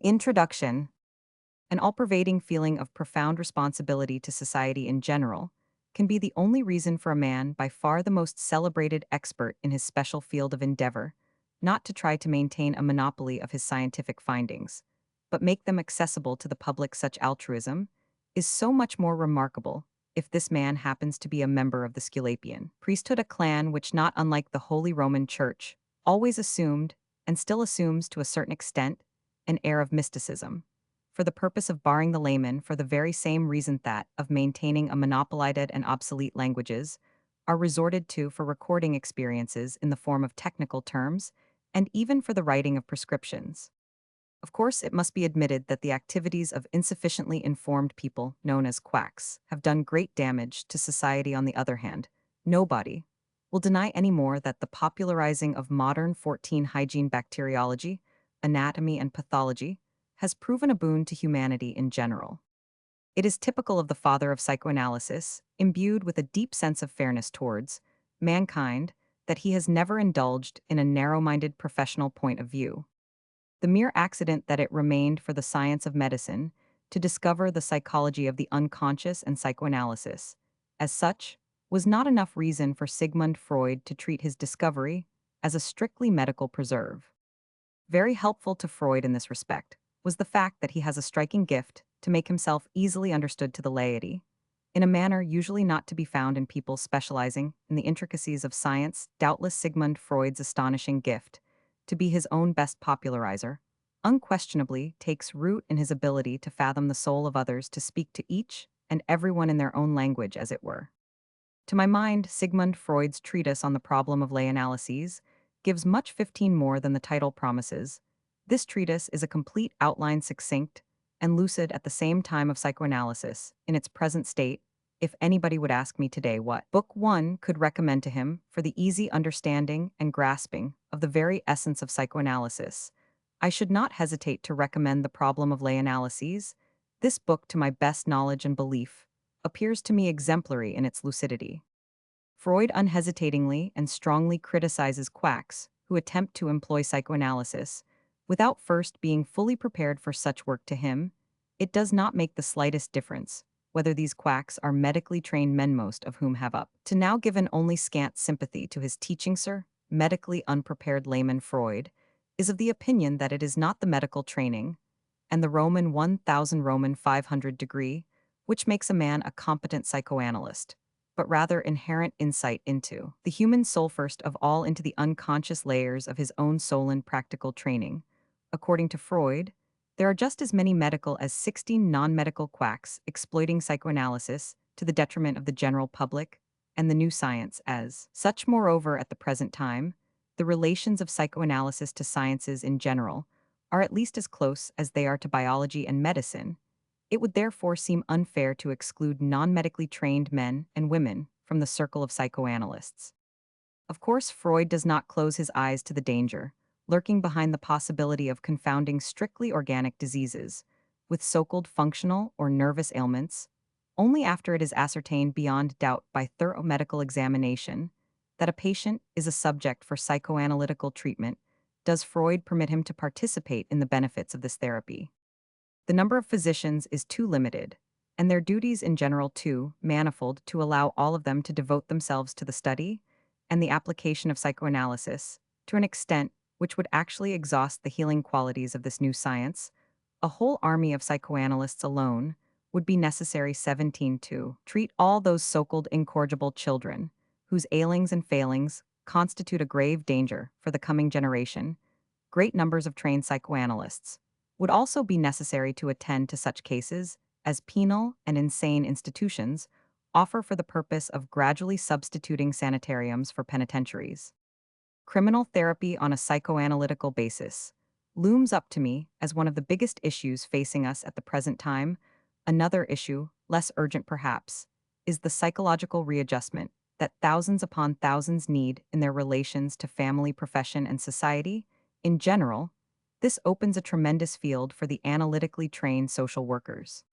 Introduction. An all-pervading feeling of profound responsibility to society in general can be the only reason for a man by far the most celebrated expert in his special field of endeavor not to try to maintain a monopoly of his scientific findings, but make them accessible to the public. Such altruism is so much more remarkable if this man happens to be a member of the Sculopian priesthood, a clan which, not unlike the Holy Roman Church, always assumed, and still assumes to a certain extent, an air of mysticism for the purpose of barring the layman, for the very same reason that, of maintaining a monopolized and obsolete languages, are resorted to for recording experiences in the form of technical terms, and even for the writing of prescriptions. Of course, it must be admitted that the activities of insufficiently informed people, known as quacks, have done great damage to society. On the other hand, nobody will deny any more that the popularizing of modern 14 hygiene bacteriology, anatomy, and pathology has proven a boon to humanity in general. It is typical of the father of psychoanalysis, imbued with a deep sense of fairness towards mankind, that he has never indulged in a narrow-minded professional point of view. The mere accident that it remained for the science of medicine to discover the psychology of the unconscious and psychoanalysis, as such, was not enough reason for Sigmund Freud to treat his discovery as a strictly medical preserve. Very helpful to Freud in this respect was the fact that he has a striking gift to make himself easily understood to the laity, in a manner usually not to be found in people specializing in the intricacies of science. Doubtless Sigmund Freud's astonishing gift to be his own best popularizer unquestionably takes root in his ability to fathom the soul of others, to speak to each and everyone in their own language, as it were. To my mind, Sigmund Freud's treatise on the problem of lay-analyses gives much 15 more than the title promises. This treatise is a complete outline, succinct and lucid at the same time, of psychoanalysis in its present state. If anybody would ask me today what book one could recommend to him for the easy understanding and grasping of the very essence of psychoanalysis, I should not hesitate to recommend The Problem of Lay-Analyses. This book, to my best knowledge and belief, appears to me exemplary in its lucidity. Freud unhesitatingly and strongly criticizes quacks who attempt to employ psychoanalysis without first being fully prepared for such work. To him, it does not make the slightest difference whether these quacks are medically trained men, most of whom have up to now given only scant sympathy to his teaching. Sir, medically unprepared layman Freud is of the opinion that it is not the medical training and the Roman 500 degree which makes a man a competent psychoanalyst, but rather inherent insight into the human soul, first of all into the unconscious layers of his own soul and practical training. According to Freud, there are just as many medical as 16 non-medical quacks exploiting psychoanalysis to the detriment of the general public and the new science as such. Moreover, at the present time, the relations of psychoanalysis to sciences in general are at least as close as they are to biology and medicine. It would therefore seem unfair to exclude non-medically trained men and women from the circle of psychoanalysts. Of course, Freud does not close his eyes to the danger lurking behind the possibility of confounding strictly organic diseases with so-called functional or nervous ailments only after it is ascertained beyond doubt by thorough medical examination that a patient is a subject for psychoanalytical treatment. Does Freud permit him to participate in the benefits of this therapy? The number of physicians is too limited, and their duties in general too manifold, to allow all of them to devote themselves to the study and the application of psychoanalysis to an extent which would actually exhaust the healing qualities of this new science. A whole army of psychoanalysts alone would be necessary. 17 to treat all those so-called incorrigible children whose ailings and failings constitute a grave danger for the coming generation. Great numbers of trained psychoanalysts would also be necessary to attend to such cases as penal and insane institutions offer for the purpose of gradually substituting sanitariums for penitentiaries. Criminal therapy on a psychoanalytical basis looms up to me as one of the biggest issues facing us at the present time. Another issue, less urgent perhaps, is the psychological readjustment that thousands upon thousands need in their relations to family, profession, and society. In general, this opens a tremendous field for the analytically trained social workers.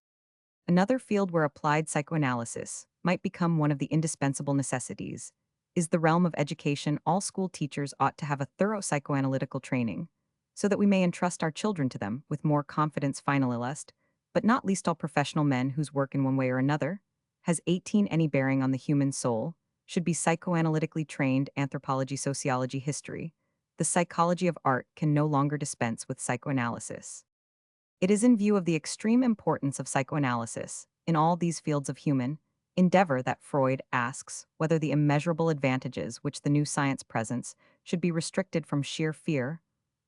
Another field where applied psychoanalysis might become one of the indispensable necessities is the realm of education. All school teachers ought to have a thorough psychoanalytical training, so that we may entrust our children to them with more confidence. Finalist, but not least all professional men whose work in one way or another has 18 any bearing on the human soul, should be psychoanalytically trained anthropology, sociology, history. The psychology of art can no longer dispense with psychoanalysis. It is in view of the extreme importance of psychoanalysis in all these fields of human endeavor that Freud asks whether the immeasurable advantages which the new science presents should be restricted from sheer fear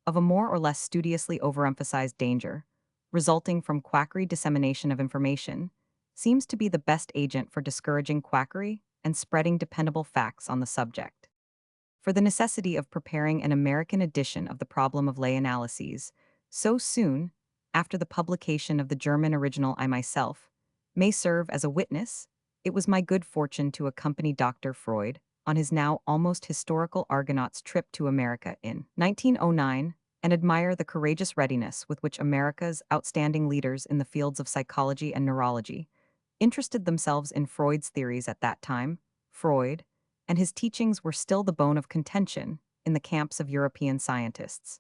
of a more or less studiously overemphasized danger, resulting from quackery. Dissemination of information seems to be the best agent for discouraging quackery and spreading dependable facts on the subject. For the necessity of preparing an American edition of the problem of lay-analyses so soon after the publication of the German original, I myself may serve as a witness. It was my good fortune to accompany Dr. Freud on his now almost historical Argonaut's trip to America in 1909 and admire the courageous readiness with which America's outstanding leaders in the fields of psychology and neurology interested themselves in Freud's theories at that time. Freud and his teachings were still the bone of contention in the camps of European scientists.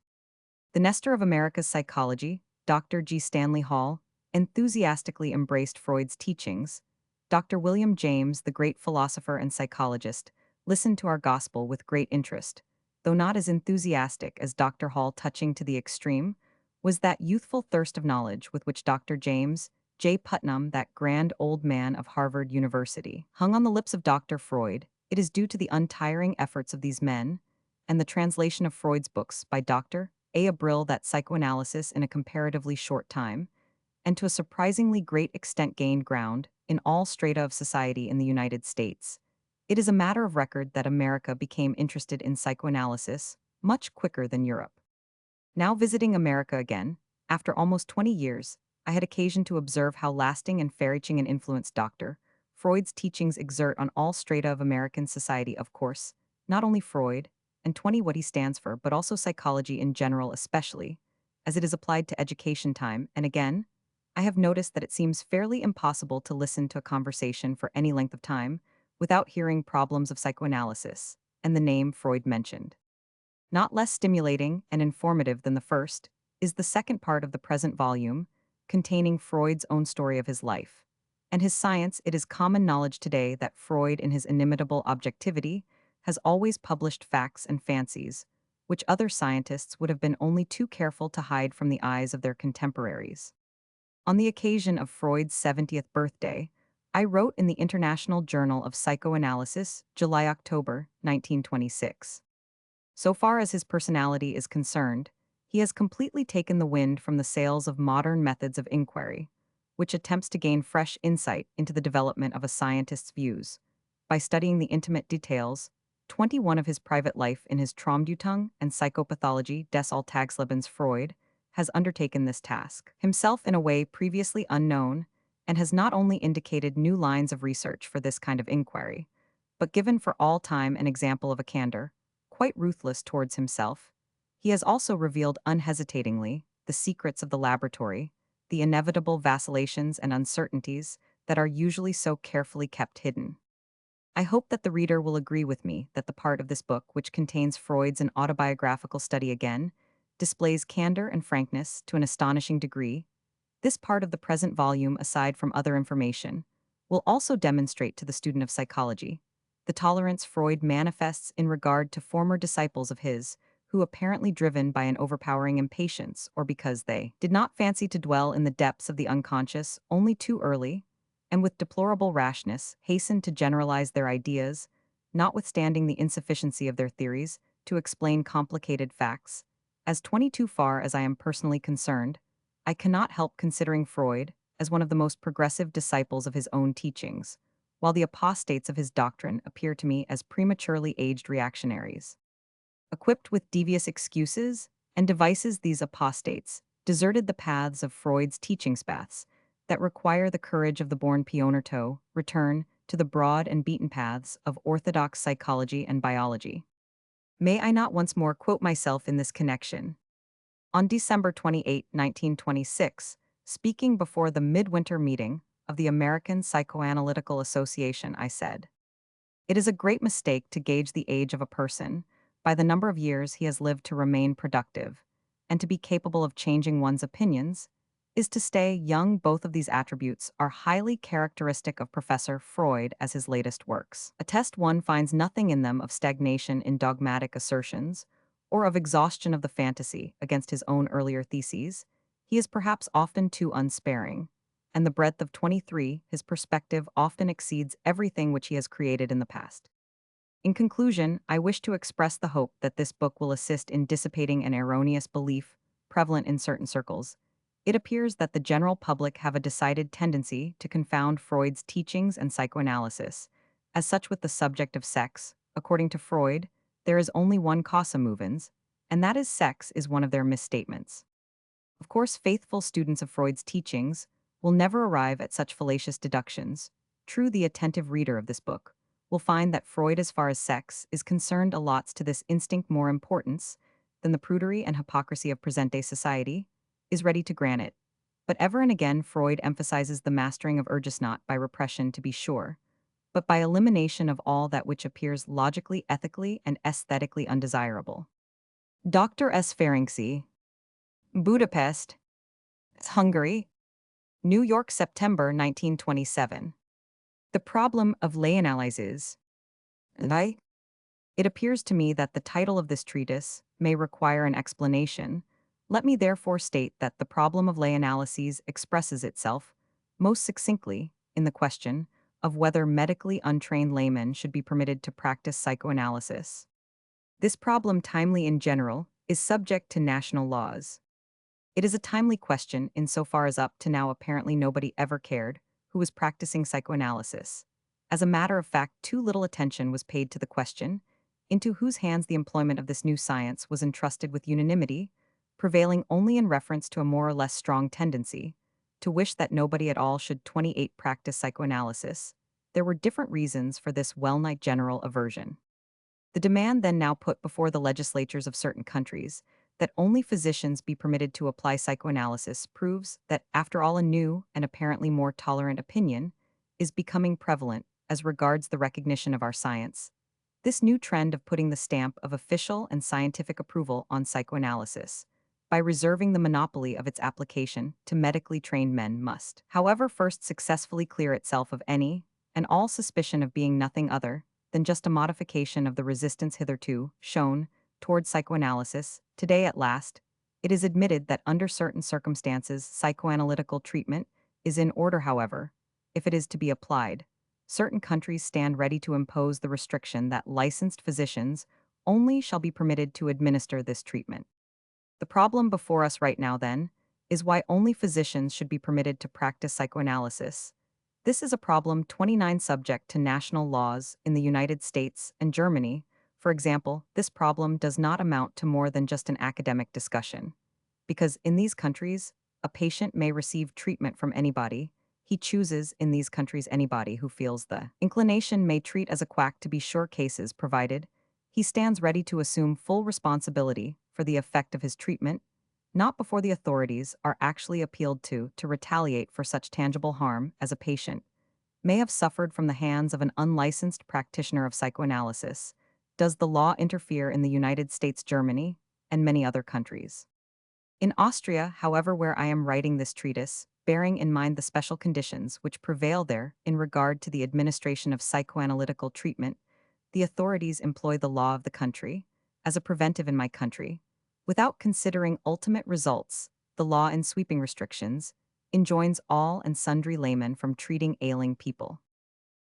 The Nestor of America's psychology, Dr. G. Stanley Hall, enthusiastically embraced Freud's teachings. Dr. William James, the great philosopher and psychologist, listened to our gospel with great interest, though not as enthusiastic as Dr. Hall. Touching to the extreme was that youthful thirst of knowledge with which Dr. James J. Putnam, that grand old man of Harvard University, hung on the lips of Dr. Freud. It is due to the untiring efforts of these men and the translation of Freud's books by Dr. A. Brill that psychoanalysis in a comparatively short time, and to a surprisingly great extent gained ground in all strata of society in the United States. It is a matter of record that America became interested in psychoanalysis much quicker than Europe. Now visiting America again, after almost 20 years, I had occasion to observe how lasting and far-reaching an influence Dr. Freud's teachings exert on all strata of American society. Of course, not only Freud, and 20 what he stands for, but also psychology in general, especially as it is applied to education. Time and again, I have noticed that it seems fairly impossible to listen to a conversation for any length of time without hearing problems of psychoanalysis and the name Freud mentioned. Not less stimulating and informative than the first is the second part of the present volume, containing Freud's own story of his life and his science. It is common knowledge today that Freud, in his inimitable objectivity, has always published facts and fancies, which other scientists would have been only too careful to hide from the eyes of their contemporaries. On the occasion of Freud's 70th birthday, I wrote in the International Journal of Psychoanalysis, July-October 1926. So far as his personality is concerned, he has completely taken the wind from the sails of modern methods of inquiry, which attempts to gain fresh insight into the development of a scientist's views by studying the intimate details. 21 of his private life in his Traumdeutung and Psychopathologie des Alltagslebens. Freud has undertaken this task himself in a way previously unknown and has not only indicated new lines of research for this kind of inquiry, but given for all time an example of a candor quite ruthless towards himself. He has also revealed unhesitatingly the secrets of the laboratory, the inevitable vacillations and uncertainties that are usually so carefully kept hidden. I hope that the reader will agree with me that the part of this book which contains Freud's an autobiographical study again displays candor and frankness to an astonishing degree. This part of the present volume, aside from other information, will also demonstrate to the student of psychology the tolerance Freud manifests in regard to former disciples of his, who, apparently driven by an overpowering impatience or because they did not fancy to dwell in the depths of the unconscious only too early, and with deplorable rashness hastened to generalize their ideas, notwithstanding the insufficiency of their theories, to explain complicated facts. As 22 far as I am personally concerned, I cannot help considering Freud as one of the most progressive disciples of his own teachings, while the apostates of his doctrine appear to me as prematurely aged reactionaries. Equipped with devious excuses and devices, these apostates deserted the paths of Freud's teachings, paths that require the courage of the born pioneer to return to the broad and beaten paths of orthodox psychology and biology. May I not once more quote myself in this connection? On December 28, 1926, speaking before the midwinter meeting of the American Psychoanalytical Association, I said, "It is a great mistake to gauge the age of a person by the number of years he has lived to remain productive, and to be capable of changing one's opinions, is to stay young. Both of these attributes are highly characteristic of Professor Freud as his latest works. A test one finds nothing in them of stagnation in dogmatic assertions, or of exhaustion of the fantasy against his own earlier theses. He is perhaps often too unsparing, and the breadth of 23, his perspective often exceeds everything which he has created in the past. In conclusion, I wish to express the hope that this book will assist in dissipating an erroneous belief prevalent in certain circles. It appears that the general public have a decided tendency to confound Freud's teachings and psychoanalysis. As such, with the subject of sex, according to Freud, there is only one causa movens, and that is sex is one of their misstatements. Of course, faithful students of Freud's teachings will never arrive at such fallacious deductions. True, the attentive reader of this book will find that Freud, as far as sex is concerned, allots to this instinct more importance than the prudery and hypocrisy of present-day society is ready to grant it. But ever and again, Freud emphasizes the mastering of urges not by repression, to be sure, but by elimination of all that which appears logically, ethically, and aesthetically undesirable. Dr. S. Ferenczi, Budapest, Hungary, New York, September 1927. The problem of lay-analyses. It appears to me that the title of this treatise may require an explanation. Let me therefore state that the problem of lay-analyses expresses itself most succinctly in the question of whether medically untrained laymen should be permitted to practice psychoanalysis. This problem, timely in general, is subject to national laws. It is a timely question insofar as up to now apparently nobody ever cared who was practicing psychoanalysis. As a matter of fact, too little attention was paid to the question into whose hands the employment of this new science was entrusted, with unanimity prevailing only in reference to a more or less strong tendency to wish that nobody at all should 28 practice psychoanalysis. There were different reasons for this well-nigh general aversion. The demand then now put before the legislatures of certain countries that only physicians be permitted to apply psychoanalysis proves that, after all, a new and apparently more tolerant opinion is becoming prevalent as regards the recognition of our science. This new trend of putting the stamp of official and scientific approval on psychoanalysis by reserving the monopoly of its application to medically trained men must, however, first successfully clear itself of any and all suspicion of being nothing other than just a modification of the resistance hitherto shown towards psychoanalysis. Today, at last, it is admitted that under certain circumstances psychoanalytical treatment is in order. However, if it is to be applied, certain countries stand ready to impose the restriction that licensed physicians only shall be permitted to administer this treatment. The problem before us right now, then, is why only physicians should be permitted to practice psychoanalysis. This is a problem 29 subject to national laws in the United States and Germany. For example, this problem does not amount to more than just an academic discussion, because in these countries, a patient may receive treatment from anybody he chooses. In these countries, anybody who feels the inclination may treat as a quack, to be sure, cases provided he stands ready to assume full responsibility for the effect of his treatment, not before the authorities are actually appealed to retaliate for such tangible harm as a patient may have suffered from the hands of an unlicensed practitioner of psychoanalysis. Does the law interfere in the United States, Germany, and many other countries? In Austria, however, where I am writing this treatise, bearing in mind the special conditions which prevail there in regard to the administration of psychoanalytical treatment, the authorities employ the law of the country as a preventive. In my country, without considering ultimate results, the law, in sweeping restrictions, enjoins all and sundry laymen from treating ailing people.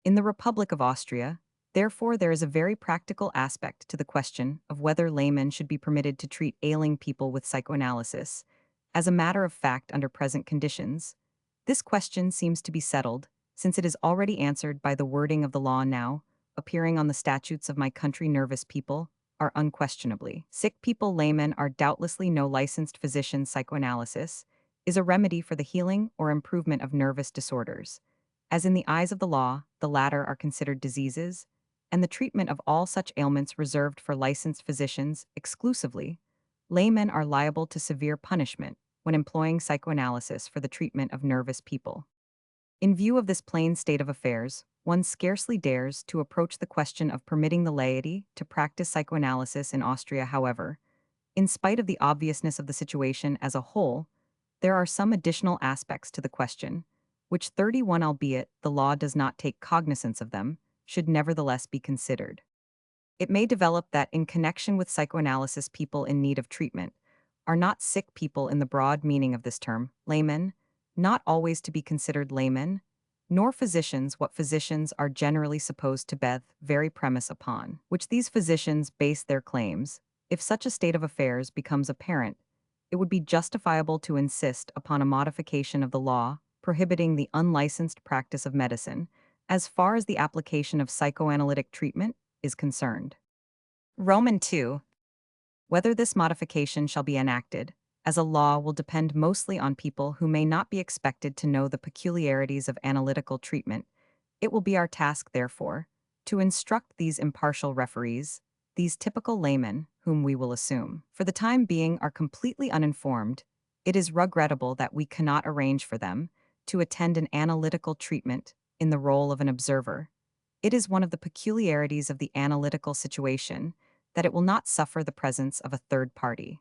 In the Republic of Austria, therefore, there is a very practical aspect to the question of whether laymen should be permitted to treat ailing people with psychoanalysis. As a matter of fact, under present conditions, this question seems to be settled, since it is already answered by the wording of the law now appearing on the statutes of my country. Nervous people are unquestionably sick people. Laymen are doubtlessly no licensed physicians. Psychoanalysis is a remedy for the healing or improvement of nervous disorders. As in the eyes of the law, the latter are considered diseases, and the treatment of all such ailments reserved for licensed physicians exclusively, laymen are liable to severe punishment when employing psychoanalysis for the treatment of nervous people. In view of this plain state of affairs, one scarcely dares to approach the question of permitting the laity to practice psychoanalysis in Austria. However, In spite of the obviousness of the situation as a whole, there are some additional aspects to the question, which 31, albeit the law does not take cognizance of them, should nevertheless be considered. It may develop that in connection with psychoanalysis, people in need of treatment are not sick people in the broad meaning of this term, laymen, not always to be considered laymen, nor physicians what physicians are generally supposed to bet very premise upon, which these physicians base their claims. If such a state of affairs becomes apparent, it would be justifiable to insist upon a modification of the law prohibiting the unlicensed practice of medicine as far as the application of psychoanalytic treatment is concerned. Roman 2. Whether this modification shall be enacted as a law will depend mostly on people who may not be expected to know the peculiarities of analytical treatment. It will be our task, therefore, to instruct these impartial referees, these typical laymen, whom we will assume, for the time being, are completely uninformed. It is regrettable that we cannot arrange for them to attend an analytical treatment in the role of an observer. It is one of the peculiarities of the analytical situation that it will not suffer the presence of a third party.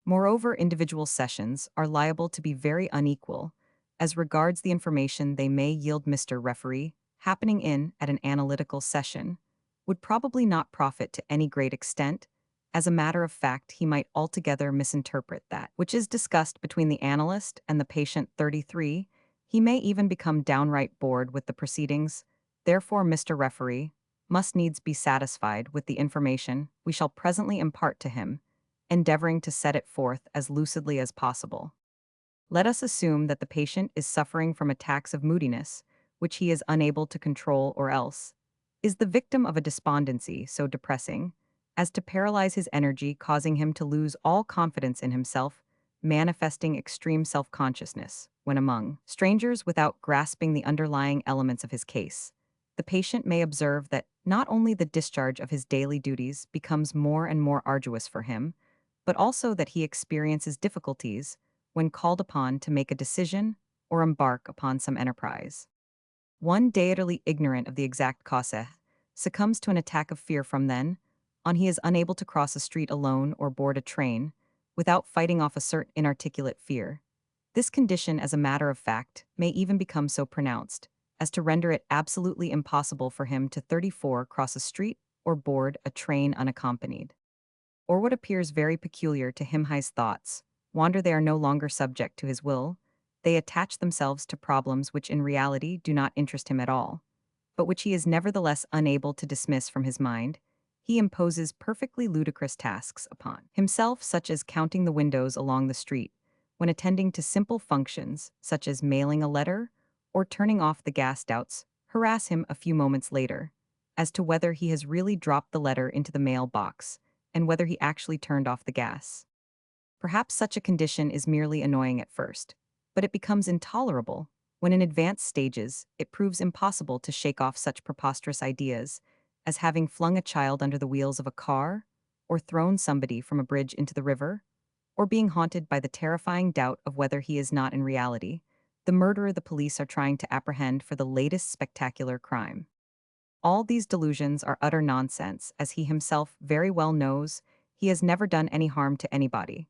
Moreover, individual sessions are liable to be very unequal as regards the information they may yield. Mr. Referee, happening in at an analytical session, would probably not profit to any great extent. As a matter of fact, he might altogether misinterpret that which is discussed between the analyst and the patient. 33. He may even become downright bored with the proceedings. Therefore, Mr. Referee must needs be satisfied with the information we shall presently impart to him, endeavoring to set it forth as lucidly as possible. Let us assume that the patient is suffering from attacks of moodiness, which he is unable to control, or else is the victim of a despondency so depressing as to paralyze his energy, causing him to lose all confidence in himself, manifesting extreme self-consciousness when among strangers without grasping the underlying elements of his case. The patient may observe that not only the discharge of his daily duties becomes more and more arduous for him, but also that he experiences difficulties when called upon to make a decision or embark upon some enterprise. One, day utterly ignorant of the exact cause, succumbs to an attack of fear. From then on, he is unable to cross a street alone or board a train without fighting off a certain inarticulate fear. This condition, as a matter of fact, may even become so pronounced as to render it absolutely impossible for him to 34 cross a street or board a train unaccompanied. Or what appears very peculiar to him, his thoughts wander. They are no longer subject to his will. They attach themselves to problems which in reality do not interest him at all, but which he is nevertheless unable to dismiss from his mind. He imposes perfectly ludicrous tasks upon himself, such as counting the windows along the street, when attending to simple functions such as mailing a letter or turning off the gas. Doubts harass him a few moments later as to whether he has really dropped the letter into the mail box and whether he actually turned off the gas. Perhaps such a condition is merely annoying at first, but it becomes intolerable when in advanced stages it proves impossible to shake off such preposterous ideas as having flung a child under the wheels of a car, or thrown somebody from a bridge into the river, or being haunted by the terrifying doubt of whether he is not in reality the murderer the police are trying to apprehend for the latest spectacular crime. All these delusions are utter nonsense, as he himself very well knows. He has never done any harm to anybody.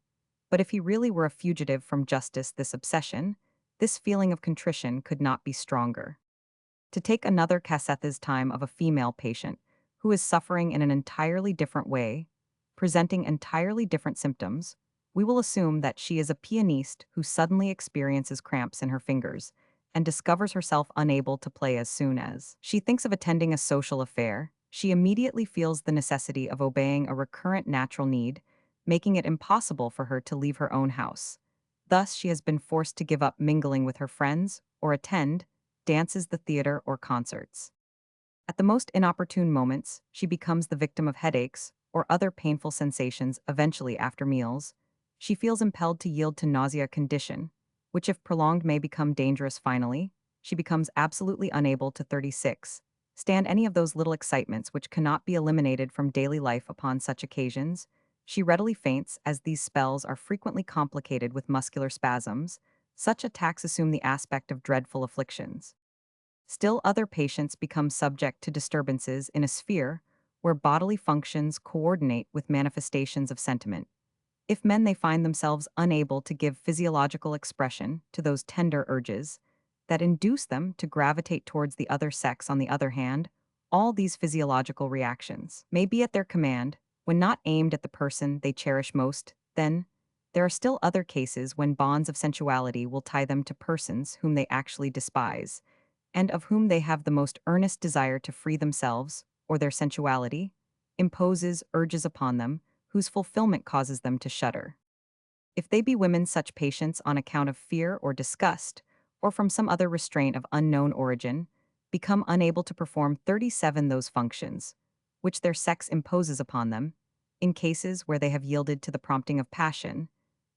But if he really were a fugitive from justice, this obsession, this feeling of contrition could not be stronger. To take another Cassetha's time of a female patient who is suffering in an entirely different way, presenting entirely different symptoms, we will assume that she is a pianiste who suddenly experiences cramps in her fingers and discovers herself unable to play. As soon as she thinks of attending a social affair, she immediately feels the necessity of obeying a recurrent natural need, making it impossible for her to leave her own house. Thus, she has been forced to give up mingling with her friends or attend dances, the theater, or concerts. At the most inopportune moments, she becomes the victim of headaches or other painful sensations. Eventually, after meals, she feels impelled to yield to nausea condition, which if prolonged may become dangerous. Finally, she becomes absolutely unable to 36 stand any of those little excitements which cannot be eliminated from daily life. Upon such occasions, she readily faints, as these spells are frequently complicated with muscular spasms. Such attacks assume the aspect of dreadful afflictions. Still other patients become subject to disturbances in a sphere where bodily functions coordinate with manifestations of sentiment. If men they find themselves unable to give physiological expression to those tender urges that induce them to gravitate towards the other sex on the other hand, all these physiological reactions may be at their command when not aimed at the person they cherish most, then there are still other cases when bonds of sensuality will tie them to persons whom they actually despise, and of whom they have the most earnest desire to free themselves, or their sensuality imposes urges upon them whose fulfillment causes them to shudder. If they be women, such patients, on account of fear or disgust, or from some other restraint of unknown origin, become unable to perform 37 those functions, which their sex imposes upon them. In cases where they have yielded to the prompting of passion,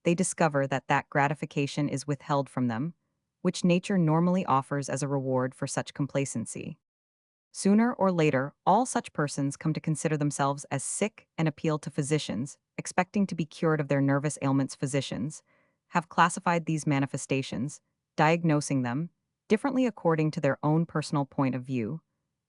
they discover that that gratification is withheld from them, which nature normally offers as a reward for such complacency. Sooner or later, all such persons come to consider themselves as sick and appeal to physicians, expecting to be cured of their nervous ailments. Physicians have classified these manifestations, diagnosing them differently according to their own personal point of view.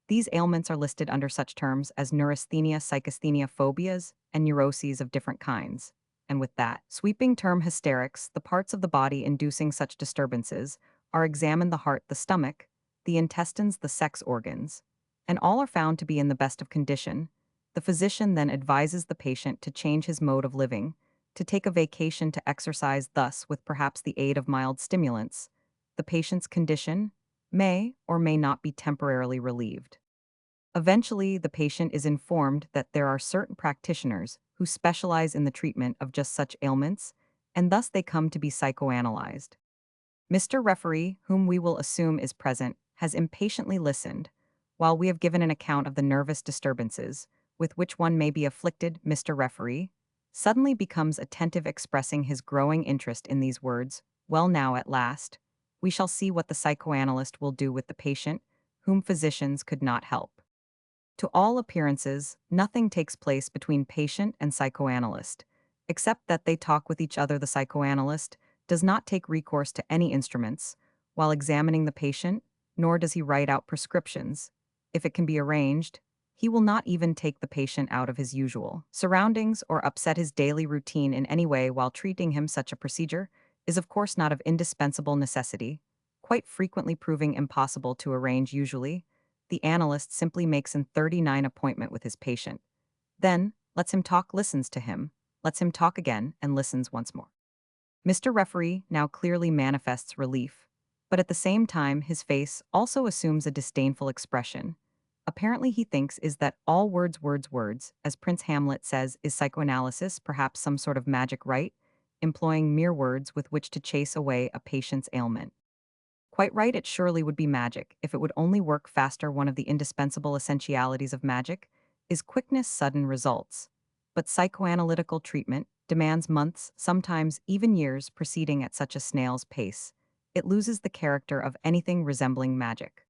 These ailments are listed under such terms as neurasthenia, psychasthenia, phobias, and neuroses of different kinds. And with that sweeping term hysterics, the parts of the body inducing such disturbances are examined: the heart, the stomach, the intestines, the sex organs, and all are found to be in the best of condition. The physician then advises the patient to change his mode of living, to take a vacation, to exercise, thus, with perhaps the aid of mild stimulants, the patient's condition may or may not be temporarily relieved. Eventually, the patient is informed that there are certain practitioners who specialize in the treatment of just such ailments, and thus they come to be psychoanalyzed. Mr. Referee, whom we will assume is present, has impatiently listened, while we have given an account of the nervous disturbances with which one may be afflicted. Mr. Referee suddenly becomes attentive, expressing his growing interest in these words. Well, now, at last, we shall see what the psychoanalyst will do with the patient, whom physicians could not help. To all appearances, nothing takes place between patient and psychoanalyst, except that they talk with each other. The psychoanalyst does not take recourse to any instruments while examining the patient, nor does he write out prescriptions. If it can be arranged, he will not even take the patient out of his usual surroundings or upset his daily routine in any way while treating him. Such a procedure is, of course, not of indispensable necessity, quite frequently proving impossible to arrange. Usually, the analyst simply makes an 39 appointment with his patient, then lets him talk, listens to him, lets him talk again, and listens once more. Mr. Referee now clearly manifests relief, but at the same time his face also assumes a disdainful expression. Apparently he thinks is that all words, words, words, as Prince Hamlet says, is psychoanalysis perhaps some sort of magic right, employing mere words with which to chase away a patient's ailment. Quite right, it surely would be magic if it would only work faster. One of the indispensable essentialities of magic is quickness, sudden results. But psychoanalytical treatment demands months, sometimes even years, proceeding at such a snail's pace. It loses the character of anything resembling magic.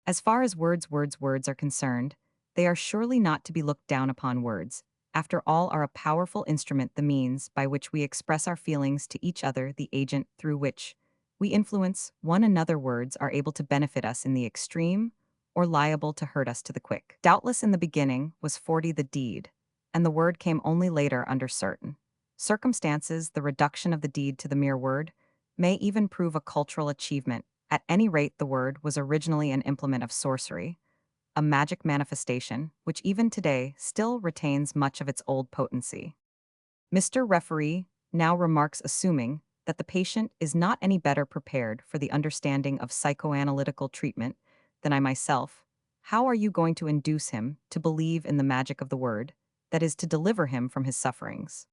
As far as words, words, words are concerned, they are surely not to be looked down upon. Words, after all, are a powerful instrument, the means by which we express our feelings to each other, the agent through which we influence one another. Words are able to benefit us in the extreme or liable to hurt us to the quick. Doubtless in the beginning was 40 the deed, and the word came only later under certain circumstances. The reduction of the deed to the mere word may even prove a cultural achievement. At any rate, the word was originally an implement of sorcery, a magic manifestation, which even today still retains much of its old potency. Mr. Referee now remarks, assuming that the patient is not any better prepared for the understanding of psychoanalytical treatment than I myself, how are you going to induce him to believe in the magic of the word, that is, to deliver him from his sufferings?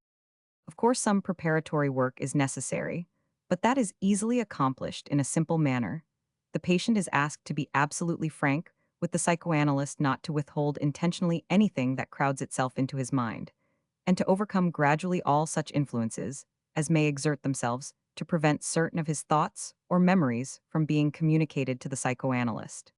Of course, some preparatory work is necessary, but that is easily accomplished in a simple manner. The patient is asked to be absolutely frank with the psychoanalyst, not to withhold intentionally anything that crowds itself into his mind, and to overcome gradually all such influences as may exert themselves to prevent certain of his thoughts or memories from being communicated to the psychoanalyst.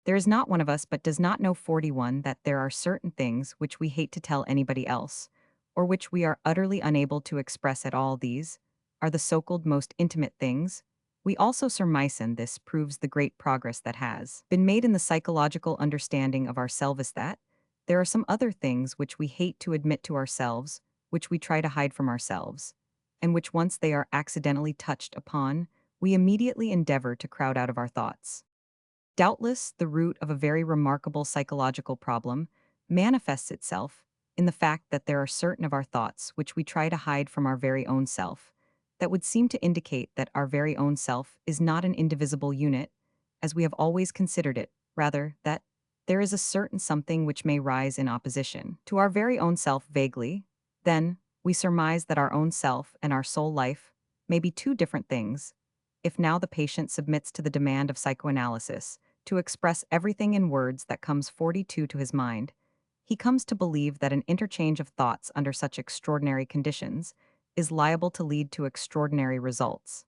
There is not one of us but does not know 41 that there are certain things which we hate to tell anybody else, or which we are utterly unable to express at all. These are the so-called most intimate things. We also surmise this proves the great progress that has been made in the psychological understanding of ourselves, that there are some other things which we hate to admit to ourselves, which we try to hide from ourselves, and which once they are accidentally touched upon, we immediately endeavor to crowd out of our thoughts. Doubtless, the root of a very remarkable psychological problem manifests itself in the fact that there are certain of our thoughts which we try to hide from our very own self, that would seem to indicate that our very own self is not an indivisible unit, as we have always considered it, rather, that there is a certain something which may rise in opposition to our very own self vaguely. Then, we surmise that our own self and our soul life may be two different things. If now the patient submits to the demand of psychoanalysis to express everything in words that comes 42 to his mind, he comes to believe that an interchange of thoughts under such extraordinary conditions is liable to lead to extraordinary results.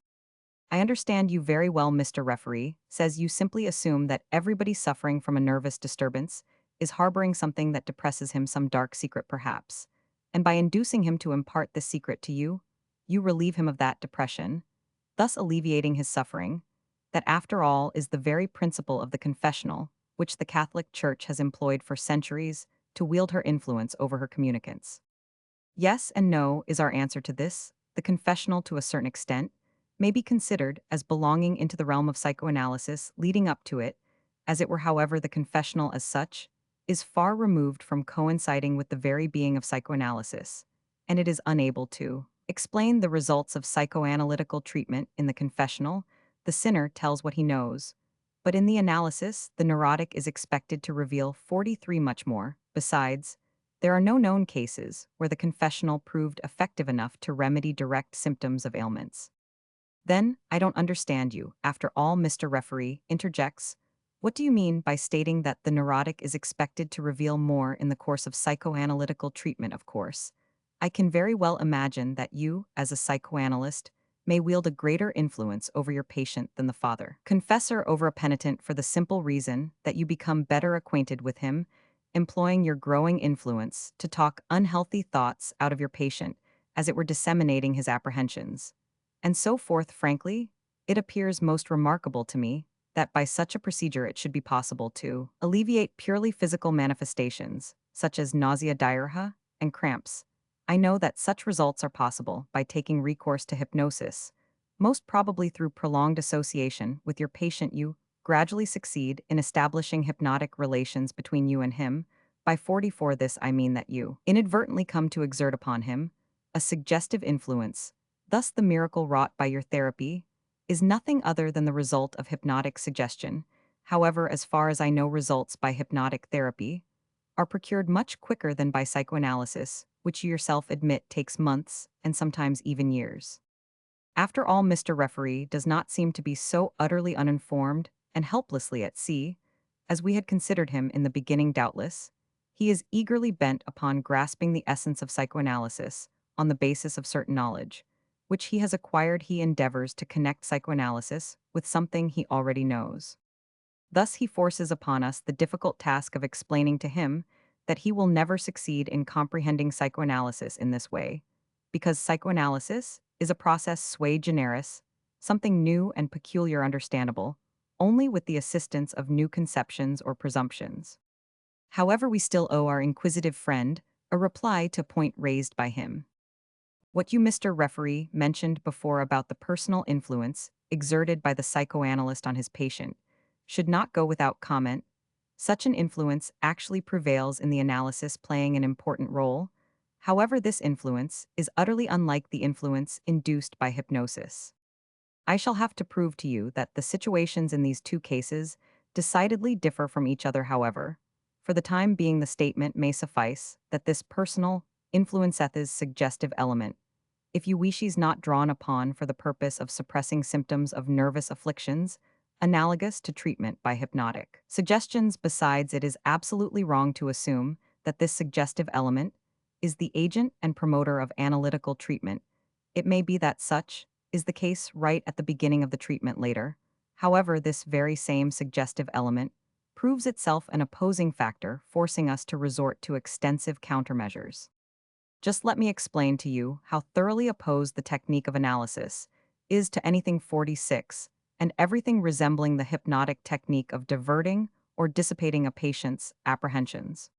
I understand you very well, Mr. Referee, says you simply assume that everybody suffering from a nervous disturbance is harboring something that depresses him, some dark secret perhaps. And by inducing him to impart this secret to you, you relieve him of that depression, thus alleviating his suffering. That after all is the very principle of the confessional, which the Catholic Church has employed for centuries to wield her influence over her communicants. Yes and no is our answer to this. The confessional, to a certain extent, may be considered as belonging into the realm of psychoanalysis leading up to it, as it were. However, the confessional as such is far removed from coinciding with the very being of psychoanalysis, and it is unable to explain the results of psychoanalytical treatment. In the confessional, the sinner tells what he knows, but in the analysis, the neurotic is expected to reveal 43 much more. Besides, there are no known cases where the confessional proved effective enough to remedy direct symptoms of ailments. Then, I don't understand you. After all, Mr. Referee interjects. What do you mean by stating that the neurotic is expected to reveal more in the course of psychoanalytical treatment? Of course, I can very well imagine that you, as a psychoanalyst, may wield a greater influence over your patient than the father confessor over a penitent, for the simple reason that you become better acquainted with him, employing your growing influence to talk unhealthy thoughts out of your patient, as it were disseminating his apprehensions and so forth. Frankly, it appears most remarkable to me that by such a procedure it should be possible to alleviate purely physical manifestations, such as nausea, diarrhea, and cramps. I know that such results are possible by taking recourse to hypnosis. Most probably through prolonged association with your patient, you gradually succeed in establishing hypnotic relations between you and him. By 44, this I mean that you inadvertently come to exert upon him a suggestive influence. Thus, the miracle wrought by your therapy is nothing other than the result of hypnotic suggestion. However, as far as I know, results by hypnotic therapy are procured much quicker than by psychoanalysis, which you yourself admit takes months and sometimes even years. After all, Mr. Referee does not seem to be so utterly uninformed and helplessly at sea as we had considered him in the beginning. Doubtless, he is eagerly bent upon grasping the essence of psychoanalysis on the basis of certain knowledge which he has acquired. He endeavors to connect psychoanalysis with something he already knows. Thus, he forces upon us the difficult task of explaining to him that he will never succeed in comprehending psychoanalysis in this way, because psychoanalysis is a process sui generis, something new and peculiar, understandable only with the assistance of new conceptions or presumptions. However, we still owe our inquisitive friend a reply to a point raised by him. What you, Mr. Referee, mentioned before about the personal influence exerted by the psychoanalyst on his patient should not go without comment. Such an influence actually prevails in the analysis, playing an important role. However, this influence is utterly unlike the influence induced by hypnosis. I shall have to prove to you that the situations in these two cases decidedly differ from each other. However, for the time being, the statement may suffice that this personal influenceth is suggestive element, if you wish, is not drawn upon for the purpose of suppressing symptoms of nervous afflictions, analogous to treatment by hypnotic suggestions. Besides, it is absolutely wrong to assume that this suggestive element is the agent and promoter of analytical treatment. It may be that such is the case right at the beginning of the treatment. Later, however, this very same suggestive element proves itself an opposing factor, forcing us to resort to extensive countermeasures. Just let me explain to you how thoroughly opposed the technique of analysis is to anything 46 and everything resembling the hypnotic technique of diverting or dissipating a patient's apprehensions.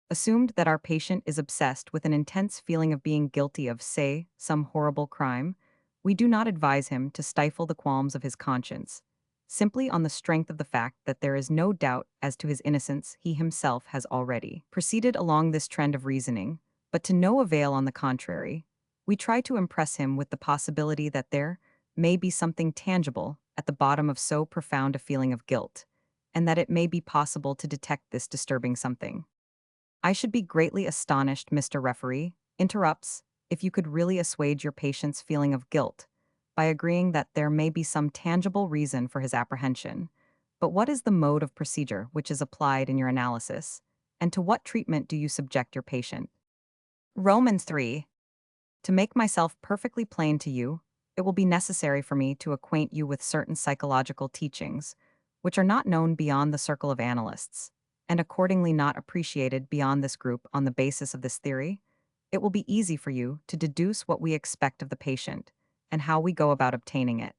assumed that our patient is obsessed with an intense feeling of being guilty of, say, some horrible crime, we do not advise him to stifle the qualms of his conscience, simply on the strength of the fact that there is no doubt as to his innocence he himself has already proceeded along this trend of reasoning, but to no avail on the contrary. We try to impress him with the possibility that there may be something tangible at the bottom of so profound a feeling of guilt, and that it may be possible to detect this disturbing something. I should be greatly astonished, Mr. Referee, interrupts, if you could really assuage your patient's feeling of guilt by agreeing that there may be some tangible reason for his apprehension. But what is the mode of procedure which is applied in your analysis, and to what treatment do you subject your patient? Romans 3. To make myself perfectly plain to you, it will be necessary for me to acquaint you with certain psychological teachings, which are not known beyond the circle of analysts, and accordingly not appreciated beyond this group. On the basis of this theory, it will be easy for you to deduce what we expect of the patient, and how we go about obtaining it.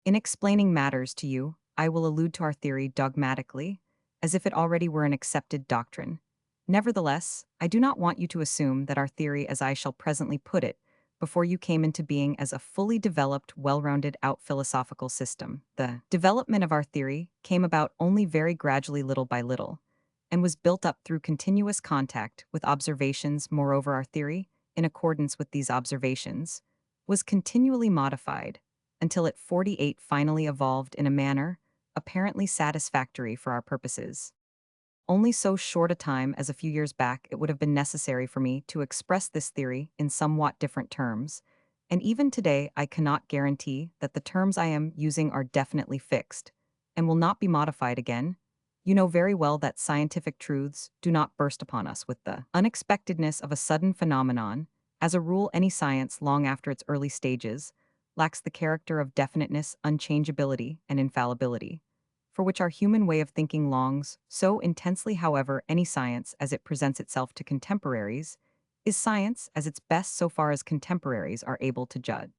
In explaining matters to you, I will allude to our theory dogmatically, as if it already were an accepted doctrine. Nevertheless, I do not want you to assume that our theory, as I shall presently put it, before you came into being as a fully developed, well-rounded out philosophical system. The development of our theory came about only very gradually, little by little, and was built up through continuous contact with observations. Moreover, our theory, in accordance with these observations, was continually modified until at 48 finally evolved in a manner apparently satisfactory for our purposes. Only so short a time as a few years back it would have been necessary for me to express this theory in somewhat different terms, and even today I cannot guarantee that the terms I am using are definitely fixed and will not be modified again. You know very well that scientific truths do not burst upon us with the unexpectedness of a sudden phenomenon. As a rule, any science, long after its early stages, lacks the character of definiteness, unchangeability, and infallibility, for which our human way of thinking longs so intensely. However, any science, as it presents itself to contemporaries, is science as its best so far as contemporaries are able to judge.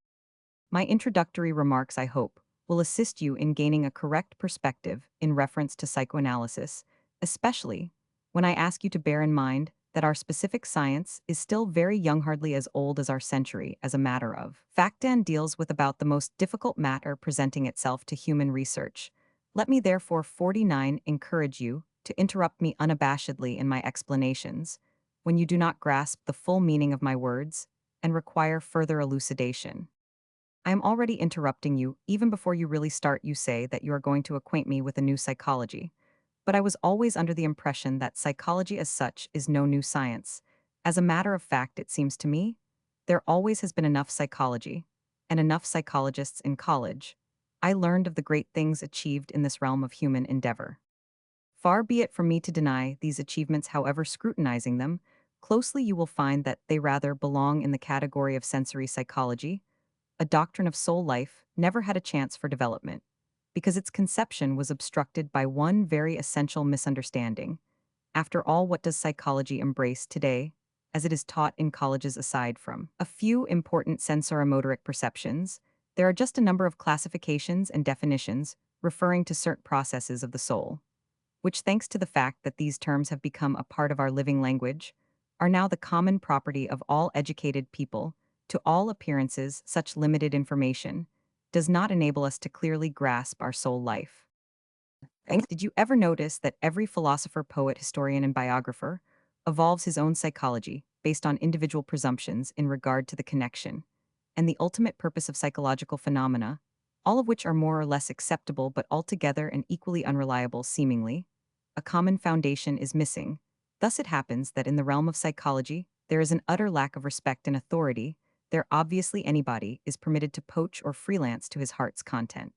My introductory remarks, I hope, will assist you in gaining a correct perspective in reference to psychoanalysis, especially when I ask you to bear in mind that our specific science is still very young, hardly as old as our century. As a matter of fact, and deals with about the most difficult matter presenting itself to human research. Let me therefore 49 encourage you to interrupt me unabashedly in my explanations when you do not grasp the full meaning of my words and require further elucidation. I am already interrupting you even before you really start. You say that you are going to acquaint me with a new psychology, but I was always under the impression that psychology as such is no new science. As a matter of fact, it seems to me, there always has been enough psychology, and enough psychologists in college. I learned of the great things achieved in this realm of human endeavor. Far be it from me to deny these achievements, however, scrutinizing them closely, you will find that they rather belong in the category of sensory psychology. A doctrine of soul life never had a chance for development, because its conception was obstructed by one very essential misunderstanding. After all, what does psychology embrace today, as it is taught in colleges? Aside from a few important sensoromotoric perceptions, there are just a number of classifications and definitions referring to certain processes of the soul, which, thanks to the fact that these terms have become a part of our living language, are now the common property of all educated people. To all appearances, such limited information does not enable us to clearly grasp our soul life. Did you ever notice that every philosopher, poet, historian, and biographer evolves his own psychology based on individual presumptions in regard to the connection and the ultimate purpose of psychological phenomena, all of which are more or less acceptable but altogether and equally unreliable seemingly? A common foundation is missing. Thus it happens that in the realm of psychology, there is an utter lack of respect and authority. There obviously anybody is permitted to poach or freelance to his heart's content.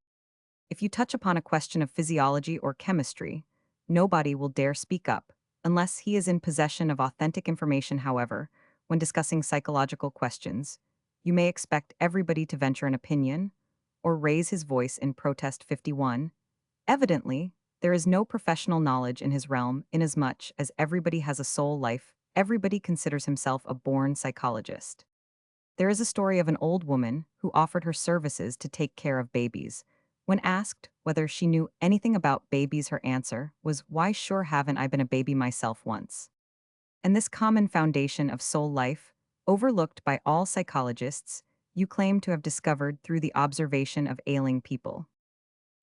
If you touch upon a question of physiology or chemistry, nobody will dare speak up, unless he is in possession of authentic information. However, when discussing psychological questions, you may expect everybody to venture an opinion or raise his voice in protest. 51. Evidently, there is no professional knowledge in his realm, inasmuch as everybody has a soul life, everybody considers himself a born psychologist. There is a story of an old woman who offered her services to take care of babies. When asked whether she knew anything about babies, her answer was, "Why, sure, haven't I been a baby myself once?" And this common foundation of soul life, overlooked by all psychologists, you claim to have discovered through the observation of ailing people.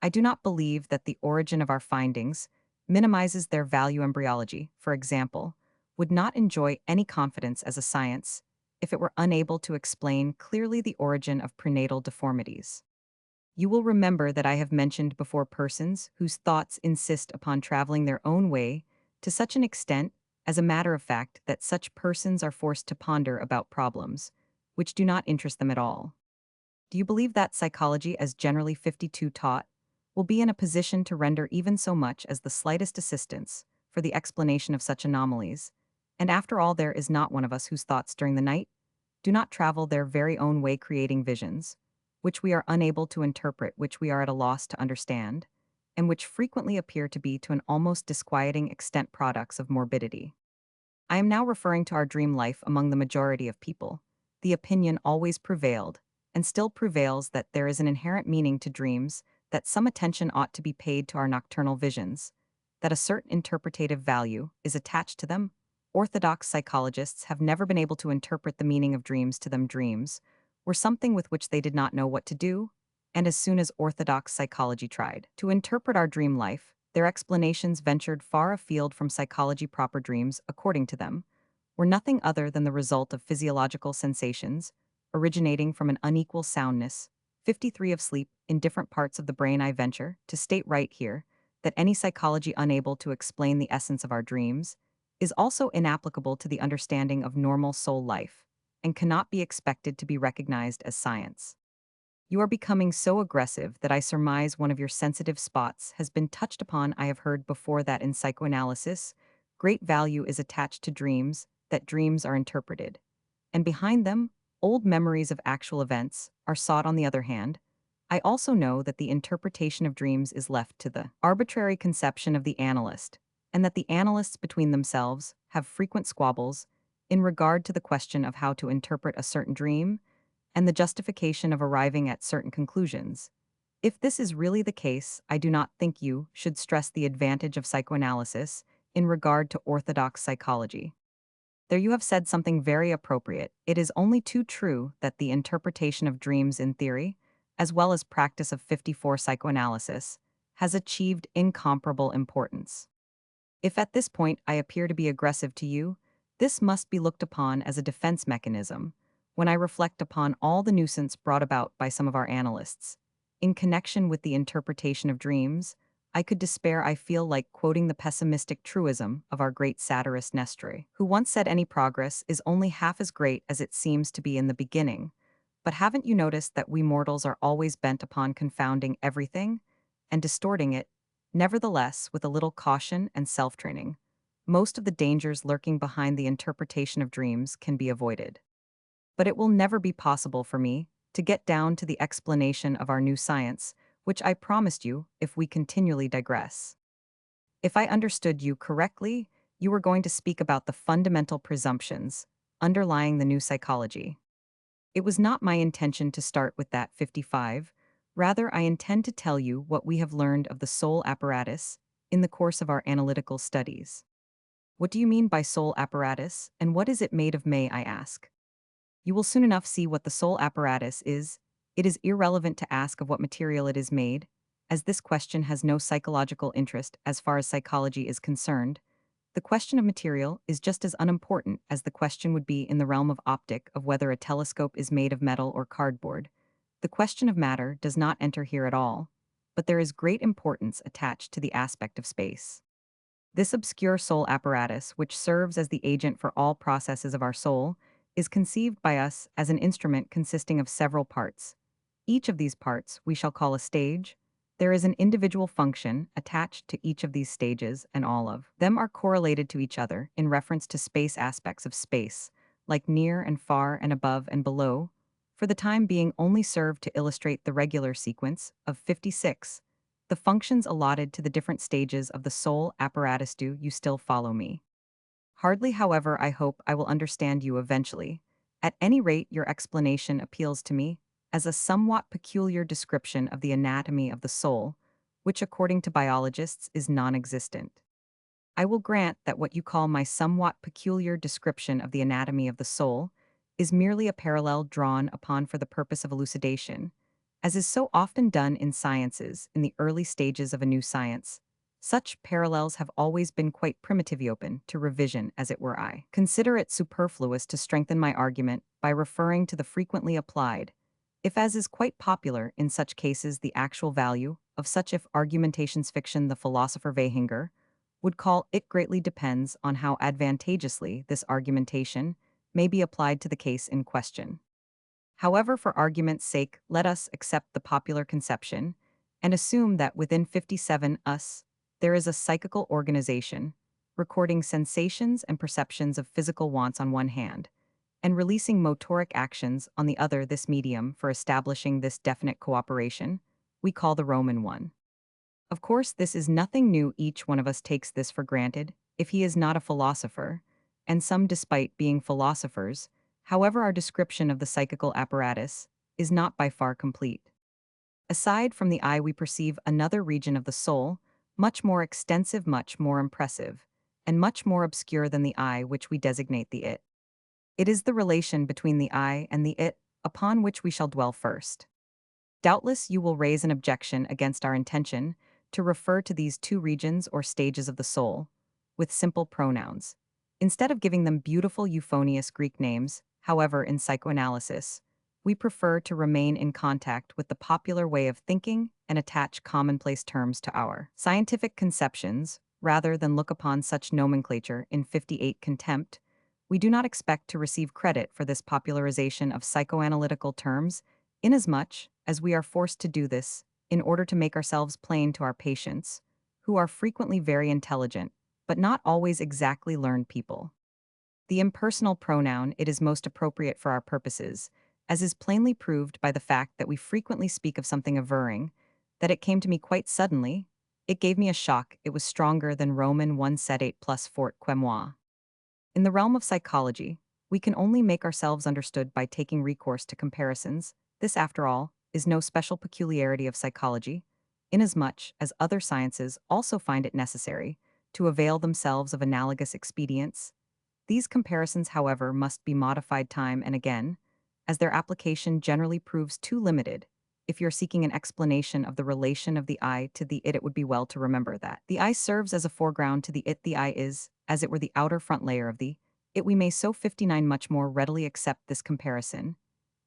I do not believe that the origin of our findings minimizes their value. Embryology, for example, would not enjoy any confidence as a science if it were unable to explain clearly the origin of prenatal deformities. You will remember that I have mentioned before persons whose thoughts insist upon traveling their own way to such an extent, as a matter of fact, that such persons are forced to ponder about problems which do not interest them at all. Do you believe that psychology, as generally 52 taught, will be in a position to render even so much as the slightest assistance for the explanation of such anomalies? And after all, there is not one of us whose thoughts during the night do not travel their very own way, creating visions, which we are unable to interpret, which we are at a loss to understand, and which frequently appear to be to an almost disquieting extent products of morbidity. I am now referring to our dream life among the majority of people. The opinion always prevailed, and still prevails, that there is an inherent meaning to dreams, that some attention ought to be paid to our nocturnal visions, that a certain interpretative value is attached to them. Orthodox psychologists have never been able to interpret the meaning of dreams. To them, dreams were something with which they did not know what to do, and as soon as orthodox psychology tried to interpret our dream life, their explanations ventured far afield from psychology proper. Dreams, according to them, were nothing other than the result of physiological sensations originating from an unequal soundness, 53 of sleep, in different parts of the brain. I venture to state right here that any psychology unable to explain the essence of our dreams is also inapplicable to the understanding of normal soul life and cannot be expected to be recognized as science. You are becoming so aggressive that I surmise one of your sensitive spots has been touched upon. I have heard before that in psychoanalysis, great value is attached to dreams, that dreams are interpreted, and behind them, old memories of actual events are sought. On the other hand, I also know that the interpretation of dreams is left to the arbitrary conception of the analyst, and that the analysts between themselves have frequent squabbles in regard to the question of how to interpret a certain dream and the justification of arriving at certain conclusions. If this is really the case, I do not think you should stress the advantage of psychoanalysis in regard to orthodox psychology. There you have said something very appropriate. It is only too true that the interpretation of dreams in theory, as well as practice of 54 psychoanalysis, has achieved incomparable importance. If at this point I appear to be aggressive to you, this must be looked upon as a defense mechanism when I reflect upon all the nuisance brought about by some of our analysts. In connection with the interpretation of dreams, I could despair. I feel like quoting the pessimistic truism of our great satirist Nestor, who once said any progress is only half as great as it seems to be in the beginning. But haven't you noticed that we mortals are always bent upon confounding everything and distorting it? Nevertheless, with a little caution and self-training, most of the dangers lurking behind the interpretation of dreams can be avoided. But it will never be possible for me to get down to the explanation of our new science, which I promised you if we continually digress. If I understood you correctly, you were going to speak about the fundamental presumptions underlying the new psychology. It was not my intention to start with that 55. Rather, I intend to tell you what we have learned of the soul apparatus in the course of our analytical studies. What do you mean by soul apparatus, and what is it made of, may I ask? You will soon enough see what the soul apparatus is. It is irrelevant to ask of what material it is made, as this question has no psychological interest as far as psychology is concerned. The question of material is just as unimportant as the question would be in the realm of optic of whether a telescope is made of metal or cardboard. The question of matter does not enter here at all, but there is great importance attached to the aspect of space. This obscure soul apparatus, which serves as the agent for all processes of our soul, is conceived by us as an instrument consisting of several parts. Each of these parts we shall call a stage. There is an individual function attached to each of these stages, and all of them are correlated to each other in reference to space aspects of space, like near and far and above and below, for the time being only serve to illustrate the regular sequence of 56. The functions allotted to the different stages of the soul apparatus. Do you still follow me? Hardly, however, I hope I will understand you eventually. At any rate, your explanation appeals to me as a somewhat peculiar description of the anatomy of the soul, which according to biologists is non-existent. I will grant that what you call my somewhat peculiar description of the anatomy of the soul is merely a parallel drawn upon for the purpose of elucidation, as is so often done in sciences in the early stages of a new science. Such parallels have always been quite primitively open to revision, as it were. I consider it superfluous to strengthen my argument by referring to the frequently applied, if as is quite popular in such cases the actual value of such if argumentations fiction the philosopher Wehinger would call it greatly depends on how advantageously this argumentation may be applied to the case in question. However, for argument's sake, let us accept the popular conception and assume that within 57 us, there is a psychical organization recording sensations and perceptions of physical wants on one hand, and releasing motoric actions on the other. This medium for establishing this definite cooperation we call the Roman one. Of course, this is nothing new. Each one of us takes this for granted, if he is not a philosopher, and some despite being philosophers. However, our description of the psychical apparatus is not by far complete. Aside from the eye, we perceive another region of the soul, much more extensive, much more impressive, and much more obscure than the eye, which we designate the it. It is the relation between the I and the it upon which we shall dwell first. Doubtless you will raise an objection against our intention to refer to these two regions or stages of the soul with simple pronouns, instead of giving them beautiful euphonious Greek names. However, in psychoanalysis, we prefer to remain in contact with the popular way of thinking and attach commonplace terms to our scientific conceptions, rather than look upon such nomenclature in 58 contempt. We do not expect to receive credit for this popularization of psychoanalytical terms, inasmuch as we are forced to do this in order to make ourselves plain to our patients, who are frequently very intelligent, but not always exactly learned people. The impersonal pronoun it is most appropriate for our purposes, as is plainly proved by the fact that we frequently speak of something averring that it came to me quite suddenly. It gave me a shock. It was stronger than Roman 1 set 8 plus fort que moi. In the realm of psychology, we can only make ourselves understood by taking recourse to comparisons. This, after all, is no special peculiarity of psychology, inasmuch as other sciences also find it necessary to avail themselves of analogous expedients. These comparisons, however, must be modified time and again, as their application generally proves too limited. If you're seeking an explanation of the relation of the I to the it would be well to remember that the I serves as a foreground to the it. The I is, as it were, the outer front layer of the it. We may so 59 much more readily accept this comparison,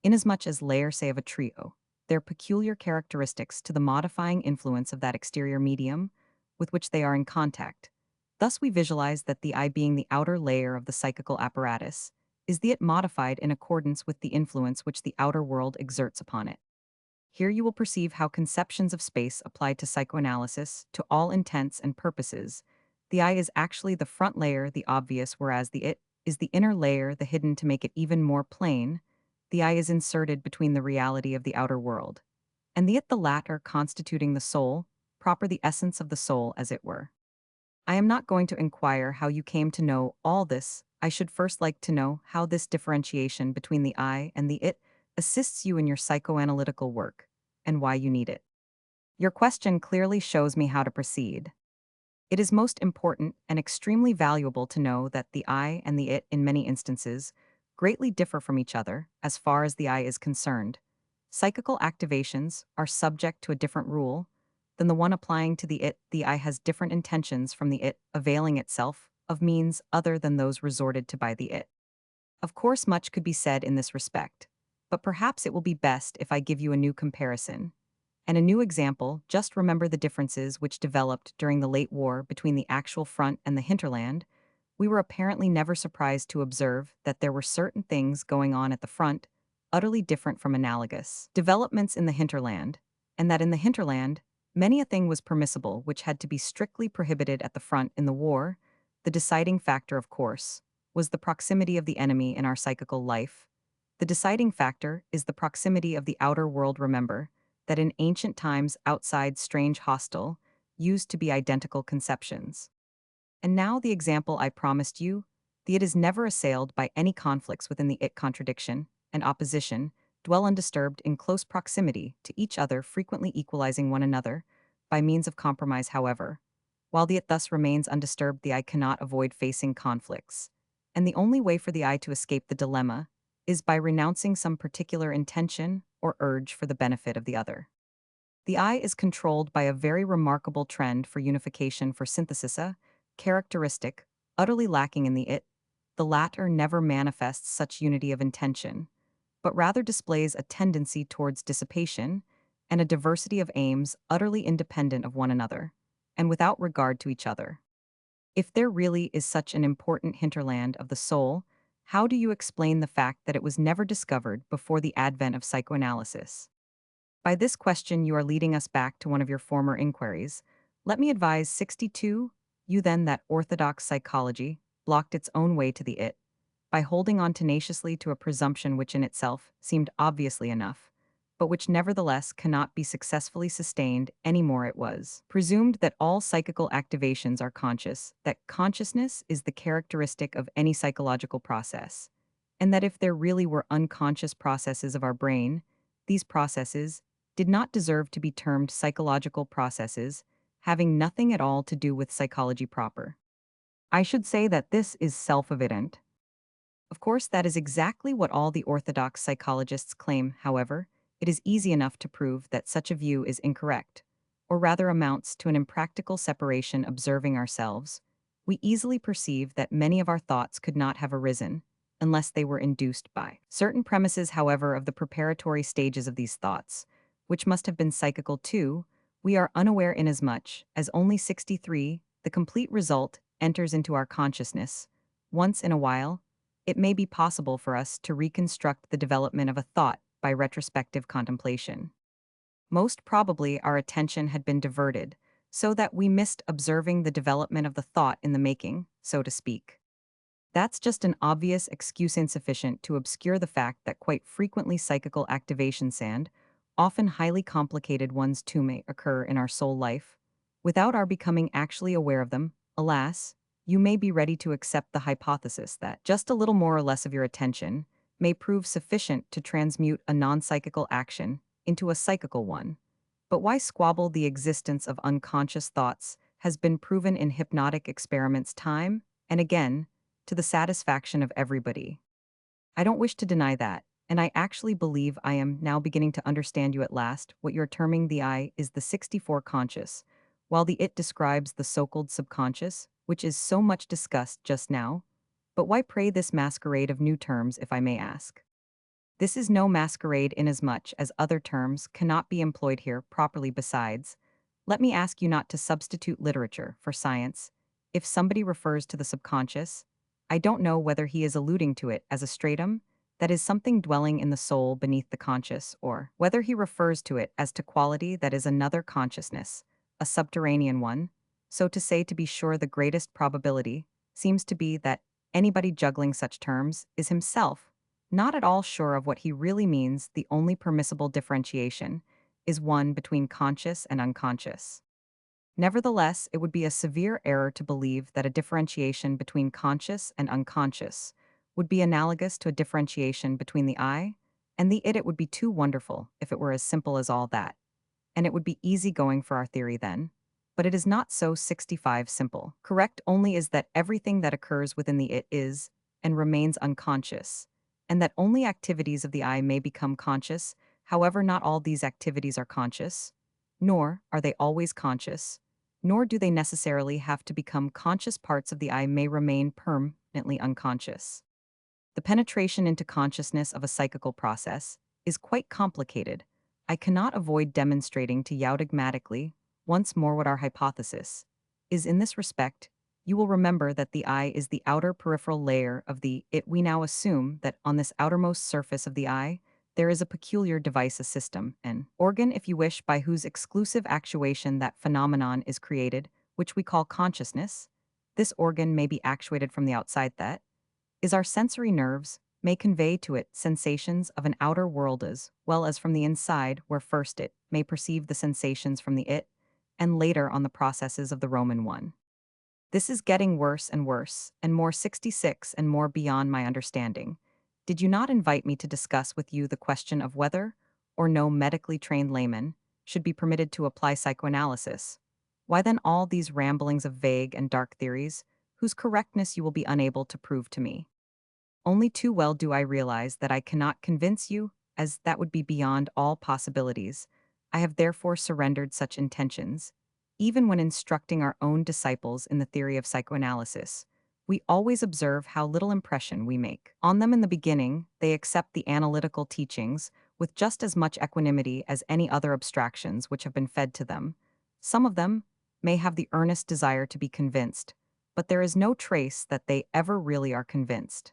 inasmuch as layers say of a trio, their peculiar characteristics to the modifying influence of that exterior medium with which they are in contact. Thus we visualize that the I, being the outer layer of the psychical apparatus, is the it modified in accordance with the influence which the outer world exerts upon it. Here you will perceive how conceptions of space applied to psychoanalysis, to all intents and purposes, the I is actually the front layer, the obvious, whereas the it is the inner layer, the hidden. To make it even more plain, the I is inserted between the reality of the outer world, and the it, the latter, constituting the soul, proper the essence of the soul, as it were. I am not going to inquire how you came to know all this. I should first like to know how this differentiation between the I and the it assists you in your psychoanalytical work, and why you need it. Your question clearly shows me how to proceed. It is most important and extremely valuable to know that the I and the it, in many instances, greatly differ from each other as far as the I is concerned. Psychical activations are subject to a different rule than the one applying to the it. The I has different intentions from the it, availing itself of means other than those resorted to by the it. Of course, much could be said in this respect, but perhaps it will be best if I give you a new comparison and a new example. Just remember the differences which developed during the late war between the actual front and the hinterland. We were apparently never surprised to observe that there were certain things going on at the front, utterly different from analogous developments in the hinterland, and that in the hinterland, many a thing was permissible which had to be strictly prohibited at the front. In the war, the deciding factor, of course, was the proximity of the enemy in our psychical life. The deciding factor is the proximity of the outer world. Remember that in ancient times, outside, strange, hostile, used to be identical conceptions. And now the example I promised you, the it is never assailed by any conflicts within the it. Contradiction and opposition dwell undisturbed in close proximity to each other, frequently equalizing one another by means of compromise. However, While the it thus remains undisturbed, the I cannot avoid facing conflicts. And the only way for the I to escape the dilemma is by renouncing some particular intention or urge for the benefit of the other. The I is controlled by a very remarkable trend for unification for synthesis, a characteristic utterly lacking in the it. The latter never manifests such unity of intention, but rather displays a tendency towards dissipation and a diversity of aims utterly independent of one another, and without regard to each other. If there really is such an important hinterland of the soul, how do you explain the fact that it was never discovered before the advent of psychoanalysis? By this question, you are leading us back to one of your former inquiries. Let me advise 62, you then that orthodox psychology blocked its own way to the it by holding on tenaciously to a presumption which in itself seemed obviously enough, but which nevertheless cannot be successfully sustained any more. It was presumed that all psychical activations are conscious, that consciousness is the characteristic of any psychological process, and that if there really were unconscious processes of our brain, these processes did not deserve to be termed psychological processes, having nothing at all to do with psychology proper. I should say that this is self-evident. Of course, that is exactly what all the orthodox psychologists claim. However, it is easy enough to prove that such a view is incorrect, or rather amounts to an impractical separation. Observing ourselves, we easily perceive that many of our thoughts could not have arisen unless they were induced by certain premises. However, of the preparatory stages of these thoughts, which must have been psychical too, we are unaware inasmuch as only 63, the complete result, enters into our consciousness. Once in a while, it may be possible for us to reconstruct the development of a thought by retrospective contemplation. Most probably, our attention had been diverted, so that we missed observing the development of the thought in the making, so to speak. That's just an obvious excuse insufficient to obscure the fact that quite frequently psychical activations and, often highly complicated ones too, may occur in our soul life, without our becoming actually aware of them. Alas, you may be ready to accept the hypothesis that just a little more or less of your attention may prove sufficient to transmute a non-psychical action into a psychical one. But why squabble? The existence of unconscious thoughts has been proven in hypnotic experiments time and again, to the satisfaction of everybody. I don't wish to deny that, and I actually believe I am now beginning to understand you at last. What you're terming the I is the 64 conscious, while the it describes the so-called subconscious, which is so much discussed just now. But why pray this masquerade of new terms, if I may ask? This is no masquerade inasmuch as other terms cannot be employed here properly. Besides, let me ask you not to substitute literature for science. If somebody refers to the subconscious, I don't know whether he is alluding to it as a stratum, that is something dwelling in the soul beneath the conscious, or whether he refers to it as to quality that is another consciousness, a subterranean one. So to say, to be sure, the greatest probability seems to be that anybody juggling such terms is himself not at all sure of what he really means. The only permissible differentiation is one between conscious and unconscious. Nevertheless, it would be a severe error to believe that a differentiation between conscious and unconscious would be analogous to a differentiation between the I and the it. It would be too wonderful if it were as simple as all that, and it would be easy going for our theory then. But it is not so. 65 simple. Correct only is that everything that occurs within the it is and remains unconscious, and that only activities of the I may become conscious. However, not all these activities are conscious, nor are they always conscious, nor do they necessarily have to become conscious. Parts of the I may remain permanently unconscious. The penetration into consciousness of a psychical process is quite complicated. I cannot avoid demonstrating to you dogmatically once more what our hypothesis is in this respect. You will remember that the I is the outer peripheral layer of the it. We now assume that on this outermost surface of the I, there is a peculiar device, a system, an organ, if you wish, by whose exclusive actuation that phenomenon is created, which we call consciousness. This organ may be actuated from the outside, that is, our sensory nerves may convey to it sensations of an outer world as well as from the inside, where first it may perceive the sensations from the it, and later on the processes of the Roman one. This is getting worse and worse, and more 66 and more beyond my understanding. Did you not invite me to discuss with you the question of whether or no medically trained layman should be permitted to apply psychoanalysis? Why then all these ramblings of vague and dark theories, whose correctness you will be unable to prove to me? Only too well do I realize that I cannot convince you, as that would be beyond all possibilities. I have therefore surrendered such intentions. Even when instructing our own disciples in the theory of psychoanalysis, we always observe how little impression we make on them in the beginning. They accept the analytical teachings with just as much equanimity as any other abstractions which have been fed to them. Some of them may have the earnest desire to be convinced, but there is no trace that they ever really are convinced.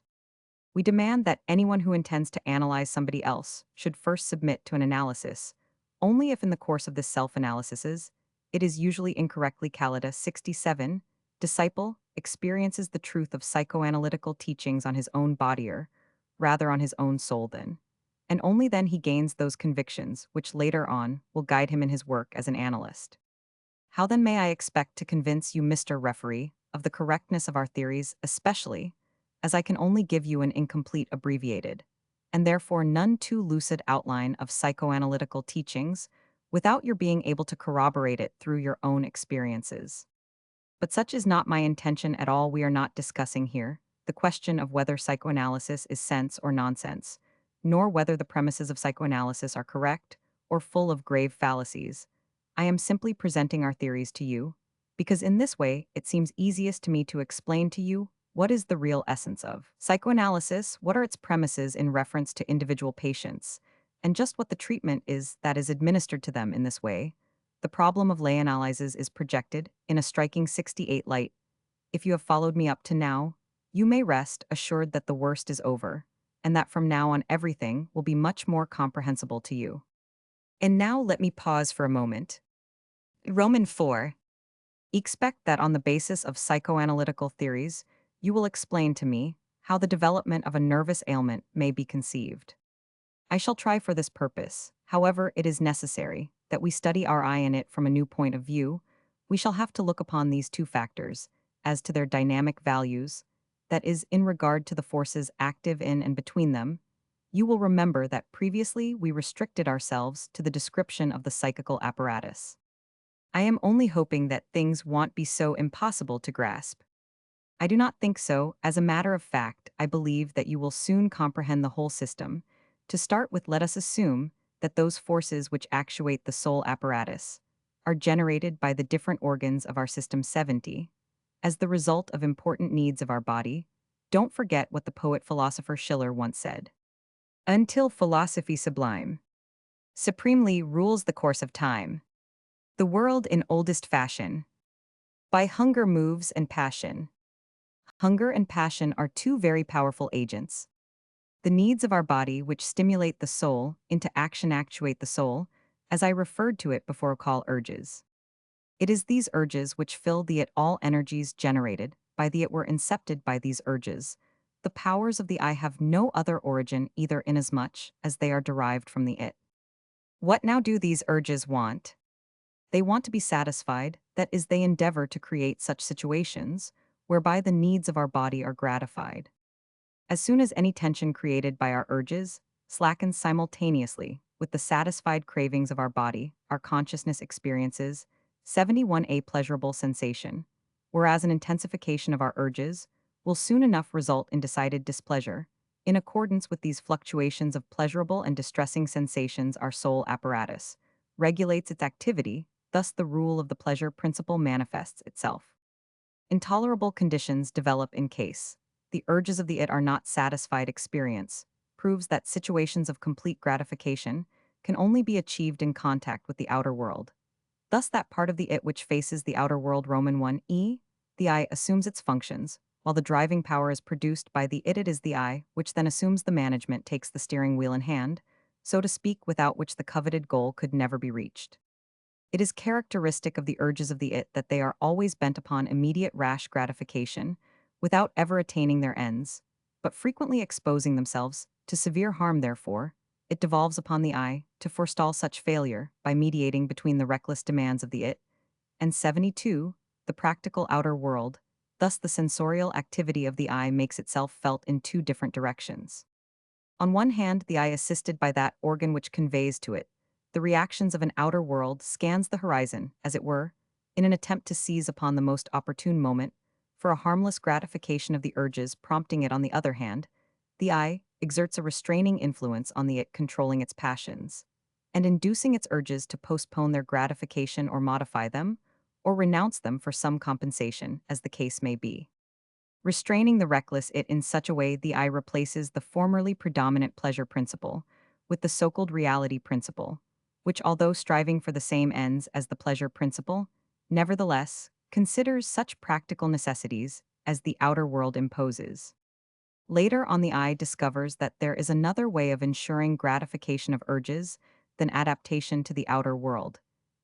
We demand that anyone who intends to analyze somebody else should first submit to an analysis, only if in the course of this self-analysis, it is usually incorrectly Calida 67, disciple experiences the truth of psychoanalytical teachings on his own body or, rather on his own soul then. And only then he gains those convictions which later on will guide him in his work as an analyst. How then may I expect to convince you, Mr. Referee, of the correctness of our theories, especially as I can only give you an incomplete abbreviated, and therefore none too lucid outline of psychoanalytical teachings, without your being able to corroborate it through your own experiences? But such is not my intention at all. We are not discussing here the question of whether psychoanalysis is sense or nonsense, nor whether the premises of psychoanalysis are correct or full of grave fallacies. I am simply presenting our theories to you, because in this way it seems easiest to me to explain to you what is the real essence of psychoanalysis, what are its premises in reference to individual patients, and just what the treatment is that is administered to them in this way. The problem of lay-analyses is projected in a striking 68 light. If you have followed me up to now, you may rest assured that the worst is over, and that from now on everything will be much more comprehensible to you. And now let me pause for a moment. Roman 4. Expect that on the basis of psychoanalytical theories, you will explain to me how the development of a nervous ailment may be conceived. I shall try for this purpose. However, it is necessary that we study our eye in it from a new point of view. We shall have to look upon these two factors as to their dynamic values, that is, in regard to the forces active in and between them. You will remember that previously we restricted ourselves to the description of the psychical apparatus. I am only hoping that things won't be so impossible to grasp. I do not think so. As a matter of fact, I believe that you will soon comprehend the whole system. To start with, let us assume that those forces which actuate the soul apparatus are generated by the different organs of our system 70 as the result of important needs of our body. Don't forget what the poet-philosopher Schiller once said. Until philosophy sublime supremely rules the course of time, the world in oldest fashion, by hunger moves and passion. Hunger and passion are two very powerful agents. The needs of our body which stimulate the soul into action actuate the soul, as I referred to it before, call urges. It is these urges which fill the it. All energies generated by the it were incepted by these urges. The powers of the I have no other origin either, inasmuch as they are derived from the it. What now do these urges want? They want to be satisfied, that is, they endeavor to create such situations whereby the needs of our body are gratified. As soon as any tension created by our urges slackens simultaneously with the satisfied cravings of our body, our consciousness experiences 71 a pleasurable sensation, whereas an intensification of our urges will soon enough result in decided displeasure. In accordance with these fluctuations of pleasurable and distressing sensations, our soul apparatus regulates its activity, thus the rule of the pleasure principle manifests itself. Intolerable conditions develop in case the urges of the it are not satisfied. Experience proves that situations of complete gratification can only be achieved in contact with the outer world. Thus that part of the it which faces the outer world, Roman 1e, the I assumes its functions, while the driving power is produced by the it is the I, which then assumes the management, takes the steering wheel in hand, so to speak, without which the coveted goal could never be reached. It is characteristic of the urges of the it that they are always bent upon immediate rash gratification, without ever attaining their ends, but frequently exposing themselves to severe harm. Therefore, it devolves upon the I to forestall such failure by mediating between the reckless demands of the it and 72, the practical outer world. Thus the sensorial activity of the I makes itself felt in two different directions. On one hand, the eye, assisted by that organ which conveys to it the reactions of an outer world, scans the horizon, as it were, in an attempt to seize upon the most opportune moment for a harmless gratification of the urges prompting it. On the other hand, the I exerts a restraining influence on the it, controlling its passions and inducing its urges to postpone their gratification or modify them, or renounce them for some compensation, as the case may be. Restraining the reckless it in such a way, the I replaces the formerly predominant pleasure principle with the so-called reality principle, which, although striving for the same ends as the pleasure principle, nevertheless considers such practical necessities as the outer world imposes. Later on, the I discovers that there is another way of ensuring gratification of urges than adaptation to the outer world.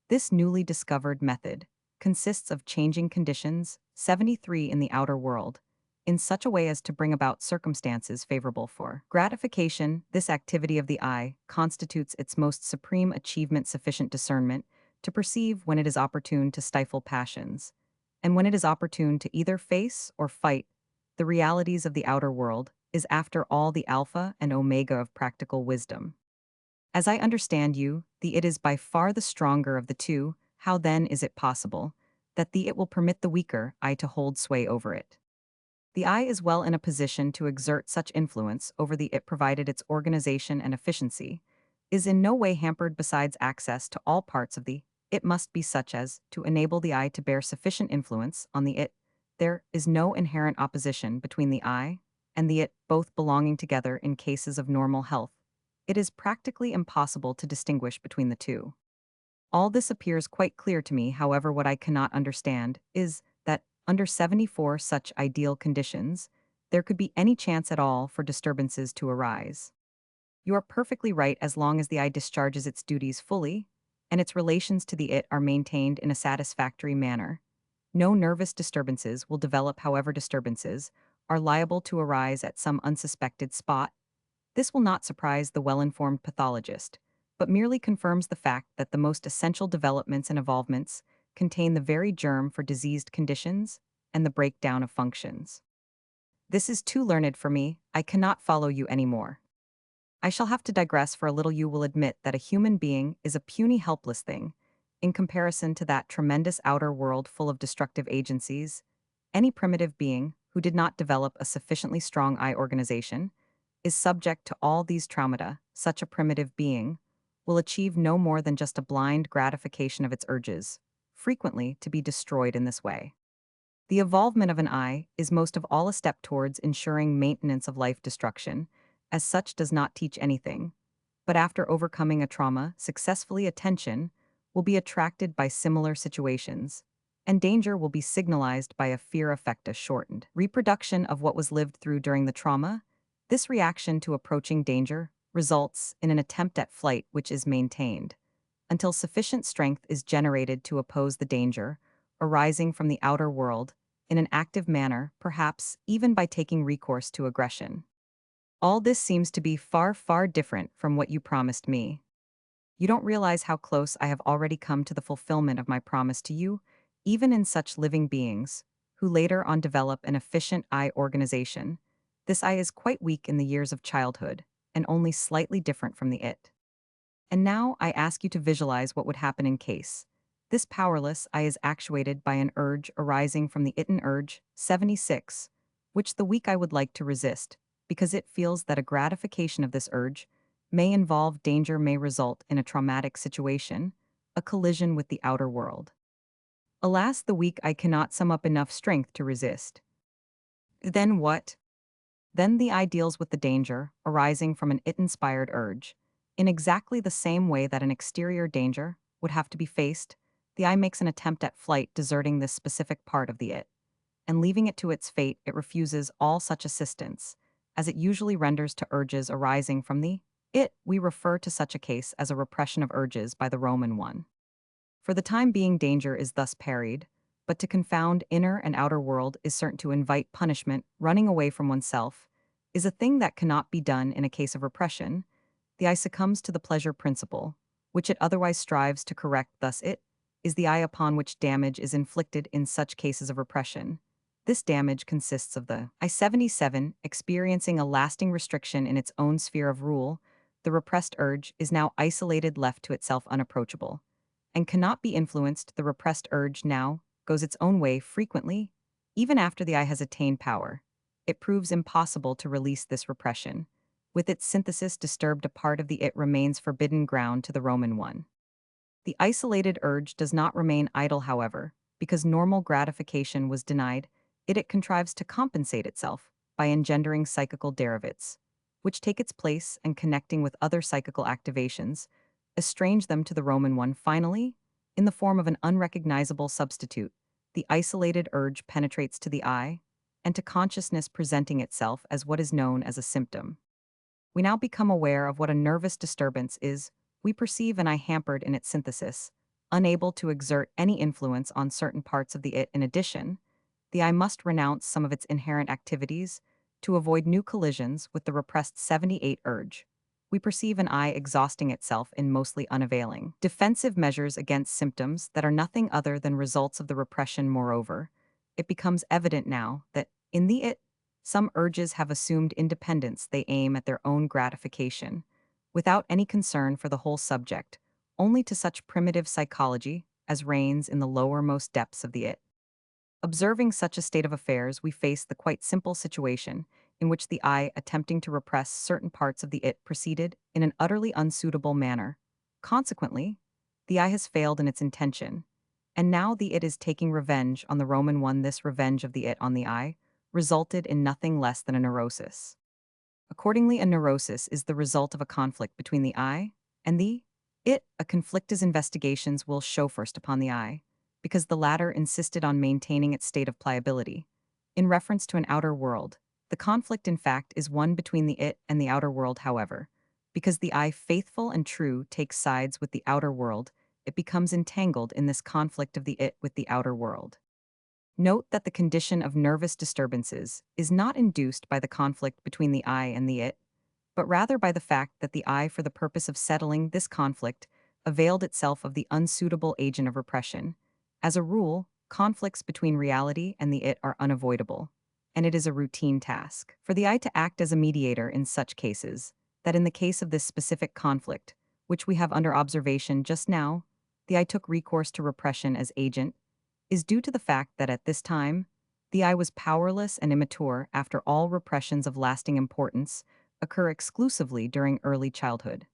This newly discovered method consists of changing conditions 73 in the outer world in such a way as to bring about circumstances favorable for gratification. This activity of the I constitutes its most supreme achievement, sufficient discernment to perceive when it is opportune to stifle passions, and when it is opportune to either face or fight the realities of the outer world, is after all the alpha and omega of practical wisdom. As I understand you, the it is by far the stronger of the two. How then is it possible that the it will permit the weaker I to hold sway over it? The I is well in a position to exert such influence over the it provided its organization and efficiency is in no way hampered. Besides, access to all parts of the it must be such as to enable the I to bear sufficient influence on the it. There is no inherent opposition between the I and the it, both belonging together in cases of normal health. It is practically impossible to distinguish between the two. All this appears quite clear to me. However, what I cannot understand is that, under 74 such ideal conditions, there could be any chance at all for disturbances to arise. You are perfectly right as long as the I discharges its duties fully, and its relations to the it are maintained in a satisfactory manner. No nervous disturbances will develop. However, disturbances are liable to arise at some unsuspected spot. This will not surprise the well-informed pathologist, but merely confirms the fact that the most essential developments and evolvements contain the very germ for diseased conditions and the breakdown of functions. This is too learned for me. I cannot follow you anymore. I shall have to digress for a little. You will admit that a human being is a puny, helpless thing in comparison to that tremendous outer world full of destructive agencies. Any primitive being who did not develop a sufficiently strong I organization is subject to all these traumata. Such a primitive being will achieve no more than just a blind gratification of its urges, frequently to be destroyed in this way. The evolvement of an I is most of all a step towards ensuring maintenance of life. Destruction, as such, does not teach anything, but after overcoming a trauma successfully, attention will be attracted by similar situations, and danger will be signalized by a fear effect, a shortened reproduction of what was lived through during the trauma. This reaction to approaching danger results in an attempt at flight which is maintained until sufficient strength is generated to oppose the danger arising from the outer world in an active manner, perhaps even by taking recourse to aggression. All this seems to be far, far different from what you promised me. You don't realize how close I have already come to the fulfillment of my promise to you, even in such living beings who later on develop an efficient I organization. This I is quite weak in the years of childhood and only slightly different from the it. And now I ask you to visualize what would happen in case this powerless I is actuated by an urge arising from the it, an urge 76, which the weak I would like to resist, because it feels that a gratification of this urge may involve danger, may result in a traumatic situation, a collision with the outer world. Alas, the weak I cannot sum up enough strength to resist. Then what? Then the I deals with the danger arising from an it-inspired urge. In exactly the same way that an exterior danger would have to be faced, the I makes an attempt at flight, deserting this specific part of the it, and leaving it to its fate. It refuses all such assistance, as it usually renders to urges arising from the it. We refer to such a case as a repression of urges by the Roman one. For the time being, danger is thus parried, but to confound inner and outer world is certain to invite punishment. Running away from oneself is a thing that cannot be done in a case of repression. The I succumbs to the pleasure principle, which it otherwise strives to correct. Thus it is the I upon which damage is inflicted in such cases of repression. This damage consists of the I-77 experiencing a lasting restriction in its own sphere of rule. The repressed urge is now isolated, left to itself, unapproachable. and cannot be influenced. The repressed urge now goes its own way frequently, even after the I has attained power. It proves impossible to release this repression. With its synthesis disturbed, a part of the it remains forbidden ground to the Roman one. The isolated urge does not remain idle, however, because normal gratification was denied. It contrives to compensate itself by engendering psychical derivatives, which take its place and connecting with other psychical activations, estrange them to the Roman one. Finally, in the form of an unrecognizable substitute, the isolated urge penetrates to the I and to consciousness, presenting itself as what is known as a symptom. We now become aware of what a nervous disturbance is. We perceive an I hampered in its synthesis, unable to exert any influence on certain parts of the it. In addition, the I must renounce some of its inherent activities to avoid new collisions with the repressed 78 urge. We perceive an I exhausting itself in mostly unavailing defensive measures against symptoms that are nothing other than results of the repression. Moreover, it becomes evident now that, in the it, some urges have assumed independence. They aim at their own gratification, without any concern for the whole subject, only to such primitive psychology as reigns in the lowermost depths of the it. Observing such a state of affairs, we face the quite simple situation in which the I, attempting to repress certain parts of the it, proceeded in an utterly unsuitable manner. Consequently, the I has failed in its intention, and now the it is taking revenge on the Roman one. This revenge of the it on the I resulted in nothing less than a neurosis. Accordingly, a neurosis is the result of a conflict between the I and the it, a conflict as investigations will show first upon the I, because the latter insisted on maintaining its state of pliability. In reference to an outer world, the conflict in fact is one between the it and the outer world. However, because the I, faithful and true, takes sides with the outer world, it becomes entangled in this conflict of the it with the outer world. Note that the condition of nervous disturbances is not induced by the conflict between the I and the it, but rather by the fact that the I, for the purpose of settling this conflict, availed itself of the unsuitable agent of repression. As a rule, conflicts between reality and the it are unavoidable, and it is a routine task for the I to act as a mediator in such cases, that in the case of this specific conflict, which we have under observation just now, the I took recourse to repression as agent, is due to the fact that at this time, the I was powerless and immature. After all, repressions of lasting importance occur exclusively during early childhood.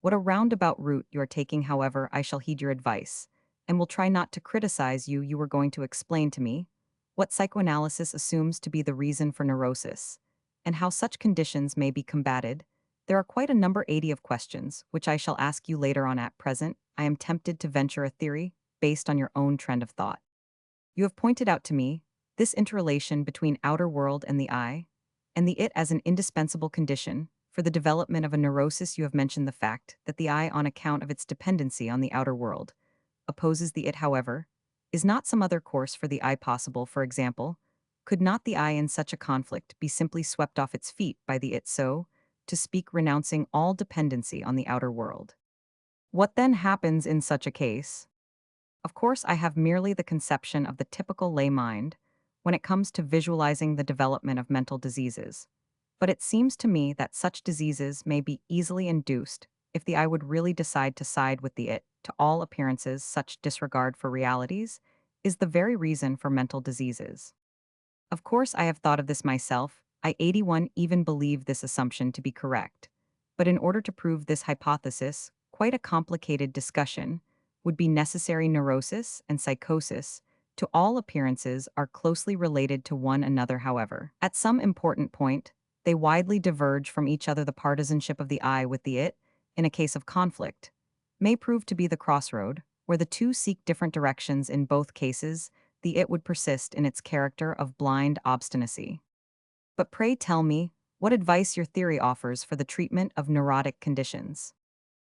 What a roundabout route you are taking, however, I shall heed your advice, and will try not to criticize you. You were going to explain to me what psychoanalysis assumes to be the reason for neurosis, and how such conditions may be combated. There are quite a number 80 of questions, which I shall ask you later on. At present, I am tempted to venture a theory based on your own trend of thought. You have pointed out to me this interrelation between outer world and the I, and the it as an indispensable condition for the development of a neurosis. You have mentioned the fact that the I, on account of its dependency on the outer world, opposes the it. However, is not some other course for the I possible? For example, could not the I in such a conflict be simply swept off its feet by the it, so to speak, renouncing all dependency on the outer world? What then happens in such a case? Of course, I have merely the conception of the typical lay mind when it comes to visualizing the development of mental diseases, but it seems to me that such diseases may be easily induced if the I would really decide to side with the it. To all appearances, such disregard for realities is the very reason for mental diseases. Of course, I have thought of this myself. I 81 even believe this assumption to be correct. But in order to prove this hypothesis, quite a complicated discussion would be necessary. Neurosis and psychosis, to all appearances, are closely related to one another. However, at some important point, they widely diverge from each other. The partisanship of the I with the it, in a case of conflict, may prove to be the crossroad, where the two seek different directions. In both cases, the it would persist in its character of blind obstinacy. But pray tell me what advice your theory offers for the treatment of neurotic conditions.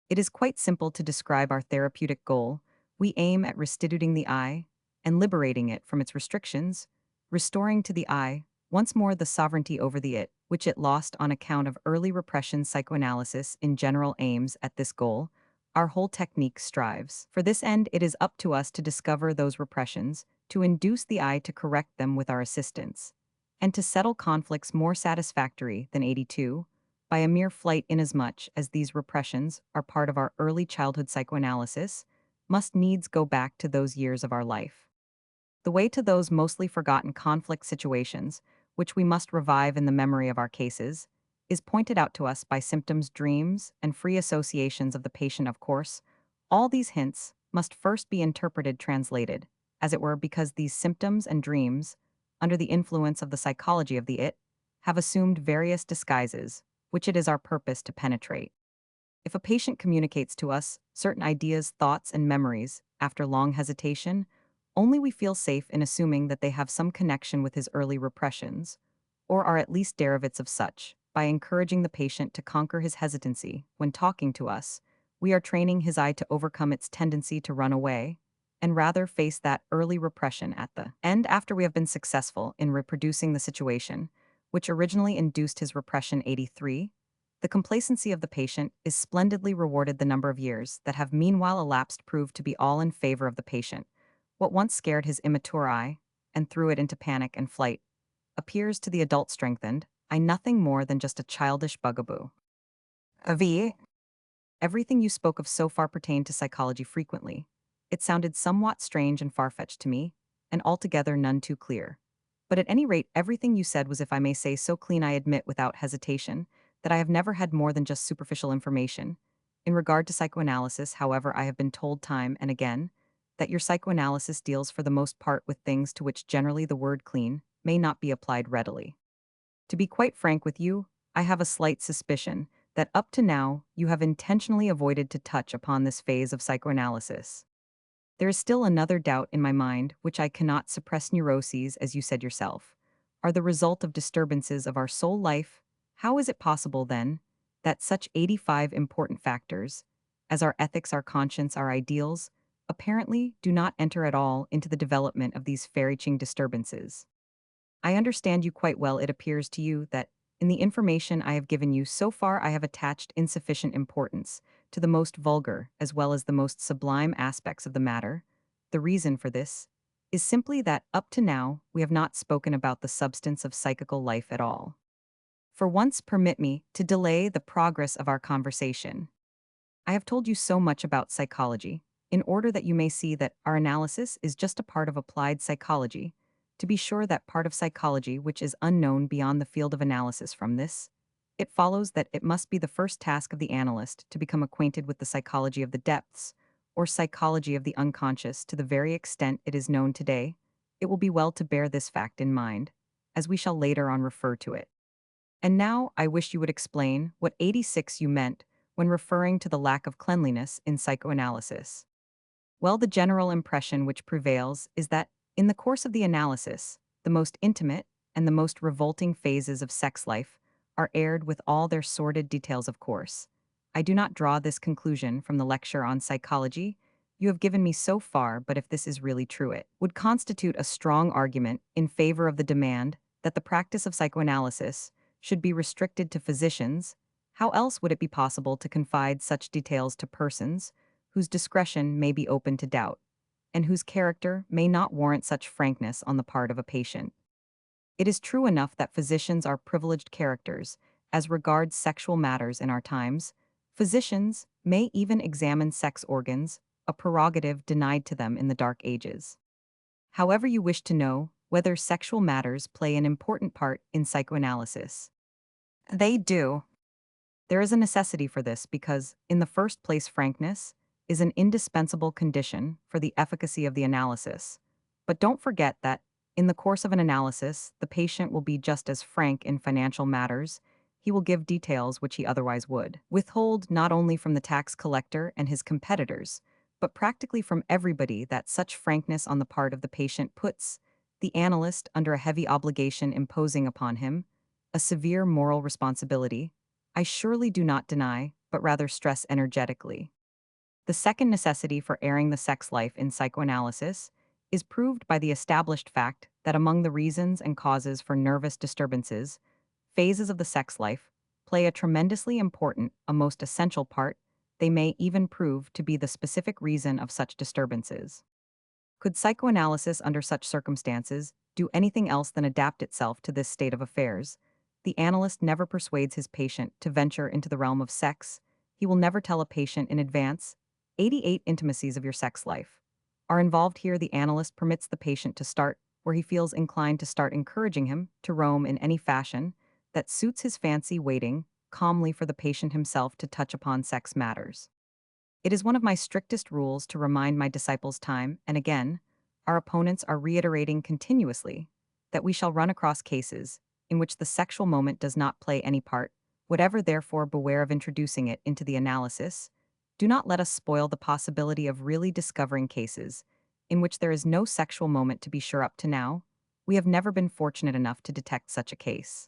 It is quite simple to describe our therapeutic goal. We aim at restituting the I and liberating it from its restrictions, restoring to the I once more the sovereignty over the it, which it lost on account of early repression. Psychoanalysis in general aims at this goal. Our whole technique strives. For this end, it is up to us to discover those repressions, to induce the I to correct them with our assistance, and to settle conflicts more satisfactory than 82 by a mere flight. Inasmuch as these repressions are part of our early childhood psychoanalysis, must needs go back to those years of our life. The way to those mostly forgotten conflict situations, which we must revive in the memory of our cases, is pointed out to us by symptoms, dreams, and free associations of the patient, of course. All these hints must first be interpreted, translated, as it were, because these symptoms and dreams, under the influence of the psychology of the it, have assumed various disguises, which it is our purpose to penetrate. If a patient communicates to us certain ideas, thoughts, and memories after long hesitation, only we feel safe in assuming that they have some connection with his early repressions, or are at least derivatives of such. By encouraging the patient to conquer his hesitancy when talking to us, we are training his eye to overcome its tendency to run away and rather face that early repression at the end after we have been successful in reproducing the situation, which originally induced his repression 83. The complacency of the patient is splendidly rewarded. The number of years that have meanwhile elapsed prove to be all in favor of the patient. What once scared his immature eye and threw it into panic and flight appears to the adult strengthened, I nothing more than just a childish bugaboo. V. Everything you spoke of so far pertained to psychology frequently. It sounded somewhat strange and far-fetched to me, and altogether none too clear. But at any rate, everything you said was, if I may say so, clean. I admit without hesitation that I have never had more than just superficial information. In regard to psychoanalysis, however, I have been told time and again that your psychoanalysis deals for the most part with things to which generally the word clean may not be applied readily. To be quite frank with you, I have a slight suspicion that up to now you have intentionally avoided to touch upon this phase of psychoanalysis. There is still another doubt in my mind which I cannot suppress. Neuroses, as you said yourself, are the result of disturbances of our soul life. How is it possible, then, that such 85 important factors, as our ethics, our conscience, our ideals, apparently do not enter at all into the development of these far-reaching disturbances? I understand you quite well. It appears to you that, in the information I have given you so far, I have attached insufficient importance to the most vulgar as well as the most sublime aspects of the matter. The reason for this is simply that up to now we have not spoken about the substance of psychical life at all. For once, permit me to delay the progress of our conversation. I have told you so much about psychology, in order that you may see that our analysis is just a part of applied psychology. To be sure, that part of psychology which is unknown beyond the field of analysis. From this, it follows that it must be the first task of the analyst to become acquainted with the psychology of the depths, or psychology of the unconscious, to the very extent it is known today. It will be well to bear this fact in mind, as we shall later on refer to it. And now I wish you would explain what 86 you meant when referring to the lack of cleanliness in psychoanalysis. Well, the general impression which prevails is that, in the course of the analysis, the most intimate and the most revolting phases of sex life are aired with all their sordid details. Of course, I do not draw this conclusion from the lecture on psychology you have given me so far, but if this is really true, it would constitute a strong argument in favor of the demand that the practice of psychoanalysis should be restricted to physicians. How else would it be possible to confide such details to persons whose discretion may be open to doubt, and whose character may not warrant such frankness on the part of a patient? It is true enough that physicians are privileged characters as regards sexual matters in our times. Physicians may even examine sex organs, a prerogative denied to them in the Dark Ages. However, you wish to know whether sexual matters play an important part in psychoanalysis. They do. There is a necessity for this because, in the first place, frankness is an indispensable condition for the efficacy of the analysis. But don't forget that, in the course of an analysis, the patient will be just as frank in financial matters. He will give details which he otherwise would withhold, not only from the tax collector and his competitors, but practically from everybody. That such frankness on the part of the patient puts the analyst under a heavy obligation, imposing upon him a severe moral responsibility. I surely do not deny, but rather stress energetically. The second necessity for airing the sex life in psychoanalysis is proved by the established fact that among the reasons and causes for nervous disturbances, phases of the sex life play a tremendously important, a most essential part. They may even prove to be the specific reason of such disturbances. Could psychoanalysis, under such circumstances, do anything else than adapt itself to this state of affairs? The analyst never persuades his patient to venture into the realm of sex. He will never tell a patient in advance 88 intimacies of your sex life. Are involved here, the analyst permits the patient to start where he feels inclined to start, encouraging him to roam in any fashion that suits his fancy, waiting calmly for the patient himself to touch upon sex matters. It is one of my strictest rules to remind my disciples time and again, our opponents are reiterating continuously, that we shall run across cases in which the sexual moment does not play any part, whatever therefore beware of introducing it into the analysis. Do not let us spoil the possibility of really discovering cases in which there is no sexual moment to be sure. Up to now, we have never been fortunate enough to detect such a case.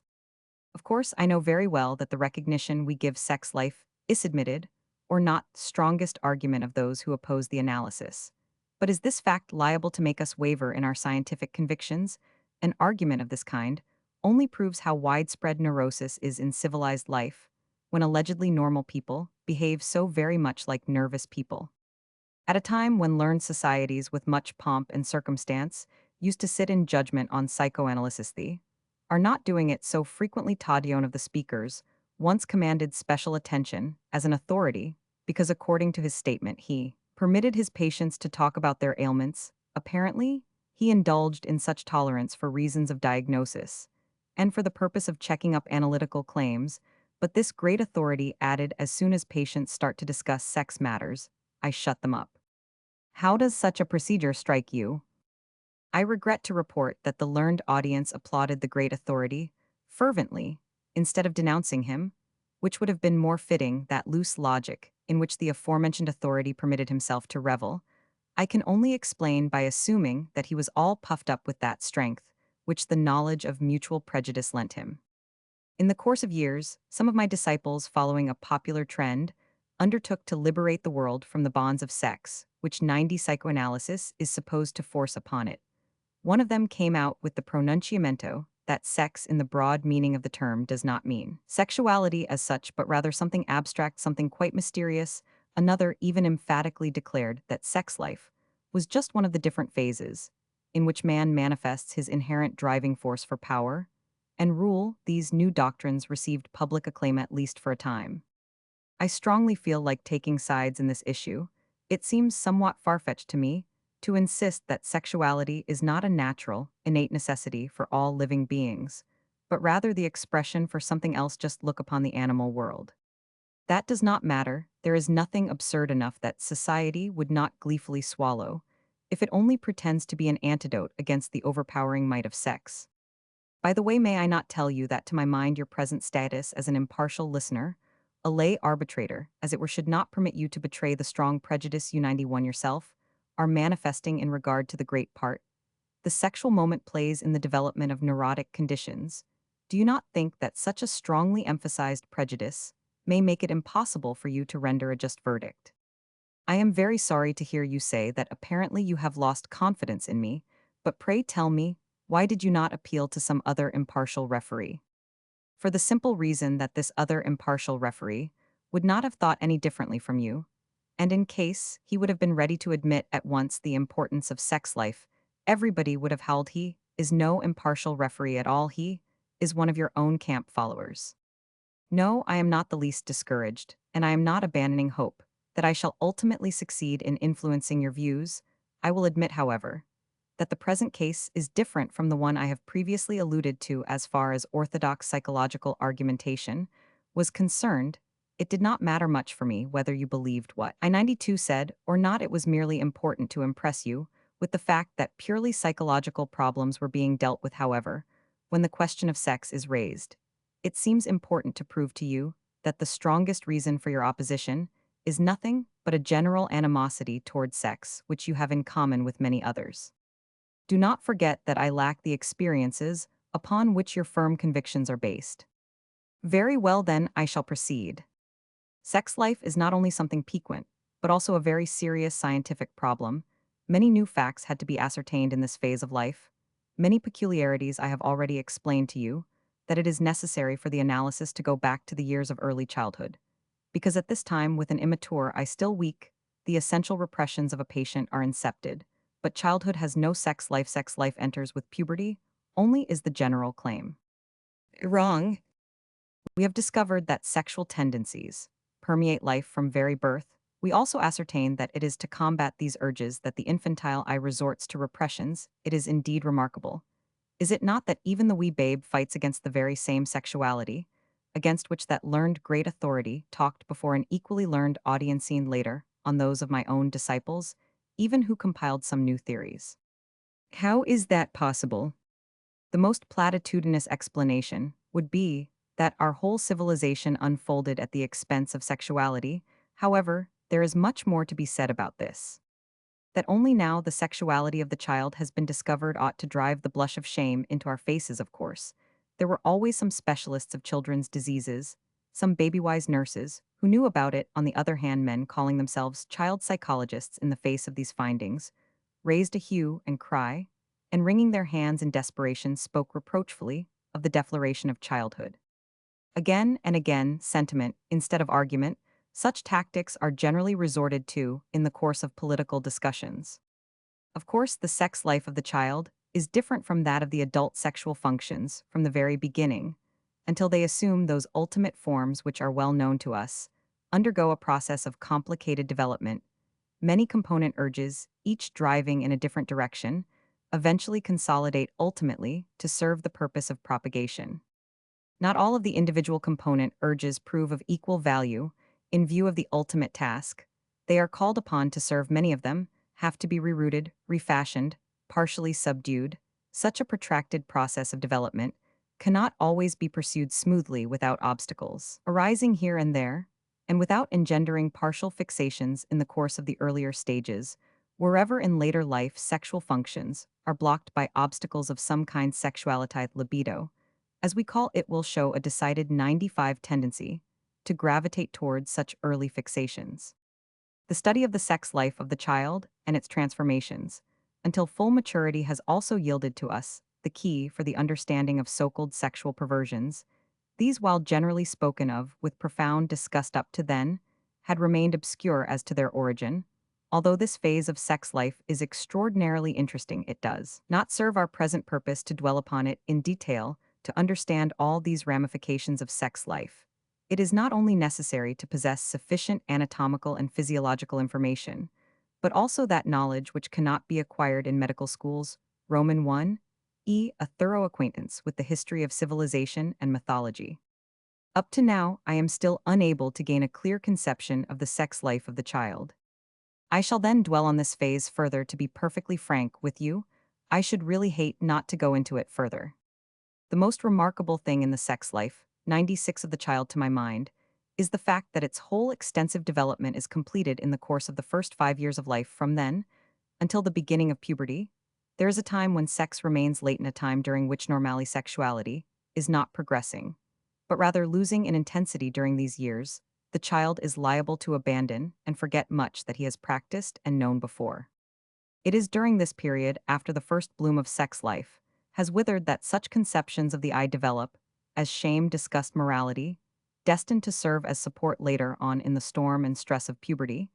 Of course, I know very well that the recognition we give sex life is admitted, or not, strongest argument of those who oppose the analysis. But is this fact liable to make us waver in our scientific convictions? An argument of this kind only proves how widespread neurosis is in civilized life, when allegedly normal people behave so very much like nervous people. At a time when learned societies with much pomp and circumstance used to sit in judgment on psychoanalysis, they are not doing it so frequently. Tadion of the speakers once commanded special attention as an authority because, according to his statement, he permitted his patients to talk about their ailments. Apparently, he indulged in such tolerance for reasons of diagnosis and for the purpose of checking up analytical claims, but this great authority added, as soon as patients start to discuss sex matters, I shut them up. How does such a procedure strike you? I regret to report that the learned audience applauded the great authority fervently instead of denouncing him, which would have been more fitting. That loose logic in which the aforementioned authority permitted himself to revel, I can only explain by assuming that he was all puffed up with that strength which the knowledge of mutual prejudice lent him. In the course of years, some of my disciples, following a popular trend, undertook to liberate the world from the bonds of sex, which 90 psychoanalysis is supposed to force upon it. One of them came out with the pronunciamento that sex, in the broad meaning of the term, does not mean sexuality as such, but rather something abstract, something quite mysterious. Another even emphatically declared that sex life was just one of the different phases in which man manifests his inherent driving force for power and rule. These new doctrines received public acclaim, at least for a time. I strongly feel like taking sides in this issue. It seems somewhat far-fetched to me to insist that sexuality is not a natural, innate necessity for all living beings, but rather the expression for something else. Just look upon the animal world. That does not matter. There is nothing absurd enough that society would not gleefully swallow, if it only pretends to be an antidote against the overpowering might of sex. By the way, may I not tell you that, to my mind, your present status as an impartial listener, a lay arbitrator, as it were, should not permit you to betray the strong prejudice you 91 yourself are manifesting in regard to the great part the sexual moment plays in the development of neurotic conditions. Do you not think that such a strongly emphasized prejudice may make it impossible for you to render a just verdict? I am very sorry to hear you say that apparently you have lost confidence in me, but pray tell me, why did you not appeal to some other impartial referee? For the simple reason that this other impartial referee would not have thought any differently from you, and in case he would have been ready to admit at once the importance of sex life, everybody would have held he is no impartial referee at all. He is one of your own camp followers. No, I am not the least discouraged, and I am not abandoning hope that I shall ultimately succeed in influencing your views. I will admit, however, that the present case is different from the one I have previously alluded to. As far as orthodox psychological argumentation was concerned, it did not matter much for me whether you believed what I 92 said or not. It was merely important to impress you with the fact that purely psychological problems were being dealt with. However, when the question of sex is raised, it seems important to prove to you that the strongest reason for your opposition is nothing but a general animosity toward sex, which you have in common with many others. Do not forget that I lack the experiences upon which your firm convictions are based. Very well, then, I shall proceed. Sex life is not only something piquant, but also a very serious scientific problem. Many new facts had to be ascertained in this phase of life. Many peculiarities I have already explained to you, that it is necessary for the analysis to go back to the years of early childhood. Because at this time, with an immature eye still weak, the essential repressions of a patient are incepted. But childhood has no sex life. Sex life enters with puberty, only is the general claim. Wrong. We have discovered that sexual tendencies permeate life from very birth, We also ascertain that it is to combat these urges that the infantile eye resorts to repressions. It is indeed remarkable. Is it not that even the wee babe fights against the very same sexuality, against which that learned great authority talked before an equally learned audience seen later on those of my own disciples, even who compiled some new theories? How is that possible? The most platitudinous explanation would be that our whole civilization unfolded at the expense of sexuality. However, there is much more to be said about this. That only now the sexuality of the child has been discovered ought to drive the blush of shame into our faces, of course. There were always some specialists of children's diseases, some baby-wise nurses, who knew about it. On the other hand, men calling themselves child psychologists in the face of these findings, raised a hue and cry, and wringing their hands in desperation spoke reproachfully of the defloration of childhood. Again and again, sentiment instead of argument, such tactics are generally resorted to in the course of political discussions. Of course, the sex life of the child is different from that of the adult sexual functions from the very beginning, until they assume those ultimate forms which are well known to us, undergo a process of complicated development. Many component urges, each driving in a different direction, eventually consolidate ultimately to serve the purpose of propagation. Not all of the individual component urges prove of equal value in view of the ultimate task. They are called upon to serve. Many of them have to be rerouted, refashioned, partially subdued. Such a protracted process of development cannot always be pursued smoothly without obstacles arising here and there, and without engendering partial fixations in the course of the earlier stages. Wherever in later life sexual functions are blocked by obstacles of some kind, sexuality libido, as we call it, will show a decided 95 tendency to gravitate towards such early fixations. The study of the sex life of the child and its transformations, until full maturity, has also yielded to us the key for the understanding of so-called sexual perversions. These, while generally spoken of with profound disgust up to then, had remained obscure as to their origin. Although this phase of sex life is extraordinarily interesting, it does not serve our present purpose to dwell upon it in detail. To understand all these ramifications of sex life, it is not only necessary to possess sufficient anatomical and physiological information, but also that knowledge which cannot be acquired in medical schools. Roman 1. A thorough acquaintance with the history of civilization and mythology. Up to now, I am still unable to gain a clear conception of the sex life of the child. I shall then dwell on this phase further. To be perfectly frank with you, I should really hate not to go into it further. The most remarkable thing in the sex life, 96 of the child to my mind, is the fact that its whole extensive development is completed in the course of the first 5 years of life. From then until the beginning of puberty, there is a time when sex remains latent, a time during which normally sexuality is not progressing, but rather losing in intensity. During these years, the child is liable to abandon and forget much that he has practiced and known before. It is during this period, after the first bloom of sex life has withered, that such conceptions of the I develop, as shame, disgust, morality, destined to serve as support later on in the storm and stress of puberty,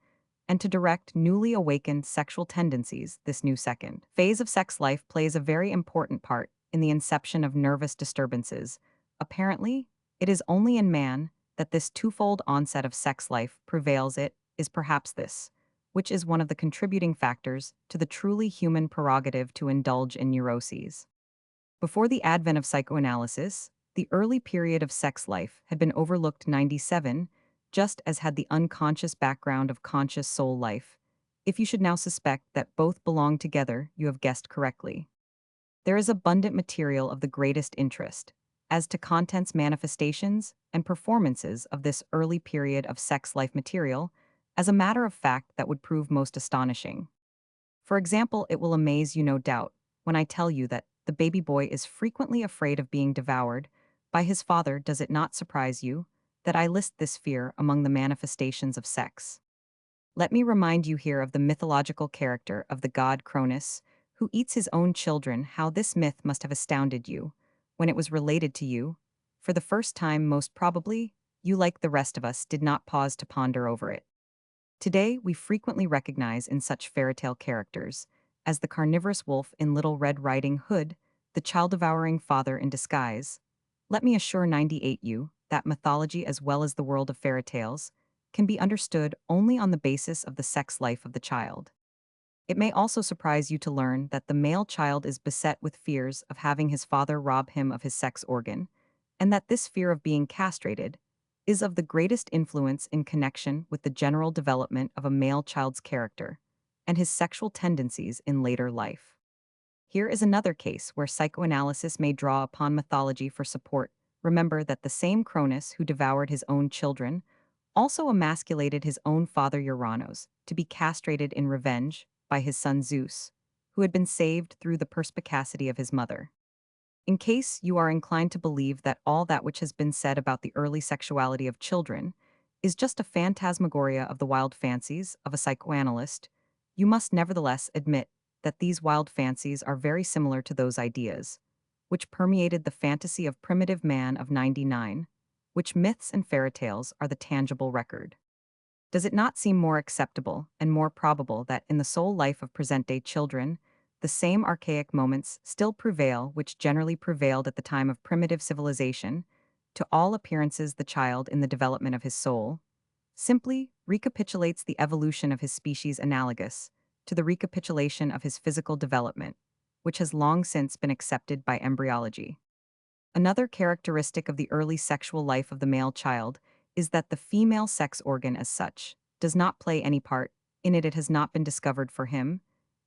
and to direct newly awakened sexual tendencies. This new second phase of sex life plays a very important part in the inception of nervous disturbances. Apparently, it is only in man that this twofold onset of sex life prevails. It is perhaps this which is one of the contributing factors to the truly human prerogative to indulge in neuroses. Before the advent of psychoanalysis, the early period of sex life had been overlooked. 97, just as had the unconscious background of conscious soul life. If you should now suspect that both belong together, you have guessed correctly. There is abundant material of the greatest interest as to contents, manifestations, and performances of this early period of sex life. Material, as a matter of fact, that would prove most astonishing. For example, it will amaze you, no doubt, when I tell you that the baby boy is frequently afraid of being devoured by his father. Does it not surprise you that I list this fear among the manifestations of sex? Let me remind you here of the mythological character of the god Cronus, who eats his own children. How this myth must have astounded you when it was related to you for the first time. Most probably, you, like the rest of us, did not pause to ponder over it. Today, we frequently recognize in such fairy-tale characters as the carnivorous wolf in Little Red Riding Hood, the child-devouring father in disguise. Let me assure 98 you that mythology, as well as the world of fairy tales, can be understood only on the basis of the sex life of the child. It may also surprise you to learn that the male child is beset with fears of having his father rob him of his sex organ, and that this fear of being castrated is of the greatest influence in connection with the general development of a male child's character and his sexual tendencies in later life. Here is another case where psychoanalysis may draw upon mythology for support. Remember that the same Cronus who devoured his own children also emasculated his own father Uranus to be castrated in revenge by his son Zeus, who had been saved through the perspicacity of his mother. In case you are inclined to believe that all that which has been said about the early sexuality of children is just a phantasmagoria of the wild fancies of a psychoanalyst, you must nevertheless admit that these wild fancies are very similar to those ideas, which permeated the fantasy of primitive man of 99, which myths and fairy tales are the tangible record. Does it not seem more acceptable and more probable that in the sole life of present-day children, the same archaic moments still prevail which generally prevailed at the time of primitive civilization? To all appearances, the child, in the development of his soul, simply recapitulates the evolution of his species analogous to the recapitulation of his physical development, which has long since been accepted by embryology. Another characteristic of the early sexual life of the male child is that the female sex organ as such does not play any part in it. It has not been discovered for him,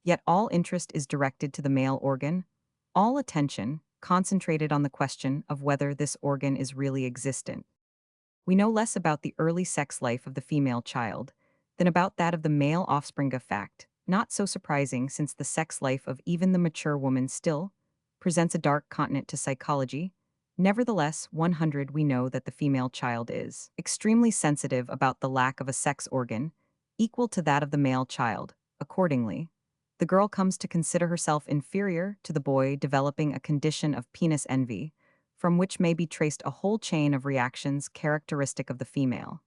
yet all interest is directed to the male organ, all attention concentrated on the question of whether this organ is really existent. We know less about the early sex life of the female child than about that of the male offspring, a fact not so surprising since the sex life of even the mature woman still presents a dark continent to psychology. Nevertheless, 100 we know that the female child is extremely sensitive about the lack of a sex organ equal to that of the male child. Accordingly, the girl comes to consider herself inferior to the boy, developing a condition of penis envy, from which may be traced a whole chain of reactions characteristic of the female.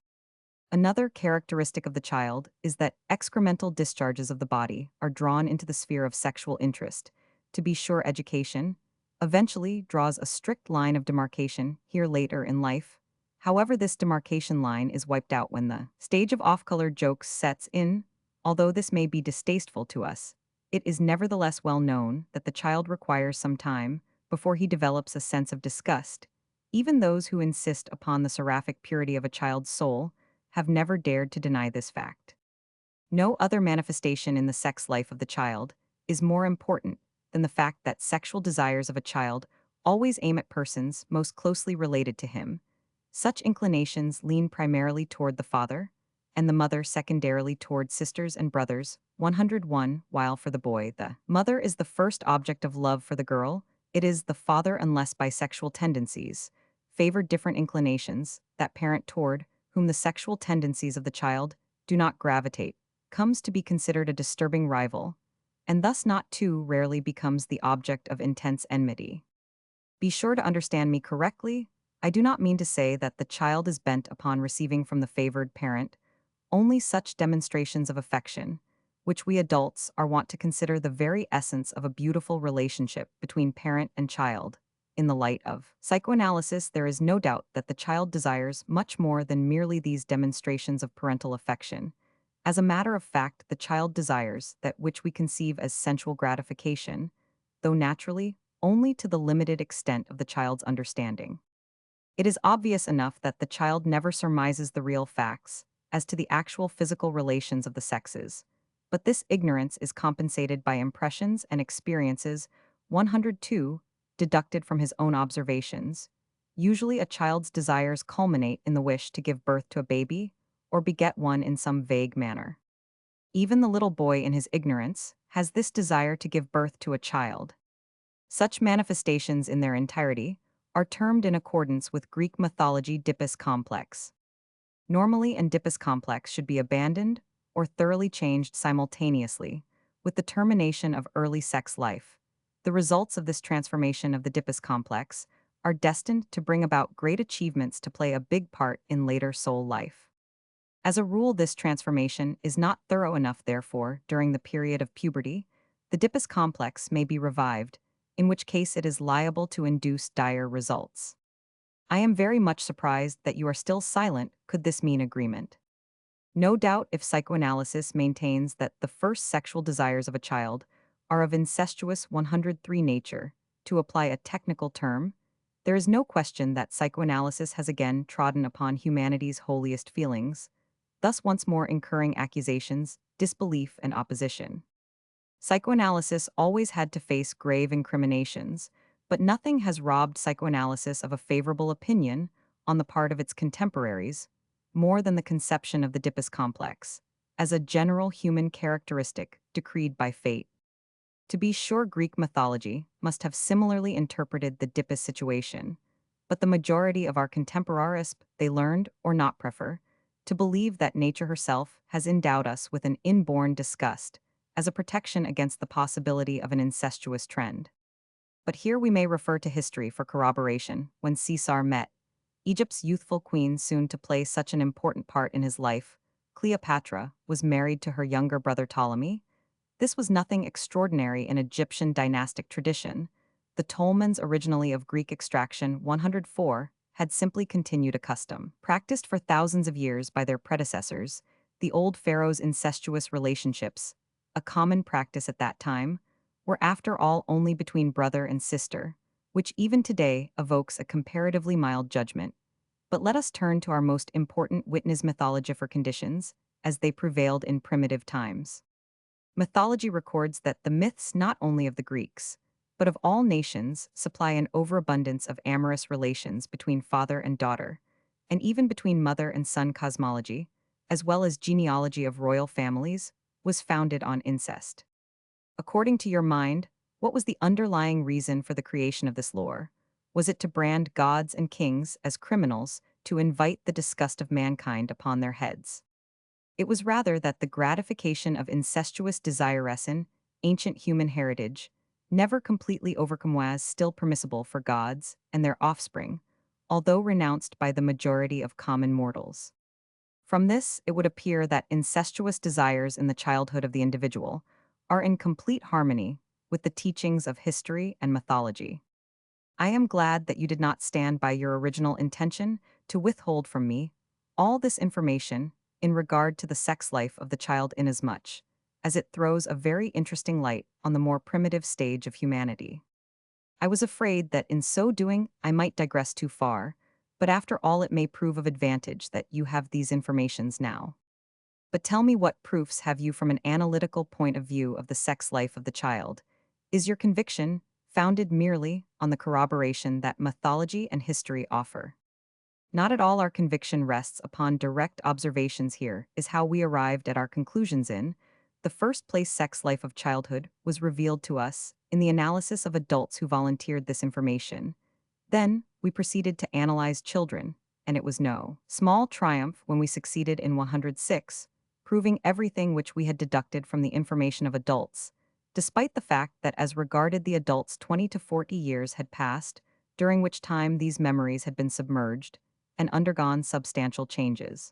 Another characteristic of the child is that excremental discharges of the body are drawn into the sphere of sexual interest. To be sure, education eventually draws a strict line of demarcation here later in life. However, this demarcation line is wiped out when the stage of off-colored jokes sets in. Although this may be distasteful to us, it is nevertheless well known that the child requires some time before he develops a sense of disgust. Even those who insist upon the seraphic purity of a child's soul have never dared to deny this fact. No other manifestation in the sex life of the child is more important than the fact that sexual desires of a child always aim at persons most closely related to him. Such inclinations lean primarily toward the father, and the mother secondarily toward sisters and brothers. 101. While for the boy, the mother is the first object of love, for the girl, it is the father, unless by sexual tendencies favor different inclinations, that parent toward whom the sexual tendencies of the child do not gravitate comes to be considered a disturbing rival, and thus not too rarely becomes the object of intense enmity. Be sure to understand me correctly. I do not mean to say that the child is bent upon receiving from the favored parent only such demonstrations of affection, which we adults are wont to consider the very essence of a beautiful relationship between parent and child. In the light of psychoanalysis, there is no doubt that the child desires much more than merely these demonstrations of parental affection. As a matter of fact, the child desires that which we conceive as sensual gratification, though naturally only to the limited extent of the child's understanding. It is obvious enough that the child never surmises the real facts as to the actual physical relations of the sexes, but this ignorance is compensated by impressions and experiences. 102 deducted from his own observations. Usually a child's desires culminate in the wish to give birth to a baby or beget one in some vague manner. Even the little boy in his ignorance has this desire to give birth to a child. Such manifestations in their entirety are termed in accordance with Greek mythology Oedipus complex. Normally, an Oedipus complex should be abandoned or thoroughly changed simultaneously with the termination of early sex life. The results of this transformation of the Oedipus complex are destined to bring about great achievements to play a big part in later soul life. As a rule, this transformation is not thorough enough, therefore, during the period of puberty, the Oedipus complex may be revived, in which case it is liable to induce dire results. I am very much surprised that you are still silent. Could this mean agreement? No doubt if psychoanalysis maintains that the first sexual desires of a child are of incestuous 103 nature, to apply a technical term, there is no question that psychoanalysis has again trodden upon humanity's holiest feelings, thus once more incurring accusations, disbelief, and opposition. Psychoanalysis always had to face grave incriminations, but nothing has robbed psychoanalysis of a favorable opinion on the part of its contemporaries, more than the conception of the Oedipus complex, as a general human characteristic decreed by fate. To be sure, Greek mythology must have similarly interpreted the Oedipus situation, but the majority of our contemporaries, they learned, or not prefer, to believe that nature herself has endowed us with an inborn disgust as a protection against the possibility of an incestuous trend. But here we may refer to history for corroboration. When Caesar met Egypt's youthful queen soon to play such an important part in his life, Cleopatra was married to her younger brother Ptolemy. This was nothing extraordinary in Egyptian dynastic tradition. The Ptolemies, originally of Greek extraction 104, had simply continued a custom, practiced for thousands of years by their predecessors, the old pharaoh's incestuous relationships, a common practice at that time, were after all only between brother and sister, which even today evokes a comparatively mild judgment. But let us turn to our most important witness mythology for conditions, as they prevailed in primitive times. Mythology records that the myths not only of the Greeks, but of all nations supply an overabundance of amorous relations between father and daughter, and even between mother and son. Cosmology, as well as genealogy of royal families, was founded on incest. According to your mind, what was the underlying reason for the creation of this lore? Was it to brand gods and kings as criminals to invite the disgust of mankind upon their heads? It was rather that the gratification of incestuous desires in ancient human heritage, never completely overcome, was still permissible for gods and their offspring, although renounced by the majority of common mortals. From this, it would appear that incestuous desires in the childhood of the individual are in complete harmony with the teachings of history and mythology. I am glad that you did not stand by your original intention to withhold from me all this information in regard to the sex life of the child, inasmuch as it throws a very interesting light on the more primitive stage of humanity. I was afraid that in so doing I might digress too far, but after all it may prove of advantage that you have these informations now. But tell me, what proofs have you from an analytical point of view of the sex life of the child? Is your conviction founded merely on the corroboration that mythology and history offer? Not at all. Our conviction rests upon direct observations. Here is how we arrived at our conclusions. In the first place, sex life of childhood was revealed to us in the analysis of adults who volunteered this information. Then, we proceeded to analyze children, and it was no small triumph when we succeeded in 106, proving everything which we had deducted from the information of adults, despite the fact that as regarded the adults 20 to 40 years had passed, during which time these memories had been submerged and undergone substantial changes.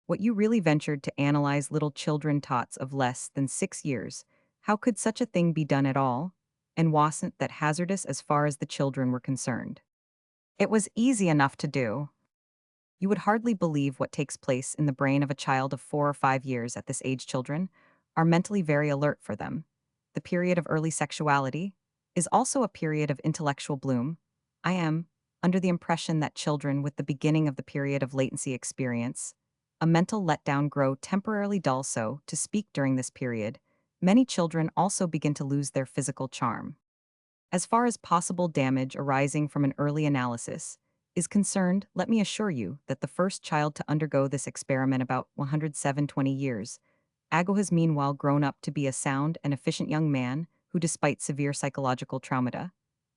What you really ventured to analyze little children tots of less than 6 years, how could such a thing be done at all? And wasn't that hazardous as far as the children were concerned? It was easy enough to do. You would hardly believe what takes place in the brain of a child of 4 or 5 years at this age. Children are mentally very alert for them. The period of early sexuality is also a period of intellectual bloom. I am under the impression that children with the beginning of the period of latency experience a mental letdown, grow temporarily dull. So, to speak, during this period, many children also begin to lose their physical charm. As far as possible damage arising from an early analysis is concerned, let me assure you that the first child to undergo this experiment about 107 years ago has meanwhile grown up to be a sound and efficient young man who, despite severe psychological traumata,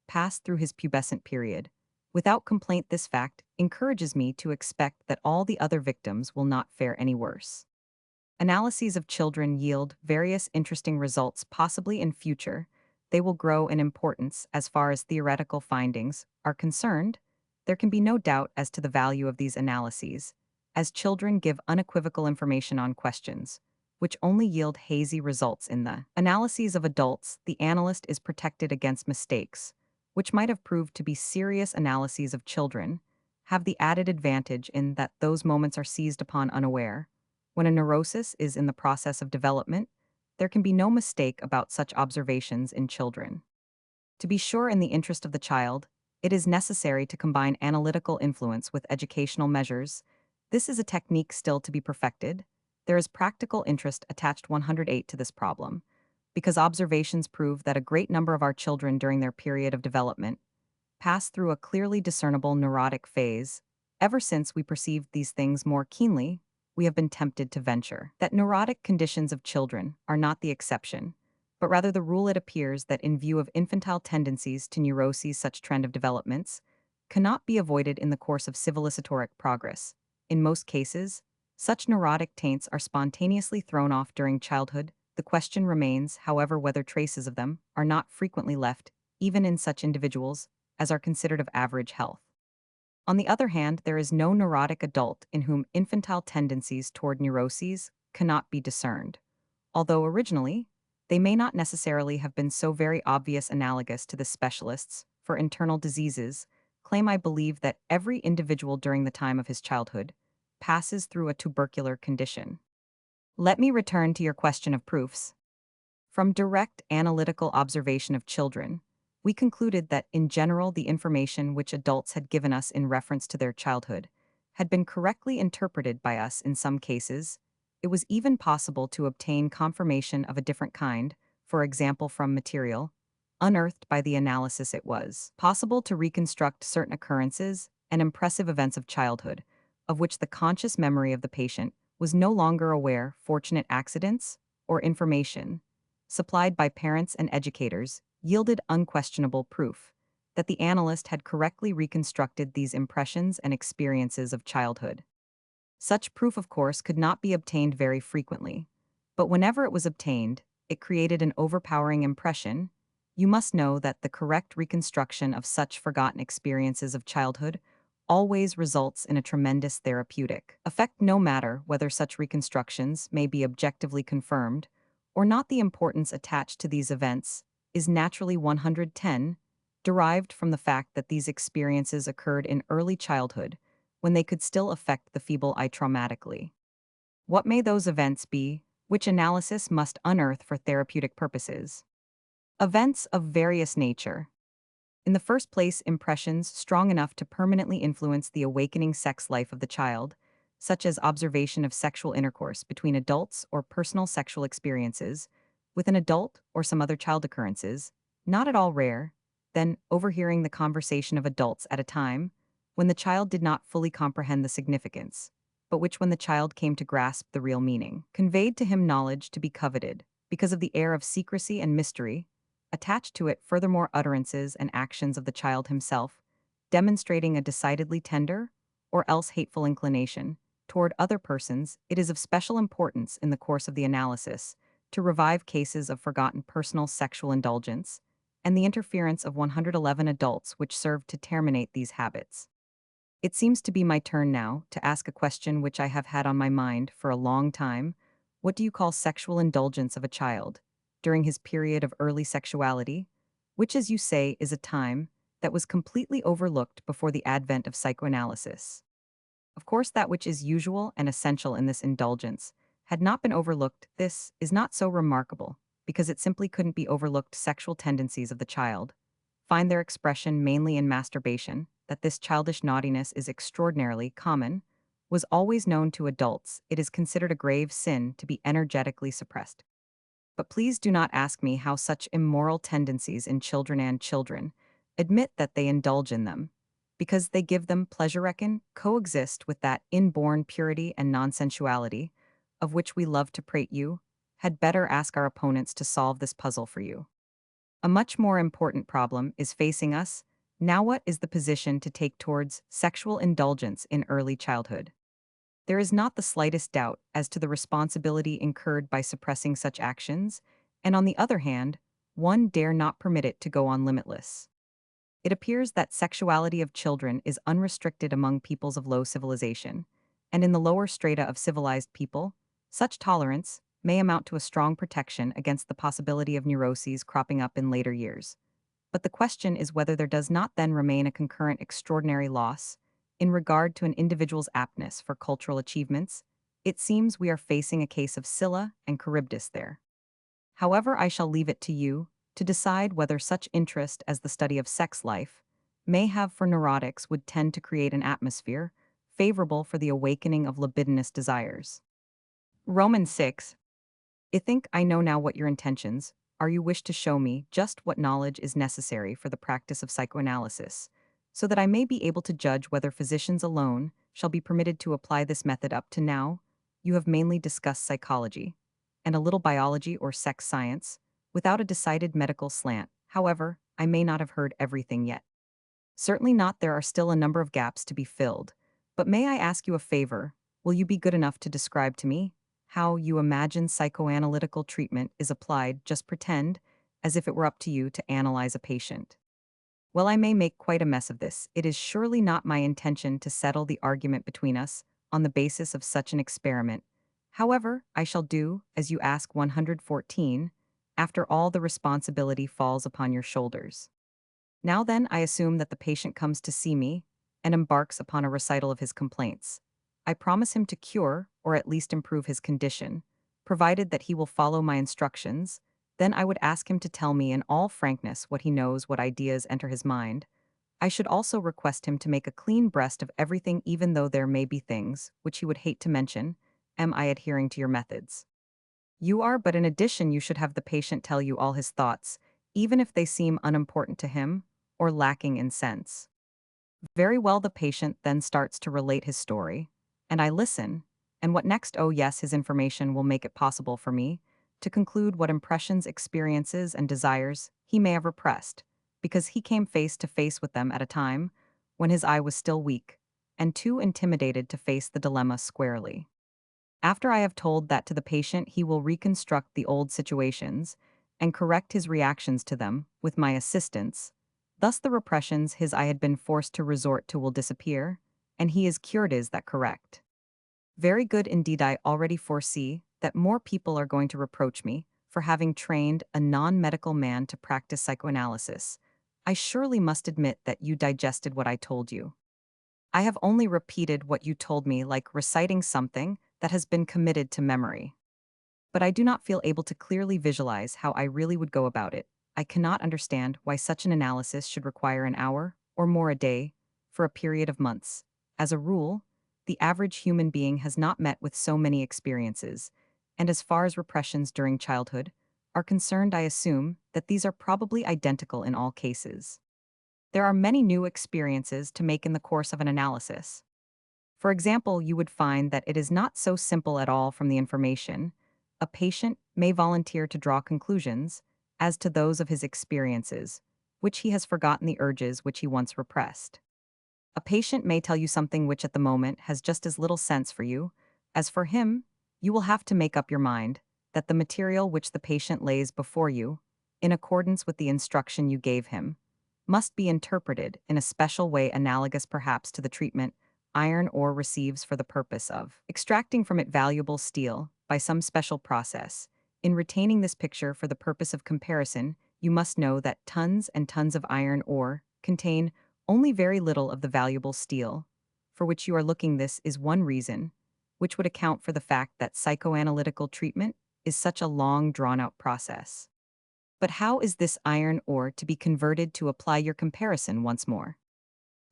passed through his pubescent period. Without complaint, this fact encourages me to expect that all the other victims will not fare any worse. Analyses of children yield various interesting results. Possibly in future, they will grow in importance as far as theoretical findings are concerned. There can be no doubt as to the value of these analyses, as children give unequivocal information on questions, which only yield hazy results. In the analyses of adults, the analyst is protected against mistakes, which might have proved to be serious. Analyses of children have the added advantage in that those moments are seized upon unaware, When a neurosis is in the process of development, there can be no mistake about such observations in children. To be sure, in the interest of the child, it is necessary to combine analytical influence with educational measures. This is a technique still to be perfected. There is practical interest attached 108 to this problem, because observations prove that a great number of our children during their period of development pass through a clearly discernible neurotic phase. Ever since we perceived these things more keenly, we have been tempted to venture that neurotic conditions of children are not the exception, but rather the rule. It appears that in view of infantile tendencies to neuroses, such trend of developments cannot be avoided in the course of civilizatoric progress. In most cases, such neurotic taints are spontaneously thrown off during childhood. The question remains, however, whether traces of them are not frequently left, even in such individuals as are considered of average health. On the other hand, there is no neurotic adult in whom infantile tendencies toward neuroses cannot be discerned, although originally, they may not necessarily have been so very obvious. Analogous to the specialists for internal diseases claim, I believe that every individual during the time of his childhood passes through a tubercular condition. Let me return to your question of proofs. From direct analytical observation of children, we concluded that, in general, the information which adults had given us in reference to their childhood had been correctly interpreted by us in some cases. It was even possible to obtain confirmation of a different kind, for example, from material unearthed by the analysis. It was possible to reconstruct certain occurrences and impressive events of childhood, of which the conscious memory of the patient was no longer aware. Fortunate accidents or information supplied by parents and educators yielded unquestionable proof that the analyst had correctly reconstructed these impressions and experiences of childhood. Such proof, of course, could not be obtained very frequently, but whenever it was obtained, it created an overpowering impression. You must know that the correct reconstruction of such forgotten experiences of childhood always results in a tremendous therapeutic effect, no matter whether such reconstructions may be objectively confirmed or not. The importance attached to these events is naturally 110, derived from the fact that these experiences occurred in early childhood, when they could still affect the feeble eye traumatically. What may those events be, which analysis must unearth for therapeutic purposes? Events of various nature. In the first place, impressions strong enough to permanently influence the awakening sex life of the child, such as observation of sexual intercourse between adults or personal sexual experiences with an adult or some other child. Occurrences, not at all rare, then overhearing the conversation of adults at a time when the child did not fully comprehend the significance, but which, when the child came to grasp the real meaning, conveyed to him knowledge to be coveted because of the air of secrecy and mystery attached to it. Furthermore, utterances and actions of the child himself, demonstrating a decidedly tender or else hateful inclination toward other persons. It is of special importance in the course of the analysis to revive cases of forgotten personal sexual indulgence and the interference of 111 adults which served to terminate these habits. It seems to be my turn now to ask a question which I have had on my mind for a long time. What do you call sexual indulgence of a child during his period of early sexuality, which, as you say, is a time that was completely overlooked before the advent of psychoanalysis? Of course, that which is usual and essential in this indulgence had not been overlooked. This is not so remarkable, because it simply couldn't be overlooked. Sexual tendencies of the child find their expression mainly in masturbation. That this childish naughtiness is extraordinarily common was always known to adults. It is considered a grave sin to be energetically suppressed. But please do not ask me how such immoral tendencies in children and children admit that they indulge in them, because they give them pleasure. Reckon coexist with that inborn purity and nonsensuality of which we love to prate. You had better ask our opponents to solve this puzzle for you. A much more important problem is facing us now. What is the position to take towards sexual indulgence in early childhood? There is not the slightest doubt as to the responsibility incurred by suppressing such actions, and on the other hand, one dare not permit it to go on limitless. It appears that sexuality of children is unrestricted among peoples of low civilization, and in the lower strata of civilized people, such tolerance may amount to a strong protection against the possibility of neuroses cropping up in later years. But the question is whether there does not then remain a concurrent extraordinary loss in regard to an individual's aptness for cultural achievements. It seems we are facing a case of Scylla and Charybdis there. However, I shall leave it to you to decide whether such interest as the study of sex life may have for neurotics would tend to create an atmosphere favorable for the awakening of libidinous desires. Romans 6. I think I know now what your intentions are. You wish to show me just what knowledge is necessary for the practice of psychoanalysis, so that I may be able to judge whether physicians alone shall be permitted to apply this method. Up to now, you have mainly discussed psychology and a little biology or sex science, without a decided medical slant. However, I may not have heard everything yet. Certainly not, there are still a number of gaps to be filled. But may I ask you a favor? Will you be good enough to describe to me how you imagine psychoanalytical treatment is applied? Just pretend as if it were up to you to analyze a patient. Well, I may make quite a mess of this. It is surely not my intention to settle the argument between us on the basis of such an experiment. However, I shall do as you ask. 114. After all, the responsibility falls upon your shoulders. Now then, I assume that the patient comes to see me and embarks upon a recital of his complaints. I promise him to cure, or at least improve his condition, provided that he will follow my instructions. Then I would ask him to tell me in all frankness what he knows, what ideas enter his mind. I should also request him to make a clean breast of everything, even though there may be things which he would hate to mention. Am I adhering to your methods? You are, but in addition, you should have the patient tell you all his thoughts, even if they seem unimportant to him or lacking in sense. Very well, the patient then starts to relate his story, and I listen. And what next? Oh, yes, his information will make it possible for me to conclude what impressions, experiences, and desires he may have repressed, because he came face to face with them at a time when his eye was still weak and too intimidated to face the dilemma squarely. After I have told that to the patient, he will reconstruct the old situations and correct his reactions to them with my assistance. Thus, the repressions his eye had been forced to resort to will disappear, and he is cured. Is that correct? Very good indeed. I already foresee that more people are going to reproach me for having trained a non-medical man to practice psychoanalysis. I surely must admit that you digested what I told you. I have only repeated what you told me, like reciting something that has been committed to memory. But I do not feel able to clearly visualize how I really would go about it. I cannot understand why such an analysis should require an hour, or more a day, for a period of months. As a rule, the average human being has not met with so many experiences, and as far as repressions during childhood are concerned, I assume that these are probably identical in all cases. There are many new experiences to make in the course of an analysis. For example, you would find that it is not so simple at all. From the information, a patient may volunteer to draw conclusions as to those of his experiences, which he has forgotten, the urges which he once repressed. A patient may tell you something which at the moment has just as little sense for you as for him. You will have to make up your mind that the material which the patient lays before you, in accordance with the instruction you gave him, must be interpreted in a special way, analogous perhaps to the treatment iron ore receives for the purpose of extracting from it valuable steel by some special process. In retaining this picture for the purpose of comparison, you must know that tons and tons of iron ore contain only very little of the valuable steel for which you are looking. This is one reason which would account for the fact that psychoanalytical treatment is such a long, drawn-out process. But how is this iron ore to be converted? To apply your comparison once more,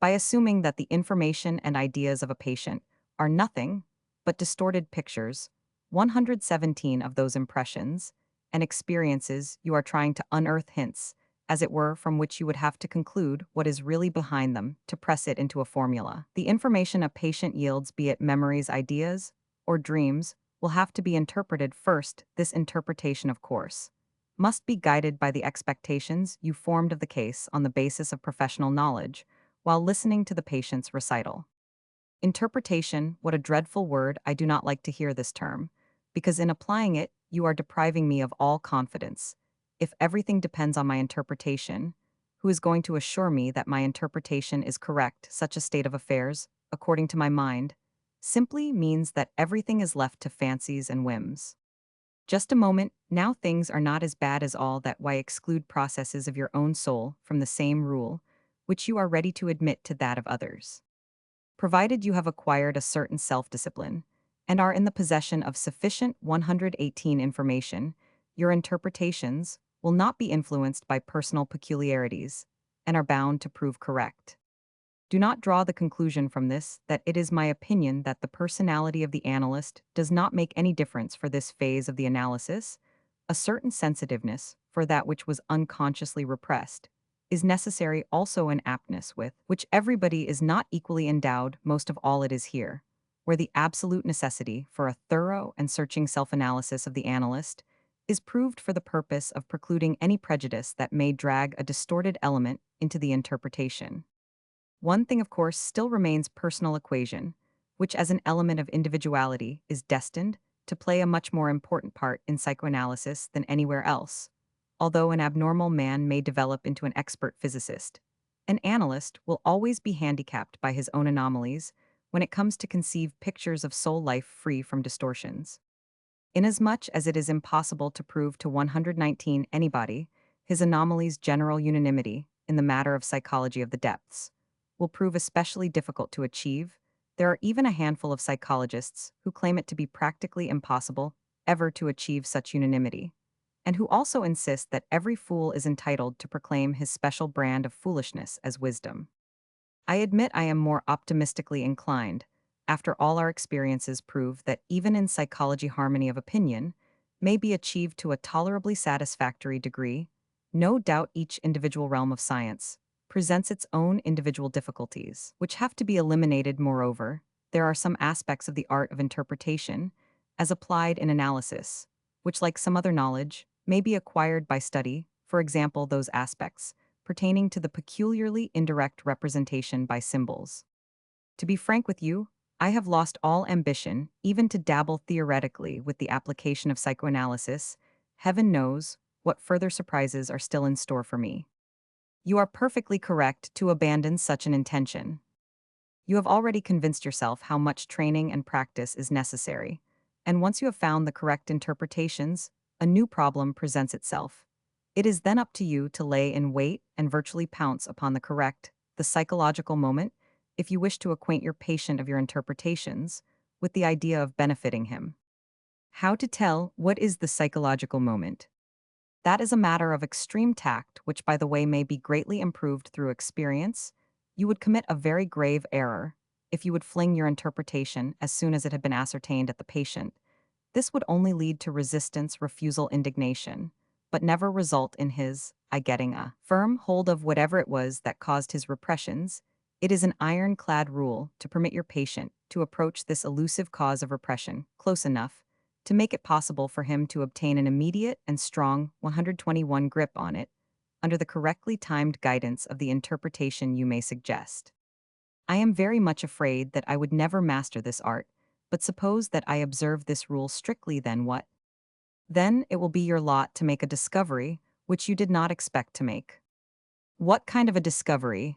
by assuming that the information and ideas of a patient are nothing but distorted pictures. 117 of those impressions and experiences, you are trying to unearth hints, as it were, from which you would have to conclude what is really behind them to press it into a formula. The information a patient yields, be it memories, ideas, or dreams, will have to be interpreted first. This interpretation, of course, must be guided by the expectations you formed of the case on the basis of professional knowledge while listening to the patient's recital. Interpretation, what a dreadful word! I do not like to hear this term, because in applying it, you are depriving me of all confidence. If everything depends on my interpretation, who is going to assure me that my interpretation is correct? Such a state of affairs, according to my mind, simply means that everything is left to fancies and whims. Just a moment, now things are not as bad as all that. Why exclude processes of your own soul from the same rule which you are ready to admit to that of others? Provided you have acquired a certain self-discipline, and are in the possession of sufficient 118 information, your interpretations will not be influenced by personal peculiarities and are bound to prove correct. Do not draw the conclusion from this that it is my opinion that the personality of the analyst does not make any difference for this phase of the analysis. A certain sensitiveness for that which was unconsciously repressed is necessary, also an aptness with which everybody is not equally endowed, most of all it is here, where the absolute necessity for a thorough and searching self-analysis of the analyst is proved for the purpose of precluding any prejudice that may drag a distorted element into the interpretation. One thing, of course, still remains personal equation, which as an element of individuality is destined to play a much more important part in psychoanalysis than anywhere else. Although an abnormal man may develop into an expert physicist, an analyst will always be handicapped by his own anomalies when it comes to conceive pictures of soul life free from distortions. Inasmuch as it is impossible to prove to 119 anybody his anomalies' general unanimity in the matter of psychology of the depths will prove especially difficult to achieve, there are even a handful of psychologists who claim it to be practically impossible ever to achieve such unanimity, and who also insist that every fool is entitled to proclaim his special brand of foolishness as wisdom. I admit I am more optimistically inclined. After all, our experiences prove that even in psychology, harmony of opinion may be achieved to a tolerably satisfactory degree. No doubt each individual realm of science presents its own individual difficulties, which have to be eliminated. Moreover, there are some aspects of the art of interpretation, as applied in analysis, which, like some other knowledge, may be acquired by study, for example, those aspects pertaining to the peculiarly indirect representation by symbols. To be frank with you, I have lost all ambition, even to dabble theoretically with the application of psychoanalysis. Heaven knows what further surprises are still in store for me. You are perfectly correct to abandon such an intention. You have already convinced yourself how much training and practice is necessary, and once you have found the correct interpretations, a new problem presents itself. It is then up to you to lay in wait and virtually pounce upon the psychological moment, if you wish to acquaint your patient of your interpretations, with the idea of benefiting him. How to tell what is the psychological moment? That is a matter of extreme tact, which, by the way, may be greatly improved through experience. You would commit a very grave error if you would fling your interpretation as soon as it had been ascertained at the patient. This would only lead to resistance, refusal, indignation, but never result in his getting a firm hold of whatever it was that caused his repressions. It is an ironclad rule to permit your patient to approach this elusive cause of repression close enough to make it possible for him to obtain an immediate and strong 121 grip on it under the correctly timed guidance of the interpretation you may suggest. I am very much afraid that I would never master this art, but suppose that I observe this rule strictly, then what? Then it will be your lot to make a discovery which you did not expect to make. What kind of a discovery?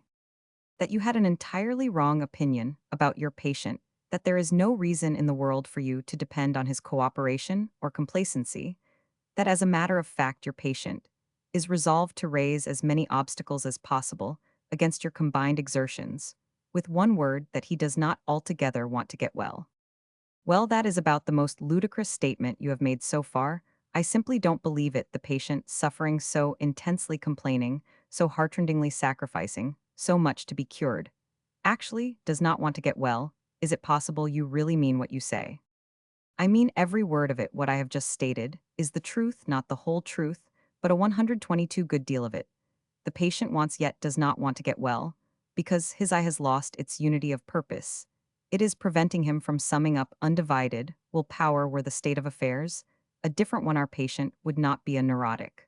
That you had an entirely wrong opinion about your patient, that there is no reason in the world for you to depend on his cooperation or complacency, that as a matter of fact your patient is resolved to raise as many obstacles as possible against your combined exertions, with one word, that he does not altogether want to get well. Well, that is about the most ludicrous statement you have made so far. I simply don't believe it. The patient, suffering so intensely, complaining, so heartrendingly, sacrificing so much to be cured, actually does not want to get well. Is it possible you really mean what you say? I mean every word of it. What I have just stated is the truth, not the whole truth, but a 122 good deal of it. The patient wants yet does not want to get well, because his eye has lost its unity of purpose. It is preventing him from summing up undivided will power were the state of affairs. A different one, our patient would not be a neurotic.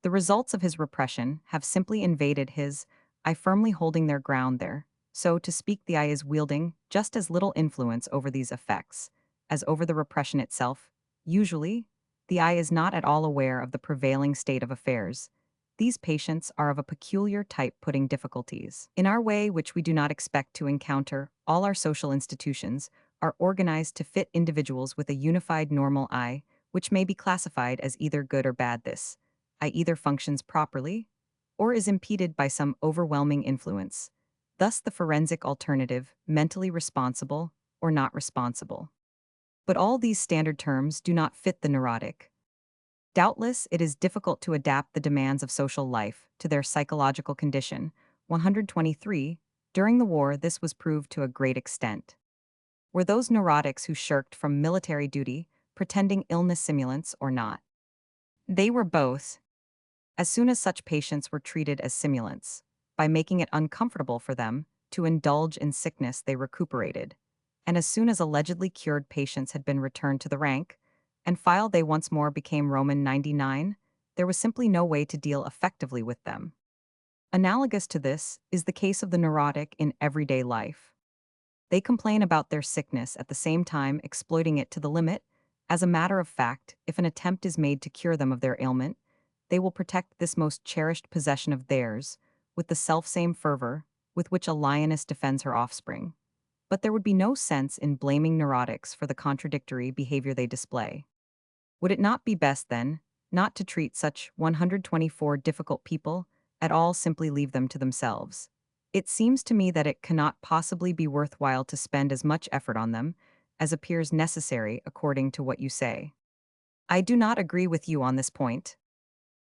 The results of his repression have simply invaded his I, firmly holding their ground there. So to speak, the I is wielding just as little influence over these effects as over the repression itself. Usually, the I is not at all aware of the prevailing state of affairs. These patients are of a peculiar type, putting difficulties in our way which we do not expect to encounter. All our social institutions are organized to fit individuals with a unified normal I, which may be classified as either good or bad. This I either functions properly or is impeded by some overwhelming influence. Thus the forensic alternative, mentally responsible or not responsible. But all these standard terms do not fit the neurotic. Doubtless, it is difficult to adapt the demands of social life to their psychological condition. 123. During the war, this was proved to a great extent. Were those neurotics who shirked from military duty, pretending illness simulants or not? They were both. As soon as such patients were treated as simulants, by making it uncomfortable for them to indulge in sickness, they recuperated. And as soon as allegedly cured patients had been returned to the rank and file, they once more became Roman 99, there was simply no way to deal effectively with them. Analogous to this is the case of the neurotic in everyday life. They complain about their sickness at the same time exploiting it to the limit. As a matter of fact, if an attempt is made to cure them of their ailment, they will protect this most cherished possession of theirs with the selfsame fervor with which a lioness defends her offspring. But there would be no sense in blaming neurotics for the contradictory behavior they display. Would it not be best, then, not to treat such 124 difficult people at all, simply leave them to themselves? It seems to me that it cannot possibly be worthwhile to spend as much effort on them as appears necessary according to what you say. I do not agree with you on this point.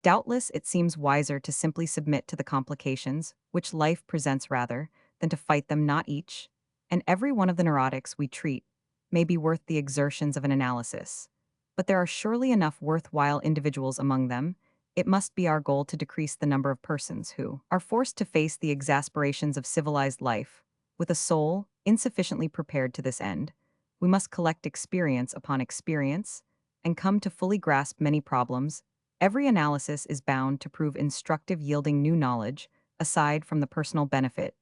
Doubtless, it seems wiser to simply submit to the complications which life presents rather than to fight them. Not each and every one of the neurotics we treat may be worth the exertions of an analysis, but there are surely enough worthwhile individuals among them. It must be our goal to decrease the number of persons who are forced to face the exasperations of civilized life with a soul insufficiently prepared to this end. We must collect experience upon experience and come to fully grasp many problems. Every analysis is bound to prove instructive, yielding new knowledge, aside from the personal benefit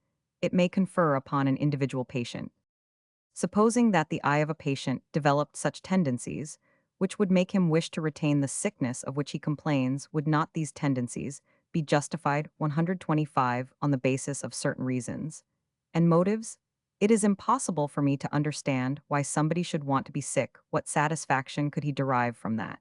it may confer upon an individual patient. Supposing that the eye of a patient developed such tendencies, which would make him wish to retain the sickness of which he complains, would not these tendencies be justified? 125 on the basis of certain reasons and motives? It is impossible for me to understand why somebody should want to be sick. What satisfaction could he derive from that?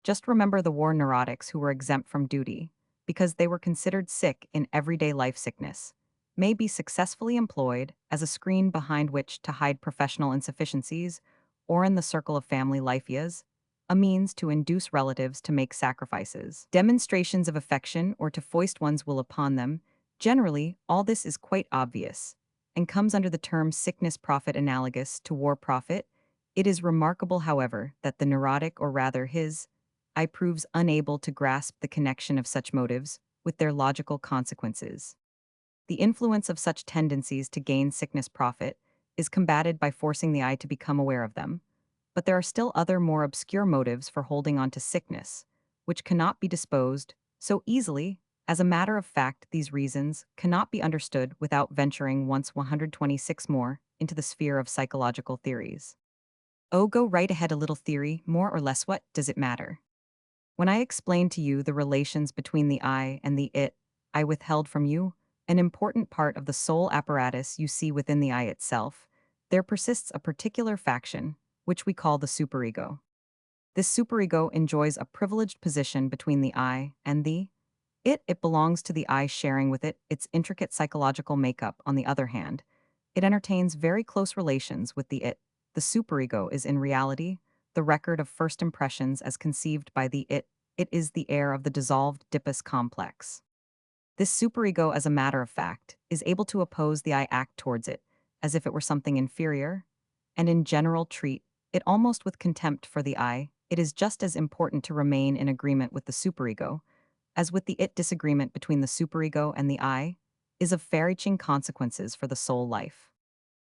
Just remember the war neurotics who were exempt from duty, because they were considered sick in everyday life. Sickness may be successfully employed as a screen behind which to hide professional insufficiencies, or in the circle of family life is a means to induce relatives to make sacrifices, demonstrations of affection, or to foist one's will upon them. Generally, all this is quite obvious and comes under the term sickness profit, analogous to war profit. It is remarkable, however, that the neurotic, or rather his eye, proves unable to grasp the connection of such motives with their logical consequences. The influence of such tendencies to gain sickness profit is combated by forcing the eye to become aware of them. But there are still other more obscure motives for holding on to sickness, which cannot be disposed so easily. As a matter of fact, these reasons cannot be understood without venturing once 126 more into the sphere of psychological theories. Oh, go right ahead. A little theory, more or less, what does it matter? When I explained to you the relations between the I and the it, I withheld from you an important part of the soul apparatus you see within the I itself. There persists a particular faction, which we call the superego. This superego enjoys a privileged position between the I and the it. It belongs to the I, sharing with it its intricate psychological makeup. On the other hand, it entertains very close relations with the it. The superego is in reality the record of first impressions as conceived by the it. It is the heir of the dissolved Oedipus complex. This superego, as a matter of fact, is able to oppose the I, act towards it, as if it were something inferior, and in general treat it almost with contempt for the I. It is just as important to remain in agreement with the superego, as with the it. Disagreement between the superego and the I is of far-reaching consequences for the soul life.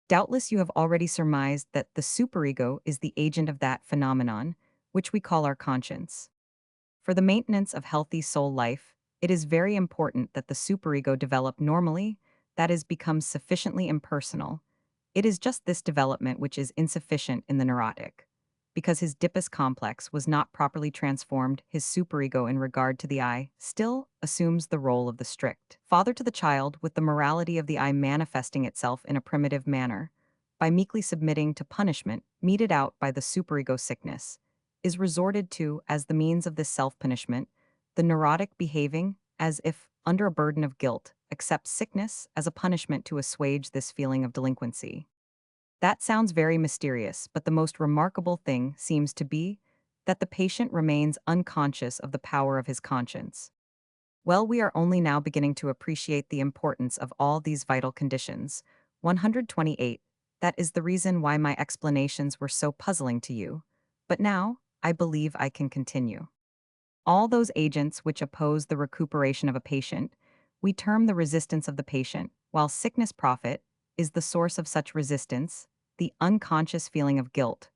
Doubtless you have already surmised that the superego is the agent of that phenomenon, which we call our conscience. For the maintenance of healthy soul life, it is very important that the superego develop normally, that is, becomes sufficiently impersonal. It is just this development which is insufficient in the neurotic. Because his Oedipus complex was not properly transformed, his superego in regard to the I still assumes the role of the strict father to the child, with the morality of the I manifesting itself in a primitive manner, by meekly submitting to punishment meted out by the superego. Sickness is resorted to as the means of this self-punishment, the neurotic behaving as if under a burden of guilt, accepts sickness as a punishment to assuage this feeling of delinquency. That sounds very mysterious, but the most remarkable thing seems to be that the patient remains unconscious of the power of his conscience. Well, we are only now beginning to appreciate the importance of all these vital conditions. 128. That is the reason why my explanations were so puzzling to you. But now, I believe I can continue. All those agents which oppose the recuperation of a patient, we term the resistance of the patient, while sickness profit is the source of such resistance, the unconscious feeling of guilt,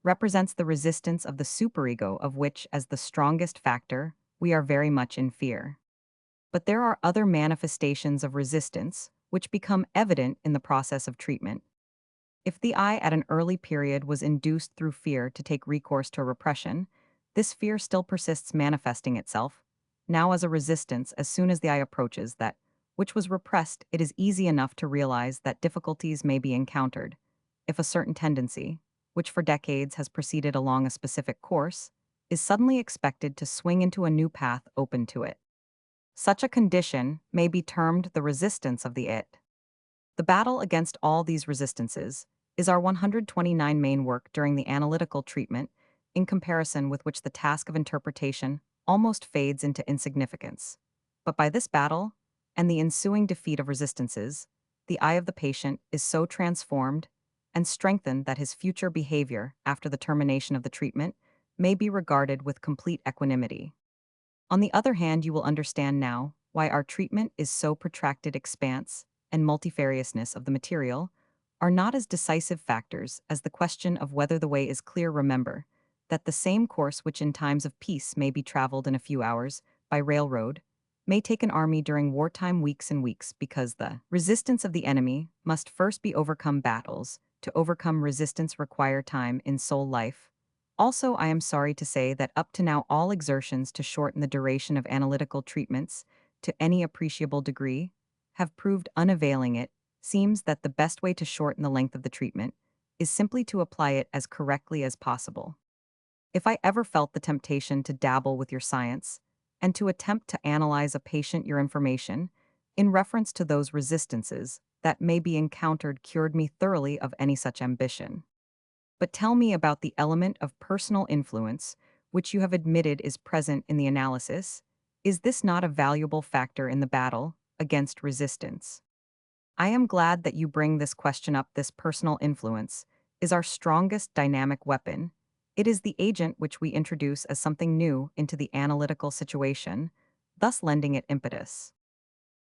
represents the resistance of the superego of which, as the strongest factor, we are very much in fear. But there are other manifestations of resistance which become evident in the process of treatment. If the I at an early period was induced through fear to take recourse to repression, this fear still persists manifesting itself, now as a resistance as soon as the I approaches that which was repressed. It is easy enough to realize that difficulties may be encountered if a certain tendency, which for decades has proceeded along a specific course, is suddenly expected to swing into a new path open to it. Such a condition may be termed the resistance of the it. The battle against all these resistances is our 129 main work during the analytical treatment, in comparison with which the task of interpretation almost fades into insignificance. But by this battle, and the ensuing defeat of resistances, the eye of the patient is so transformed and strengthened that his future behavior after the termination of the treatment may be regarded with complete equanimity. On the other hand, you will understand now why our treatment is so protracted expanse and multifariousness of the material are not as decisive factors as the question of whether the way is clear. Remember that the same course which in times of peace may be traveled in a few hours by railroad may take an army during wartime weeks and weeks, because the resistance of the enemy must first be overcome. Battles to overcome resistance require time in soul life. Also, I am sorry to say that up to now all exertions to shorten the duration of analytical treatments to any appreciable degree have proved unavailing. It seems that the best way to shorten the length of the treatment is simply to apply it as correctly as possible. If I ever felt the temptation to dabble with your science and to attempt to analyze a patient, your information, in reference to those resistances that may be encountered, cured me thoroughly of any such ambition. But tell me about the element of personal influence, which you have admitted is present in the analysis. Is this not a valuable factor in the battle against resistance? I am glad that you bring this question up. This personal influence is our strongest dynamic weapon. It is the agent which we introduce as something new into the analytical situation, thus lending it impetus.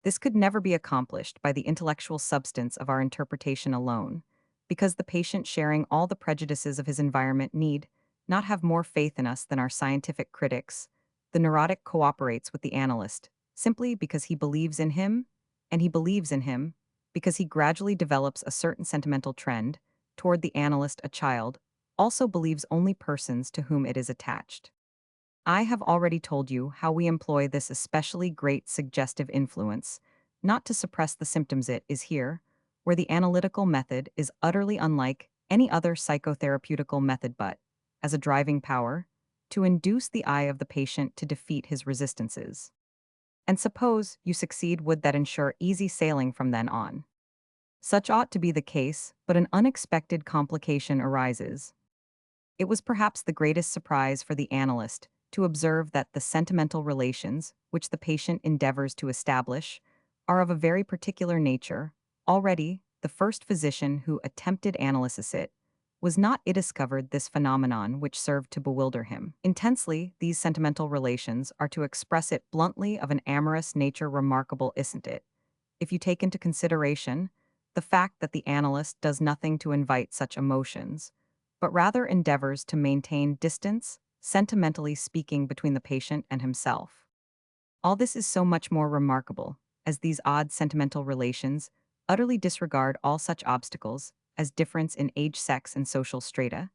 This could never be accomplished by the intellectual substance of our interpretation alone, because the patient sharing all the prejudices of his environment need not have more faith in us than our scientific critics. The neurotic cooperates with the analyst simply because he believes in him, and he believes in him because he gradually develops a certain sentimental trend toward the analyst. A child also believes only persons to whom it is attached. I have already told you how we employ this especially great suggestive influence, not to suppress the symptoms. It is here where the analytical method is utterly unlike any other psychotherapeutical method, but, as a driving power, to induce the eye of the patient to defeat his resistances. And suppose you succeed, would that ensure easy sailing from then on? Such ought to be the case, but an unexpected complication arises. It was perhaps the greatest surprise for the analyst to observe that the sentimental relations which the patient endeavors to establish are of a very particular nature. Already, the first physician who attempted analysis it was not it discovered this phenomenon which served to bewilder him. Intensely, these sentimental relations are, to express it bluntly, of an amorous nature. Remarkable, isn't it? If you take into consideration the fact that the analyst does nothing to invite such emotions, but rather endeavors to maintain distance, sentimentally speaking, between the patient and himself. All this is so much more remarkable, as these odd sentimental relations utterly disregard all such obstacles as difference in age, sex, and social strata.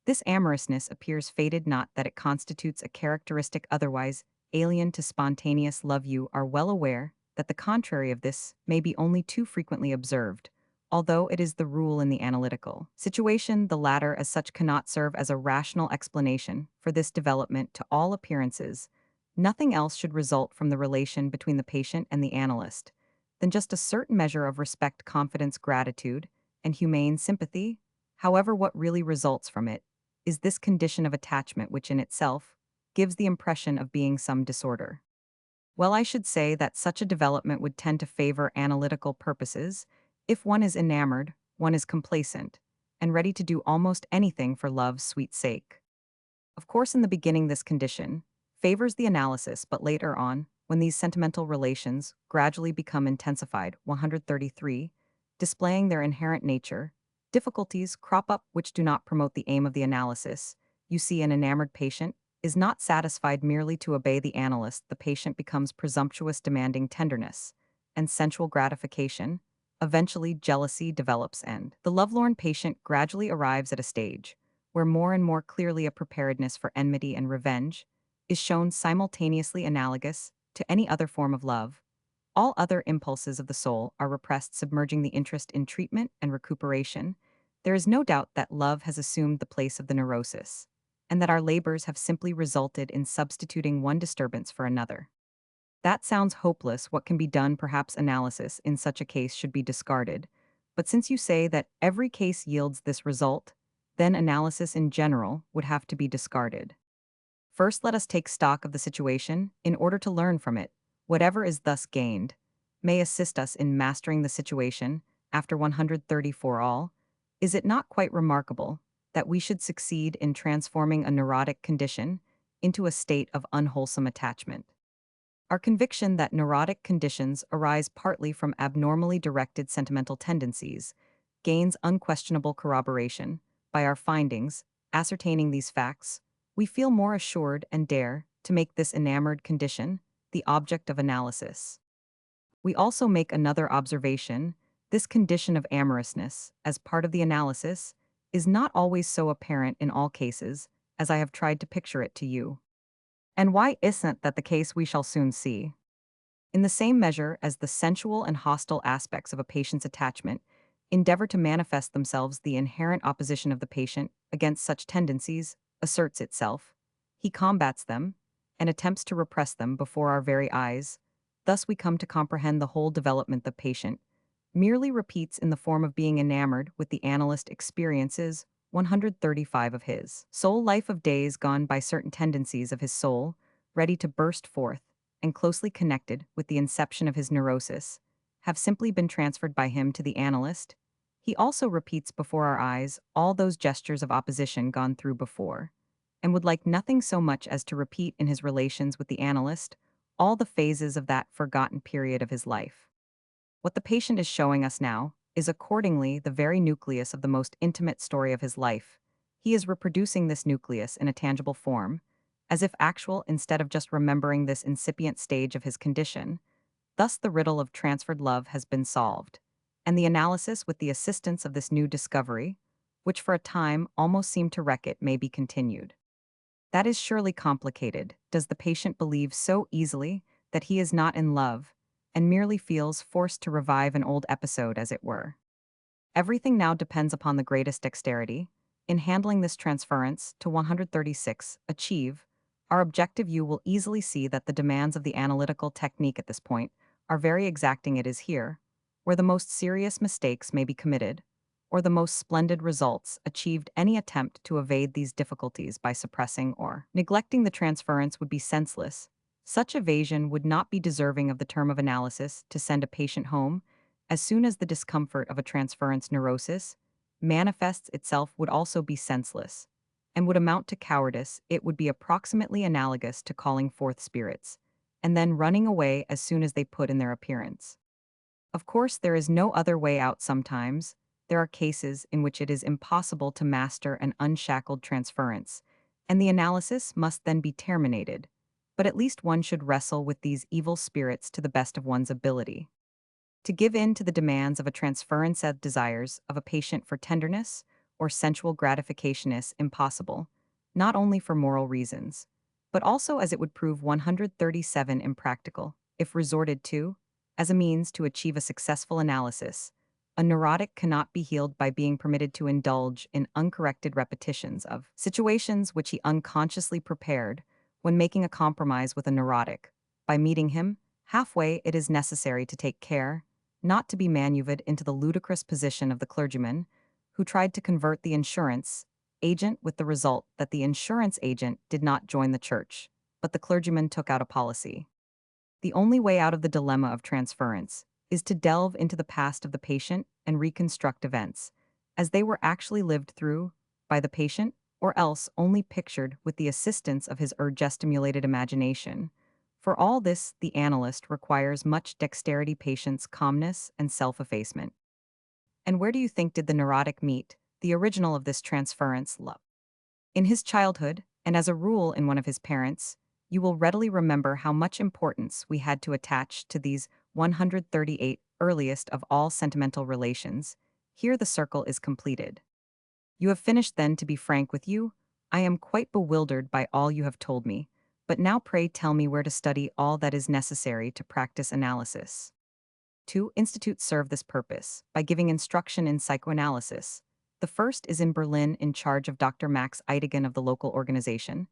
This amorousness appears fated, not that it constitutes a characteristic otherwise alien to spontaneous love. You are well aware that the contrary of this may be only too frequently observed, although it is the rule in the analytical situation. The latter as such cannot serve as a rational explanation for this development. To all appearances, nothing else should result from the relation between the patient and the analyst than just a certain measure of respect, confidence, gratitude, and humane sympathy. However, what really results from it is this condition of attachment, which in itself gives the impression of being some disorder. Well, I should say that such a development would tend to favor analytical purposes. If one is enamored, one is complacent, and ready to do almost anything for love's sweet sake. Of course, in the beginning, this condition favors the analysis, but later on, when these sentimental relations gradually become intensified, 133, displaying their inherent nature, difficulties crop up which do not promote the aim of the analysis. You see, an enamored patient is not satisfied merely to obey the analyst. The patient becomes presumptuous, demanding tenderness and sensual gratification. Eventually, jealousy develops, and the lovelorn patient gradually arrives at a stage where more and more clearly a preparedness for enmity and revenge is shown, simultaneously analogous to any other form of love. All other impulses of the soul are repressed, submerging the interest in treatment and recuperation. There is no doubt that love has assumed the place of the neurosis, and that our labors have simply resulted in substituting one disturbance for another. That sounds hopeless. What can be done? Perhaps analysis in such a case should be discarded. But since you say that every case yields this result, then analysis in general would have to be discarded. First, let us take stock of the situation in order to learn from it. Whatever is thus gained may assist us in mastering the situation. After 134 all, is it not quite remarkable that we should succeed in transforming a neurotic condition into a state of unwholesome attachment? Our conviction that neurotic conditions arise partly from abnormally directed sentimental tendencies gains unquestionable corroboration by our findings. Ascertaining these facts, we feel more assured and dare to make this enamored condition the object of analysis. We also make another observation: this condition of amorousness, as part of the analysis, is not always so apparent in all cases as I have tried to picture it to you. And why isn't that the case we shall soon see. In the same measure as the sensual and hostile aspects of a patient's attachment endeavor to manifest themselves, the inherent opposition of the patient against such tendencies asserts itself. He combats them and attempts to repress them before our very eyes. Thus we come to comprehend the whole development. The patient merely repeats in the form of being enamored with the analyst experiences 135 of his soul life of days gone by. Certain tendencies of his soul, ready to burst forth and closely connected with the inception of his neurosis, have simply been transferred by him to the analyst. He also repeats before our eyes all those gestures of opposition gone through before, and would like nothing so much as to repeat in his relations with the analyst all the phases of that forgotten period of his life. What the patient is showing us now is accordingly the very nucleus of the most intimate story of his life. He is reproducing this nucleus in a tangible form, as if actual, instead of just remembering this incipient stage of his condition. Thus the riddle of transferred love has been solved, and the analysis with the assistance of this new discovery, which for a time almost seemed to wreck it, may be continued. That is surely complicated. Does the patient believe so easily that he is not in love, and merely feels forced to revive an old episode, as it were? Everything now depends upon the greatest dexterity in handling this transference. To 136, achieve our objective. You will easily see that the demands of the analytical technique at this point are very exacting. It is here where the most serious mistakes may be committed, or the most splendid results achieved. Any attempt to evade these difficulties by suppressing or neglecting the transference would be senseless. Such evasion would not be deserving of the term of analysis. To send a patient home as soon as the discomfort of a transference neurosis manifests itself would also be senseless, and would amount to cowardice. It would be approximately analogous to calling forth spirits, and then running away as soon as they put in their appearance. Of course, there is no other way out. Sometimes there are cases in which it is impossible to master an unshackled transference, and the analysis must then be terminated. But at least one should wrestle with these evil spirits to the best of one's ability. To give in to the demands of a transference of desires of a patient for tenderness or sensual gratification is impossible, not only for moral reasons, but also as it would prove 137 impractical, if resorted to, as a means to achieve a successful analysis. A neurotic cannot be healed by being permitted to indulge in uncorrected repetitions of situations which he unconsciously prepared when making a compromise with a neurotic. By meeting him halfway, it is necessary to take care not to be maneuvered into the ludicrous position of the clergyman who tried to convert the insurance agent with the result that the insurance agent did not join the church, but the clergyman took out a policy. The only way out of the dilemma of transference is to delve into the past of the patient and reconstruct events, as they were actually lived through by the patient, or else only pictured with the assistance of his urge-stimulated imagination. For all this, the analyst requires much dexterity, patience, calmness, and self-effacement. And where do you think did the neurotic meet the original of this transference love? In his childhood, and as a rule in one of his parents, you will readily remember how much importance we had to attach to these 138 earliest of all sentimental relations. Here the circle is completed. You have finished then, to be frank with you. I am quite bewildered by all you have told me, but now pray tell me where to study all that is necessary to practice analysis. Two institutes serve this purpose by giving instruction in psychoanalysis. The first is in Berlin in charge of Dr. Max Eidegen of the local organization.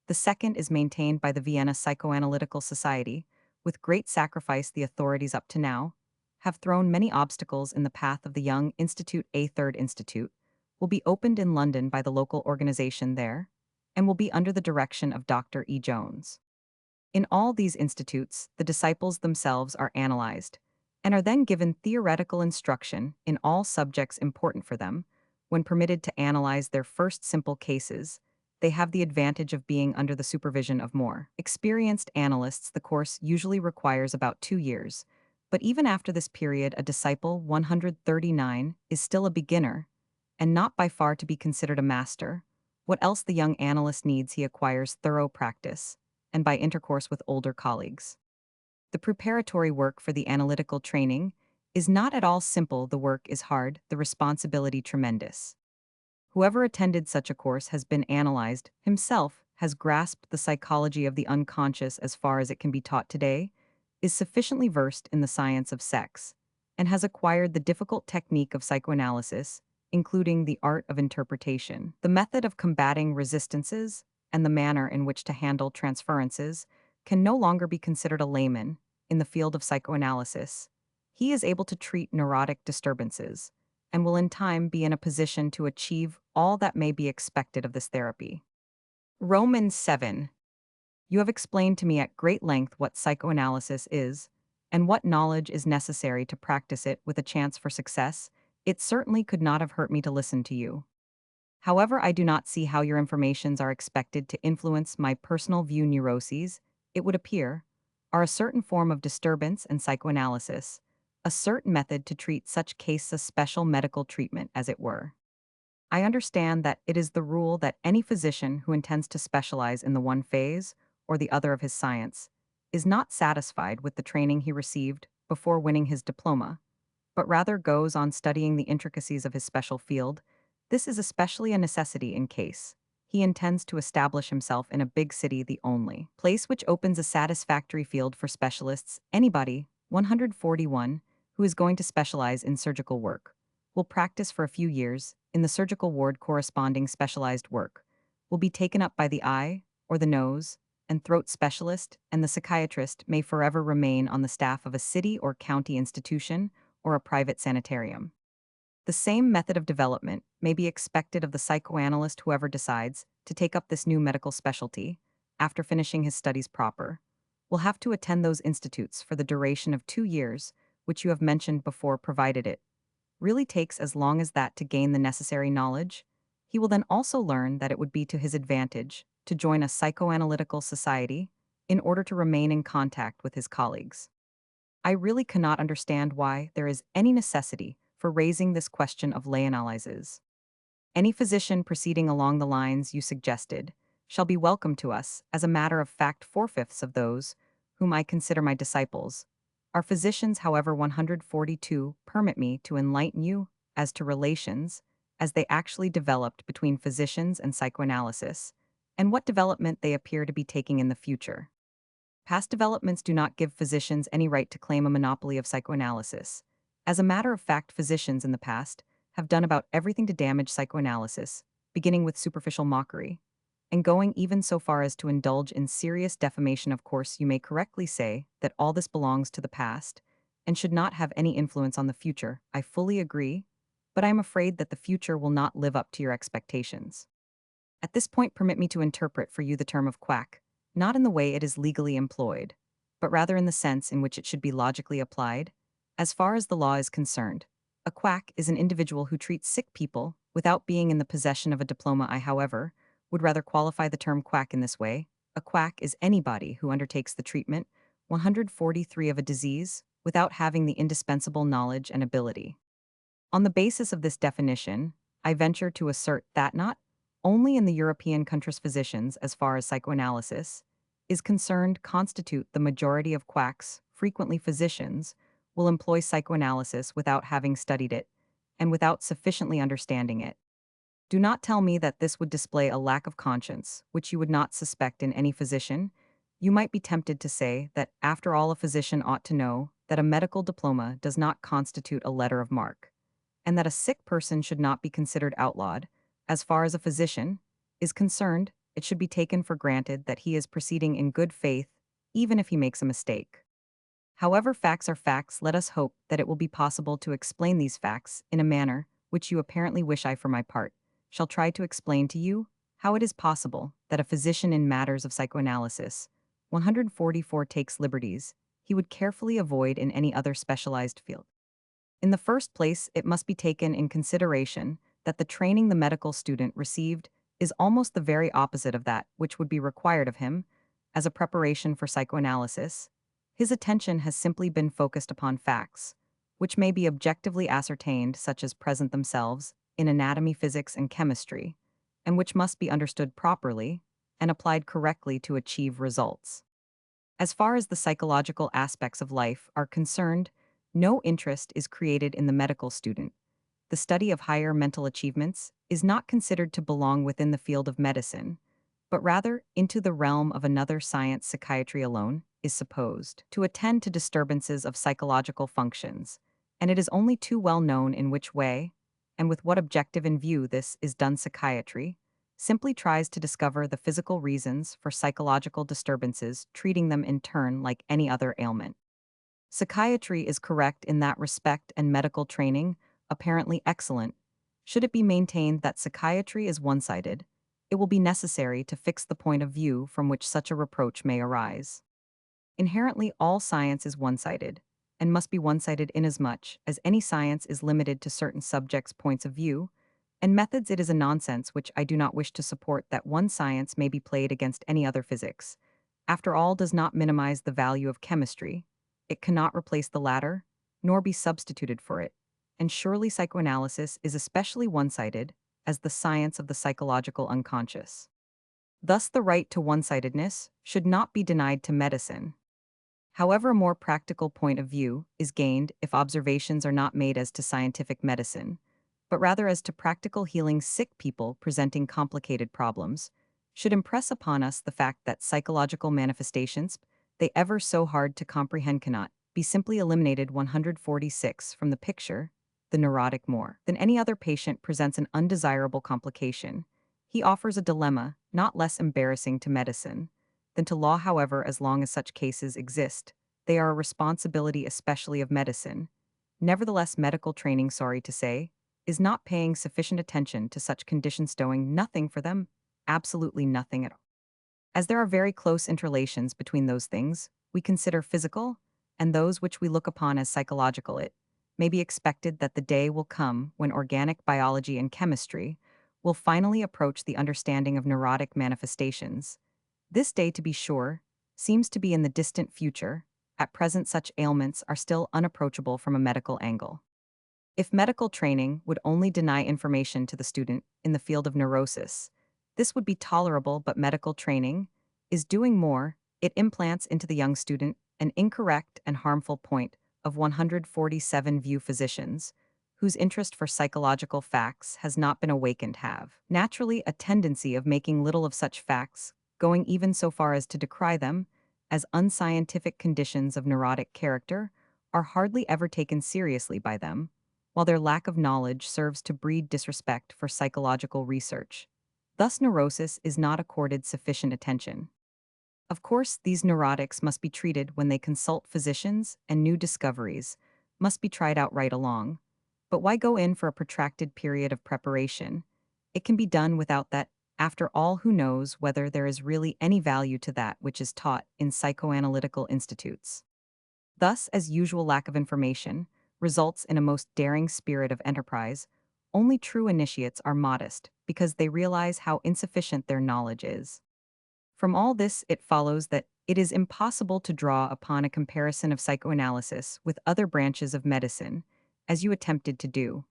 The second is maintained by the Vienna Psychoanalytical Society. With great sacrifice, the authorities up to now have thrown many obstacles in the path of the young institute. A third institute will be opened in London by the local organization there and will be under the direction of Dr. E. Jones. In all these institutes, the disciples themselves are analyzed and are then given theoretical instruction in all subjects important for them. When permitted to analyze their first simple cases, they have the advantage of being under the supervision of more experienced analysts. The course usually requires about 2 years, but even after this period, a disciple 139 is still a beginner and not by far to be considered a master. What else the young analyst needs, he acquires thorough practice and by intercourse with older colleagues. The preparatory work for the analytical training is not at all simple. The work is hard, the responsibility tremendous. Whoever attended such a course has been analyzed himself, has grasped the psychology of the unconscious as far as it can be taught today, is sufficiently versed in the science of sex, and has acquired the difficult technique of psychoanalysis, including the art of interpretation, the method of combating resistances, and the manner in which to handle transferences, can no longer be considered a layman in the field of psychoanalysis. He is able to treat neurotic disturbances and will in time be in a position to achieve all that may be expected of this therapy. Romans 7. You have explained to me at great length what psychoanalysis is and what knowledge is necessary to practice it with a chance for success. It certainly could not have hurt me to listen to you. However, I do not see how your informations are expected to influence my personal view. Neuroses, it would appear, are a certain form of disturbance and psychoanalysis, a certain method to treat such cases, a special medical treatment, as it were. I understand that it is the rule that any physician who intends to specialize in the one phase or the other of his science is not satisfied with the training he received before winning his diploma, but rather goes on studying the intricacies of his special field. This is especially a necessity in case he intends to establish himself in a big city, the only place which opens a satisfactory field for specialists. Anybody, 141, who is going to specialize in surgical work will practice for a few years in the surgical ward. Corresponding specialized work will be taken up by the eye or the nose and throat specialist, and the psychiatrist may forever remain on the staff of a city or county institution or a private sanitarium. The same method of development may be expected of the psychoanalyst. Whoever decides to take up this new medical specialty, after finishing his studies proper, will have to attend those institutes for the duration of 2 years, which you have mentioned before. Provided it really takes as long as that to gain the necessary knowledge, he will then also learn that it would be to his advantage to join a psychoanalytical society in order to remain in contact with his colleagues. I really cannot understand why there is any necessity for raising this question of lay-analyses. Any physician proceeding along the lines you suggested shall be welcome to us. As a matter of fact, 4/5 of those whom I consider my disciples are physicians. However, 142 permit me to enlighten you as to relations as they actually developed between physicians and psychoanalysis, and what development they appear to be taking in the future. Past developments do not give physicians any right to claim a monopoly of psychoanalysis. As a matter of fact, physicians in the past have done about everything to damage psychoanalysis, beginning with superficial mockery, and going even so far as to indulge in serious defamation. Of course, you may correctly say that all this belongs to the past and should not have any influence on the future. I fully agree, but I am afraid that the future will not live up to your expectations. At this point, permit me to interpret for you the term of quack, not in the way it is legally employed, but rather in the sense in which it should be logically applied. As far as the law is concerned, a quack is an individual who treats sick people without being in the possession of a diploma. I, however, would rather qualify the term quack in this way. A quack is anybody who undertakes the treatment 143 of a disease without having the indispensable knowledge and ability. On the basis of this definition, I venture to assert that not only in the European countries physicians, as far as psychoanalysis is concerned, constitute the majority of quacks, frequently physicians will employ psychoanalysis without having studied it and without sufficiently understanding it. Do not tell me that this would display a lack of conscience, which you would not suspect in any physician. You might be tempted to say that, after all, a physician ought to know that a medical diploma does not constitute a letter of marque, and that a sick person should not be considered outlawed. As far as a physician is concerned, it should be taken for granted that he is proceeding in good faith, even if he makes a mistake. However, facts are facts. Let us hope that it will be possible to explain these facts in a manner which you apparently wish. I, for my part, shall try to explain to you how it is possible that a physician in matters of psychoanalysis 144 takes liberties he would carefully avoid in any other specialized field. In the first place, it must be taken in consideration that the training the medical student received is almost the very opposite of that which would be required of him as a preparation for psychoanalysis. His attention has simply been focused upon facts, which may be objectively ascertained, such as present themselves in anatomy, physics, and chemistry, and which must be understood properly and applied correctly to achieve results. As far as the psychological aspects of life are concerned, no interest is created in the medical student. The study of higher mental achievements is not considered to belong within the field of medicine, but rather into the realm of another science. Psychiatry alone is supposed to attend to disturbances of psychological functions, and it is only too well known in which way and with what objective in view this is done. Psychiatry simply tries to discover the physical reasons for psychological disturbances, treating them in turn like any other ailment. Psychiatry is correct in that respect, and medical training apparently excellent. Should it be maintained that psychiatry is one-sided, it will be necessary to fix the point of view from which such a reproach may arise. Inherently, all science is one-sided, and must be one-sided inasmuch as any science is limited to certain subjects' points of view and methods. It is a nonsense which I do not wish to support that one science may be played against any other. Physics, after all, does not minimize the value of chemistry. It cannot replace the latter, nor be substituted for it, and surely psychoanalysis is especially one-sided as the science of the psychological unconscious. Thus, the right to one-sidedness should not be denied to medicine. However, a more practical point of view is gained if observations are not made as to scientific medicine, but rather as to practical healing. Sick people presenting complicated problems should impress upon us the fact that psychological manifestations, they ever so hard to comprehend, cannot be simply eliminated. 146 from the picture. The neurotic, more than any other patient, presents an undesirable complication. He offers a dilemma not less embarrassing to medicine than to law. However, as long as such cases exist, they are a responsibility especially of medicine. Nevertheless, medical training, sorry to say, is not paying sufficient attention to such conditions, doing nothing for them, absolutely nothing at all. As there are very close interrelations between those things we consider physical and those which we look upon as psychological, it may be expected that the day will come when organic biology and chemistry will finally approach the understanding of neurotic manifestations. This day, to be sure, seems to be in the distant future. At present, such ailments are still unapproachable from a medical angle. If medical training would only deny information to the student in the field of neurosis, this would be tolerable, but medical training is doing more. It implants into the young student an incorrect and harmful point of 147 view. Physicians whose interest for psychological facts has not been awakened have naturally a tendency of making little of such facts, going even so far as to decry them as unscientific. Conditions of neurotic character are hardly ever taken seriously by them, while their lack of knowledge serves to breed disrespect for psychological research. Thus, neurosis is not accorded sufficient attention. Of course, these neurotics must be treated when they consult physicians, and new discoveries must be tried out right along. But why go in for a protracted period of preparation? It can be done without that. After all, who knows whether there is really any value to that which is taught in psychoanalytical institutes? Thus, as usual, lack of information results in a most daring spirit of enterprise. Only true initiates are modest because they realize how insufficient their knowledge is. From all this, it follows that it is impossible to draw upon a comparison of psychoanalysis with other branches of medicine, as you attempted to do.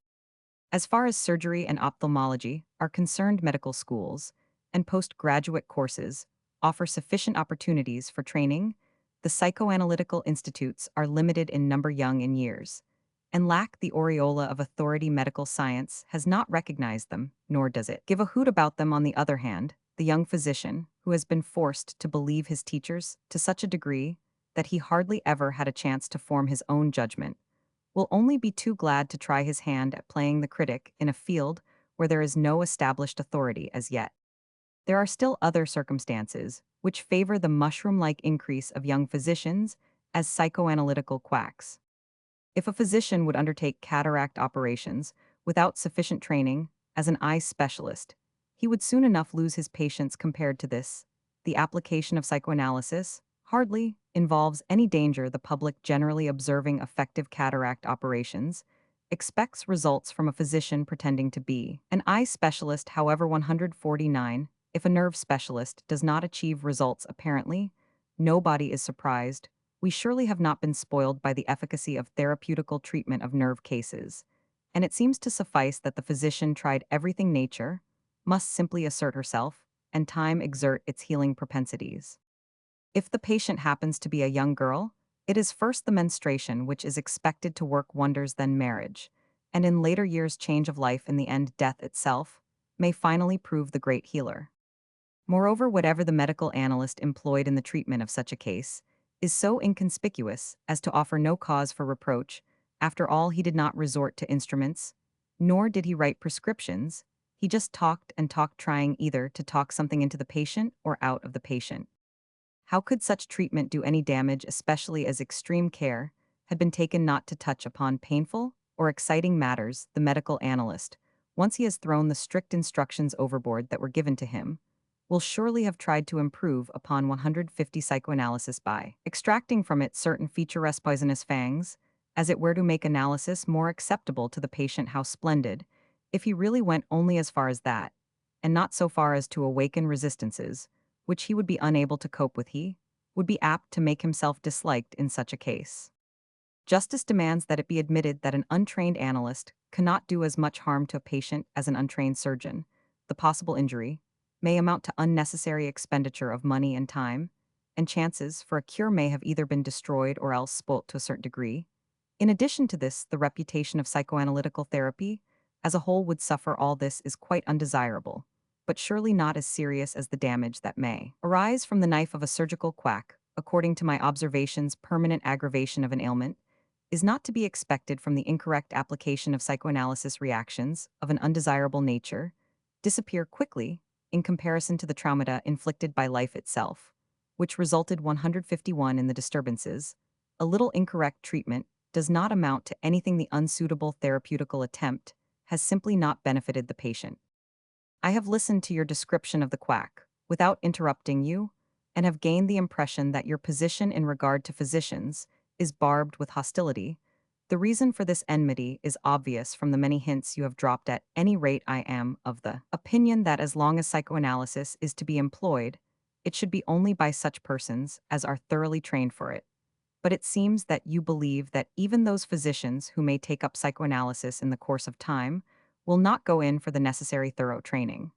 As far as surgery and ophthalmology are concerned, medical schools and postgraduate courses offer sufficient opportunities for training. The psychoanalytical institutes are limited in number, young in years, and lack the aureola of authority. Medical science has not recognized them, nor does it give a hoot about them. On the other hand, the young physician, who has been forced to believe his teachers to such a degree that he hardly ever had a chance to form his own judgment, will only be too glad to try his hand at playing the critic in a field where there is no established authority as yet. There are still other circumstances which favor the mushroom like increase of young physicians as psychoanalytical quacks. If a physician would undertake cataract operations without sufficient training as an eye specialist, he would soon enough lose his patients. Compared to this, the application of psychoanalysis hardly involves any danger. The public, generally observing effective cataract operations, expects results from a physician pretending to be an eye specialist. However, 149, if a nerve specialist does not achieve results apparently, nobody is surprised. We surely have not been spoiled by the efficacy of therapeutical treatment of nerve cases, and it seems to suffice that the physician tried everything. Nature must simply assert herself, and time exert its healing propensities. If the patient happens to be a young girl, it is first the menstruation which is expected to work wonders, then marriage, and in later years change of life. In the end, death itself may finally prove the great healer. Moreover, whatever the medical analyst employed in the treatment of such a case is so inconspicuous as to offer no cause for reproach. After all, he did not resort to instruments, nor did he write prescriptions. He just talked and talked, trying either to talk something into the patient or out of the patient. How could such treatment do any damage, especially as extreme care had been taken not to touch upon painful or exciting matters? The medical analyst, once he has thrown the strict instructions overboard that were given to him, will surely have tried to improve upon 150 psychoanalysis by extracting from it certain featureless poisonous fangs, as it were to make analysis more acceptable to the patient. How splendid, if he really went only as far as that, and not so far as to awaken resistances, which he would be unable to cope with. He would be apt to make himself disliked in such a case. Justice demands that it be admitted that an untrained analyst cannot do as much harm to a patient as an untrained surgeon. The possible injury may amount to unnecessary expenditure of money and time, and chances for a cure may have either been destroyed or else spoilt to a certain degree. In addition to this, the reputation of psychoanalytical therapy as a whole would suffer. All this is quite undesirable, but surely not as serious as the damage that may arise from the knife of a surgical quack. According to my observations, permanent aggravation of an ailment is not to be expected from the incorrect application of psychoanalysis. Reactions of an undesirable nature disappear quickly in comparison to the traumata inflicted by life itself, which resulted. 151 in the disturbances. A little incorrect treatment does not amount to anything. The unsuitable therapeutical attempt has simply not benefited the patient. I have listened to your description of the quack without interrupting you, and have gained the impression that your position in regard to physicians is barbed with hostility. The reason for this enmity is obvious from the many hints you have dropped. At any rate, I am of the opinion that as long as psychoanalysis is to be employed, it should be only by such persons as are thoroughly trained for it. But it seems that you believe that even those physicians who may take up psychoanalysis in the course of time will not go in for the necessary thorough training.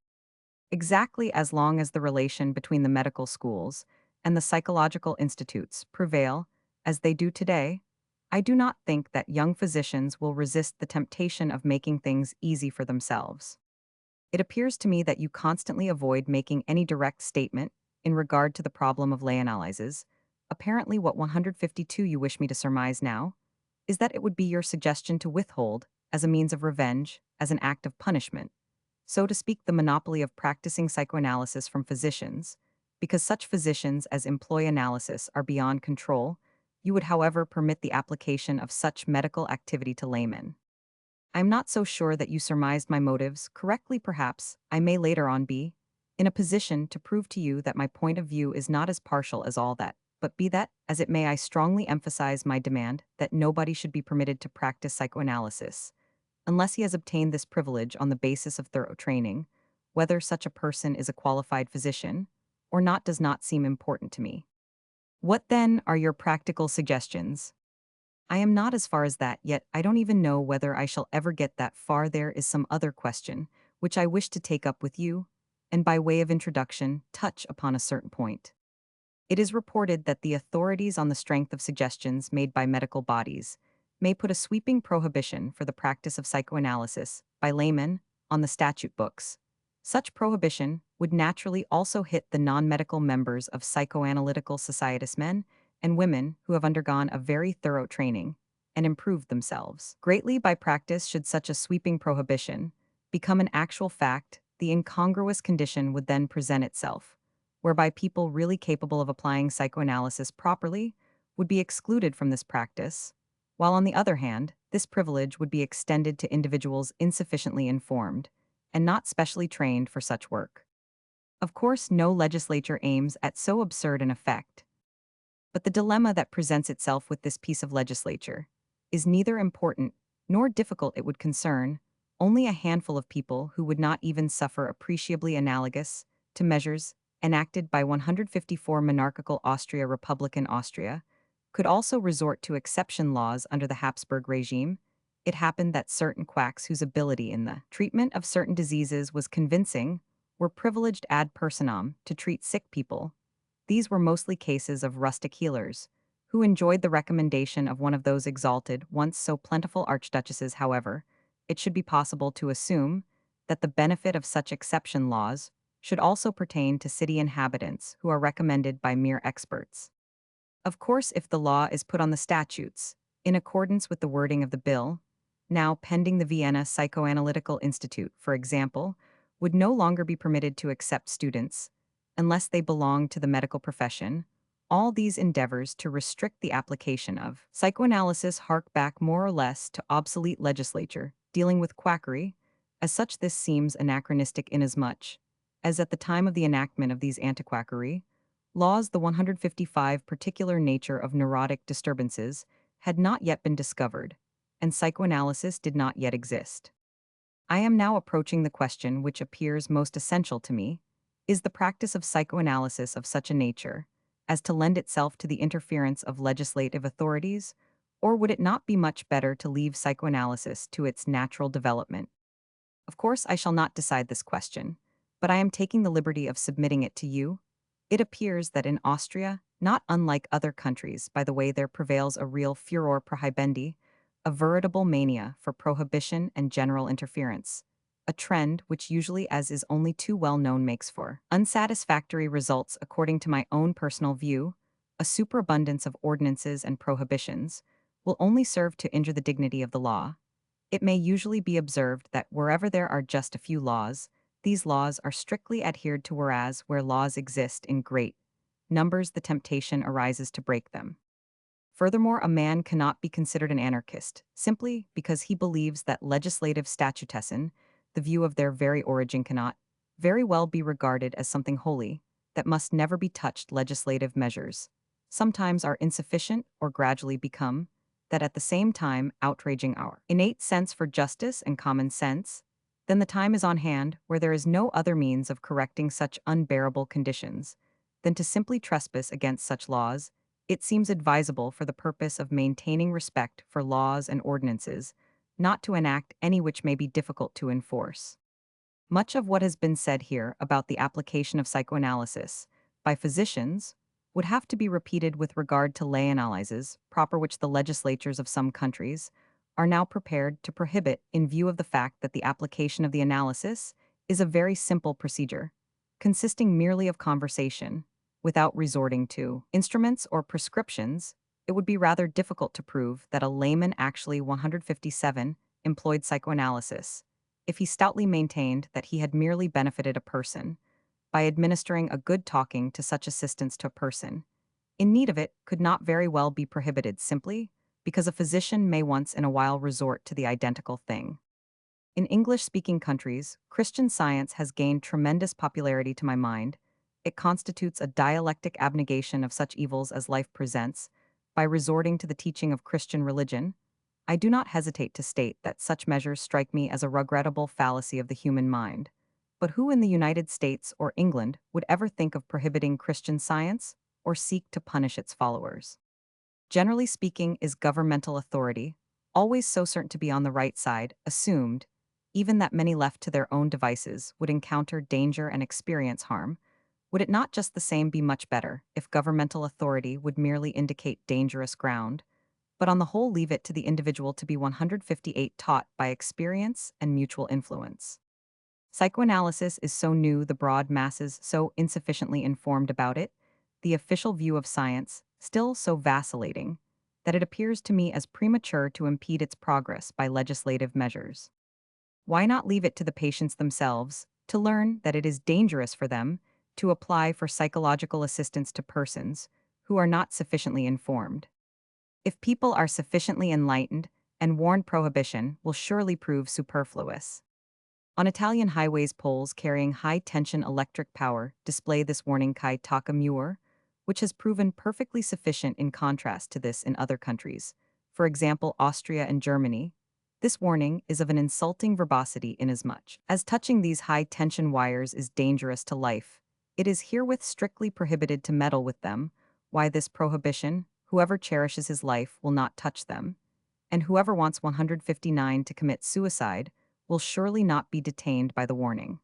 Exactly, as long as the relation between the medical schools and the psychological institutes prevail, as they do today, I do not think that young physicians will resist the temptation of making things easy for themselves. It appears to me that you constantly avoid making any direct statement in regard to the problem of lay-analyses. Apparently, what 152 you wish me to surmise now is that it would be your suggestion to withhold, as a means of revenge, as an act of punishment, so to speak, the monopoly of practicing psychoanalysis from physicians, because such physicians as employ analysis are beyond control. You would, however, permit the application of such medical activity to laymen. I am not so sure that you surmised my motives correctly. Perhaps I may later on be in a position to prove to you that my point of view is not as partial as all that. But be that as it may, I strongly emphasize my demand that nobody should be permitted to practice psychoanalysis unless he has obtained this privilege on the basis of thorough training. Whether such a person is a qualified physician or not does not seem important to me. What then are your practical suggestions? I am not as far as that yet. I don't even know whether I shall ever get that far. There is some other question, which I wish to take up with you, and by way of introduction, touch upon a certain point. It is reported that the authorities, on the strength of suggestions made by medical bodies, may put a sweeping prohibition for the practice of psychoanalysis by laymen on the statute books. Such prohibition would naturally also hit the non-medical members of psychoanalytical societies, men and women who have undergone a very thorough training and improved themselves greatly by practice. Should such a sweeping prohibition become an actual fact, the incongruous condition would then present itself whereby people really capable of applying psychoanalysis properly would be excluded from this practice, while on the other hand, this privilege would be extended to individuals insufficiently informed and not specially trained for such work. Of course, no legislature aims at so absurd an effect, but the dilemma that presents itself with this piece of legislature is neither important nor difficult. It would concern only a handful of people who would not even suffer appreciably analogous to measures enacted by 154 monarchical Austria. Republican Austria could also resort to exception laws under the Habsburg regime. It happened that certain quacks whose ability in the treatment of certain diseases was convincing were privileged ad personam to treat sick people. These were mostly cases of rustic healers, who enjoyed the recommendation of one of those exalted, once so plentiful archduchesses. However, it should be possible to assume that the benefit of such exception laws should also pertain to city inhabitants who are recommended by mere experts. Of course, if the law is put on the statutes, in accordance with the wording of the bill, now pending, the Vienna Psychoanalytical Institute, for example, would no longer be permitted to accept students unless they belong to the medical profession. All these endeavors to restrict the application of psychoanalysis hark back more or less to obsolete legislature dealing with quackery. As such, this seems anachronistic inasmuch as at the time of the enactment of these anti-quackery laws, the 155 particular nature of neurotic disturbances had not yet been discovered, and psychoanalysis did not yet exist. I am now approaching the question which appears most essential to me. Is the practice of psychoanalysis of such a nature as to lend itself to the interference of legislative authorities, or would it not be much better to leave psychoanalysis to its natural development? Of course, I shall not decide this question, but I am taking the liberty of submitting it to you. It appears that in Austria, not unlike other countries, by the way, there prevails a real furor prohibendi, a veritable mania for prohibition and general interference, a trend which usually, as is only too well known, makes for unsatisfactory results. According to my own personal view, a superabundance of ordinances and prohibitions will only serve to injure the dignity of the law. It may usually be observed that wherever there are just a few laws, these laws are strictly adhered to, whereas where laws exist in great numbers, the temptation arises to break them. Furthermore, a man cannot be considered an anarchist simply because he believes that legislative statutesen, the view of their very origin, cannot very well be regarded as something holy that must never be touched. Legislative measures sometimes are insufficient or gradually become that at the same time outraging our innate sense for justice and common sense. Then the time is on hand where there is no other means of correcting such unbearable conditions than to simply trespass against such laws. It seems advisable, for the purpose of maintaining respect for laws and ordinances, not to enact any which may be difficult to enforce. Much of what has been said here about the application of psychoanalysis by physicians would have to be repeated with regard to lay-analyses, proper, which the legislatures of some countries are now prepared to prohibit in view of the fact that the application of the analysis is a very simple procedure, consisting merely of conversation, without resorting to instruments or prescriptions. It would be rather difficult to prove that a layman actually 157 employed psychoanalysis, if he stoutly maintained that he had merely benefited a person by administering a good talking to such assistance to a person in need of it could not very well be prohibited simply because a physician may once in a while resort to the identical thing. In English-speaking countries, Christian Science has gained tremendous popularity to my mind. It constitutes a dialectic abnegation of such evils as life presents. By resorting to the teaching of Christian religion, I do not hesitate to state that such measures strike me as a regrettable fallacy of the human mind. But who in the United States or England would ever think of prohibiting Christian Science or seek to punish its followers? Generally speaking, is governmental authority, always so certain to be on the right side, assumed, even that many left to their own devices would encounter danger and experience harm? Would it not just the same be much better if governmental authority would merely indicate dangerous ground, but on the whole leave it to the individual to be 158 taught by experience and mutual influence? Psychoanalysis is so new, the broad masses so insufficiently informed about it, the official view of science still so vacillating, that it appears to me as premature to impede its progress by legislative measures. Why not leave it to the patients themselves to learn that it is dangerous for them to apply for psychological assistance to persons who are not sufficiently informed? If people are sufficiently enlightened, and warned, prohibition will surely prove superfluous. On Italian highways, poles carrying high-tension electric power display this warning Kai Taka Muir, which has proven perfectly sufficient in contrast to this in other countries, for example Austria and Germany. This warning is of an insulting verbosity inasmuch as touching these high-tension wires is dangerous to life. It is herewith strictly prohibited to meddle with them. Why this prohibition? Whoever cherishes his life will not touch them, and whoever wants 159 to commit suicide will surely not be detained by the warning.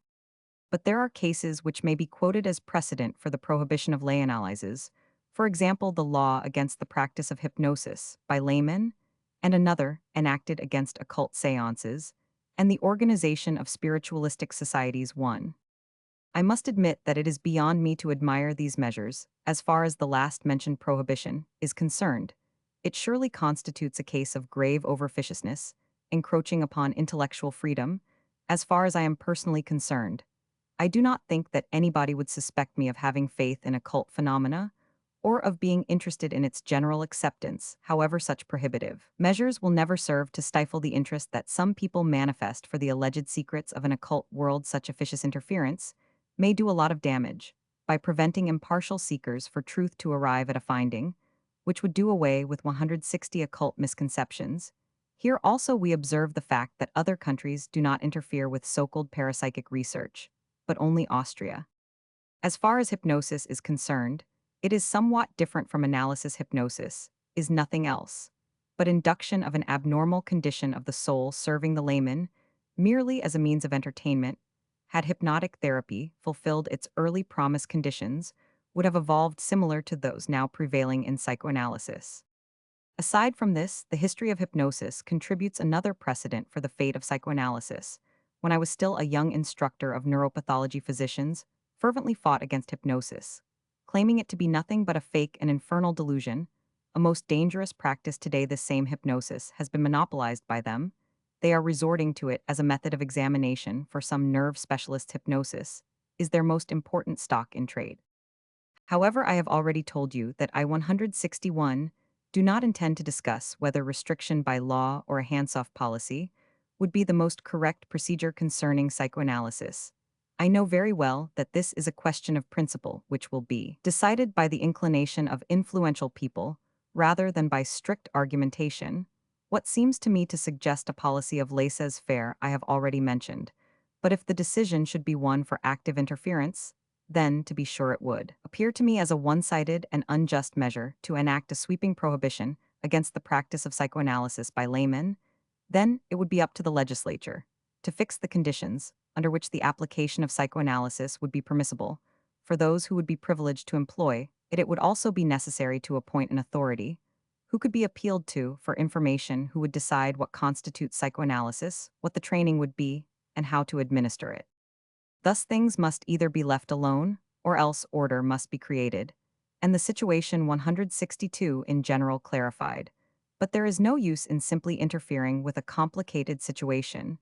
But there are cases which may be quoted as precedent for the prohibition of lay-analyses, for example the law against the practice of hypnosis by laymen, and another enacted against occult seances, and the organization of spiritualistic societies one. I must admit that it is beyond me to admire these measures, as far as the last mentioned prohibition is concerned. It surely constitutes a case of grave overficiousness, encroaching upon intellectual freedom. As far as I am personally concerned, I do not think that anybody would suspect me of having faith in occult phenomena, or of being interested in its general acceptance. However, such prohibitive measures will never serve to stifle the interest that some people manifest for the alleged secrets of an occult world. Such officious interference may do a lot of damage by preventing impartial seekers for truth to arrive at a finding, which would do away with 160 occult misconceptions. Here also we observe the fact that other countries do not interfere with so-called parapsychic research, but only Austria. As far as hypnosis is concerned, it is somewhat different from analysis. Hypnosis is nothing else but induction of an abnormal condition of the soul, serving the layman merely as a means of entertainment. Had hypnotic therapy fulfilled its early promise, conditions would have evolved similar to those now prevailing in psychoanalysis. Aside from this, the history of hypnosis contributes another precedent for the fate of psychoanalysis. When I was still a young instructor of neuropathology, physicians fervently fought against hypnosis, claiming it to be nothing but a fake and infernal delusion, a most dangerous practice. Today, this same hypnosis has been monopolized by them. They are resorting to it as a method of examination. For some nerve specialists, hypnosis is their most important stock in trade. However, I have already told you that I 161 do not intend to discuss whether restriction by law or a hands-off policy would be the most correct procedure concerning psychoanalysis. I know very well that this is a question of principle which will be decided by the inclination of influential people rather than by strict argumentation. What seems to me to suggest a policy of laissez-faire I have already mentioned, but if the decision should be one for active interference, then, to be sure, it would appear to me as a one-sided and unjust measure to enact a sweeping prohibition against the practice of psychoanalysis by laymen. Then it would be up to the legislature to fix the conditions under which the application of psychoanalysis would be permissible. For those who would be privileged to employ it, it would also be necessary to appoint an authority who could be appealed to for information, who would decide what constitutes psychoanalysis, what the training would be, and how to administer it. Thus things must either be left alone, or else order must be created, and the situation 162 in general clarified. But there is no use in simply interfering with a complicated situation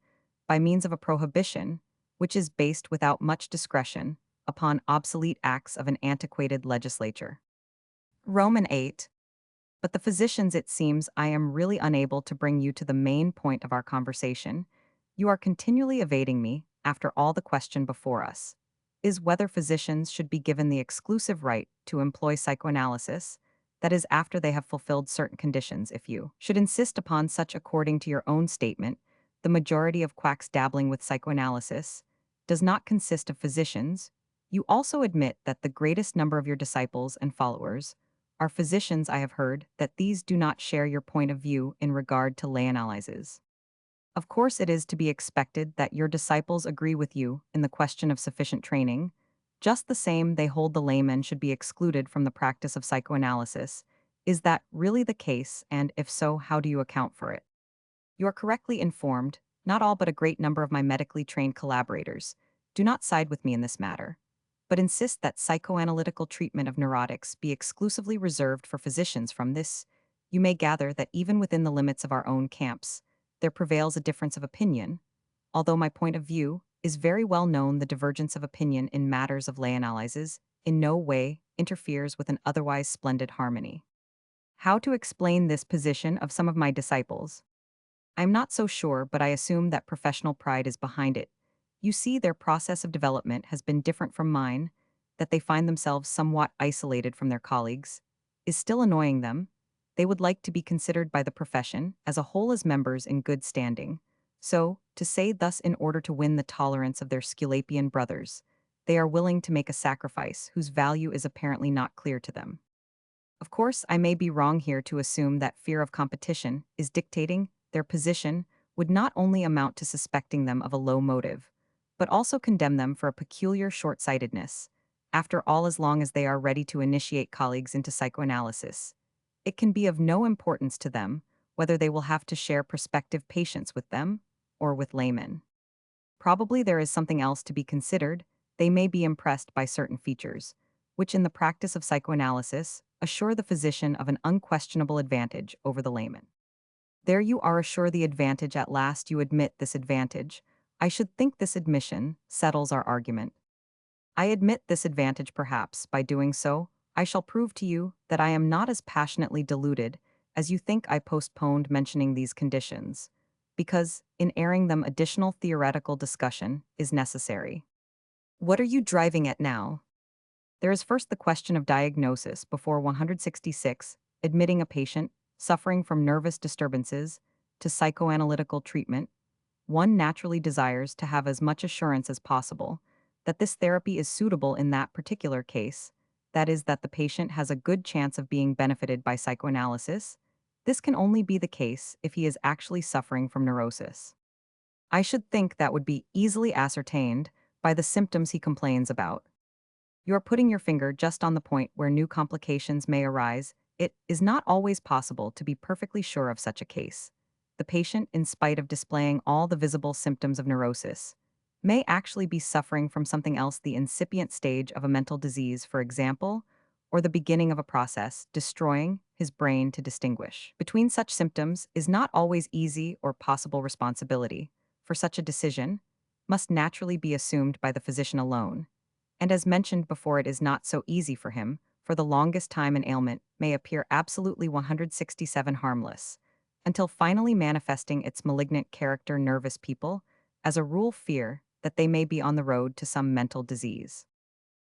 by means of a prohibition, which is based without much discretion upon obsolete acts of an antiquated legislature. Roman 8. But the physicians, it seems I am really unable to bring you to the main point of our conversation. You are continually evading me after all the question before us is whether physicians should be given the exclusive right to employ psychoanalysis, that is, after they have fulfilled certain conditions. If you should insist upon such according to your own statement, the majority of quacks dabbling with psychoanalysis does not consist of physicians. You also admit that the greatest number of your disciples and followers are physicians. I have heard that these do not share your point of view in regard to lay-analyses. Of course, it is to be expected that your disciples agree with you in the question of sufficient training. Just the same, they hold the layman should be excluded from the practice of psychoanalysis. Is that really the case, and if so, how do you account for it? You are correctly informed. Not all but a great number of my medically trained collaborators do not side with me in this matter, but insist that psychoanalytical treatment of neurotics be exclusively reserved for physicians. From this, you may gather that even within the limits of our own camps, there prevails a difference of opinion. Although my point of view is very well known, the divergence of opinion in matters of lay analyses in no way interferes with an otherwise splendid harmony. How to explain this position of some of my disciples? I'm not so sure, but I assume that professional pride is behind it. You see, their process of development has been different from mine, that they find themselves somewhat isolated from their colleagues, is still annoying them. They would like to be considered by the profession as a whole as members in good standing. So, to say thus, in order to win the tolerance of their Sculapian brothers, they are willing to make a sacrifice whose value is apparently not clear to them. Of course, I may be wrong here to assume that fear of competition is dictating their position would not only amount to suspecting them of a low motive, but also condemn them for a peculiar short-sightedness. After all, as long as they are ready to initiate colleagues into psychoanalysis, it can be of no importance to them whether they will have to share prospective patients with them or with laymen. Probably there is something else to be considered. They may be impressed by certain features, which in the practice of psychoanalysis assure the physician of an unquestionable advantage over the layman. There you are, assure the advantage at last, you admit this advantage. I should think this admission settles our argument. I admit this advantage. Perhaps, by doing so, I shall prove to you that I am not as passionately deluded as you think. I postponed mentioning these conditions, because, in airing them, additional theoretical discussion is necessary. What are you driving at now? There is first the question of diagnosis. Before 166, admitting a patient suffering from nervous disturbances to psychoanalytical treatment, one naturally desires to have as much assurance as possible that this therapy is suitable in that particular case, that is, that the patient has a good chance of being benefited by psychoanalysis. This can only be the case if he is actually suffering from neurosis. I should think that would be easily ascertained by the symptoms he complains about. You are putting your finger just on the point where new complications may arise. It is not always possible to be perfectly sure of such a case. The patient, in spite of displaying all the visible symptoms of neurosis, may actually be suffering from something else, the incipient stage of a mental disease, for example, or the beginning of a process destroying his brain. To distinguish between such symptoms is not always easy or possible. Responsibility for such a decision must naturally be assumed by the physician alone. And as mentioned before, it is not so easy for him. For the longest time an ailment may appear absolutely 167 harmless, until finally manifesting its malignant character. Nervous people, as a rule, fear that they may be on the road to some mental disease.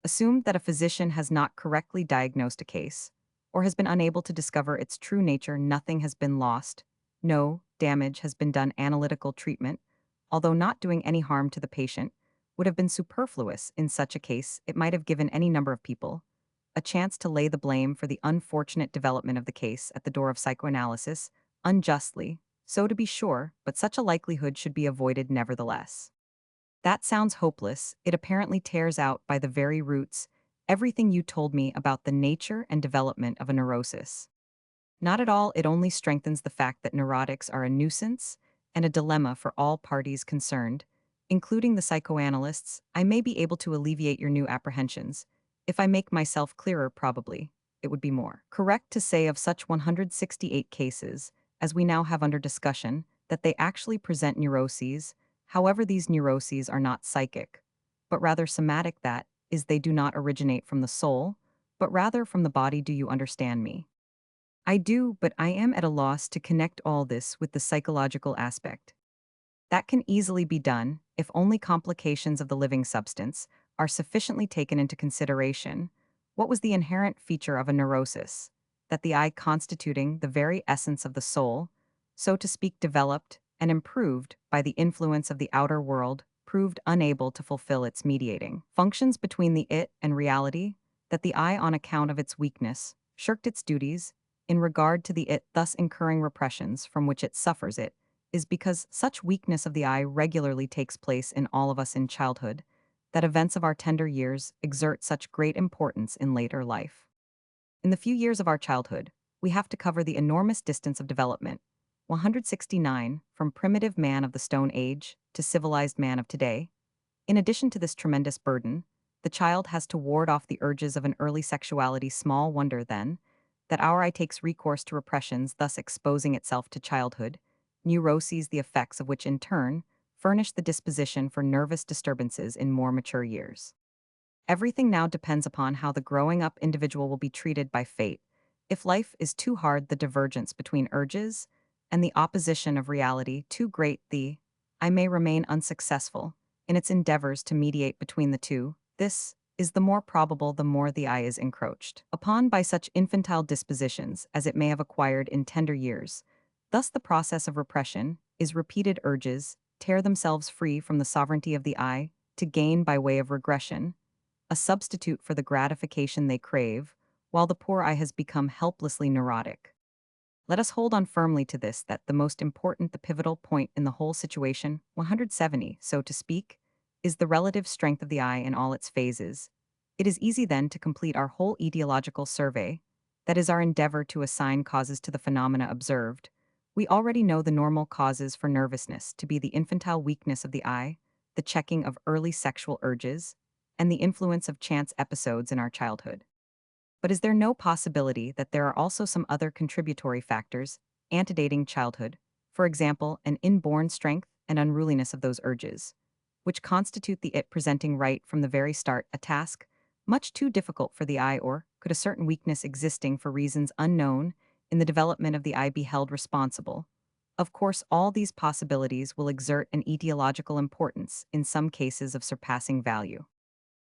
Assume that a physician has not correctly diagnosed a case, or has been unable to discover its true nature. Nothing has been lost. No damage has been done. Analytical treatment, although not doing any harm to the patient, would have been superfluous. In such a case, it might have given any number of people a chance to lay the blame for the unfortunate development of the case at the door of psychoanalysis, unjustly, so to be sure, but such a likelihood should be avoided nevertheless. That sounds hopeless. It apparently tears out by the very roots everything you told me about the nature and development of a neurosis. Not at all, it only strengthens the fact that neurotics are a nuisance and a dilemma for all parties concerned, including the psychoanalysts. I may be able to alleviate your new apprehensions. If I make myself clearer, probably, it would be more correct to say of such 168 cases, as we now have under discussion, that they actually present neuroses. However, these neuroses are not psychic, but rather somatic, that is, they do not originate from the soul, but rather from the body. Do you understand me? I do, but I am at a loss to connect all this with the psychological aspect. That can easily be done if only complications of the living substance are sufficiently taken into consideration. What was the inherent feature of a neurosis? That the I, constituting the very essence of the soul, so to speak, developed and improved by the influence of the outer world, proved unable to fulfill its mediating functions between the it and reality, that the I, on account of its weakness, shirked its duties in regard to the it, thus incurring repressions from which it suffers it, is because such weakness of the I regularly takes place in all of us in childhood, that events of our tender years exert such great importance in later life. In the few years of our childhood, we have to cover the enormous distance of development, 169, from primitive man of the Stone Age to civilized man of today. In addition to this tremendous burden, the child has to ward off the urges of an early sexuality. Small wonder, then, that our eye takes recourse to repressions, thus exposing itself to childhood, neuroses, the effects of which in turn furnish the disposition for nervous disturbances in more mature years. Everything now depends upon how the growing up individual will be treated by fate. If life is too hard, the divergence between urges and the opposition of reality too great, the I may remain unsuccessful in its endeavors to mediate between the two. This is the more probable the more the I is encroached upon by such infantile dispositions as it may have acquired in tender years. Thus the process of repression is repeated urges tear themselves free from the sovereignty of the I to gain by way of regression a substitute for the gratification they crave, while the poor I has become helplessly neurotic. Let us hold on firmly to this, that the most important, the pivotal point in the whole situation, 170, so to speak, is the relative strength of the I in all its phases. It is easy then to complete our whole etiological survey, that is our endeavor to assign causes to the phenomena observed. We already know the normal causes for nervousness to be the infantile weakness of the I, the checking of early sexual urges, and the influence of chance episodes in our childhood. But is there no possibility that there are also some other contributory factors antedating childhood, for example, an inborn strength and unruliness of those urges, which constitute the it presenting right from the very start a task much too difficult for the I, or could a certain weakness existing for reasons unknown in the development of the I be held responsible? Of course, all these possibilities will exert an etiological importance, in some cases of surpassing value.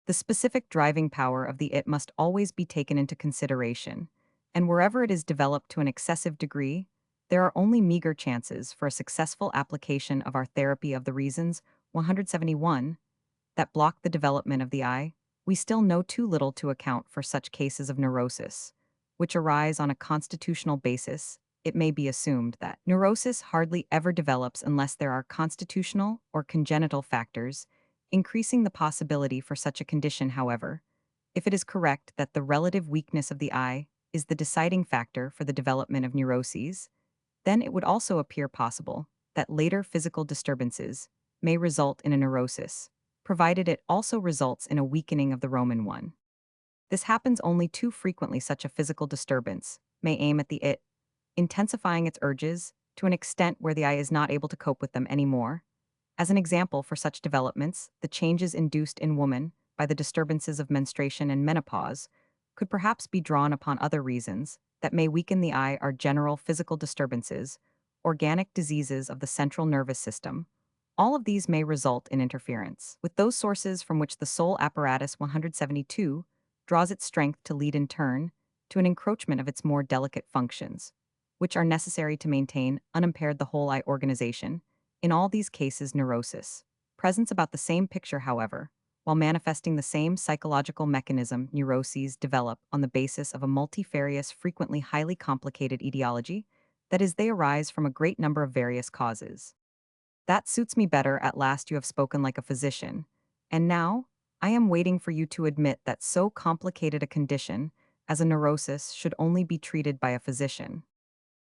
The specific driving power of the it must always be taken into consideration, and wherever it is developed to an excessive degree, there are only meager chances for a successful application of our therapy of the reasons, 171, that block the development of the I. We still know too little to account for such cases of neurosis, which arise on a constitutional basis. It may be assumed that neurosis hardly ever develops unless there are constitutional or congenital factors increasing the possibility for such a condition. However, if it is correct that the relative weakness of the I is the deciding factor for the development of neuroses, then it would also appear possible that later physical disturbances may result in a neurosis, provided it also results in a weakening of the Roman one. This happens only too frequently. Such a physical disturbance may aim at the it, intensifying its urges to an extent where the I is not able to cope with them anymore. As an example for such developments, the changes induced in woman by the disturbances of menstruation and menopause could perhaps be drawn upon other reasons that may weaken the I are general physical disturbances, organic diseases of the central nervous system. All of these may result in interference with those sources from which the soul apparatus 172 draws its strength to lead in turn to an encroachment of its more delicate functions, which are necessary to maintain unimpaired the whole I organization. In all these cases, neurosis presents about the same picture, however, while manifesting the same psychological mechanism. Neuroses develop on the basis of a multifarious, frequently highly complicated etiology, that is, they arise from a great number of various causes. That suits me better. At last you have spoken like a physician, and now I am waiting for you to admit that so complicated a condition as a neurosis should only be treated by a physician.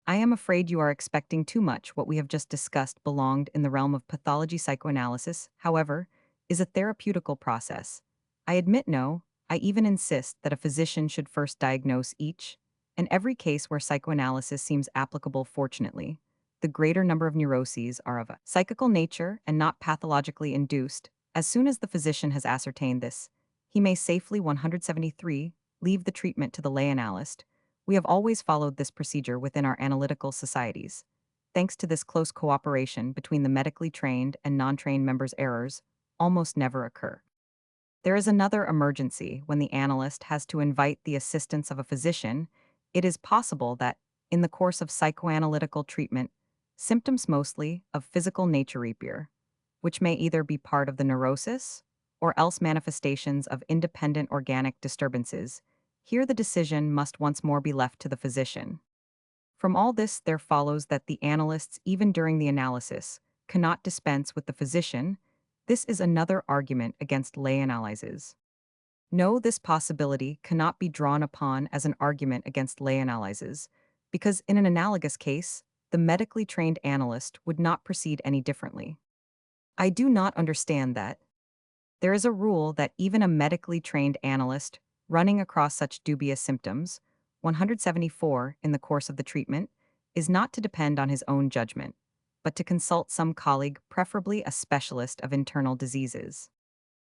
I am afraid you are expecting too much. What we have just discussed belonged in the realm of pathology. Psychoanalysis, however, is a therapeutical process. I admit no, I even insist that a physician should first diagnose each and every case where psychoanalysis seems applicable. Fortunately, the greater number of neuroses are of a psychical nature and not pathologically induced. As soon as the physician has ascertained this, he may safely 173 leave the treatment to the lay analyst. We have always followed this procedure within our analytical societies. thanks to this close cooperation between the medically trained and non-trained members, errors almost never occur. There is another emergency when the analyst has to invite the assistance of a physician. It is possible that, in the course of psychoanalytical treatment, symptoms mostly of physical nature appear, which may either be part of the neurosis or else manifestations of independent organic disturbances. Here the decision must once more be left to the physician. From all this, there follows that the analysts, even during the analysis, cannot dispense with the physician. This is another argument against lay-analyses. No, this possibility cannot be drawn upon as an argument against lay-analyses, because in an analogous case, the medically trained analyst would not proceed any differently. I do not understand that. There is a rule that even a medically trained analyst running across such dubious symptoms, 174 in the course of the treatment, is not to depend on his own judgment, but to consult some colleague, preferably a specialist of internal diseases.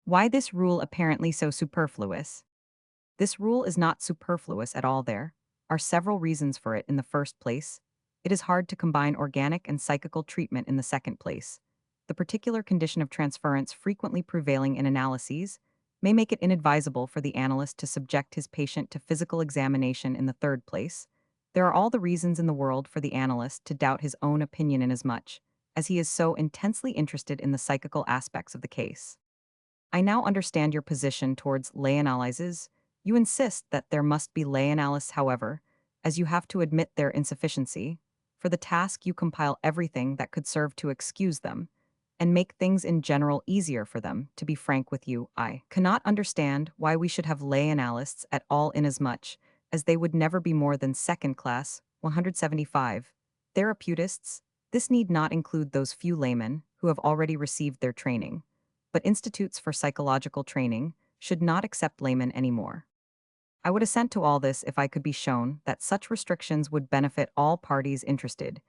Why this rule apparently so superfluous? This rule is not superfluous at all. There are several reasons for it. In the first place, it is hard to combine organic and psychical treatment. In the second place, the particular condition of transference frequently prevailing in analyses may make it inadvisable for the analyst to subject his patient to physical examination. In the third place, there are all the reasons in the world for the analyst to doubt his own opinion inasmuch as he is so intensely interested in the psychical aspects of the case. I now understand your position towards lay-analyses. You insist that there must be lay-analysis, however, as you have to admit their insufficiency. For the task you compile everything that could serve to excuse them, and make things in general easier for them. To be frank with you, I cannot understand why we should have lay-analysts at all, inasmuch as they would never be more than second class, 175, therapeutists. This need not include those few laymen who have already received their training, but institutes for psychological training should not accept laymen anymore. I would assent to all this if I could be shown that such restrictions would benefit all parties interested.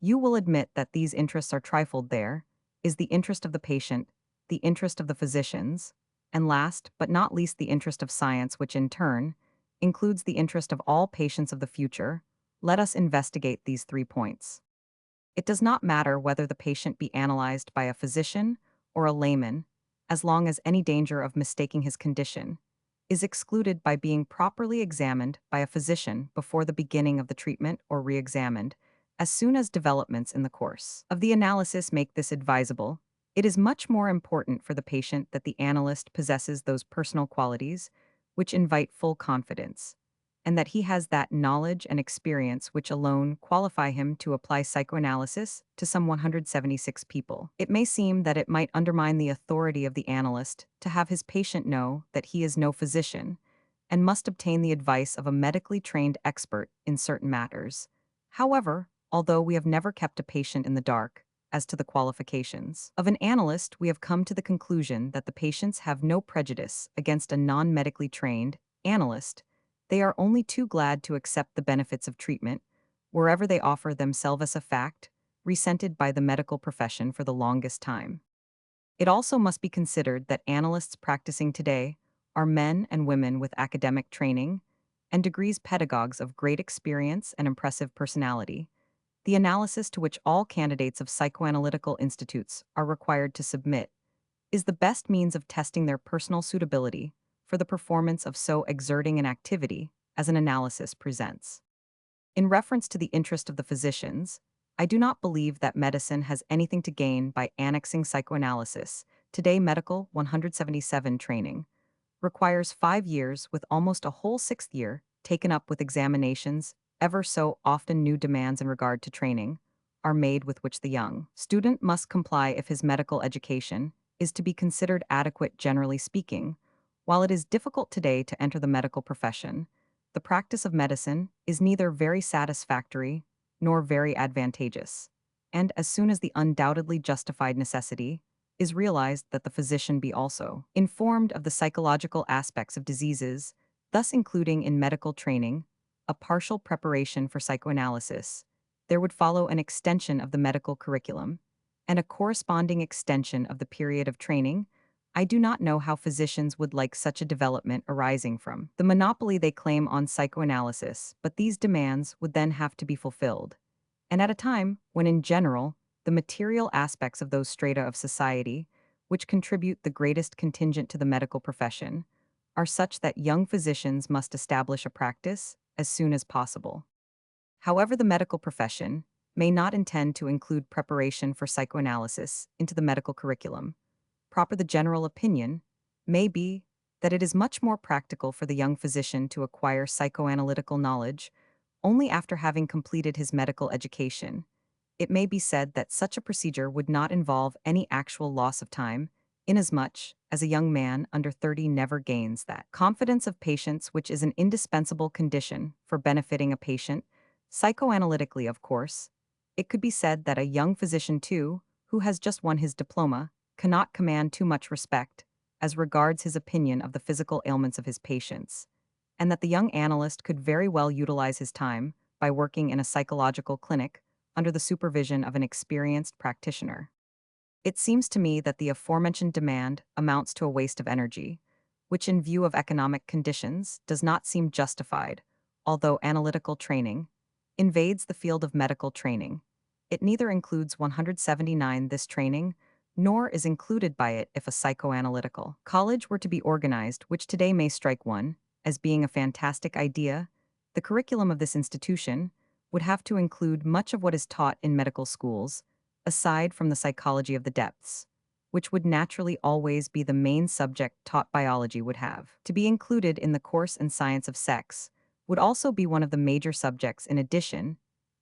You will admit that these interests are trifled. There is the interest of the patient, the interest of the physicians, and last but not least the interest of science, which in turn includes the interest of all patients of the future. Let us investigate these 3 points. It does not matter whether the patient be analyzed by a physician or a layman, as long as any danger of mistaking his condition is excluded by being properly examined by a physician before the beginning of the treatment or re-examined as soon as developments in the course of the analysis make this advisable. It is much more important for the patient that the analyst possesses those personal qualities which invite full confidence, and that he has that knowledge and experience which alone qualify him to apply psychoanalysis to some 176 people. It may seem that it might undermine the authority of the analyst to have his patient know that he is no physician and must obtain the advice of a medically trained expert in certain matters. However, although we have never kept a patient in the dark as to the qualifications of an analyst, we have come to the conclusion that the patients have no prejudice against a non-medically trained analyst. They are only too glad to accept the benefits of treatment, wherever they offer themselves, as a fact resented by the medical profession for the longest time. It also must be considered that analysts practicing today are men and women with academic training and degrees, pedagogues of great experience and impressive personality. The analysis to which all candidates of psychoanalytical institutes are required to submit is the best means of testing their personal suitability for the performance of so exerting an activity as an analysis presents. In reference to the interest of the physicians, I do not believe that medicine has anything to gain by annexing psychoanalysis. Today, medical 177 training requires 5 years, with almost a whole sixth year taken up with examinations. Ever so often new demands in regard to training are made with which the young student must comply if his medical education is to be considered adequate. Generally speaking, while it is difficult today to enter the medical profession, the practice of medicine is neither very satisfactory nor very advantageous, and as soon as the undoubtedly justified necessity is realized that the physician be also informed of the psychological aspects of diseases, thus including in medical training a partial preparation for psychoanalysis, there would follow an extension of the medical curriculum and a corresponding extension of the period of training. I do not know how physicians would like such a development arising from the monopoly they claim on psychoanalysis, but these demands would then have to be fulfilled, and at a time when, in general, the material aspects of those strata of society, which contribute the greatest contingent to the medical profession, are such that young physicians must establish a practice as soon as possible. However, the medical profession may not intend to include preparation for psychoanalysis into the medical curriculum. The general opinion may be that it is much more practical for the young physician to acquire psychoanalytical knowledge only after having completed his medical education. It may be said that such a procedure would not involve any actual loss of time, inasmuch as a young man under 30 never gains that confidence of patients which is an indispensable condition for benefiting a patient. Psychoanalytically, of course, it could be said that a young physician, too, who has just won his diploma, cannot command too much respect as regards his opinion of the physical ailments of his patients, and that the young analyst could very well utilize his time by working in a psychological clinic under the supervision of an experienced practitioner. It seems to me that the aforementioned demand amounts to a waste of energy, which in view of economic conditions does not seem justified, although analytical training invades the field of medical training. It neither includes 179 this training, nor is included by it if a psychoanalytical college were to be organized, which today may strike one as being a fantastic idea. The curriculum of this institution would have to include much of what is taught in medical schools, aside from the psychology of the depths, which would naturally always be the main subject taught. Biology would have to be included in the course, and science of sex would also be one of the major subjects. In addition,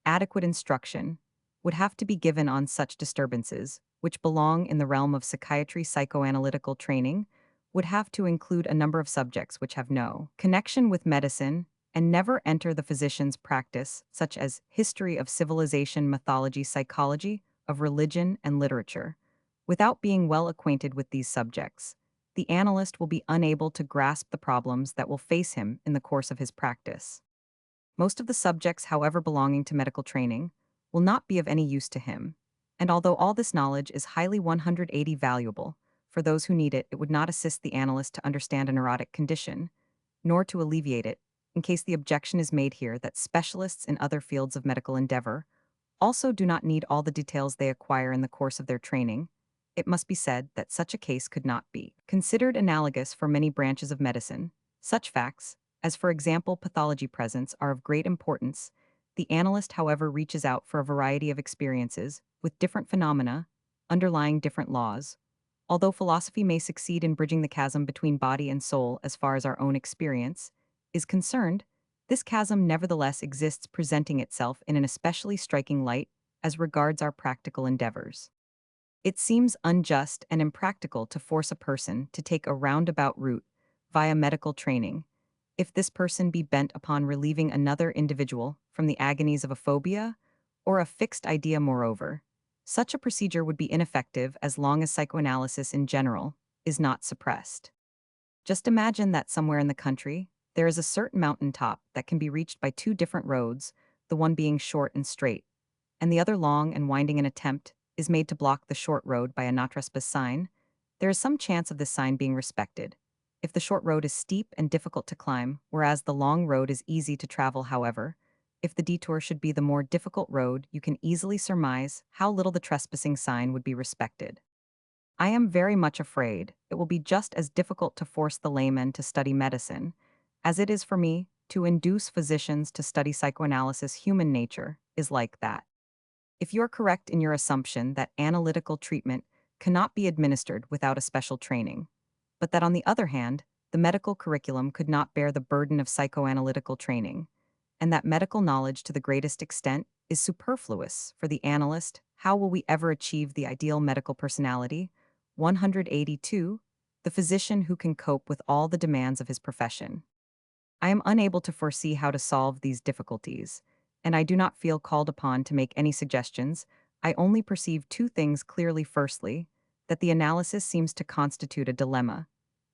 adequate instruction would have to be given on such disturbances, which belong in the realm of psychiatry. Psychoanalytical training would have to include a number of subjects which have no connection with medicine and never enter the physician's practice, such as history of civilization, mythology, psychology, of religion, and literature. Without being well acquainted with these subjects, the analyst will be unable to grasp the problems that will face him in the course of his practice. Most of the subjects, however, belonging to medical training, will not be of any use to him, and although all this knowledge is highly 180 valuable, for those who need it, it would not assist the analyst to understand a neurotic condition, nor to alleviate it, in case the objection is made here that specialists in other fields of medical endeavor also do not need all the details they acquire in the course of their training. It must be said that such a case could not be considered analogous for many branches of medicine. Such facts, as for example pathology presence, are of great importance. The analyst, however, reaches out for a variety of experiences, with different phenomena, underlying different laws. Although philosophy may succeed in bridging the chasm between body and soul as far as our own experience is concerned, this chasm nevertheless exists, presenting itself in an especially striking light as regards our practical endeavors. It seems unjust and impractical to force a person to take a roundabout route via medical training, if this person be bent upon relieving another individual from the agonies of a phobia or a fixed idea. Moreover, such a procedure would be ineffective as long as psychoanalysis in general is not suppressed. Just imagine that somewhere in the country, there is a certain mountain top that can be reached by two different roads, the one being short and straight, and the other long and winding. An attempt is made to block the short road by a no trespass sign. There is some chance of this sign being respected if the short road is steep and difficult to climb, whereas the long road is easy to travel. However, if the detour should be the more difficult road, you can easily surmise how little the trespassing sign would be respected. I am very much afraid it will be just as difficult to force the layman to study medicine as it is for me to induce physicians to study psychoanalysis. Human nature is like that. If you're correct in your assumption that analytical treatment cannot be administered without a special training, but that on the other hand, the medical curriculum could not bear the burden of psychoanalytical training, and that medical knowledge to the greatest extent is superfluous for the analyst, how will we ever achieve the ideal medical personality? 182. The physician who can cope with all the demands of his profession. I am unable to foresee how to solve these difficulties, and I do not feel called upon to make any suggestions. I only perceive two things clearly. Firstly, that the analysis seems to constitute a dilemma,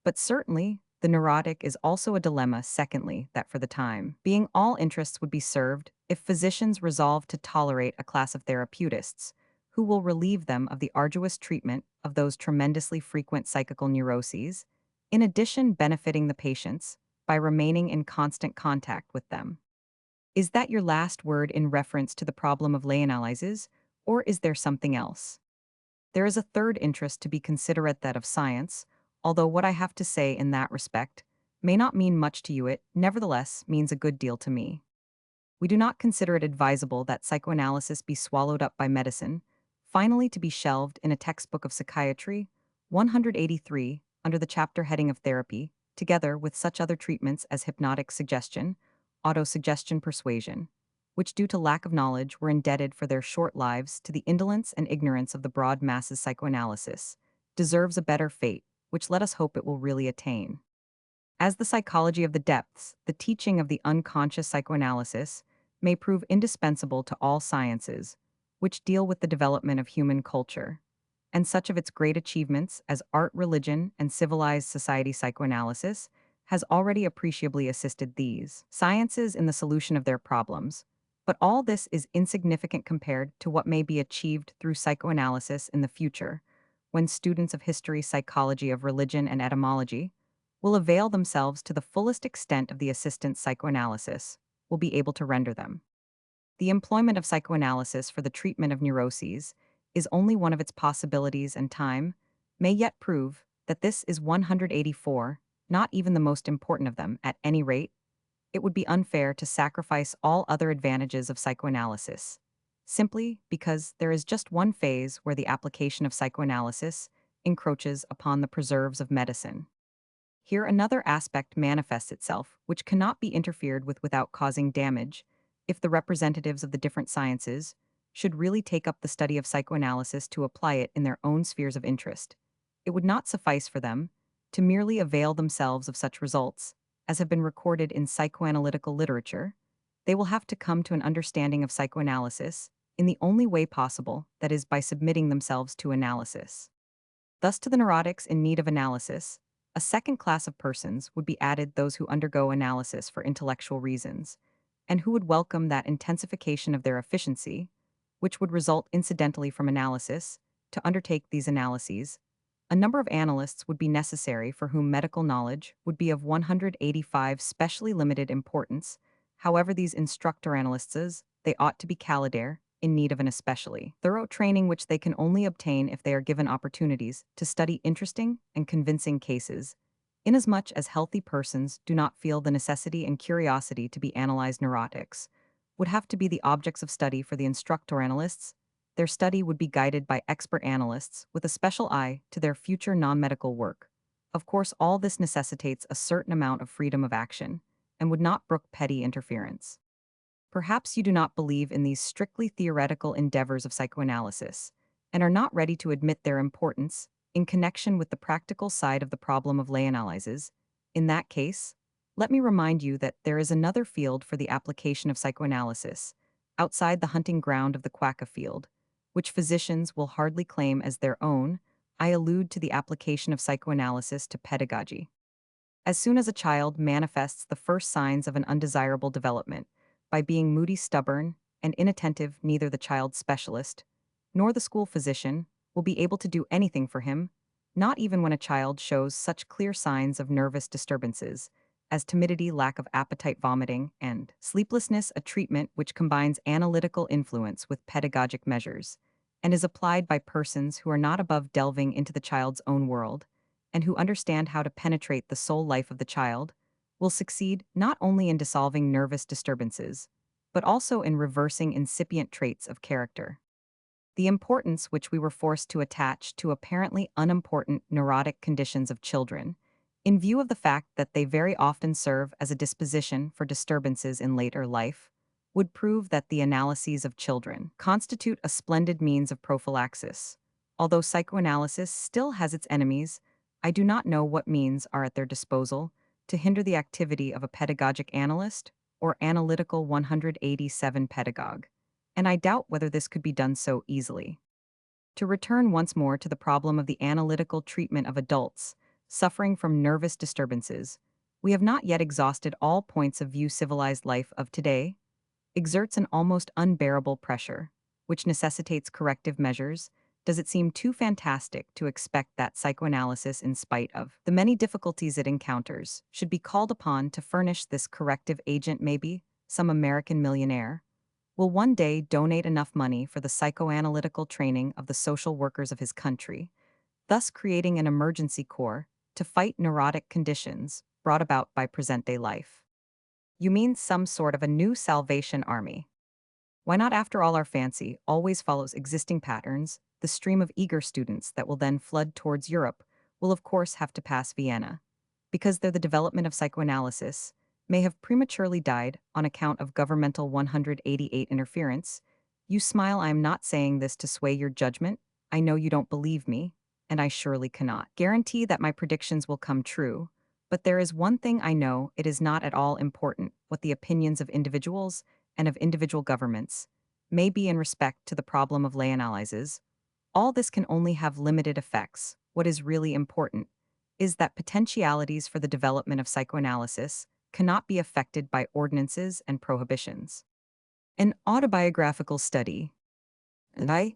but certainly the neurotic is also a dilemma. Secondly, that for the time being all interests would be served if physicians resolve to tolerate a class of therapeutists who will relieve them of the arduous treatment of those tremendously frequent psychical neuroses, in addition benefiting the patients by remaining in constant contact with them. Is that your last word in reference to the problem of lay-analyses, or is there something else? There is a third interest to be considerate, that of science, although what I have to say in that respect may not mean much to you, it nevertheless means a good deal to me. We do not consider it advisable that psychoanalysis be swallowed up by medicine, finally to be shelved in a textbook of psychiatry, 183, under the chapter heading of therapy, together with such other treatments as hypnotic suggestion, autosuggestion persuasion, which due to lack of knowledge were indebted for their short lives to the indolence and ignorance of the broad masses. Psychoanalysis deserves a better fate, which let us hope it will really attain. As the psychology of the depths, the teaching of the unconscious psychoanalysis may prove indispensable to all sciences, which deal with the development of human culture, and such of its great achievements as art, religion, and civilized society. Psychoanalysis has already appreciably assisted these sciences in the solution of their problems, but all this is insignificant compared to what may be achieved through psychoanalysis in the future, when students of history, psychology of religion, and etymology will avail themselves to the fullest extent of the assistance psychoanalysis will be able to render them. The employment of psychoanalysis for the treatment of neuroses is only one of its possibilities, and time may yet prove that this is 184, not even the most important of them. At any rate, it would be unfair to sacrifice all other advantages of psychoanalysis, simply because there is just one phase where the application of psychoanalysis encroaches upon the preserves of medicine. Here another aspect manifests itself, which cannot be interfered with without causing damage, if the representatives of the different sciences should really take up the study of psychoanalysis to apply it in their own spheres of interest. It would not suffice for them to merely avail themselves of such results as have been recorded in psychoanalytical literature. They will have to come to an understanding of psychoanalysis in the only way possible, that is, by submitting themselves to analysis. Thus, to the neurotics in need of analysis, a second class of persons would be added, those who undergo analysis for intellectual reasons, and who would welcome that intensification of their efficiency, which would result incidentally from analysis, to undertake these analyses. A number of analysts would be necessary for whom medical knowledge would be of 185 specially limited importance. However, these instructor analysts, they ought to be calidaire, in need of an especially thorough training which they can only obtain if they are given opportunities to study interesting and convincing cases, inasmuch as healthy persons do not feel the necessity and curiosity to be analyzed. Neurotics would have to be the objects of study for the instructor analysts. Their study would be guided by expert analysts with a special eye to their future non-medical work. Of course, all this necessitates a certain amount of freedom of action and would not brook petty interference. Perhaps you do not believe in these strictly theoretical endeavors of psychoanalysis, and are not ready to admit their importance in connection with the practical side of the problem of lay-analyses. In that case, let me remind you that there is another field for the application of psychoanalysis, outside the hunting ground of the quacka field, which physicians will hardly claim as their own. I allude to the application of psychoanalysis to pedagogy. As soon as a child manifests the first signs of an undesirable development, by being moody, stubborn, and inattentive, neither the child's specialist nor the school physician will be able to do anything for him, not even when a child shows such clear signs of nervous disturbances as timidity, lack of appetite, vomiting, and sleeplessness. A treatment which combines analytical influence with pedagogic measures and is applied by persons who are not above delving into the child's own world and who understand how to penetrate the soul life of the child, will succeed not only in dissolving nervous disturbances, but also in reversing incipient traits of character. The importance which we were forced to attach to apparently unimportant neurotic conditions of children, in view of the fact that they very often serve as a disposition for disturbances in later life, would prove that the analyses of children constitute a splendid means of prophylaxis. Although psychoanalysis still has its enemies, I do not know what means are at their disposal to hinder the activity of a pedagogic analyst or analytical 187 pedagogue, and I doubt whether this could be done so easily. To return once more to the problem of the analytical treatment of adults suffering from nervous disturbances, we have not yet exhausted all points of view. Civilized life of today exerts an almost unbearable pressure, which necessitates corrective measures. Does it seem too fantastic to expect that psychoanalysis, in spite of the many difficulties it encounters, should be called upon to furnish this corrective agent? Maybe, some American millionaire, will one day donate enough money for the psychoanalytical training of the social workers of his country, thus creating an emergency corps to fight neurotic conditions brought about by present-day life. You mean some sort of a new Salvation Army? Why not, after all, our fancy always follows existing patterns? The stream of eager students that will then flood towards Europe will of course have to pass Vienna, because there the development of psychoanalysis may have prematurely died on account of governmental 188 interference. You smile. I am not saying this to sway your judgment. I know you don't believe me, and I surely cannot guarantee that my predictions will come true. But there is one thing I know: it is not at all important what the opinions of individuals and of individual governments may be in respect to the problem of lay-analyses. All this can only have limited effects. What is really important is that potentialities for the development of psychoanalysis cannot be affected by ordinances and prohibitions. An autobiographical study. And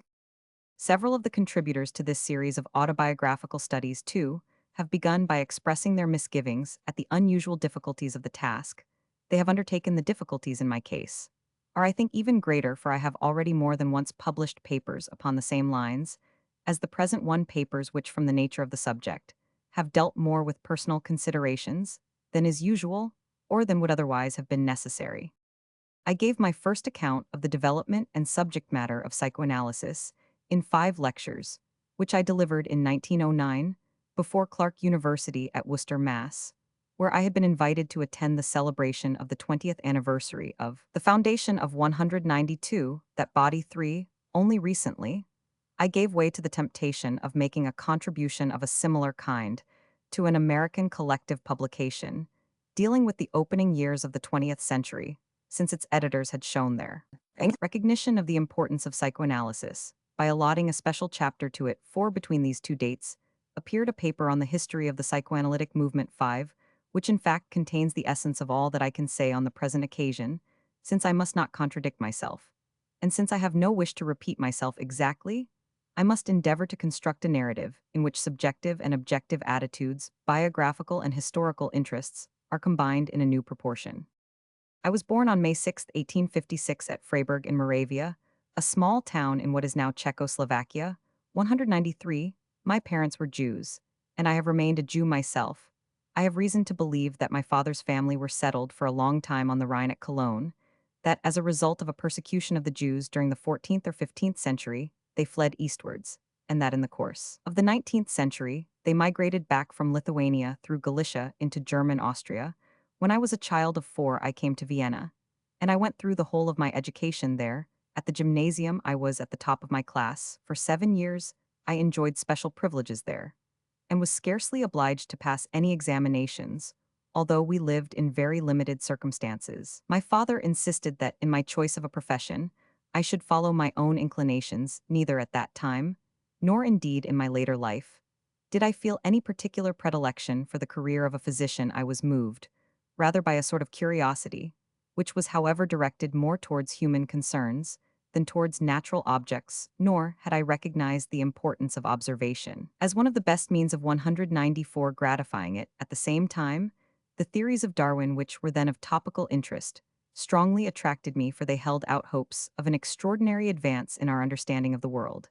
several of the contributors to this series of autobiographical studies, too, have begun by expressing their misgivings at the unusual difficulties of the task. They have undertaken. The difficulties in my case are, I think, even greater, for I have already more than once published papers upon the same lines as the present one, papers which, from the nature of the subject, have dealt more with personal considerations than is usual or than would otherwise have been necessary. I gave my first account of the development and subject matter of psychoanalysis in 5 lectures, which I delivered in 1909 before Clark University at Worcester, Mass., where I had been invited to attend the celebration of the 20th anniversary of the foundation of 192, that body 3. Only recently, I gave way to the temptation of making a contribution of a similar kind to an American collective publication dealing with the opening years of the 20th century, since its editors had shown their recognition of the importance of psychoanalysis by allotting a special chapter to it. For between these two dates appeared a paper on the history of the psychoanalytic movement 5, which in fact contains the essence of all that I can say on the present occasion, since I must not contradict myself, and since I have no wish to repeat myself exactly. I must endeavor to construct a narrative in which subjective and objective attitudes, biographical and historical interests, are combined in a new proportion. I was born on May 6, 1856 at Freiburg in Moravia, a small town in what is now Czechoslovakia. 193. My parents were Jews, and I have remained a Jew myself. I have reason to believe that my father's family were settled for a long time on the Rhine at Cologne, that as a result of a persecution of the Jews during the 14th or 15th century, they fled eastwards, and that in the course of the 19th century, they migrated back from Lithuania through Galicia into German Austria. When I was a child of 4, I came to Vienna, and I went through the whole of my education there. At the gymnasium, I was at the top of my class. For 7 years, I enjoyed special privileges there, and was scarcely obliged to pass any examinations, although we lived in very limited circumstances. My father insisted that, in my choice of a profession, I should follow my own inclinations. Neither at that time, nor indeed in my later life, did I feel any particular predilection for the career of a physician. I was moved, rather, by a sort of curiosity, which was however directed more towards human concerns than towards natural objects, nor had I recognized the importance of observation as one of the best means of 194 gratifying it. At the same time, the theories of Darwin, which were then of topical interest, strongly attracted me, for they held out hopes of an extraordinary advance in our understanding of the world.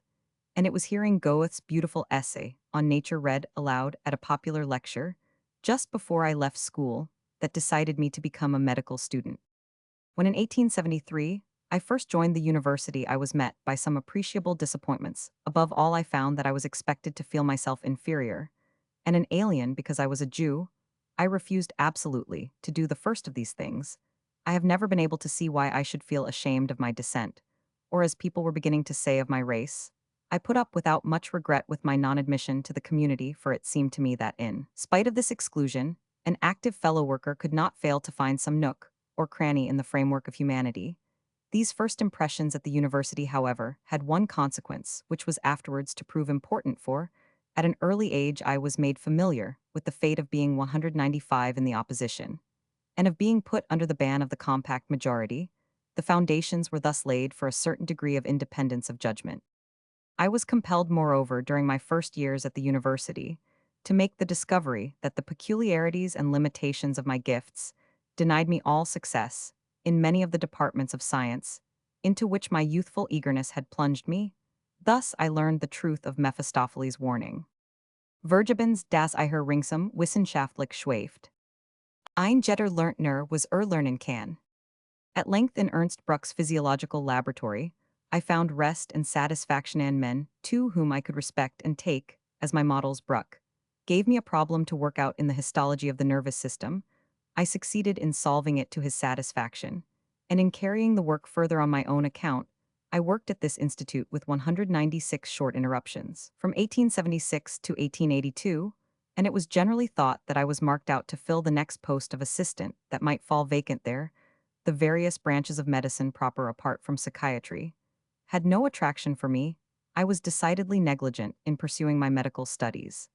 And it was hearing Goethe's beautiful essay on nature read aloud at a popular lecture, just before I left school, that decided me to become a medical student. When in 1873, I first joined the university, I was met by some appreciable disappointments. Above all, I found that I was expected to feel myself inferior and an alien because I was a Jew. I refused absolutely to do the first of these things. I have never been able to see why I should feel ashamed of my descent, or, as people were beginning to say, of my race. I put up without much regret with my non-admission to the community, for it seemed to me that, in spite of this exclusion, an active fellow worker could not fail to find some nook or cranny in the framework of humanity. These first impressions at the university, however, had one consequence, which was afterwards to prove important, for, at an early age, I was made familiar with the fate of being 195 in the opposition, and of being put under the ban of the compact majority. The foundations were thus laid for a certain degree of independence of judgment. I was compelled, moreover, during my first years at the university, to make the discovery that the peculiarities and limitations of my gifts denied me all success, in many of the departments of science, into which my youthful eagerness had plunged me. Thus I learned the truth of Mephistopheles' warning. Vergebens das Eiher ringsum wissenschaftlich schweift. Ein jetter lernt nur was lernen kann. At length in Ernst Bruck's physiological laboratory, I found rest and satisfaction, and men, too, whom I could respect and take as my models. Bruck gave me a problem to work out in the histology of the nervous system. I succeeded in solving it to his satisfaction, and in carrying the work further on my own account, I worked at this institute with 196 short interruptions, from 1876 to 1882, and it was generally thought that I was marked out to fill the next post of assistant that might fall vacant there. The various branches of medicine proper apart from psychiatry had no attraction for me. I was decidedly negligent in pursuing my medical studies,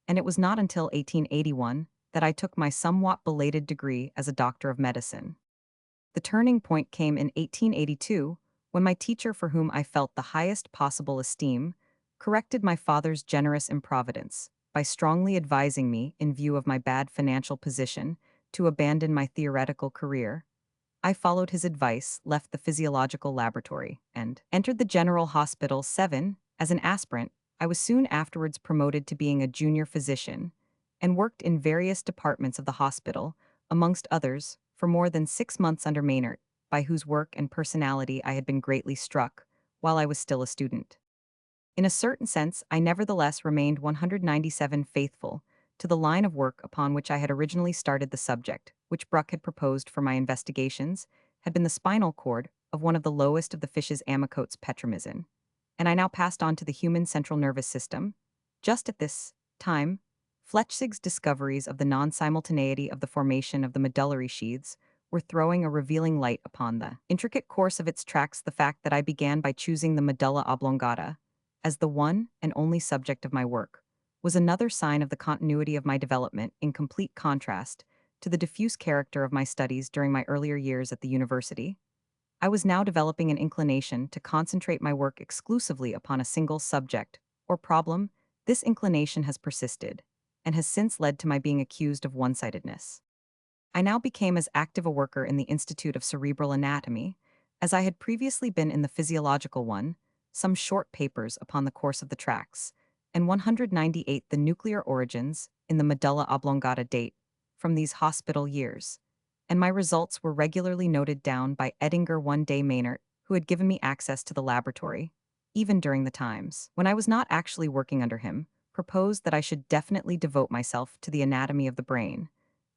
and it was not until 1881 that I took my somewhat belated degree as a doctor of medicine. The turning point came in 1882, when my teacher, for whom I felt the highest possible esteem, corrected my father's generous improvidence by strongly advising me, in view of my bad financial position, to abandon my theoretical career. I followed his advice, left the physiological laboratory, and entered the General Hospital 7 as an aspirant. I was soon afterwards promoted to being a junior physician, and worked in various departments of the hospital, amongst others, for more than 6 months under Maynard, by whose work and personality I had been greatly struck while I was still a student. In a certain sense, I nevertheless remained 197 faithful to the line of work upon which I had originally started. The subject, which Bruck had proposed for my investigations, had been the spinal cord of one of the lowest of the fishes, Amycotes petromizin, and I now passed on to the human central nervous system. Just at this time, Flechsig's discoveries of the non-simultaneity of the formation of the medullary sheaths were throwing a revealing light upon the intricate course of its tracks. The fact that I began by choosing the medulla oblongata as the one and only subject of my work was another sign of the continuity of my development, in complete contrast to the diffuse character of my studies during my earlier years at the university. I was now developing an inclination to concentrate my work exclusively upon a single subject or problem. This inclination has persisted, and has since led to my being accused of one-sidedness. I now became as active a worker in the Institute of Cerebral Anatomy as I had previously been in the physiological one. Some short papers upon the course of the tracks, and 198 the nuclear origins in the medulla oblongata date from these hospital years, and my results were regularly noted down by Edinger. One day Maynard, who had given me access to the laboratory, even during the times when I was not actually working under him, proposed that I should definitely devote myself to the anatomy of the brain,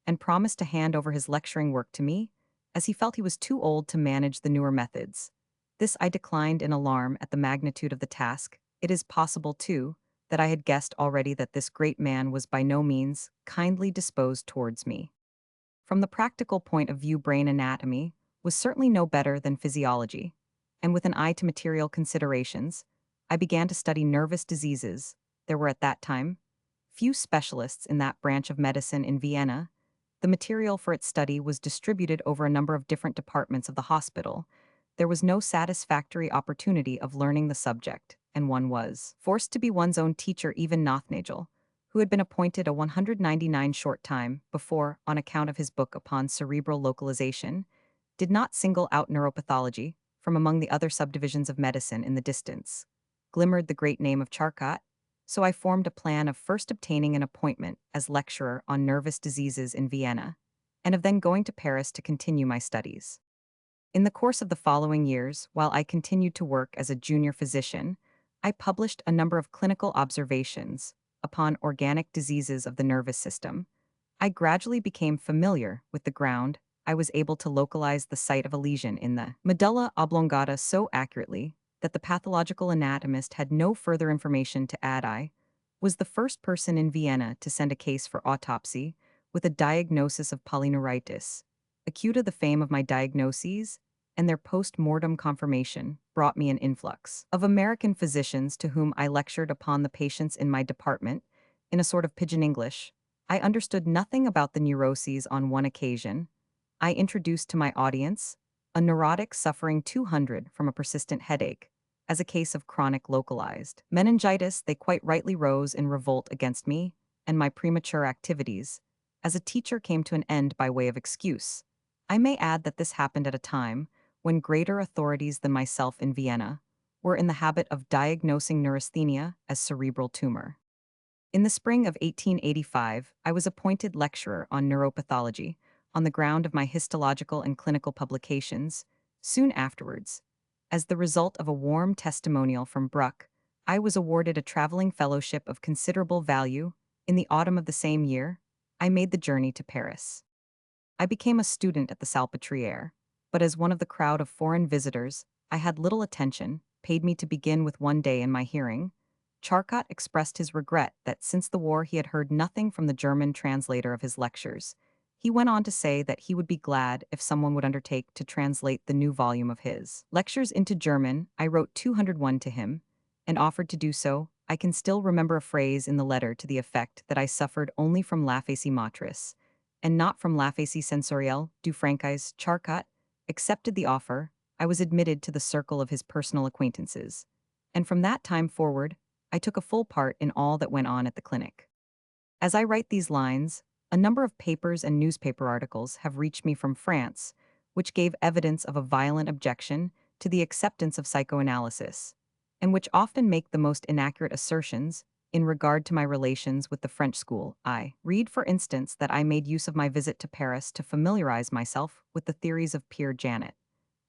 and promised to hand over his lecturing work to me, as he felt he was too old to manage the newer methods. This I declined in alarm at the magnitude of the task. It is possible, too, that I had guessed already that this great man was by no means kindly disposed towards me. From the practical point of view, brain anatomy was certainly no better than physiology, and with an eye to material considerations, I began to study nervous diseases. There were at that time few specialists in that branch of medicine in Vienna. The material for its study was distributed over a number of different departments of the hospital. There was no satisfactory opportunity of learning the subject, and one was forced to be one's own teacher. Even Nothnagel, who had been appointed a 199 short time before on account of his book upon cerebral localization, did not single out neuropathology from among the other subdivisions of medicine. In the distance glimmered the great name of Charcot, so I formed a plan of first obtaining an appointment as lecturer on nervous diseases in Vienna, and of then going to Paris to continue my studies. In the course of the following years, while I continued to work as a junior physician, I published a number of clinical observations upon organic diseases of the nervous system. I gradually became familiar with the ground. I was able to localize the site of a lesion in the medulla oblongata so accurately that the pathological anatomist had no further information to add. I was the first person in Vienna to send a case for autopsy with a diagnosis of polyneuritis. Acute. The fame of my diagnoses and their post-mortem confirmation brought me an influx of American physicians to whom I lectured upon the patients in my department in a sort of pidgin English. I understood nothing about the neuroses. On one occasion, I introduced to my audience a neurotic suffering 200 from a persistent headache as a case of chronic localized meningitis. They quite rightly rose in revolt against me and my premature activities. As a teacher came to an end by way of excuse, I may add that this happened at a time when greater authorities than myself in Vienna were in the habit of diagnosing neurasthenia as cerebral tumor. In the spring of 1885, I was appointed lecturer on neuropathology on the ground of my histological and clinical publications. Soon afterwards, as the result of a warm testimonial from Bruck, I was awarded a traveling fellowship of considerable value. In the autumn of the same year, I made the journey to Paris. I became a student at the Salpêtrière, but as one of the crowd of foreign visitors, I had little attention, paid me to begin with one day in my hearing. Charcot expressed his regret that since the war he had heard nothing from the German translator of his lectures. He went on to say that he would be glad if someone would undertake to translate the new volume of his lectures into German. I wrote 201 to him, and offered to do so. I can still remember a phrase in the letter to the effect that I suffered only from l'aphasie motrice, and not from l'aphasie sensorielle du Francais. Charcot accepted the offer. I was admitted to the circle of his personal acquaintances, and from that time forward, I took a full part in all that went on at the clinic. As I write these lines, a number of papers and newspaper articles have reached me from France, which gave evidence of a violent objection to the acceptance of psychoanalysis, and which often make the most inaccurate assertions in regard to my relations with the French school. I read, for instance, that I made use of my visit to Paris to familiarize myself with the theories of Pierre Janet,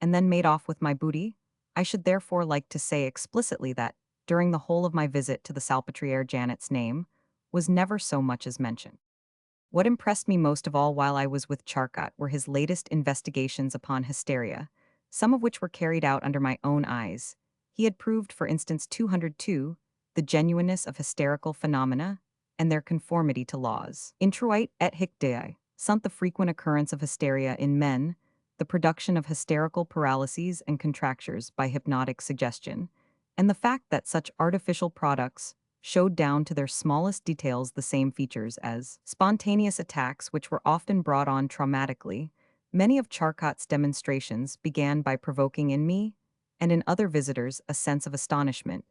and then made off with my booty. I should therefore like to say explicitly that, during the whole of my visit to the Salpêtrière, Janet's name was never so much as mentioned. What impressed me most of all while I was with Charcot were his latest investigations upon hysteria, some of which were carried out under my own eyes. He had proved, for instance, 202, the genuineness of hysterical phenomena and their conformity to laws. Intruit et hic dei, sunt the frequent occurrence of hysteria in men, the production of hysterical paralyses and contractures by hypnotic suggestion, and the fact that such artificial products showed down to their smallest details the same features as spontaneous attacks which were often brought on traumatically. Many of Charcot's demonstrations began by provoking in me, and in other visitors, a sense of astonishment,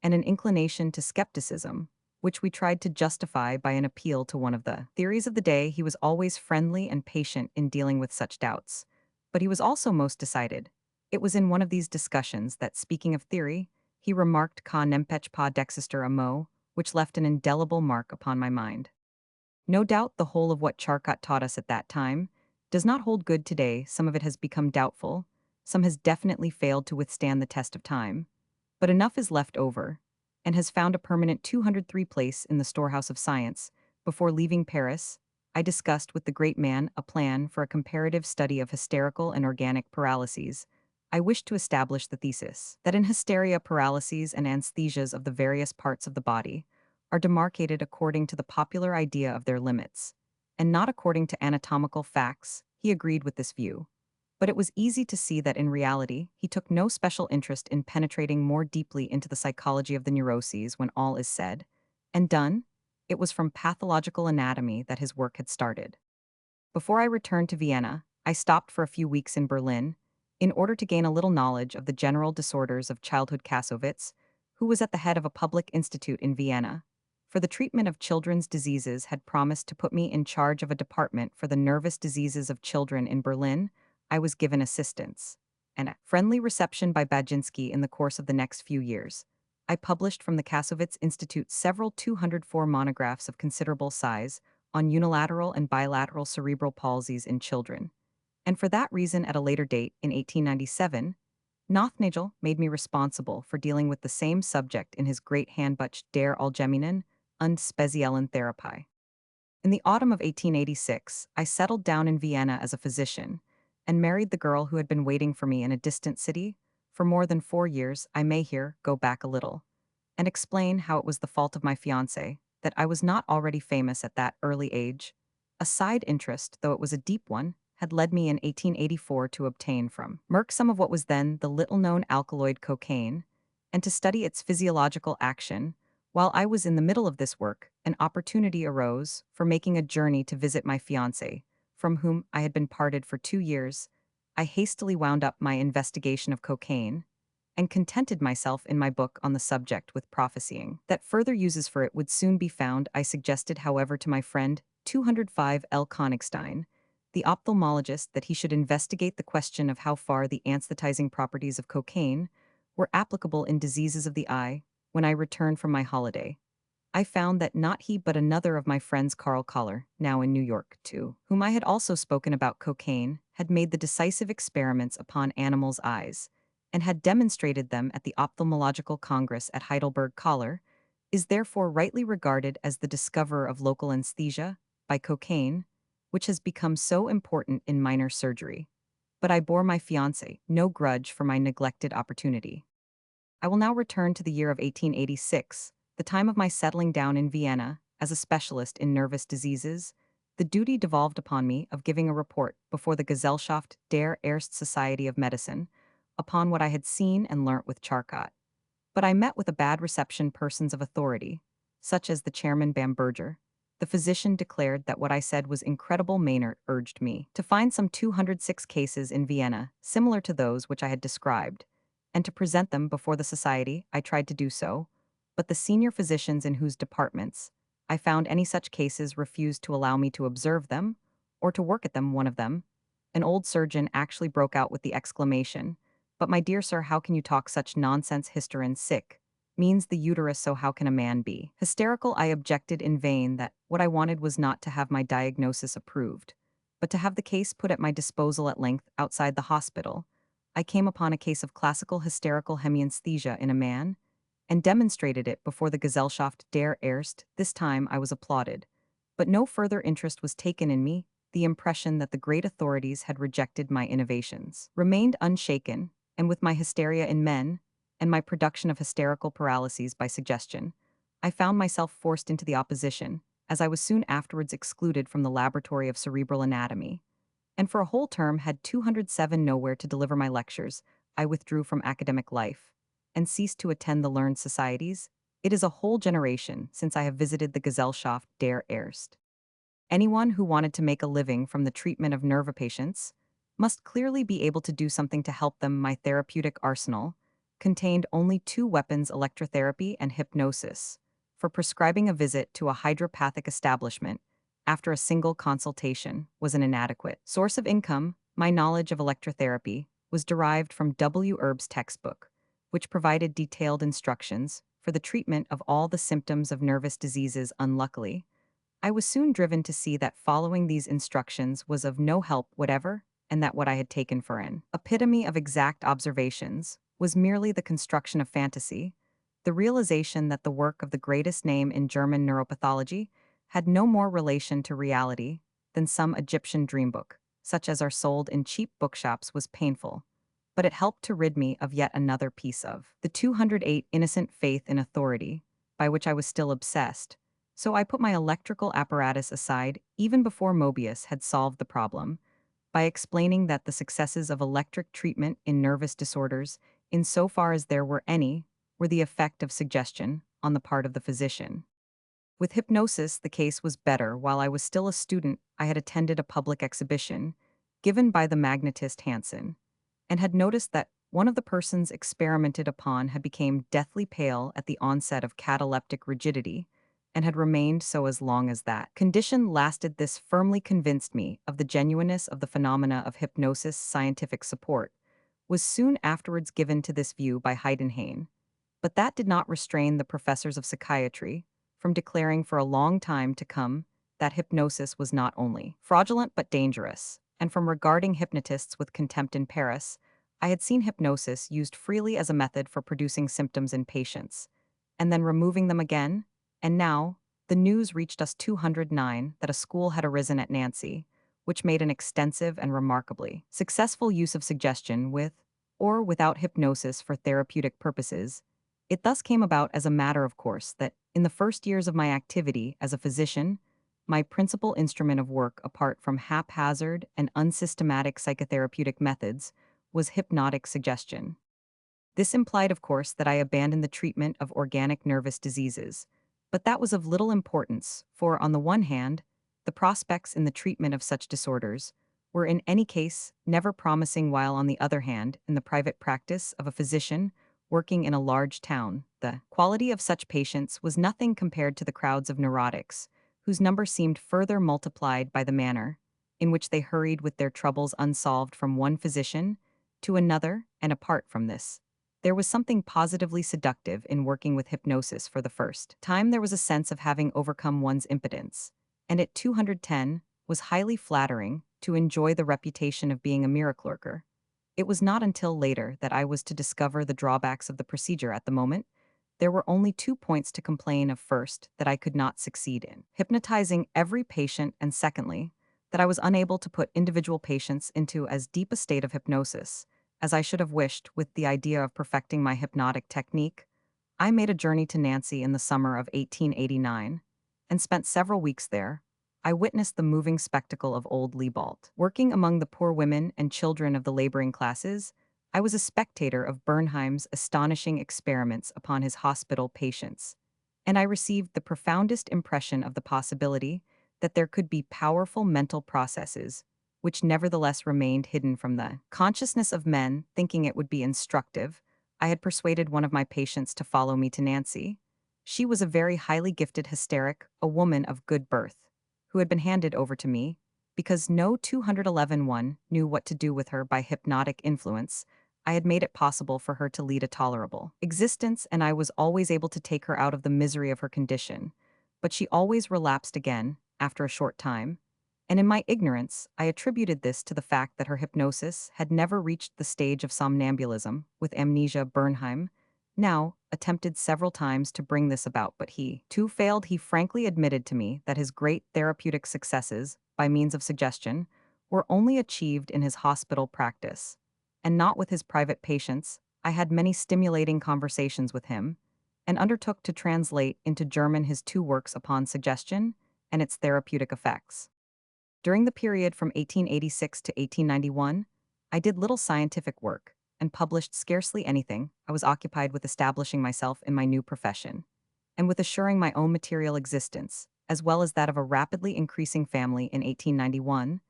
and an inclination to skepticism, which we tried to justify by an appeal to one of the theories of the day. He was always friendly and patient in dealing with such doubts, but he was also most decided. It was in one of these discussions that, speaking of theory, he remarked "Ka n'empêche pas d'exister a mot," which left an indelible mark upon my mind. No doubt the whole of what Charcot taught us at that time does not hold good today. Some of it has become doubtful, some has definitely failed to withstand the test of time, but enough is left over, and has found a permanent 203 place in the storehouse of science. Before leaving Paris, I discussed with the great man a plan for a comparative study of hysterical and organic paralyses. I wished to establish the thesis that in hysteria, paralyses and anesthesias of the various parts of the body are demarcated according to the popular idea of their limits, and not according to anatomical facts. He agreed with this view, but it was easy to see that in reality he took no special interest in penetrating more deeply into the psychology of the neuroses. When all is said and done, it was from pathological anatomy that his work had started. Before I returned to Vienna, I stopped for a few weeks in Berlin in order to gain a little knowledge of the general disorders of childhood. Kassovitz, who was at the head of a public institute in Vienna for the treatment of children's diseases, had promised to put me in charge of a department for the nervous diseases of children in Berlin. I was given assistance and a friendly reception by Baginski. In the course of the next few years, I published from the Kassovitz Institute several 204 monographs of considerable size on unilateral and bilateral cerebral palsies in children. And for that reason, at a later date, in 1897, Nothnagel made me responsible for dealing with the same subject in his great Handbuch der Allgemeinen und speziellen Therapie. In the autumn of 1886, I settled down in Vienna as a physician and married the girl who had been waiting for me in a distant city for more than 4 years. I may here go back a little and explain how it was the fault of my fiancé that I was not already famous at that early age. A side interest, though it was a deep one, had led me in 1884 to obtain from Merck some of what was then the little-known alkaloid cocaine, and to study its physiological action. While I was in the middle of this work, an opportunity arose for making a journey to visit my fiancé, from whom I had been parted for 2 years. I hastily wound up my investigation of cocaine, and contented myself in my book on the subject with prophesying that further uses for it would soon be found. I suggested, however, to my friend 205 L. Konigstein the ophthalmologist that he should investigate the question of how far the anesthetizing properties of cocaine were applicable in diseases of the eye when I returned from my holiday. I found that not he but another of my friends, Carl Collar, now in New York too, whom I had also spoken about cocaine, had made the decisive experiments upon animals' eyes, and had demonstrated them at the Ophthalmological Congress at Heidelberg. Collar is therefore rightly regarded as the discoverer of local anesthesia by cocaine, which has become so important in minor surgery. But I bore my fiancé no grudge for my neglected opportunity. I will now return to the year of 1886, the time of my settling down in Vienna as a specialist in nervous diseases. The duty devolved upon me of giving a report before the Gesellschaft der Erste Society of Medicine upon what I had seen and learnt with Charcot. But I met with a bad reception persons of authority, such as the chairman Bamberger. The physician declared that what I said was incredible. Maynard urged me to find some 206 cases in Vienna, similar to those which I had described, and to present them before the society. I tried to do so, but the senior physicians in whose departments I found any such cases refused to allow me to observe them, or to work at them. One of them, an old surgeon, actually broke out with the exclamation, "But my dear sir, how can you talk such nonsense? Hysterin sick means the uterus, so how can a man be hysterical?" I objected in vain that what I wanted was not to have my diagnosis approved, but to have the case put at my disposal. At length, outside the hospital, I came upon a case of classical hysterical hemianesthesia in a man, and demonstrated it before the Gesellschaft der Erste. This time I was applauded, but no further interest was taken in me. The impression that the great authorities had rejected my innovations remained unshaken, and with my hysteria in men, and my production of hysterical paralyses by suggestion, I found myself forced into the opposition, as I was soon afterwards excluded from the laboratory of cerebral anatomy, and for a whole term had 207 nowhere to deliver my lectures. I withdrew from academic life, and ceased to attend the learned societies. It is a whole generation since I have visited the Gesellschaft der Erste. Anyone who wanted to make a living from the treatment of nerve patients must clearly be able to do something to help them. My therapeutic arsenal contained only two weapons: electrotherapy and hypnosis. For prescribing a visit to a hydropathic establishment after a single consultation was an inadequate source of income. My knowledge of electrotherapy was derived from W. Erb's textbook, which provided detailed instructions for the treatment of all the symptoms of nervous diseases. Unluckily, I was soon driven to see that following these instructions was of no help whatever, and that what I had taken for an epitome of exact observations was merely the construction of fantasy. The realization that the work of the greatest name in German neuropathology had no more relation to reality than some Egyptian dream book, such as are sold in cheap bookshops, was painful, but it helped to rid me of yet another piece of the 208 innocent faith in authority, by which I was still obsessed. So I put my electrical apparatus aside even before Mobius had solved the problem, by explaining that the successes of electric treatment in nervous disorders, insofar as there were any, were the effect of suggestion on the part of the physician. With hypnosis, the case was better. While I was still a student, I had attended a public exhibition given by the magnetist Hansen, and had noticed that one of the persons experimented upon had become deathly pale at the onset of cataleptic rigidity, and had remained so as long as that condition lasted. This firmly convinced me of the genuineness of the phenomena of hypnosis. Scientific support was soon afterwards given to this view by Heidenhain, but that did not restrain the professors of psychiatry from declaring for a long time to come that hypnosis was not only fraudulent but dangerous, and from regarding hypnotists with contempt. In Paris, I had seen hypnosis used freely as a method for producing symptoms in patients, and then removing them again, and now the news reached us 209 that a school had arisen at Nancy, which made an extensive and remarkably successful use of suggestion with or without hypnosis for therapeutic purposes. It thus came about as a matter of course that, in the first years of my activity as a physician, my principal instrument of work, apart from haphazard and unsystematic psychotherapeutic methods, was hypnotic suggestion. This implied, of course, that I abandoned the treatment of organic nervous diseases, but that was of little importance, for, on the one hand, the prospects in the treatment of such disorders were in any case never promising, while on the other hand, in the private practice of a physician working in a large town, the quality of such patients was nothing compared to the crowds of neurotics, whose number seemed further multiplied by the manner in which they hurried with their troubles unsolved from one physician to another, and apart from this, there was something positively seductive in working with hypnosis for the first time. There was a sense of having overcome one's impotence, and at 210 was highly flattering to enjoy the reputation of being a miracle worker. It was not until later that I was to discover the drawbacks of the procedure. At the moment, there were only 2 points to complain of: first, that I could not succeed in hypnotizing every patient, and secondly, that I was unable to put individual patients into as deep a state of hypnosis as I should have wished. With the idea of perfecting my hypnotic technique, I made a journey to Nancy in the summer of 1889 and spent several weeks there. I witnessed the moving spectacle of old Liebald. Working among the poor women and children of the laboring classes, I was a spectator of Bernheim's astonishing experiments upon his hospital patients, and I received the profoundest impression of the possibility that there could be powerful mental processes which nevertheless remained hidden from the consciousness of men. Thinking it would be instructive, I had persuaded one of my patients to follow me to Nancy. She was a very highly gifted hysteric, a woman of good birth, who had been handed over to me because no 211 one knew what to do with her. By hypnotic influence, I had made it possible for her to lead a tolerable existence, and I was always able to take her out of the misery of her condition. But she always relapsed again, after a short time, and in my ignorance, I attributed this to the fact that her hypnosis had never reached the stage of somnambulism. With amnesia, Bernheim now attempted several times to bring this about, but he, too, failed. He frankly admitted to me that his great therapeutic successes, by means of suggestion, were only achieved in his hospital practice, and not with his private patients. I had many stimulating conversations with him, and undertook to translate into German his 2 works upon suggestion and its therapeutic effects. During the period from 1886 to 1891, I did little scientific work and published scarcely anything. I was occupied with establishing myself in my new profession, and with assuring my own material existence, as well as that of a rapidly increasing family. In 1891,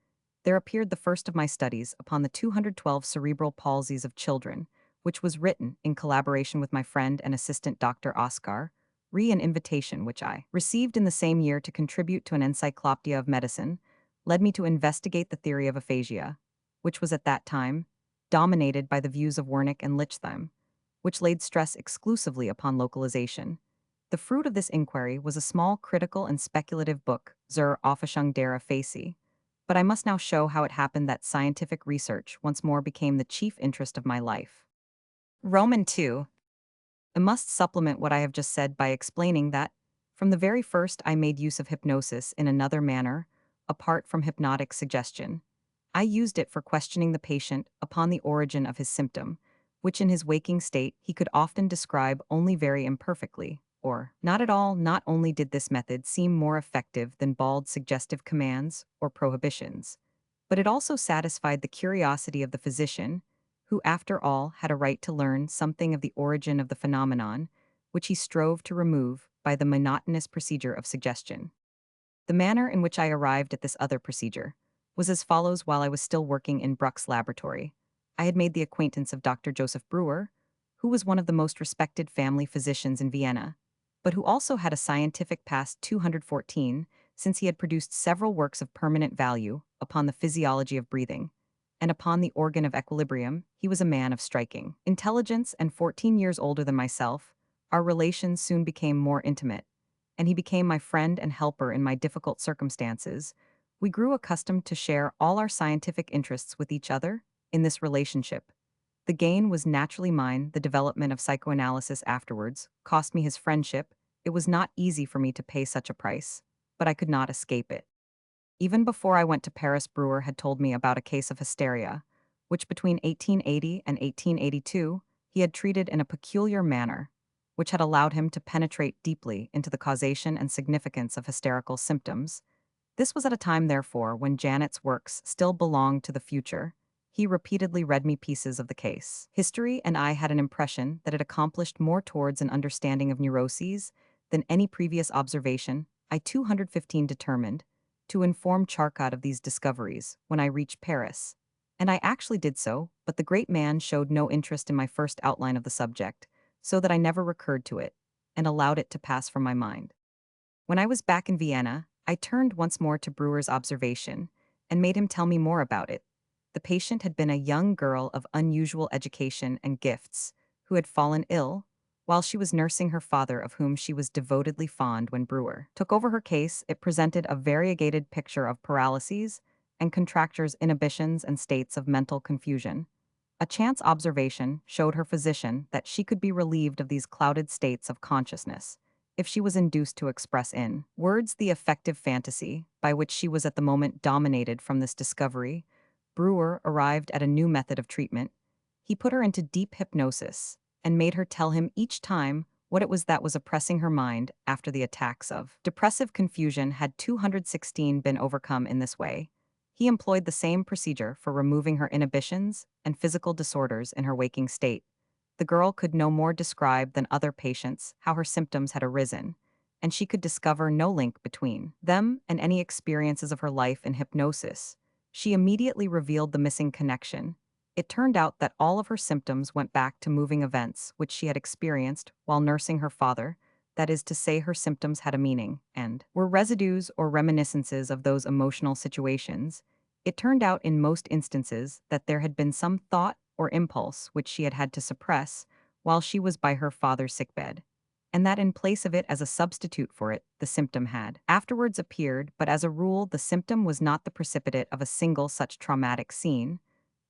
there appeared the first of my studies upon the 212 cerebral palsies of children, which was written in collaboration with my friend and assistant Dr. Oscar an invitation which I received in the same year to contribute to an encyclopedia of medicine led me to investigate the theory of aphasia, which was at that time dominated by the views of Wernicke and Lichtheim, which laid stress exclusively upon localization. The fruit of this inquiry was a small critical and speculative book, Zur Auffassung der Aphasie. But I must now show how it happened that scientific research once more became the chief interest of my life. Roman 2. I must supplement what I have just said by explaining that, from the very first, I made use of hypnosis in another manner, apart from hypnotic suggestion. I used it for questioning the patient upon the origin of his symptom, which in his waking state he could often describe only very imperfectly, or not at all. Not only did this method seem more effective than bald suggestive commands or prohibitions, but it also satisfied the curiosity of the physician, who, after all, had a right to learn something of the origin of the phenomenon, which he strove to remove by the monotonous procedure of suggestion. The manner in which I arrived at this other procedure was as follows. While I was still working in Bruck's laboratory, I had made the acquaintance of Dr. Joseph Breuer, who was one of the most respected family physicians in Vienna, but who also had a scientific past 214, since he had produced several works of permanent value upon the physiology of breathing and upon the organ of equilibrium. He was a man of striking intelligence and 14 years older than myself. Our relations soon became more intimate, and he became my friend and helper in my difficult circumstances. We grew accustomed to share all our scientific interests with each other. In this relationship, the gain was naturally mine. The development of psychoanalysis afterwards cost me his friendship. It was not easy for me to pay such a price, but I could not escape it. Even before I went to Paris, Breuer had told me about a case of hysteria, which between 1880 and 1882 he had treated in a peculiar manner, which had allowed him to penetrate deeply into the causation and significance of hysterical symptoms. This was at a time, therefore, when Janet's works still belonged to the future. He repeatedly read me pieces of the case history, and I had an impression that it accomplished more towards an understanding of neuroses than any previous observation. I 215 determined to inform Charcot of these discoveries when I reached Paris, and I actually did so, but the great man showed no interest in my first outline of the subject, so that I never recurred to it, and allowed it to pass from my mind. When I was back in Vienna, I turned once more to Breuer's observation, and made him tell me more about it. The patient had been a young girl of unusual education and gifts, who had fallen ill while she was nursing her father, of whom she was devotedly fond. When Brewer took over her case, it presented a variegated picture of paralyses and contractures' inhibitions and states of mental confusion. A chance observation showed her physician that she could be relieved of these clouded states of consciousness if she was induced to express in words the affective fantasy by which she was at the moment dominated. From this discovery, Brewer arrived at a new method of treatment. He put her into deep hypnosis and made her tell him each time what it was that was oppressing her mind after the attacks of depressive confusion had 216 been overcome in this way. He employed the same procedure for removing her inhibitions and physical disorders in her waking state. The girl could no more describe than other patients how her symptoms had arisen, and she could discover no link between them and any experiences of her life in hypnosis. She immediately revealed the missing connection. It turned out that all of her symptoms went back to moving events which she had experienced while nursing her father. That is to say, her symptoms had a meaning and were residues or reminiscences of those emotional situations. It turned out in most instances that there had been some thought or impulse which she had had to suppress while she was by her father's sickbed, and that in place of it, as a substitute for it, the symptom had afterwards appeared. But as a rule, the symptom was not the precipitate of a single such traumatic scene,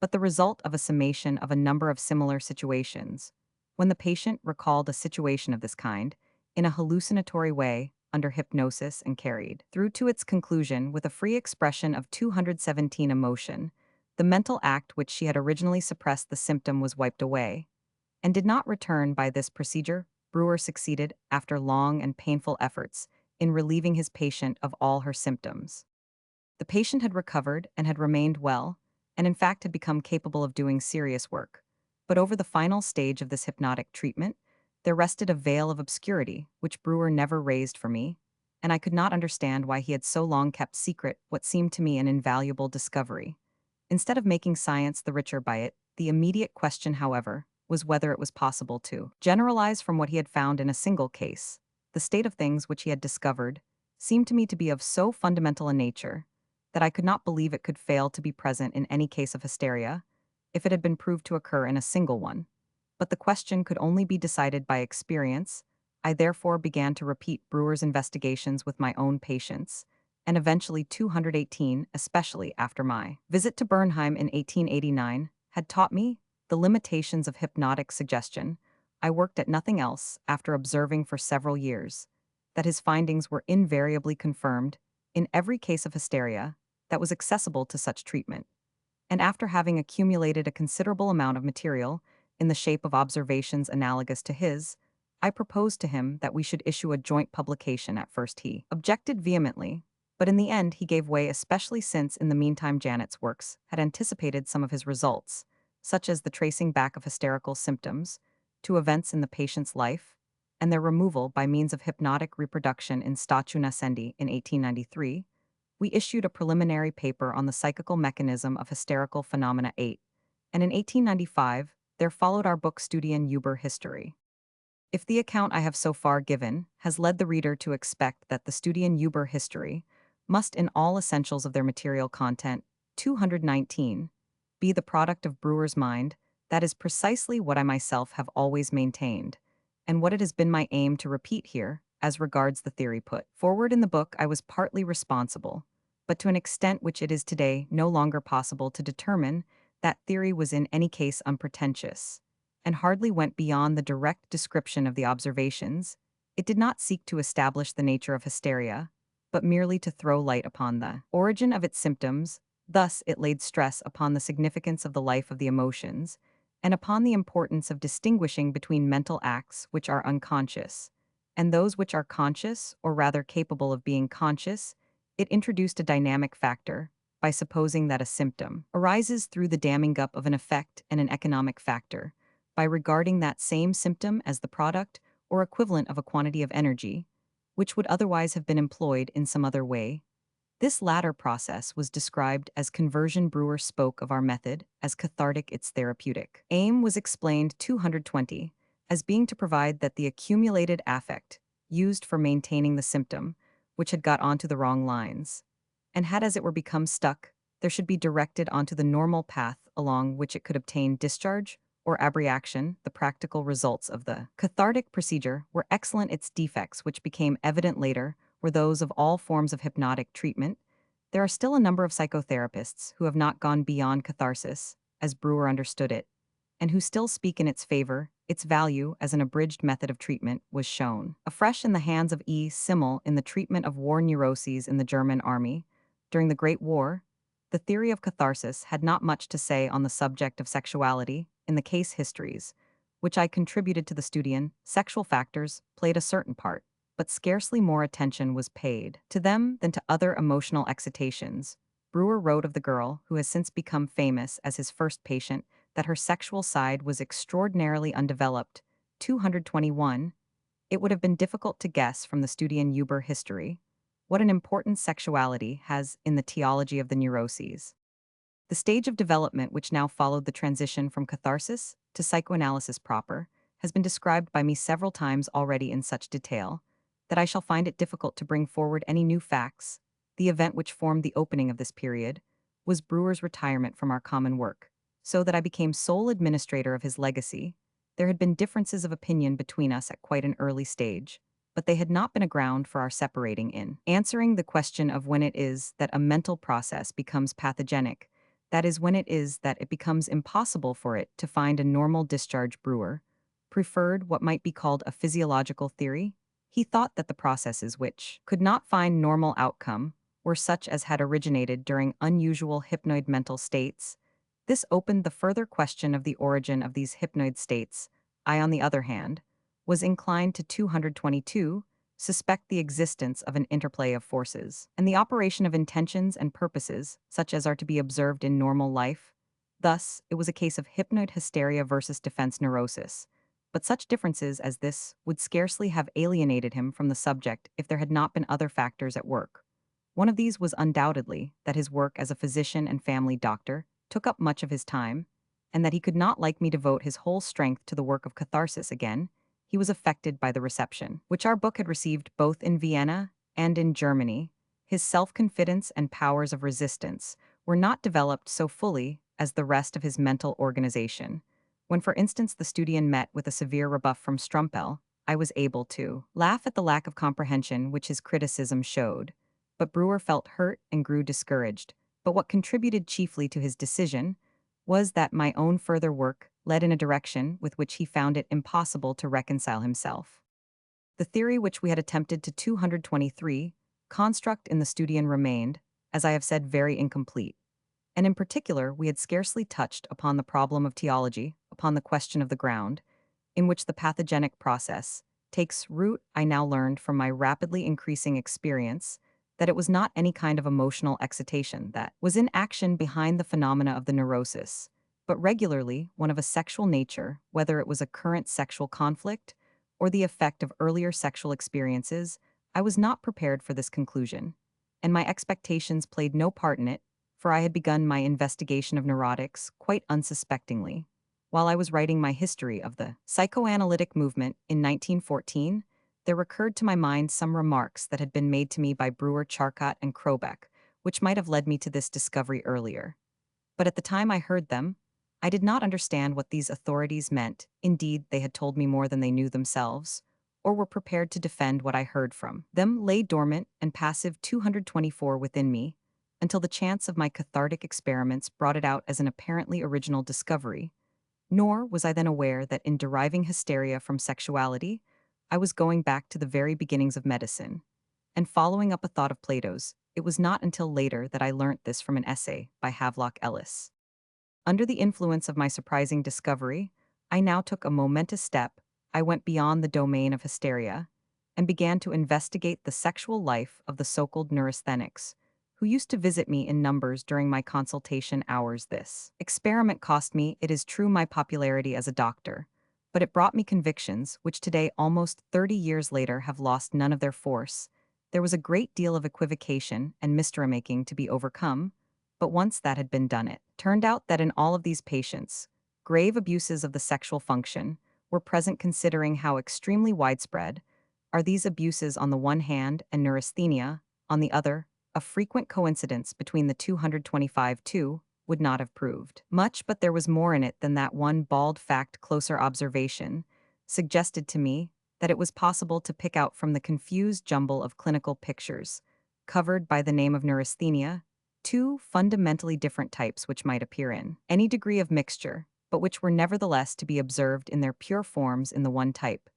but the result of a summation of a number of similar situations. When the patient recalled a situation of this kind, in a hallucinatory way, under hypnosis and carried through to its conclusion with a free expression of 217 emotion, the mental act which she had originally suppressed, the symptom, was wiped away, and did not return. By this procedure, Brewer succeeded, after long and painful efforts, in relieving his patient of all her symptoms. The patient had recovered and had remained well, and in fact had become capable of doing serious work. But over the final stage of this hypnotic treatment, there rested a veil of obscurity which Brewer never raised for me, and I could not understand why he had so long kept secret what seemed to me an invaluable discovery. Instead of making science the richer by it, the immediate question, however, was whether it was possible to generalize from what he had found in a single case. The state of things which he had discovered seemed to me to be of so fundamental a nature that I could not believe it could fail to be present in any case of hysteria, if it had been proved to occur in a single one. But the question could only be decided by experience. I therefore began to repeat Brewer's investigations with my own patients, and eventually 218, especially after my visit to Bernheim in 1889, had taught me the limitations of hypnotic suggestion. I worked at nothing else after observing for several years that his findings were invariably confirmed in every case of hysteria that was accessible to such treatment. And after having accumulated a considerable amount of material in the shape of observations analogous to his, I proposed to him that we should issue a joint publication. At first he objected vehemently, but in the end he gave way, especially since in the meantime Janet's works had anticipated some of his results, such as the tracing back of hysterical symptoms to events in the patient's life, and their removal by means of hypnotic reproduction in statu nascendi in 1893. We issued a preliminary paper on the psychical mechanism of hysterical phenomena 8, and in 1895 there followed our book Studien über History. If the account I have so far given has led the reader to expect that the Studien über History must, in all essentials of their material content, 219, be the product of Brewer's mind, that is precisely what I myself have always maintained, and what it has been my aim to repeat here as regards the theory put forward in the book. I was partly responsible, but to an extent which it is today no longer possible to determine. That theory was in any case unpretentious, and hardly went beyond the direct description of the observations. It did not seek to establish the nature of hysteria, but merely to throw light upon the origin of its symptoms. Thus, it laid stress upon the significance of the life of the emotions, and upon the importance of distinguishing between mental acts which are unconscious and those which are conscious, or rather capable of being conscious. It introduced a dynamic factor by supposing that a symptom arises through the damming up of an effect and an economic factor, by regarding that same symptom as the product or equivalent of a quantity of energy, which would otherwise have been employed in some other way. This latter process was described as conversion. Brewer spoke of our method as cathartic, its therapeutic aim was explained 220 as being to provide that the accumulated affect used for maintaining the symptom, which had got onto the wrong lines, and had as it were become stuck there should be directed onto the normal path along which it could obtain discharge or abreaction. The practical results of the cathartic procedure were excellent. Its defects, which became evident later, were those of all forms of hypnotic treatment. There are still a number of psychotherapists who have not gone beyond catharsis, as Brewer understood it, and who still speak in its favor. Its value as an abridged method of treatment was shown afresh in the hands of E. Simmel in the treatment of war neuroses in the German army. During the Great War, the theory of catharsis had not much to say on the subject of sexuality in the case histories, which I contributed to the Studium. Sexual factors played a certain part, but scarcely more attention was paid to them than to other emotional excitations. Brewer wrote of the girl, who has since become famous as his first patient, that her sexual side was extraordinarily undeveloped. 221. It would have been difficult to guess from the Studium Huber history what an importance sexuality has in the theology of the neuroses. The stage of development which now followed the transition from catharsis to psychoanalysis proper has been described by me several times already in such detail that I shall find it difficult to bring forward any new facts. The event which formed the opening of this period was Brewer's retirement from our common work, so that I became sole administrator of his legacy. There had been differences of opinion between us at quite an early stage, but they had not been a ground for our separating. In answering the question of when it is that a mental process becomes pathogenic, that is, when it is that it becomes impossible for it to find a normal discharge, Brewer preferred what might be called a physiological theory. He thought that the processes which could not find normal outcome were such as had originated during unusual hypnoid mental states. This opened the further question of the origin of these hypnoid states. I, on the other hand, was inclined to 222, suspect the existence of an interplay of forces, and the operation of intentions and purposes, such as are to be observed in normal life. Thus, it was a case of hypnoid hysteria versus defense neurosis. But such differences as this would scarcely have alienated him from the subject if there had not been other factors at work. One of these was undoubtedly that his work as a physician and family doctor took up much of his time, and that he could not like me devote his whole strength to the work of catharsis again. He was affected by the reception which our book had received both in Vienna and in Germany. His self-confidence and powers of resistance were not developed so fully as the rest of his mental organization. When, for instance, the Studium met with a severe rebuff from Strumpel, I was able to laugh at the lack of comprehension which his criticism showed. But Brewer felt hurt and grew discouraged. But what contributed chiefly to his decision was that my own further work led in a direction with which he found it impossible to reconcile himself. The theory which we had attempted to 223 construct in the Studium remained, as I have said, very incomplete. And in particular, we had scarcely touched upon the problem of theology, upon the question of the ground, in which the pathogenic process takes root. I now learned from my rapidly increasing experience that it was not any kind of emotional excitation that was in action behind the phenomena of the neurosis, but regularly one of a sexual nature, whether it was a current sexual conflict or the effect of earlier sexual experiences. I was not prepared for this conclusion, and my expectations played no part in it, for I had begun my investigation of neurotics quite unsuspectingly. While I was writing my history of the psychoanalytic movement in 1914, there recurred to my mind some remarks that had been made to me by Brewer, Charcot, and Krobeck, which might have led me to this discovery earlier. But at the time I heard them, I did not understand what these authorities meant. Indeed, they had told me more than they knew themselves, or were prepared to defend what I heard from them. Lay dormant and passive 224 within me, until the chance of my cathartic experiments brought it out as an apparently original discovery. Nor was I then aware that in deriving hysteria from sexuality, I was going back to the very beginnings of medicine, and following up a thought of Plato's. It was not until later that I learnt this from an essay by Havelock Ellis. Under the influence of my surprising discovery, I now took a momentous step. I went beyond the domain of hysteria and began to investigate the sexual life of the so-called neurasthenics, who used to visit me in numbers during my consultation hours. This experiment cost me, it is true, my popularity as a doctor, but it brought me convictions which today, almost 30 years later, have lost none of their force. There was a great deal of equivocation and mystery-making to be overcome, but once that had been done, it turned out that in all of these patients, grave abuses of the sexual function were present. Considering how extremely widespread are these abuses on the one hand and neurasthenia, on the other, a frequent coincidence between the 225 too would not have proved much, but there was more in it than that one bald fact. Closer observation suggested to me that it was possible to pick out from the confused jumble of clinical pictures, covered by the name of neurasthenia, two fundamentally different types which might appear in any degree of mixture, but which were nevertheless to be observed in their pure forms in the one type.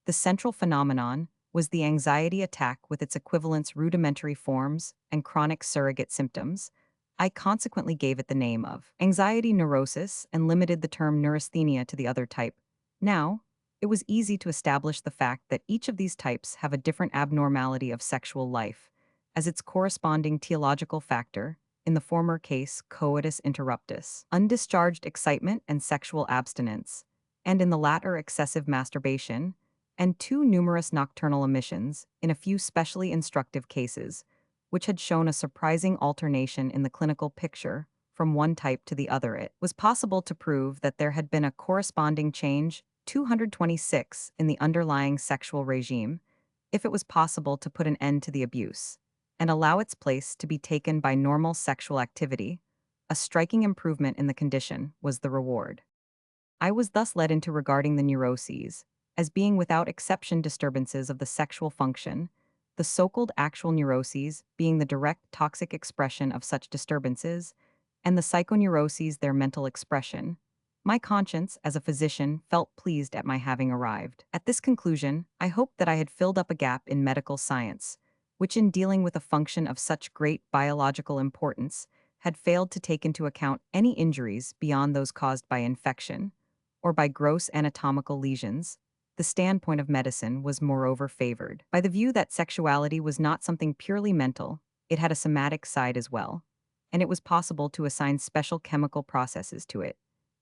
The central phenomenon was the anxiety attack with its equivalents, rudimentary forms, and chronic surrogate symptoms. I consequently gave it the name of anxiety neurosis and limited the term neurasthenia to the other type. Now, it was easy to establish the fact that each of these types have a different abnormality of sexual life, as its corresponding teleological factor, in the former case coitus interruptus, undischarged excitement and sexual abstinence, and in the latter excessive masturbation, and too numerous nocturnal emissions, in a few specially instructive cases, which had shown a surprising alternation in the clinical picture from one type to the other. It was possible to prove that there had been a corresponding change 226 in the underlying sexual regime, if it was possible to put an end to the abuse and allow its place to be taken by normal sexual activity. A striking improvement in the condition was the reward. I was thus led into regarding the neuroses as being without exception disturbances of the sexual function, the so-called actual neuroses being the direct toxic expression of such disturbances, and the psychoneuroses their mental expression. My conscience, as a physician, felt pleased at my having arrived. At this conclusion, I hoped that I had filled up a gap in medical science, which in dealing with a function of such great biological importance, had failed to take into account any injuries beyond those caused by infection, or by gross anatomical lesions. The standpoint of medicine was moreover favored by the view that sexuality was not something purely mental, it had a somatic side as well, and it was possible to assign special chemical processes to it,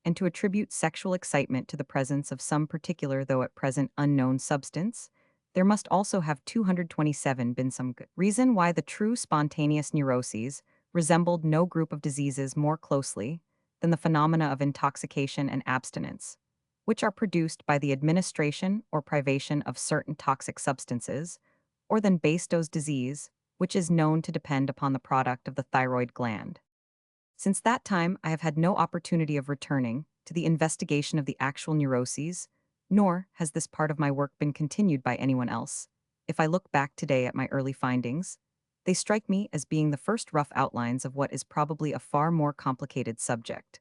and to attribute sexual excitement to the presence of some particular though at present unknown substance. There must also have 227 been some good reason why the true spontaneous neuroses resembled no group of diseases more closely than the phenomena of intoxication and abstinence, which are produced by the administration or privation of certain toxic substances, or than Bastow's disease, which is known to depend upon the product of the thyroid gland. Since that time, I have had no opportunity of returning to the investigation of the actual neuroses, nor has this part of my work been continued by anyone else. If I look back today at my early findings, they strike me as being the first rough outlines of what is probably a far more complicated subject.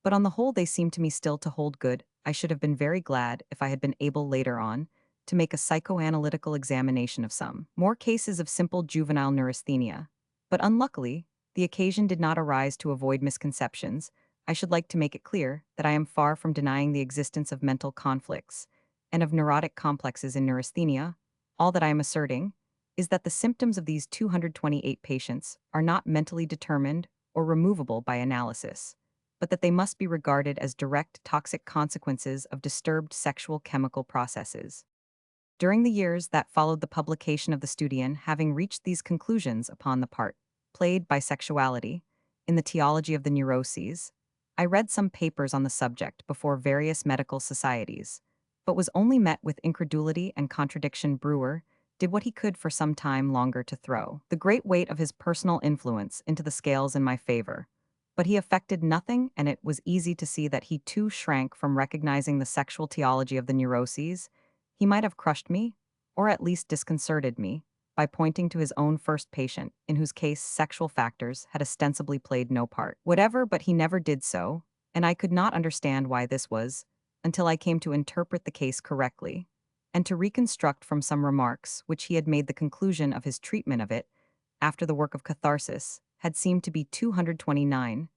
But on the whole, they seem to me still to hold good. I should have been very glad if I had been able later on to make a psychoanalytical examination of some more cases of simple juvenile neurasthenia. But unluckily, the occasion did not arise. To avoid misconceptions, I should like to make it clear that I am far from denying the existence of mental conflicts and of neurotic complexes in neurasthenia. All that I am asserting is that the symptoms of these 228 patients are not mentally determined or removable by analysis, but that they must be regarded as direct toxic consequences of disturbed sexual chemical processes. During the years that followed the publication of the Studium, having reached these conclusions upon the part played by sexuality in the theology of the neuroses, I read some papers on the subject before various medical societies, but was only met with incredulity and contradiction. Brewer did what he could for some time longer to throw the great weight of his personal influence into the scales in my favor, but he effected nothing, and it was easy to see that he too shrank from recognizing the sexual theology of the neuroses. He might have crushed me, or at least disconcerted me, by pointing to his own first patient, in whose case sexual factors had ostensibly played no part whatever, but he never did so, and I could not understand why this was, until I came to interpret the case correctly, and to reconstruct from some remarks which he had made the conclusion of his treatment of it, after the work of catharsis had seemed to be 229,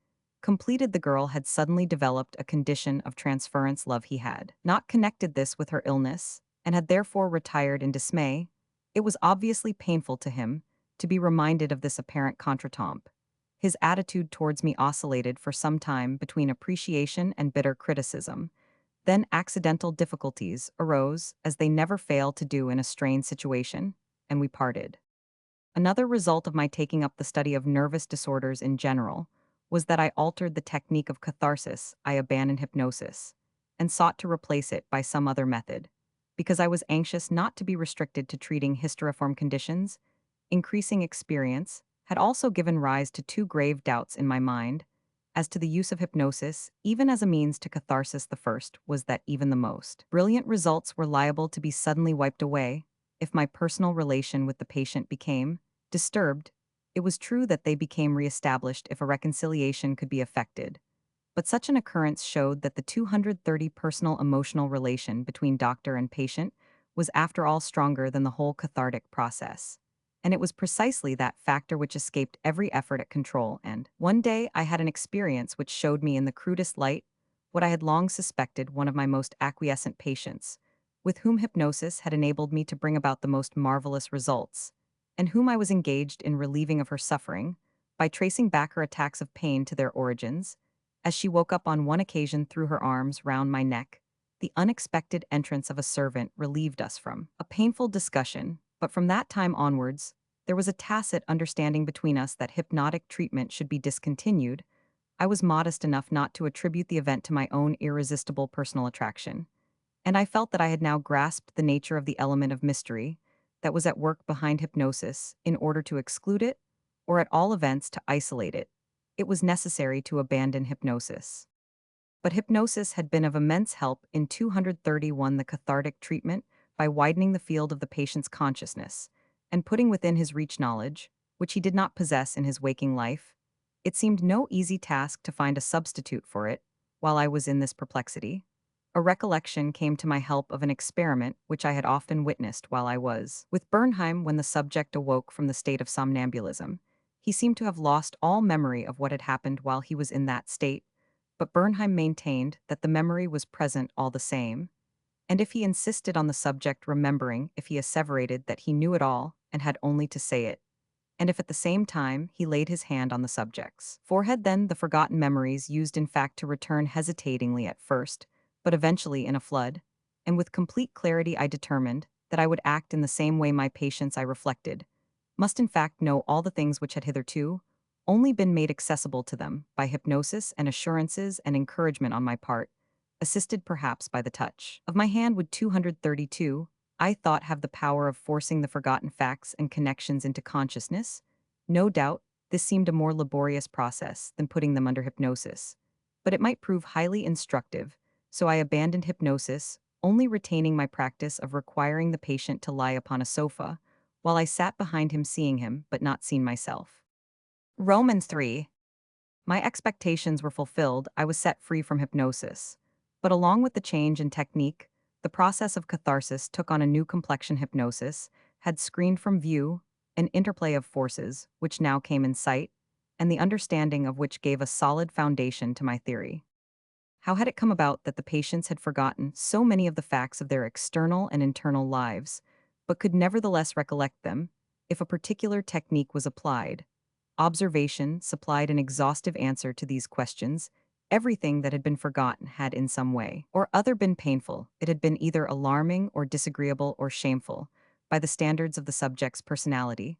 completed. The girl had suddenly developed a condition of transference love. He had not connected this with her illness, and had therefore retired in dismay. It was obviously painful to him to be reminded of this apparent contretemps. His attitude towards me oscillated for some time between appreciation and bitter criticism. Then accidental difficulties arose, as they never fail to do in a strained situation, and we parted. Another result of my taking up the study of nervous disorders in general was that I altered the technique of catharsis. I abandoned hypnosis and sought to replace it by some other method, because I was anxious not to be restricted to treating hysteriform conditions. Increasing experience had also given rise to two grave doubts in my mind as to the use of hypnosis, even as a means to catharsis. The first was that even the most brilliant results were liable to be suddenly wiped away if my personal relation with the patient became disturbed. It was true that they became reestablished if a reconciliation could be effected, but such an occurrence showed that the 230 personal emotional relation between doctor and patient was after all stronger than the whole cathartic process. And it was precisely that factor which escaped every effort at control. And one day I had an experience which showed me in the crudest light what I had long suspected. One of my most acquiescent patients, with whom hypnosis had enabled me to bring about the most marvelous results, and whom I was engaged in relieving of her suffering, by tracing back her attacks of pain to their origins, as she woke up on one occasion threw her arms round my neck. The unexpected entrance of a servant relieved us from a painful discussion, but from that time onwards, there was a tacit understanding between us that hypnotic treatment should be discontinued. I was modest enough not to attribute the event to my own irresistible personal attraction, and I felt that I had now grasped the nature of the element of mystery that was at work behind hypnosis. In order to exclude it, or at all events to isolate it, it was necessary to abandon hypnosis. But hypnosis had been of immense help in 231 the cathartic treatment by widening the field of the patient's consciousness and putting within his reach knowledge, which he did not possess in his waking life. It seemed no easy task to find a substitute for it. While I was in this perplexity, a recollection came to my help of an experiment which I had often witnessed while I was with Bernheim. When the subject awoke from the state of somnambulism, he seemed to have lost all memory of what had happened while he was in that state, but Bernheim maintained that the memory was present all the same, and if he insisted on the subject remembering, if he asseverated that he knew it all and had only to say it, and if at the same time he laid his hand on the subject's forehead, then the forgotten memories used in fact to return hesitatingly at first, but eventually in a flood, and with complete clarity I determined that I would act in the same way. My patients, I reflected, must in fact know all the things which had hitherto only been made accessible to them by hypnosis, and assurances and encouragement on my part, assisted perhaps by the touch of my hand, would 232, I thought, have the power of forcing the forgotten facts and connections into consciousness. No doubt, this seemed a more laborious process than putting them under hypnosis, but it might prove highly instructive, so I abandoned hypnosis, only retaining my practice of requiring the patient to lie upon a sofa, while I sat behind him, seeing him but not seen myself. Romans 3. My expectations were fulfilled. I was set free from hypnosis. But along with the change in technique, the process of catharsis took on a new complexion. Hypnosis had screened from view an interplay of forces which now came in sight, and the understanding of which gave a solid foundation to my theory. How had it come about that the patients had forgotten so many of the facts of their external and internal lives, but could nevertheless recollect them if a particular technique was applied? Observation supplied an exhaustive answer to these questions. Everything that had been forgotten had in some way or other been painful. It had been either alarming or disagreeable or shameful by the standards of the subject's personality.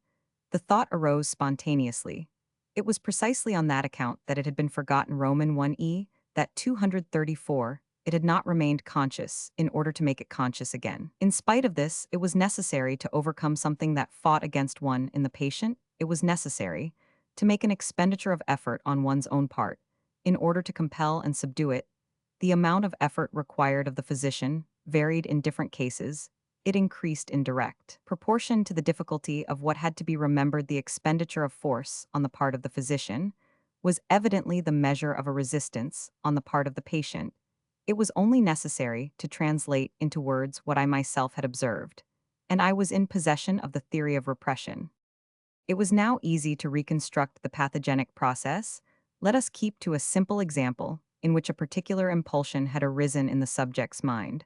The thought arose spontaneously. It was precisely on that account that it had been forgotten. Roman 1e, that 234, it had not remained conscious in order to make it conscious again. In spite of this, it was necessary to overcome something that fought against one in the patient. It was necessary to make an expenditure of effort on one's own part, in order to compel and subdue it. The amount of effort required of the physician varied in different cases. It increased in direct proportion to the difficulty of what had to be remembered. The expenditure of force on the part of the physician was evidently the measure of a resistance on the part of the patient. It was only necessary to translate into words what I myself had observed, and I was in possession of the theory of repression. It was now easy to reconstruct the pathogenic process. Let us keep to a simple example in which a particular impulsion had arisen in the subject's mind,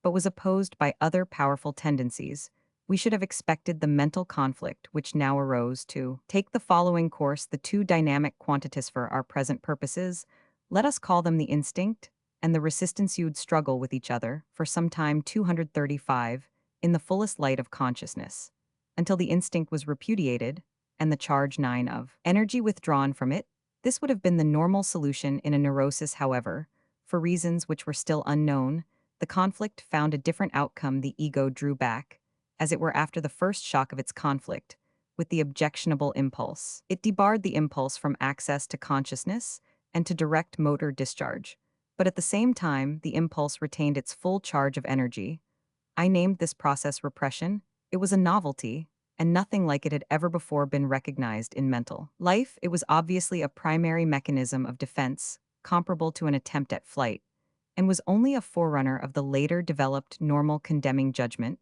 but was opposed by other powerful tendencies. We should have expected the mental conflict which now arose to take the following course. The two dynamic quantities for our present purposes, let us call them the instinct and the resistance, struggle with each other for some time. 235, in the fullest light of consciousness, until the instinct was repudiated and the charge 9 of energy withdrawn from it. This would have been the normal solution in a neurosis. However, for reasons which were still unknown, the conflict found a different outcome. The ego drew back, as it were after the first shock of its conflict, with the objectionable impulse. It debarred the impulse from access to consciousness and to direct motor discharge. But at the same time, the impulse retained its full charge of energy. I named this process repression. It was a novelty, and nothing like it had ever before been recognized in mental life. It was obviously a primary mechanism of defense, comparable to an attempt at flight, and was only a forerunner of the later developed normal condemning judgment.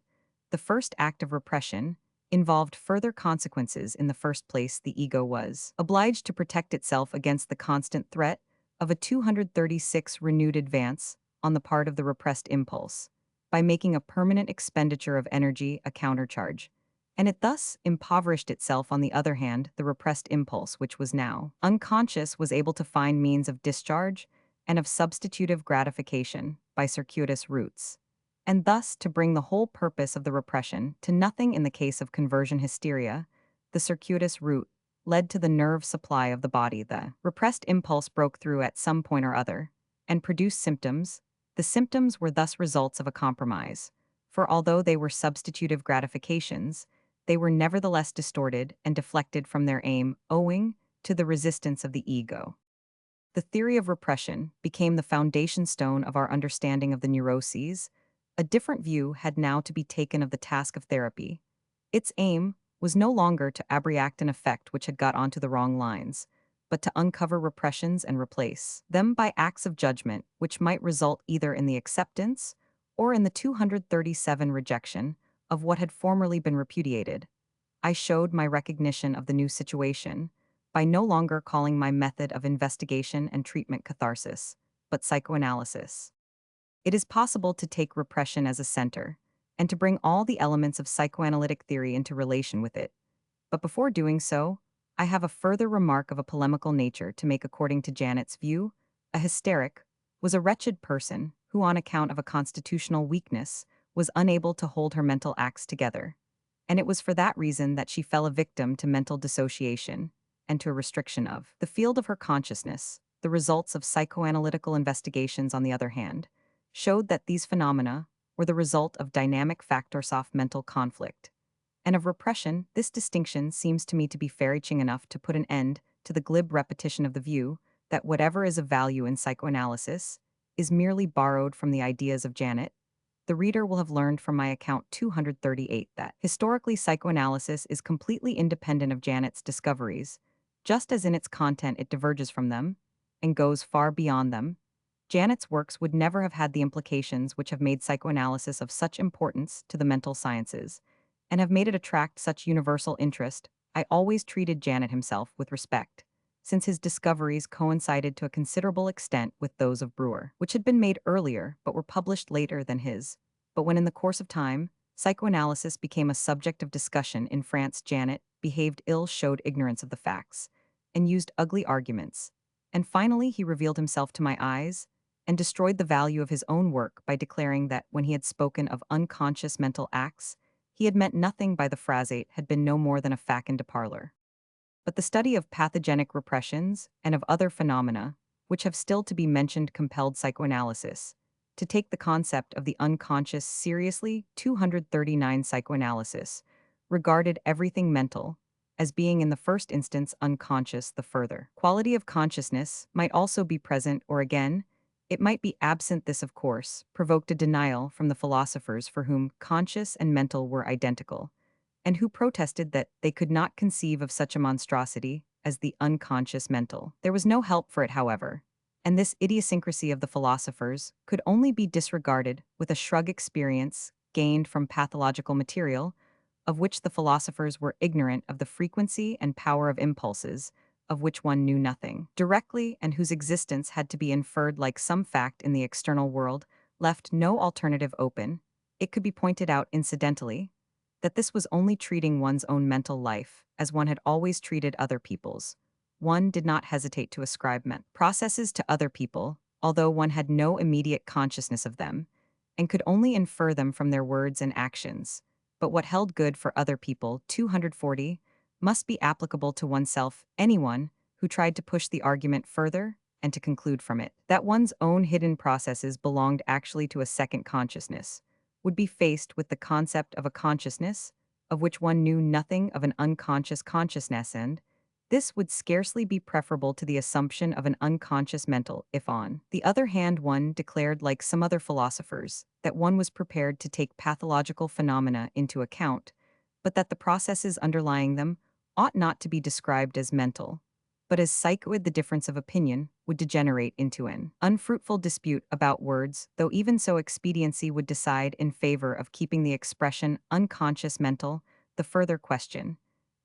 The first act of repression involved further consequences. In the first place, the ego was obliged to protect itself against the constant threat of a 236 renewed advance on the part of the repressed impulse, by making a permanent expenditure of energy a countercharge. And it thus impoverished itself. On the other hand, the repressed impulse, which was now unconscious, was able to find means of discharge and of substitutive gratification by circuitous routes, and thus to bring the whole purpose of the repression to nothing. In the case of conversion hysteria, the circuitous route led to the nerve supply of the body. The repressed impulse broke through at some point or other and produced symptoms. The symptoms were thus results of a compromise, for although they were substitutive gratifications, they were nevertheless distorted and deflected from their aim owing to the resistance of the ego. The theory of repression became the foundation stone of our understanding of the neuroses. A different view had now to be taken of the task of therapy. Its aim was no longer to abreact an effect which had got onto the wrong lines, but to uncover repressions and replace them by acts of judgment which might result either in the acceptance or in the 237 rejection of what had formerly been repudiated. I showed my recognition of the new situation by no longer calling my method of investigation and treatment catharsis, but psychoanalysis. It is possible to take repression as a center and to bring all the elements of psychoanalytic theory into relation with it. But before doing so, I have a further remark of a polemical nature to make. According to Janet's view, a hysteric was a wretched person who, on account of a constitutional weakness, was unable to hold her mental acts together. And it was for that reason that she fell a victim to mental dissociation and to a restriction of the field of her consciousness. The results of psychoanalytical investigations, on the other hand, showed that these phenomena were the result of dynamic factors of mental conflict and of repression. This distinction seems to me to be far-reaching enough to put an end to the glib repetition of the view that whatever is of value in psychoanalysis is merely borrowed from the ideas of Janet. The reader will have learned from my account 238 that historically psychoanalysis is completely independent of Janet's discoveries, just as in its content it diverges from them and goes far beyond them. Janet's works would never have had the implications which have made psychoanalysis of such importance to the mental sciences and have made it attract such universal interest. I always treated Janet himself with respect, since his discoveries coincided to a considerable extent with those of Breuer, which had been made earlier but were published later than his. But when in the course of time, psychoanalysis became a subject of discussion in France, Janet behaved ill, showed ignorance of the facts, and used ugly arguments. And finally he revealed himself to my eyes and destroyed the value of his own work by declaring that when he had spoken of unconscious mental acts, he had meant nothing by the phrasate had been no more than a facund de parler. But the study of pathogenic repressions and of other phenomena, which have still to be mentioned, compelled psychoanalysis to take the concept of the unconscious seriously. 239 Psychoanalysis regarded everything mental as being in the first instance unconscious. The further quality of consciousness might also be present, or again, it might be absent. This, of course, provoked a denial from the philosophers for whom conscious and mental were identical, and who protested that they could not conceive of such a monstrosity as the unconscious mental. There was no help for it, however, and this idiosyncrasy of the philosophers could only be disregarded with a shrug. Experience gained from pathological material, of which the philosophers were ignorant of the frequency and power of impulses, of which one knew nothing directly and whose existence had to be inferred like some fact in the external world, left no alternative open. It could be pointed out incidentally that this was only treating one's own mental life as one had always treated other people's. One did not hesitate to ascribe processes to other people, although one had no immediate consciousness of them, and could only infer them from their words and actions. But what held good for other people, 240, must be applicable to oneself. Anyone who tried to push the argument further and to conclude from it that one's own hidden processes belonged actually to a second consciousness would be faced with the concept of a consciousness of which one knew nothing of an unconscious consciousness, and this would scarcely be preferable to the assumption of an unconscious mental if on the other hand one declared like some other philosophers that one was prepared to take pathological phenomena into account, but that the processes underlying them ought not to be described as mental, but as psychoid. The difference of opinion would degenerate into an unfruitful dispute about words, though even so expediency would decide in favor of keeping the expression unconscious mental. The further question,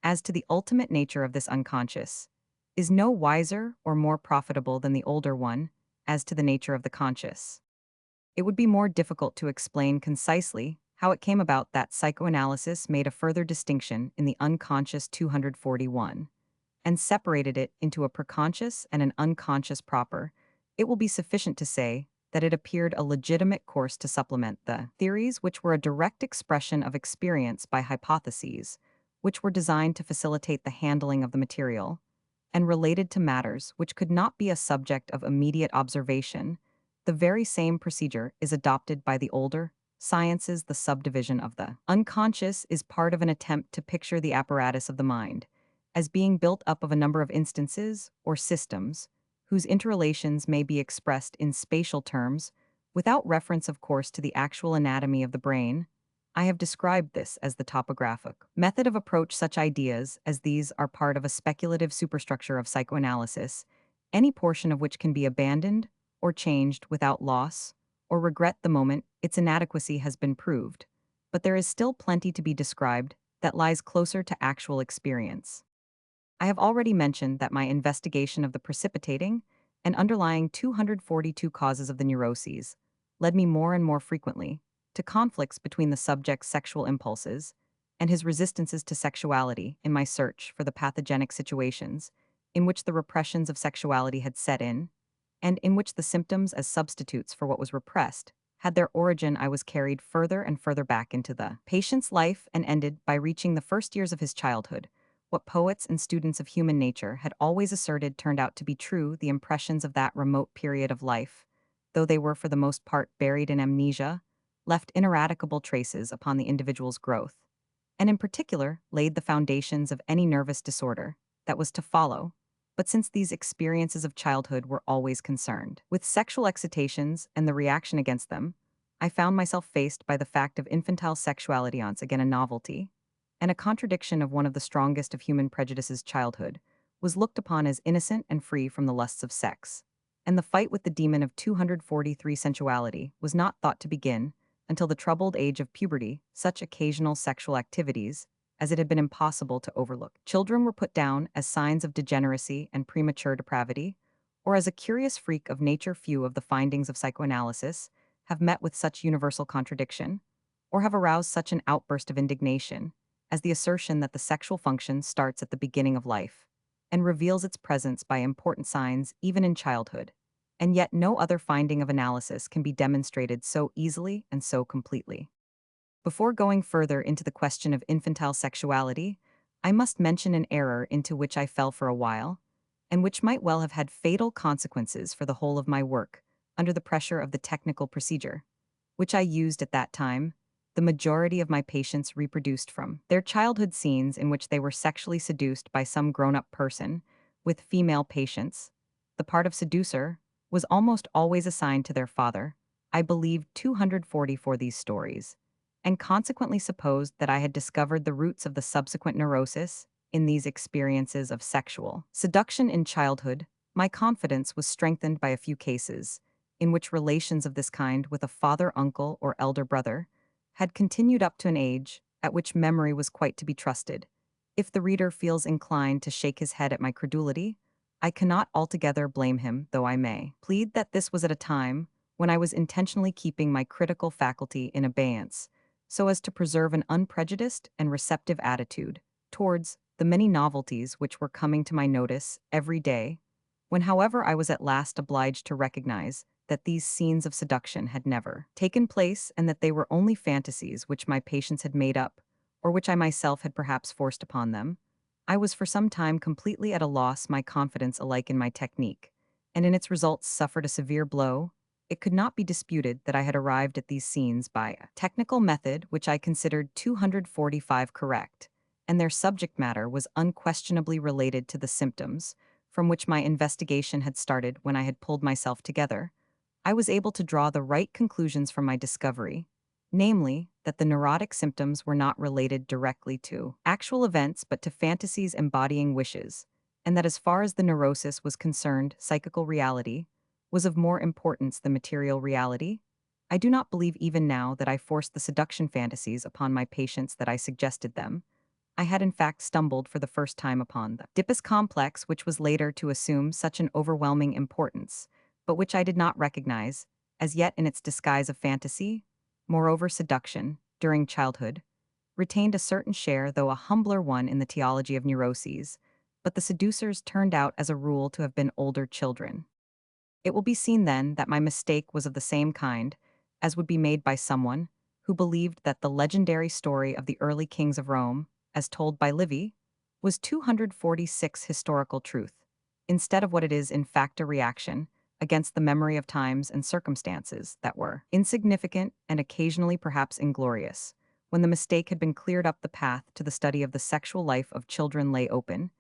as to the ultimate nature of this unconscious, is no wiser or more profitable than the older one, as to the nature of the conscious. It would be more difficult to explain concisely how it came about that psychoanalysis made a further distinction in the unconscious 241 and separated it into a preconscious and an unconscious proper. It will be sufficient to say that it appeared a legitimate course to supplement the theories which were a direct expression of experience by hypotheses, which were designed to facilitate the handling of the material, and related to matters which could not be a subject of immediate observation. The very same procedure is adopted by the older sciences. The subdivision of the unconscious is part of an attempt to picture the apparatus of the mind as being built up of a number of instances or systems whose interrelations may be expressed in spatial terms without reference, of course, to the actual anatomy of the brain. I have described this as the topographic method of approach. Such ideas as these are part of a speculative superstructure of psychoanalysis, any portion of which can be abandoned or changed without loss or regret the moment its inadequacy has been proved. But there is still plenty to be described that lies closer to actual experience. I have already mentioned that my investigation of the precipitating and underlying 242 causes of the neuroses led me more and more frequently to conflicts between the subject's sexual impulses and his resistances to sexuality in my search for the pathogenic situations in which the repressions of sexuality had set in, and in which the symptoms as substitutes for what was repressed had their origin. I was carried further and further back into the patient's life and ended by reaching the first years of his childhood. What poets and students of human nature had always asserted turned out to be true. The impressions of that remote period of life, though they were for the most part buried in amnesia, left ineradicable traces upon the individual's growth, and in particular laid the foundations of any nervous disorder that was to follow. But since these experiences of childhood were always concerned with sexual excitations and the reaction against them, I found myself faced by the fact of infantile sexuality, once again a novelty, and a contradiction of one of the strongest of human prejudices. Childhood was looked upon as innocent and free from the lusts of sex, and the fight with the demon of 243 sensuality was not thought to begin until the troubled age of puberty. Such occasional sexual activities as it had been impossible to overlook. Children were put down as signs of degeneracy and premature depravity, or as a curious freak of nature. Few of the findings of psychoanalysis have met with such universal contradiction, or have aroused such an outburst of indignation, as the assertion that the sexual function starts at the beginning of life and reveals its presence by important signs even in childhood. And yet no other finding of analysis can be demonstrated so easily and so completely. Before going further into the question of infantile sexuality, I must mention an error into which I fell for a while, and which might well have had fatal consequences for the whole of my work, under the pressure of the technical procedure, which I used at that time. The majority of my patients reproduced from their childhood scenes in which they were sexually seduced by some grown-up person. With female patients, the part of seducer was almost always assigned to their father. I believed 244 these stories, and consequently supposed that I had discovered the roots of the subsequent neurosis in these experiences of sexual seduction in childhood. My confidence was strengthened by a few cases in which relations of this kind with a father, uncle, or elder brother had continued up to an age at which memory was quite to be trusted. If the reader feels inclined to shake his head at my credulity, I cannot altogether blame him, though I may plead that this was at a time when I was intentionally keeping my critical faculty in abeyance, so as to preserve an unprejudiced and receptive attitude towards the many novelties which were coming to my notice every day. When, however, I was at last obliged to recognize that these scenes of seduction had never taken place, and that they were only fantasies which my patients had made up, or which I myself had perhaps forced upon them, I was for some time completely at a loss. My confidence alike in my technique and in its results suffered a severe blow. it could not be disputed that I had arrived at these scenes by a technical method which I considered 245 correct, and their subject matter was unquestionably related to the symptoms from which my investigation had started. When I had pulled myself together, I was able to draw the right conclusions from my discovery, namely, that the neurotic symptoms were not related directly to actual events but to fantasies embodying wishes, and that as far as the neurosis was concerned, psychical reality was of more importance than material reality. I do not believe even now that I forced the seduction fantasies upon my patients, that I suggested them. I had in fact stumbled for the first time upon the Oedipus complex, which was later to assume such an overwhelming importance, but which I did not recognize as yet in its disguise of fantasy. Moreover, seduction, during childhood, retained a certain share, though a humbler one, in the theology of neuroses, but the seducers turned out as a rule to have been older children. It will be seen then that my mistake was of the same kind as would be made by someone who believed that the legendary story of the early kings of Rome, as told by Livy, was 246 historical truth, instead of what it is in fact, a reaction against the memory of times and circumstances that were insignificant and occasionally perhaps inglorious. When the mistake had been cleared up, the path to the study of the sexual life of children lay open.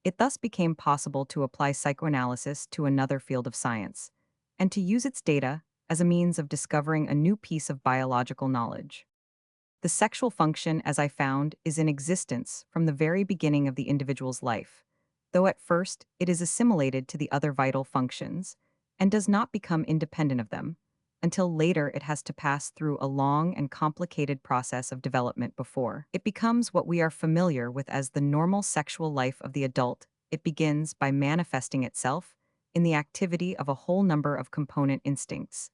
It thus became possible to apply psychoanalysis to another field of science, and to use its data as a means of discovering a new piece of biological knowledge. The sexual function, as I found, is in existence from the very beginning of the individual's life, though at first it is assimilated to the other vital functions, and does not become independent of them, until later it has to pass through a long and complicated process of development before it becomes what we are familiar with as the normal sexual life of the adult. It begins by manifesting itself in the activity of a whole number of component instincts.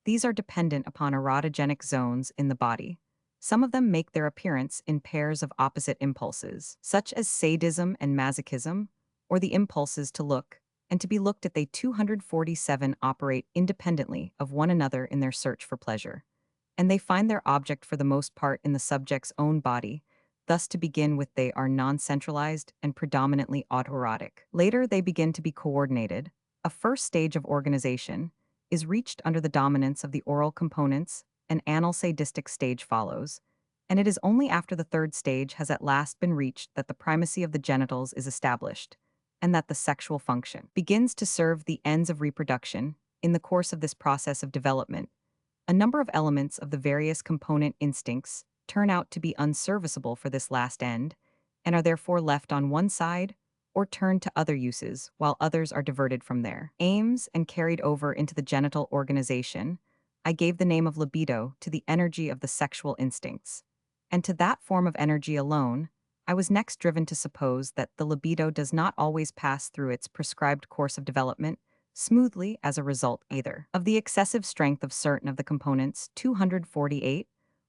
These are dependent upon erotogenic zones in the body. Some of them make their appearance in pairs of opposite impulses, such as sadism and masochism, or the impulses to look and to be looked at. They 247 operate independently of one another in their search for pleasure, and they find their object for the most part in the subject's own body. Thus, to begin with, they are non-centralized and predominantly autoerotic. Later, they begin to be coordinated. A first stage of organization is reached under the dominance of the oral components. An anal sadistic stage follows, and it is only after the third stage has at last been reached that the primacy of the genitals is established, and that the sexual function begins to serve the ends of reproduction. In the course of this process of development, a number of elements of the various component instincts turn out to be unserviceable for this last end, and are therefore left on one side or turned to other uses, while others are diverted from their aims and carried over into the genital organization. I gave the name of libido to the energy of the sexual instincts, and to that form of energy alone. I was next driven to suppose that the libido does not always pass through its prescribed course of development smoothly as a result either of the excessive strength of certain of the components 248,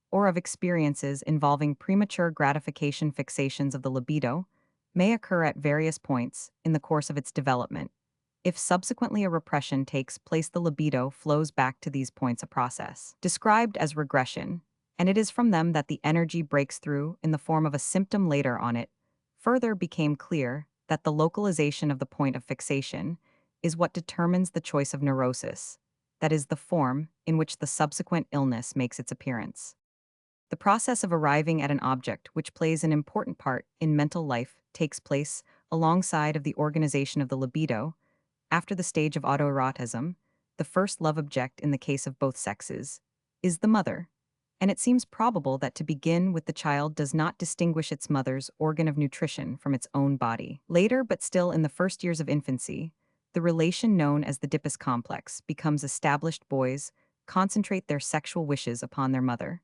or of experiences involving premature gratification. Fixations of the libido may occur at various points in the course of its development. If subsequently a repression takes place, the libido flows back to these points, a process described as regression, and it is from them that the energy breaks through in the form of a symptom. Later on, it further became clear that the localization of the point of fixation is what determines the choice of neurosis, that is, the form in which the subsequent illness makes its appearance. The process of arriving at an object which plays an important part in mental life takes place alongside of the organization of the libido. After the stage of autoerotism, the first love object in the case of both sexes is the mother, and it seems probable that to begin with the child does not distinguish its mother's organ of nutrition from its own body. Later, but still in the first years of infancy, the relation known as the Oedipus complex becomes established. Boys concentrate their sexual wishes upon their mother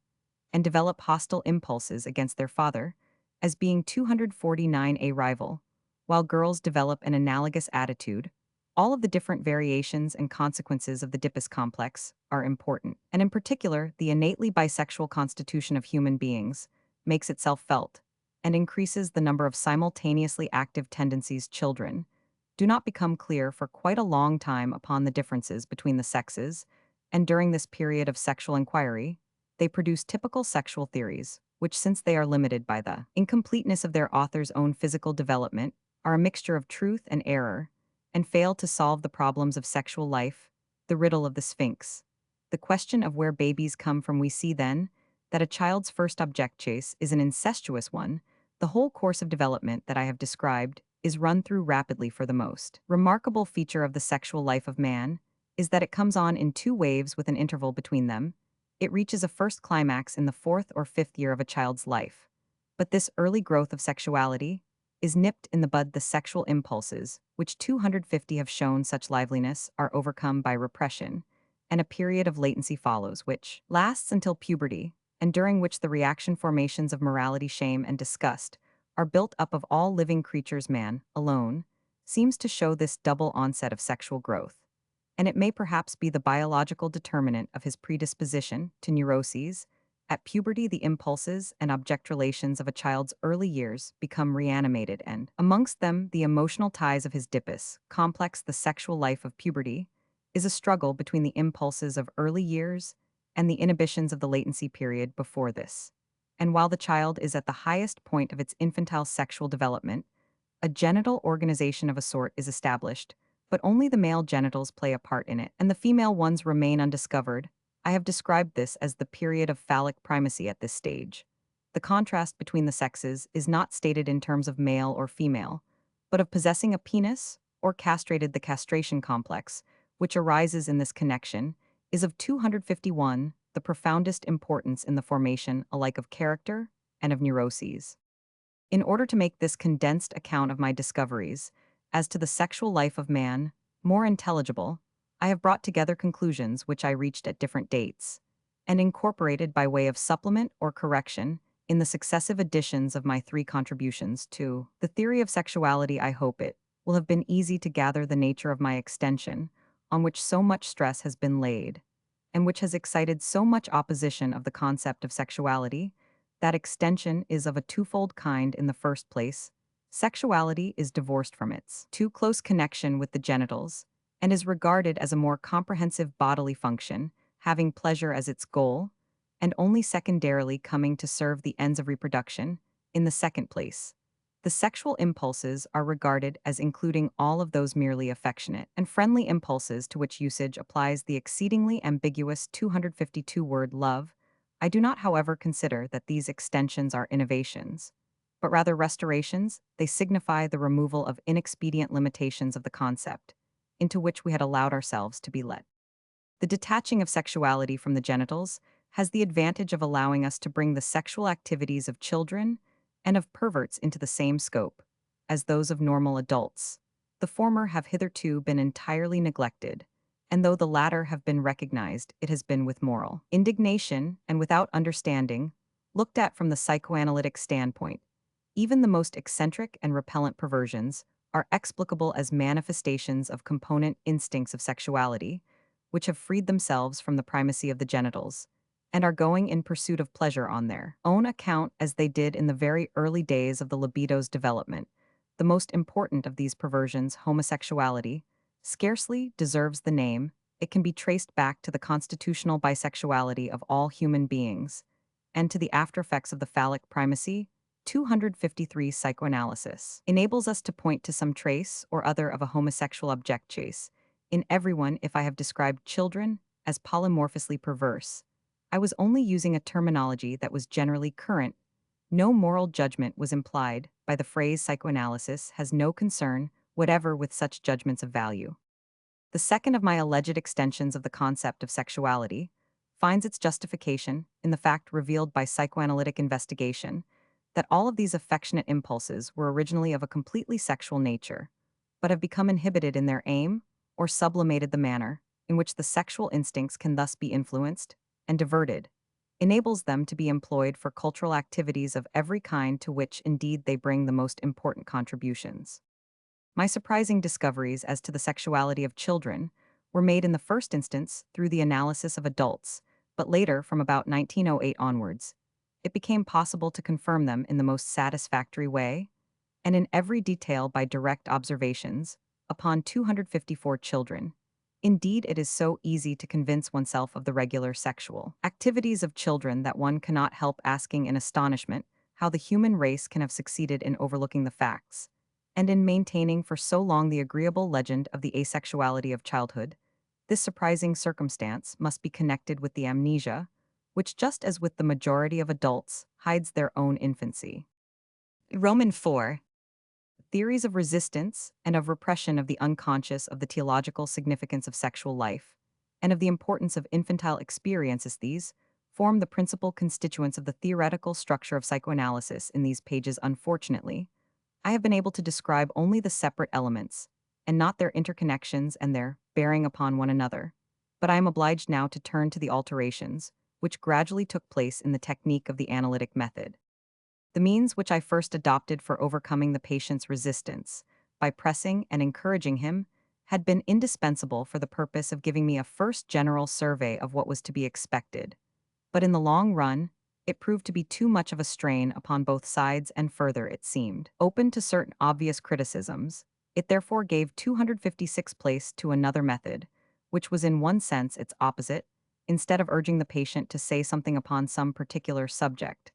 and develop hostile impulses against their father as being 249 a rival, while girls develop an analogous attitude. All of the different variations and consequences of the Oedipus complex are important, and in particular, the innately bisexual constitution of human beings makes itself felt and increases the number of simultaneously active tendencies. Children do not become clear for quite a long time upon the differences between the sexes, and during this period of sexual inquiry, they produce typical sexual theories, which, since they are limited by the incompleteness of their author's own physical development, are a mixture of truth and error, and fail to solve the problems of sexual life, the riddle of the Sphinx. the question of where babies come from, we see then that a child's first object chase is an incestuous one. The whole course of development that I have described is run through rapidly for the most remarkable feature of the sexual life of man is that it comes on in two waves with an interval between them. It reaches a first climax in the fourth or fifth year of a child's life. But this early growth of sexuality is nipped in the bud. The sexual impulses, which 250 have shown such liveliness, are overcome by repression, and a period of latency follows, which lasts until puberty, and during which the reaction formations of morality, shame, and disgust are built up of all living creatures. Man, alone, seems to show this double onset of sexual growth, and it may perhaps be the biological determinant of his predisposition to neuroses. At puberty, the impulses and object relations of a child's early years become reanimated, and, amongst them, the emotional ties of his Oedipus complex. The sexual life of puberty is a struggle between the impulses of early years and the inhibitions of the latency period before this. And while the child is at the highest point of its infantile sexual development, a genital organization of a sort is established, but only the male genitals play a part in it, and the female ones remain undiscovered. I have described this as the period of phallic primacy at this stage. The contrast between the sexes is not stated in terms of male or female, but of possessing a penis or castrated. The castration complex, which arises in this connection, is of 251 the profoundest importance in the formation alike of character and of neuroses. In order to make this condensed account of my discoveries as to the sexual life of man more intelligible, I have brought together conclusions which I reached at different dates, and incorporated by way of supplement or correction in the successive editions of my three contributions to the theory of sexuality. I hope it will have been easy to gather the nature of my extension, on which so much stress has been laid, and which has excited so much opposition of the concept of sexuality. That extension is of a twofold kind. In the first place, sexuality is divorced from its too close connection with the genitals, and is regarded as a more comprehensive bodily function, having pleasure as its goal, and only secondarily coming to serve the ends of reproduction. In the second place, the sexual impulses are regarded as including all of those merely affectionate and friendly impulses to which usage applies the exceedingly ambiguous 252 word love. I do not, however, consider that these extensions are innovations, but rather restorations. They signify the removal of inexpedient limitations of the concept, into which we had allowed ourselves to be led. The detaching of sexuality from the genitals has the advantage of allowing us to bring the sexual activities of children and of perverts into the same scope as those of normal adults. The former have hitherto been entirely neglected, and though the latter have been recognized, it has been with moral indignation and without understanding, looked at from the psychoanalytic standpoint. Even the most eccentric and repellent perversions are explicable as manifestations of component instincts of sexuality, which have freed themselves from the primacy of the genitals, and are going in pursuit of pleasure on their own account as they did in the very early days of the libido's development. The most important of these perversions, homosexuality, scarcely deserves the name. It can be traced back to the constitutional bisexuality of all human beings, and to the aftereffects of the phallic primacy. 253 Psychoanalysis enables us to point to some trace or other of a homosexual object chase in everyone. If I have described children as polymorphously perverse, I was only using a terminology that was generally current. No moral judgment was implied by the phrase. Psychoanalysis has no concern whatever with such judgments of value. The second of my alleged extensions of the concept of sexuality finds its justification in the fact revealed by psychoanalytic investigation that all of these affectionate impulses were originally of a completely sexual nature, but have become inhibited in their aim or sublimated. The manner in which the sexual instincts can thus be influenced and diverted enables them to be employed for cultural activities of every kind, to which indeed they bring the most important contributions. My surprising discoveries as to the sexuality of children were made in the first instance through the analysis of adults, but later, from about 1908 onwards, it became possible to confirm them in the most satisfactory way, and in every detail by direct observations, upon 254 children. Indeed, it is so easy to convince oneself of the regular sexual activities of children that one cannot help asking in astonishment how the human race can have succeeded in overlooking the facts, and in maintaining for so long the agreeable legend of the asexuality of childhood. This surprising circumstance must be connected with the amnesia, which, just as with the majority of adults, hides their own infancy. Roman 4. Theories of resistance and of repression of the unconscious of the theological significance of sexual life, and of the importance of infantile experiences these, form the principal constituents of the theoretical structure of psychoanalysis in these pages. Unfortunately, I have been able to describe only the separate elements, and not their interconnections and their bearing upon one another. But I am obliged now to turn to the alterations, which gradually took place in the technique of the analytic method. The means which I first adopted for overcoming the patient's resistance, by pressing and encouraging him, had been indispensable for the purpose of giving me a first general survey of what was to be expected. But in the long run, it proved to be too much of a strain upon both sides, and further, it seemed open to certain obvious criticisms. It therefore gave 256 place to another method, which was in one sense its opposite. Instead of urging the patient to say something upon some particular subject,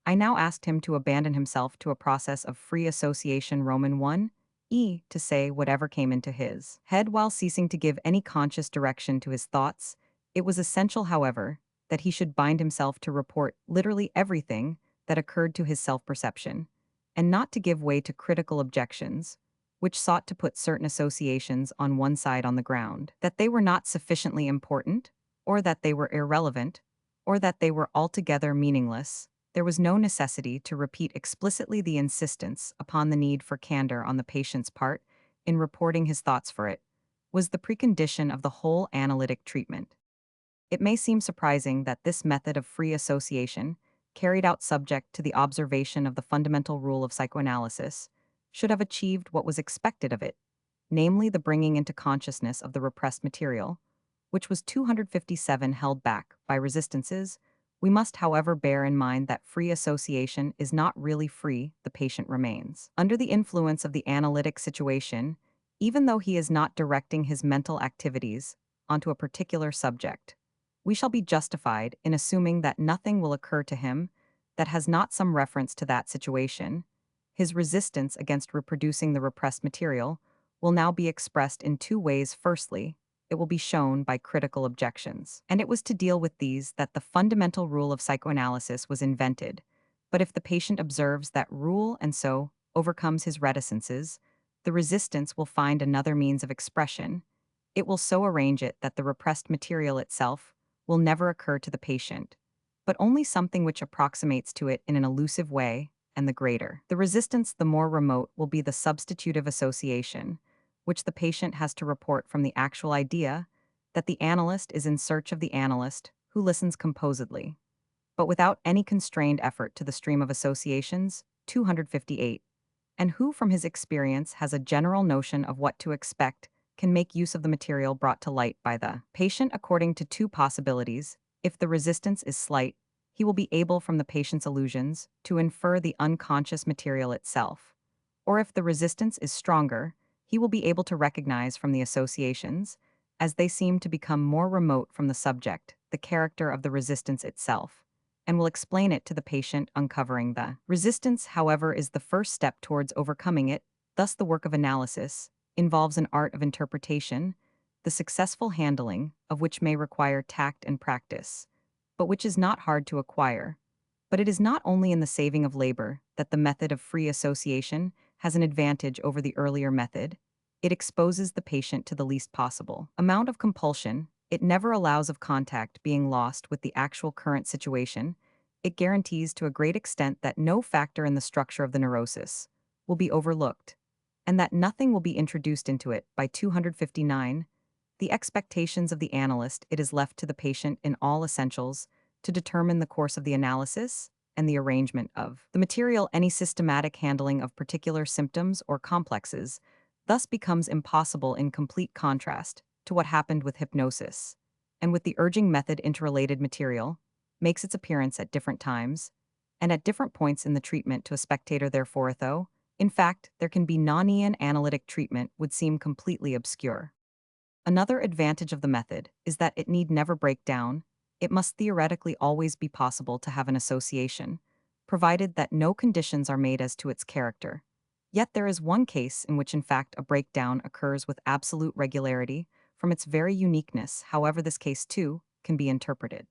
I now asked him to abandon himself to a process of free association. Roman 1, to say whatever came into his head while ceasing to give any conscious direction to his thoughts. It was essential, however, that he should bind himself to report literally everything that occurred to his self-perception, and not to give way to critical objections, which sought to put certain associations on one side on the ground that they were not sufficiently important, or that they were irrelevant, or that they were altogether meaningless. There was no necessity to repeat explicitly the insistence upon the need for candor on the patient's part in reporting his thoughts, for it was the precondition of the whole analytic treatment. It may seem surprising that this method of free association, carried out subject to the observation of the fundamental rule of psychoanalysis, should have achieved what was expected of it, namely the bringing into consciousness of the repressed material, which was 257 held back by resistances. We must, however, bear in mind that free association is not really free. The patient remains under the influence of the analytic situation, even though he is not directing his mental activities onto a particular subject. We shall be justified in assuming that nothing will occur to him that has not some reference to that situation. His resistance against reproducing the repressed material will now be expressed in two ways. Firstly, it will be shown by critical objections. And it was to deal with these that the fundamental rule of psychoanalysis was invented. But if the patient observes that rule and so overcomes his reticences, the resistance will find another means of expression. It will so arrange it that the repressed material itself will never occur to the patient, but only something which approximates to it in an elusive way, and the greater the resistance, the more remote will be the substitutive association, which the patient has to report from the actual idea that the analyst is in search of the analyst who listens composedly, but without any constrained effort to the stream of associations. 258. And who from his experience has a general notion of what to expect, can make use of the material brought to light by the patient according to two possibilities. If the resistance is slight, he will be able from the patient's allusions to infer the unconscious material itself. Or if the resistance is stronger, he will be able to recognize from the associations, as they seem to become more remote from the subject, the character of the resistance itself, and will explain it to the patient. Uncovering the resistance, however, is the first step towards overcoming it. Thus the work of analysis involves an art of interpretation, the successful handling of which may require tact and practice, but which is not hard to acquire. But it is not only in the saving of labor that the method of free association has an advantage over the earlier method. It exposes the patient to the least possible amount of compulsion. It never allows of contact being lost with the actual current situation. It guarantees to a great extent that no factor in the structure of the neurosis will be overlooked, and that nothing will be introduced into it. By 259, the expectations of the analyst, it is left to the patient in all essentials to determine the course of the analysis and the arrangement of the material. Any systematic handling of particular symptoms or complexes thus becomes impossible, in complete contrast to what happened with hypnosis, and with the urging method. Interrelated material makes its appearance at different times and at different points in the treatment to a spectator. Therefore, though, in fact, there can be non-ian analytic treatment, would seem completely obscure. Another advantage of the method is that it need never break down. It must theoretically always be possible to have an association, provided that no conditions are made as to its character. Yet there is one case in which in fact a breakdown occurs with absolute regularity, from its very uniqueness, however this case too can be interpreted.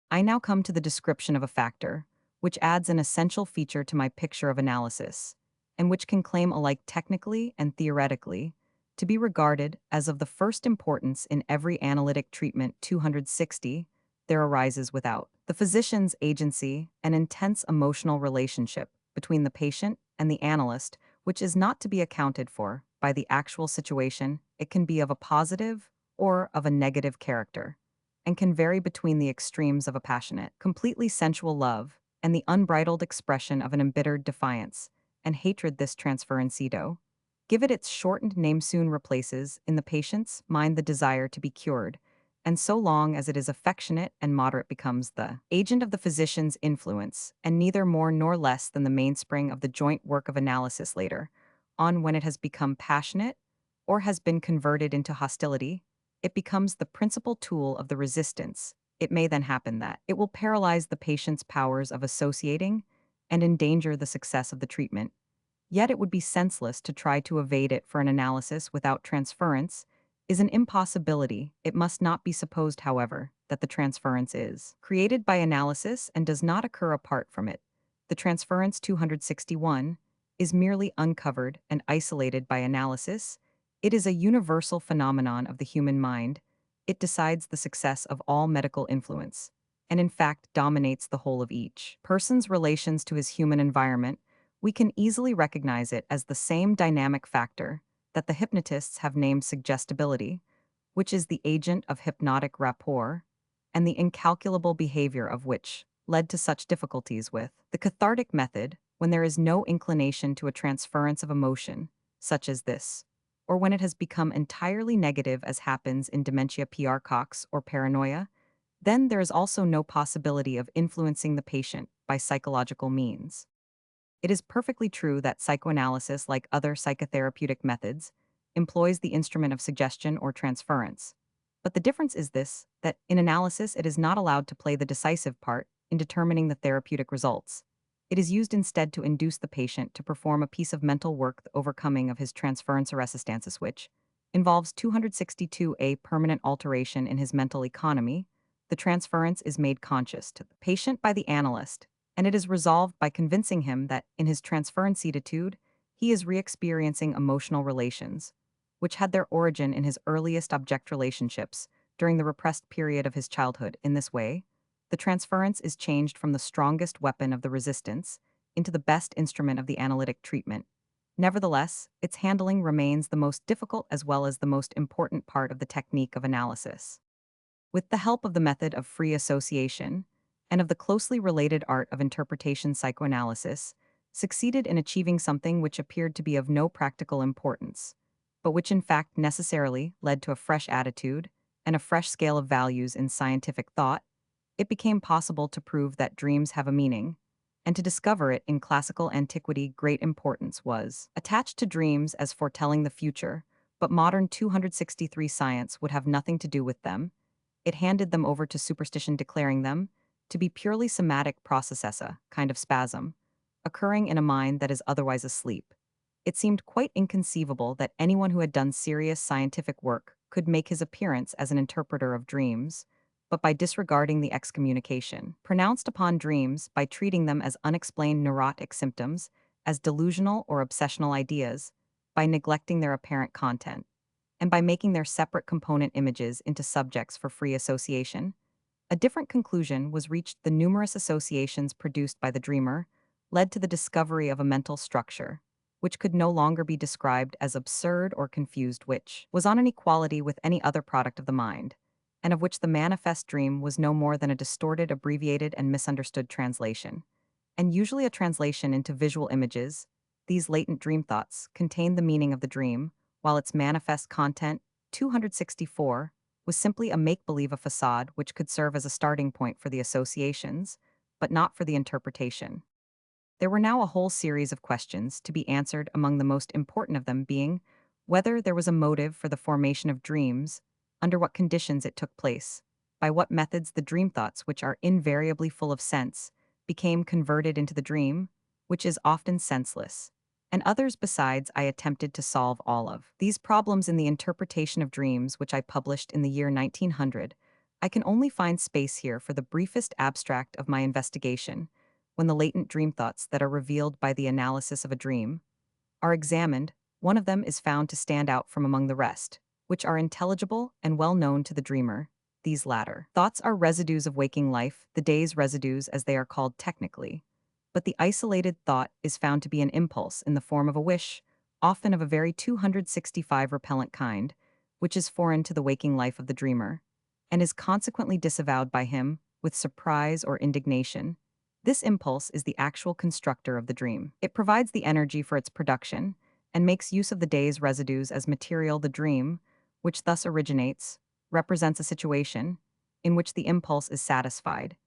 I now come to the description of a factor, which adds an essential feature to my picture of analysis, and which can claim alike technically and theoretically to be regarded as of the first importance in every analytic treatment 260 there arises without. The physician's agency, an intense emotional relationship between the patient and the analyst, which is not to be accounted for by the actual situation. It can be of a positive or of a negative character, and can vary between the extremes of a passionate, completely sensual love and the unbridled expression of an embittered defiance and hatred. This transferencido, give it its shortened name, soon replaces in the patient's mind the desire to be cured, and so long as it is affectionate and moderate becomes the agent of the physician's influence, and neither more nor less than the mainspring of the joint work of analysis later on. When it has become passionate or has been converted into hostility, it becomes the principal tool of the resistance. It may then happen that it will paralyze the patient's powers of associating and endanger the success of the treatment. Yet it would be senseless to try to evade it, for an analysis without transference is an impossibility. It must not be supposed, however, that the transference is created by analysis and does not occur apart from it. The transference 261 is merely uncovered and isolated by analysis. It is a universal phenomenon of the human mind. It decides the success of all medical influence, and in fact dominates the whole of each person's relations to his human environment. We can easily recognize it as the same dynamic factor that the hypnotists have named suggestibility, which is the agent of hypnotic rapport, and the incalculable behavior of which led to such difficulties with the cathartic method. When there is no inclination to a transference of emotion, such as this, or when it has become entirely negative, as happens in dementia praecox or paranoia, then there is also no possibility of influencing the patient by psychological means. It is perfectly true that psychoanalysis, like other psychotherapeutic methods, employs the instrument of suggestion or transference. But the difference is this, that in analysis it is not allowed to play the decisive part in determining the therapeutic results. It is used instead to induce the patient to perform a piece of mental work, the overcoming of his transference resistances, which involves 262 a permanent alteration in his mental economy. The transference is made conscious to the patient by the analyst, and it is resolved by convincing him that in his transferencitude he is re-experiencing emotional relations, which had their origin in his earliest object relationships during the repressed period of his childhood. In this way, the transference is changed from the strongest weapon of the resistance into the best instrument of the analytic treatment. Nevertheless, its handling remains the most difficult as well as the most important part of the technique of analysis. With the help of the method of free association and of the closely related art of interpretation, psychoanalysis succeeded in achieving something which appeared to be of no practical importance, but which in fact necessarily led to a fresh attitude and a fresh scale of values in scientific thought. It became possible to prove that dreams have a meaning, and to discover it. In classical antiquity, great importance was attached to dreams as foretelling the future, but modern 263 science would have nothing to do with them. It handed them over to superstition, declaring them to be purely somatic processes, a kind of spasm, occurring in a mind that is otherwise asleep. It seemed quite inconceivable that anyone who had done serious scientific work could make his appearance as an interpreter of dreams, but by disregarding the excommunication pronounced upon dreams, by treating them as unexplained neurotic symptoms, as delusional or obsessional ideas, by neglecting their apparent content, and by making their separate component images into subjects for free association, a different conclusion was reached. The numerous associations produced by the dreamer led to the discovery of a mental structure, which could no longer be described as absurd or confused, which was on an equality with any other product of the mind, and of which the manifest dream was no more than a distorted, abbreviated, and misunderstood translation, and usually a translation into visual images. These latent dream thoughts contained the meaning of the dream, while its manifest content, 264, was simply a make-believe, a facade which could serve as a starting point for the associations, but not for the interpretation. There were now a whole series of questions to be answered, among the most important of them being whether there was a motive for the formation of dreams, under what conditions it took place, by what methods the dream thoughts, which are invariably full of sense, became converted into the dream, which is often senseless, and others besides I attempted to solve all of. These problems in the interpretation of dreams, which I published in the year 1900, I can only find space here for the briefest abstract of my investigation, when the latent dream thoughts that are revealed by the analysis of a dream are examined. One of them is found to stand out from among the rest, which are intelligible and well known to the dreamer. These latter thoughts are residues of waking life, the day's residues as they are called technically. But the isolated thought is found to be an impulse in the form of a wish, often of a very 265 repellent kind, which is foreign to the waking life of the dreamer, and is consequently disavowed by him with surprise or indignation. This impulse is the actual constructor of the dream. It provides the energy for its production and makes use of the day's residues as material. The dream, which thus originates, represents a situation in which the impulse is satisfied.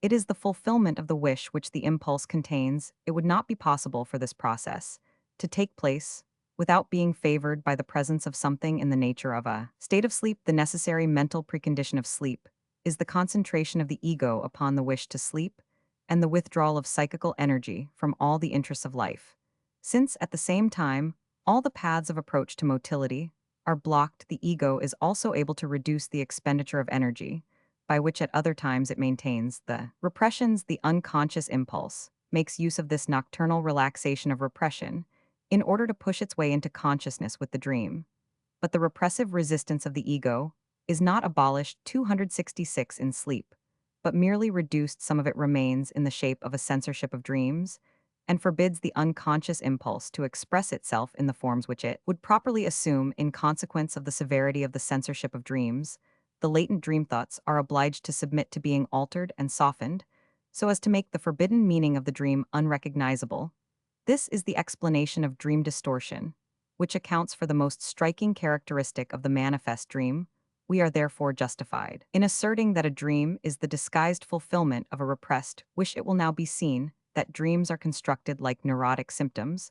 It is the fulfillment of the wish which the impulse contains. It would not be possible for this process to take place without being favored by the presence of something in the nature of a state of sleep. The necessary mental precondition of sleep is the concentration of the ego upon the wish to sleep and the withdrawal of psychical energy from all the interests of life. Since, at the same time, all the paths of approach to motility are blocked, the ego is also able to reduce the expenditure of energy, by which at other times it maintains the repressions. The unconscious impulse makes use of this nocturnal relaxation of repression in order to push its way into consciousness with the dream. But the repressive resistance of the ego is not abolished 266 in sleep, but merely reduced. Some of it remains in the shape of a censorship of dreams, and forbids the unconscious impulse to express itself in the forms which it would properly assume. In consequence of the severity of the censorship of dreams, the latent dream thoughts are obliged to submit to being altered and softened, so as to make the forbidden meaning of the dream unrecognizable. This is the explanation of dream distortion, which accounts for the most striking characteristic of the manifest dream. We are therefore justified in asserting that a dream is the disguised fulfillment of a repressed wish. It will now be seen that dreams are constructed like neurotic symptoms.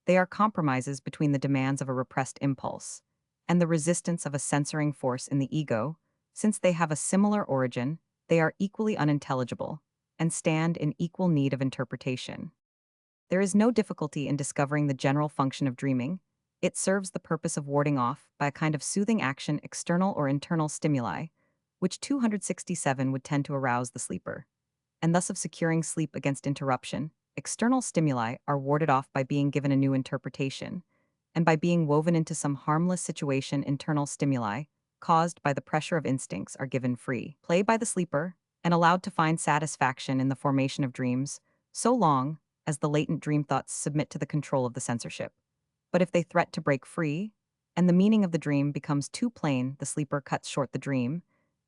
They are compromises between the demands of a repressed impulse and the resistance of a censoring force in the ego. Since they have a similar origin, they are equally unintelligible and stand in equal need of interpretation. There is no difficulty in discovering the general function of dreaming. It serves the purpose of warding off, by a kind of soothing action, external or internal stimuli, which 267 would tend to arouse the sleeper, and thus of securing sleep against interruption. External stimuli are warded off by being given a new interpretation, and by being woven into some harmless situation. Internal stimuli, caused by the pressure of instincts, are given free play by the sleeper, and allowed to find satisfaction in the formation of dreams, so long as the latent dream thoughts submit to the control of the censorship. But if they threat to break free, and the meaning of the dream becomes too plain, the sleeper cuts short the dream,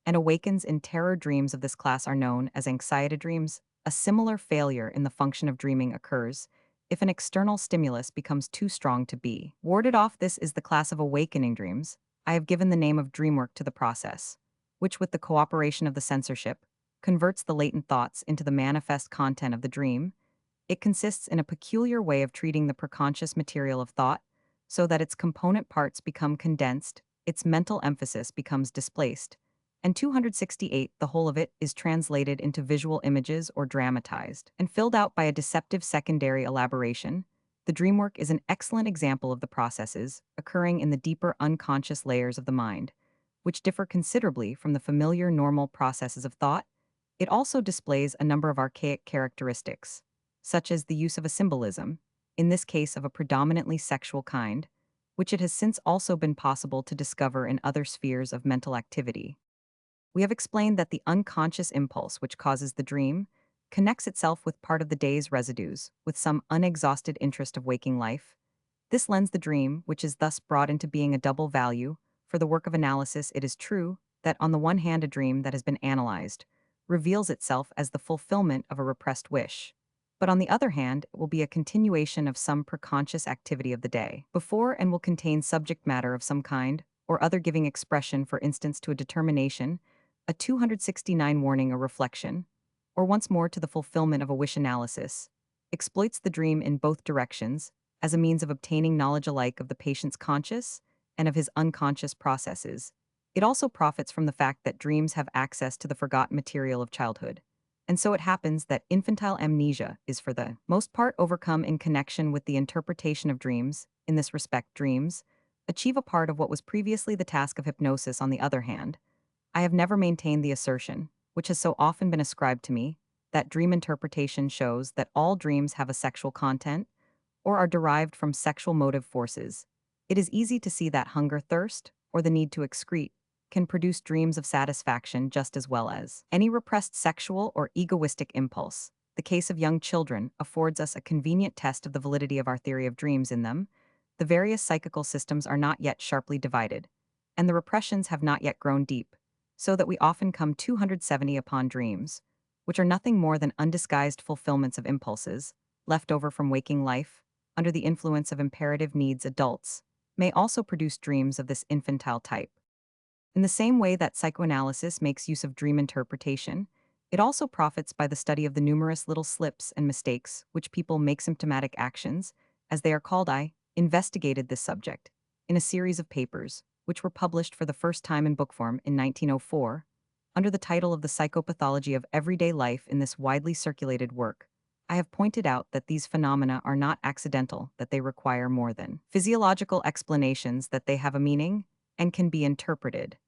and awakens in terror. Dreams of this class are known as anxiety dreams. A similar failure in the function of dreaming occurs if an external stimulus becomes too strong to be warded off. This is the class of awakening dreams. I have given the name of dreamwork to the process, which, with the cooperation of the censorship, converts the latent thoughts into the manifest content of the dream. It consists in a peculiar way of treating the preconscious material of thought, so that its component parts become condensed, its mental emphasis becomes displaced, and 268, the whole of it, is translated into visual images or dramatized, and filled out by a deceptive secondary elaboration. The dreamwork is an excellent example of the processes occurring in the deeper unconscious layers of the mind, which differ considerably from the familiar normal processes of thought. It also displays a number of archaic characteristics, such as the use of a symbolism, in this case of a predominantly sexual kind, which it has since also been possible to discover in other spheres of mental activity. We have explained that the unconscious impulse which causes the dream connects itself with part of the day's residues, with some unexhausted interest of waking life. This lends the dream, which is thus brought into being, a double value. For the work of analysis, it is true that, on the one hand, a dream that has been analyzed reveals itself as the fulfillment of a repressed wish, but on the other hand, it will be a continuation of some preconscious activity of the day before, and will contain subject matter of some kind or other, giving expression, for instance, to a determination, a 269 warning, a reflection, or once more to the fulfillment of a wish. Analysis exploits the dream in both directions as a means of obtaining knowledge alike of the patient's conscious and of his unconscious processes. It also profits from the fact that dreams have access to the forgotten material of childhood, And so it happens that infantile amnesia is for the most part overcome in connection with the interpretation of dreams. In this respect, dreams achieve a part of what was previously the task of hypnosis. On the other hand, I have never maintained the assertion, which has so often been ascribed to me, that dream interpretation shows that all dreams have a sexual content or are derived from sexual motive forces. It is easy to see that hunger, thirst, or the need to excrete can produce dreams of satisfaction just as well as any repressed sexual or egoistic impulse. The case of young children affords us a convenient test of the validity of our theory of dreams. In them, the various psychical systems are not yet sharply divided, and the repressions have not yet grown deep, so that we often come 270 upon dreams, which are nothing more than undisguised fulfillments of impulses left over from waking life under the influence of imperative needs. Adults may also produce dreams of this infantile type. In the same way that psychoanalysis makes use of dream interpretation, it also profits by the study of the numerous little slips and mistakes which people make symptomatic actions, as they are called. I investigated this subject in a series of papers, which were published for the first time in book form in 1904, under the title of The Psychopathology of Everyday Life. In this widely circulated work, I have pointed out that these phenomena are not accidental, that they require more than physiological explanations, that they have a meaning and can be interpreted,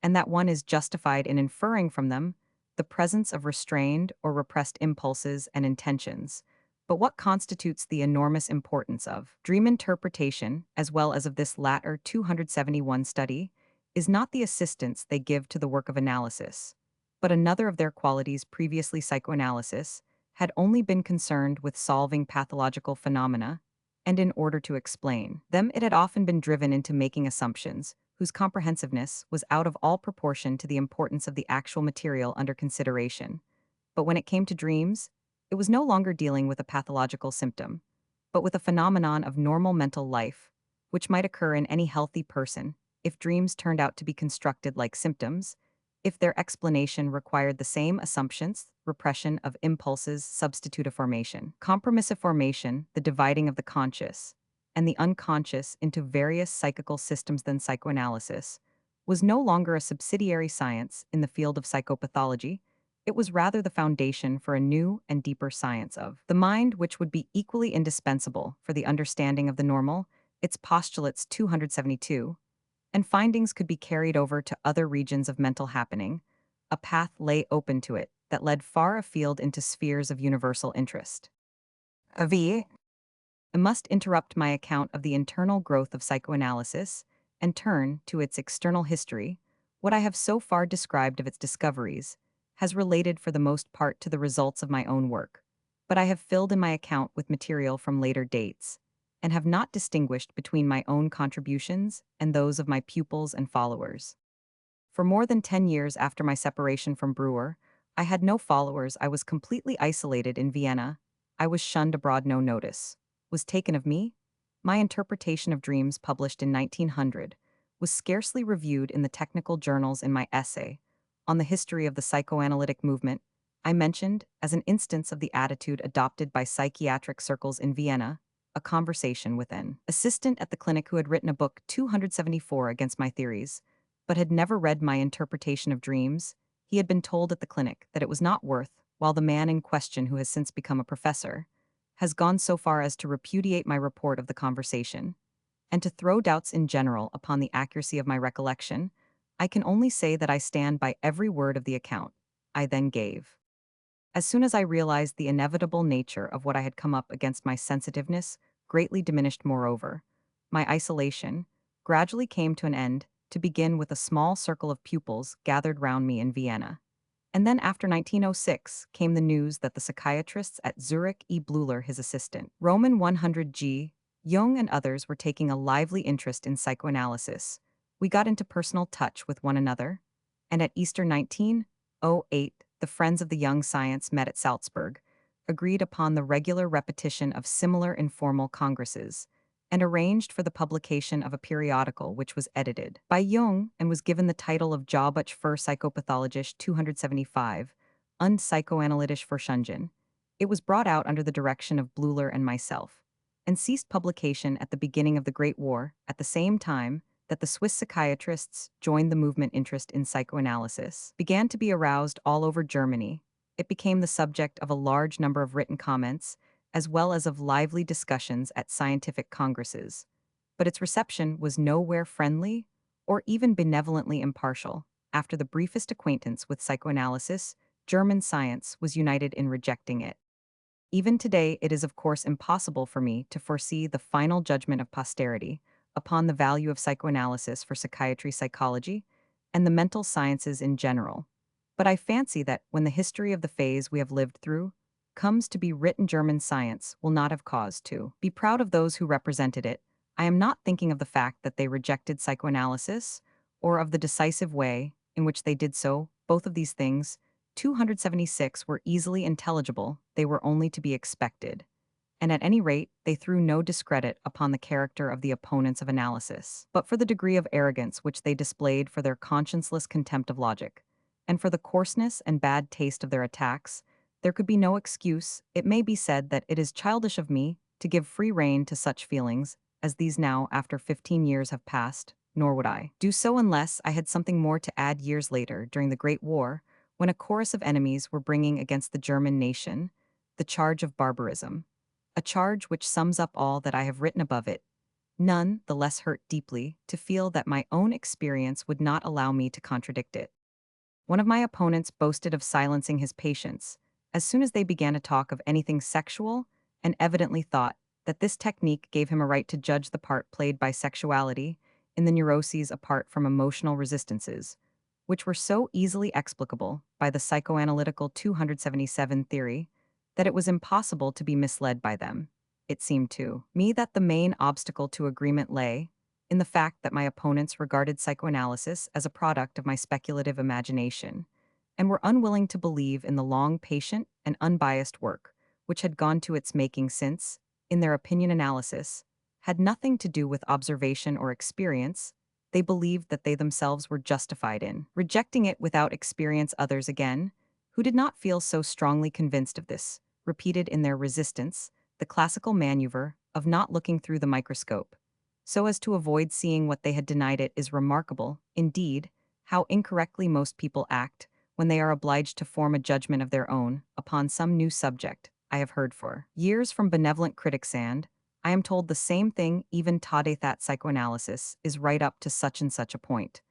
and that one is justified in inferring from them the presence of restrained or repressed impulses and intentions. But what constitutes the enormous importance of dream interpretation, as well as of this latter 271 study, is not the assistance they give to the work of analysis, but another of their qualities. Previously, psychoanalysis had only been concerned with solving pathological phenomena, and in order to explain them, it had often been driven into making assumptions whose comprehensiveness was out of all proportion to the importance of the actual material under consideration. But when it came to dreams, it was no longer dealing with a pathological symptom, but with a phenomenon of normal mental life, which might occur in any healthy person if dreams turned out to be constructed like symptoms, if their explanation required the same assumptions: repression of impulses, substitutive formation, compromissive formation, the dividing of the conscious and the unconscious into various psychical systems. Then psychoanalysis was no longer a subsidiary science in the field of psychopathology. It was rather the foundation for a new and deeper science of the mind, which would be equally indispensable for the understanding of the normal. Its postulates 272 and findings could be carried over to other regions of mental happening. A path lay open to it that led far afield into spheres of universal interest. V. I must interrupt my account of the internal growth of psychoanalysis and turn to its external history. What I have so far described of its discoveries has related for the most part to the results of my own work, but I have filled in my account with material from later dates, and have not distinguished between my own contributions and those of my pupils and followers. For more than 10 years after my separation from Brewer, I had no followers. I was completely isolated in Vienna. I was shunned abroad. No notice was taken of me. My interpretation of dreams, published in 1900, was scarcely reviewed in the technical journals. In my essay on the history of the psychoanalytic movement, I mentioned, as an instance of the attitude adopted by psychiatric circles in Vienna, a conversation with an assistant at the clinic who had written a book 274 against my theories, but had never read my interpretation of dreams. He had been told at the clinic that it was not worth, while the man in question, who has since become a professor, has gone so far as to repudiate my report of the conversation, and to throw doubts in general upon the accuracy of my recollection. I can only say that I stand by every word of the account I then gave. As soon as I realized the inevitable nature of what I had come up against, my sensitiveness greatly diminished. Moreover, my isolation gradually came to an end, to begin with a small circle of pupils gathered round me in Vienna. And then after 1906 came the news that the psychiatrists at Zurich, E. Bleuler, his assistant, Roman 100G, Jung and others were taking a lively interest in psychoanalysis. We got into personal touch with one another, and at Easter 1908, the friends of the young science met at Salzburg, agreed upon the regular repetition of similar informal congresses, and arranged for the publication of a periodical which was edited by Jung and was given the title of Jahrbuch für Psychopathologische 275, und psychoanalytische Forschungen. It was brought out under the direction of Bleuler and myself, and ceased publication at the beginning of the Great War, at the same time that the Swiss psychiatrists joined the movement. Interest in psychoanalysis began to be aroused all over Germany, It became the subject of a large number of written comments, as well as of lively discussions at scientific congresses. But its reception was nowhere friendly or even benevolently impartial. After the briefest acquaintance with psychoanalysis, German science was united in rejecting it. Even today, it is of course impossible for me to foresee the final judgment of posterity upon the value of psychoanalysis for psychiatry, psychology, and the mental sciences in general. But I fancy that when the history of the phase we have lived through comes to be written, German science will not have cause to be proud of those who represented it. I am not thinking of the fact that they rejected psychoanalysis or of the decisive way in which they did so. Both of these things 276 were easily intelligible, they were only to be expected. And at any rate, they threw no discredit upon the character of the opponents of analysis. But for the degree of arrogance which they displayed, for their conscienceless contempt of logic, and for the coarseness and bad taste of their attacks, there could be no excuse. It may be said that it is childish of me to give free rein to such feelings as these now after 15 years have passed, nor would I do so unless I had something more to add years later, during the Great War, when a chorus of enemies were bringing against the German nation the charge of barbarism, a charge which sums up all that I have written above it. None the less hurt deeply to feel that my own experience would not allow me to contradict it. One of my opponents boasted of silencing his patients as soon as they began to talk of anything sexual, and evidently thought that this technique gave him a right to judge the part played by sexuality in the neuroses apart from emotional resistances, which were so easily explicable by the psychoanalytical 277 theory that it was impossible to be misled by them. It seemed to me that the main obstacle to agreement lay in the fact that my opponents regarded psychoanalysis as a product of my speculative imagination, and were unwilling to believe in the long, patient, and unbiased work which had gone to its making, since, in their opinion, analysis had nothing to do with observation or experience. They believed that they themselves were justified in rejecting it without experience. Others, again, who did not feel so strongly convinced of this, repeated in their resistance the classical maneuver of not looking through the microscope, so as to avoid seeing what they had denied. It is remarkable, indeed, how incorrectly most people act when they are obliged to form a judgment of their own upon some new subject. I have heard for years from benevolent critics, and I am told the same thing, even today, that psychoanalysis is right up to such and such a point,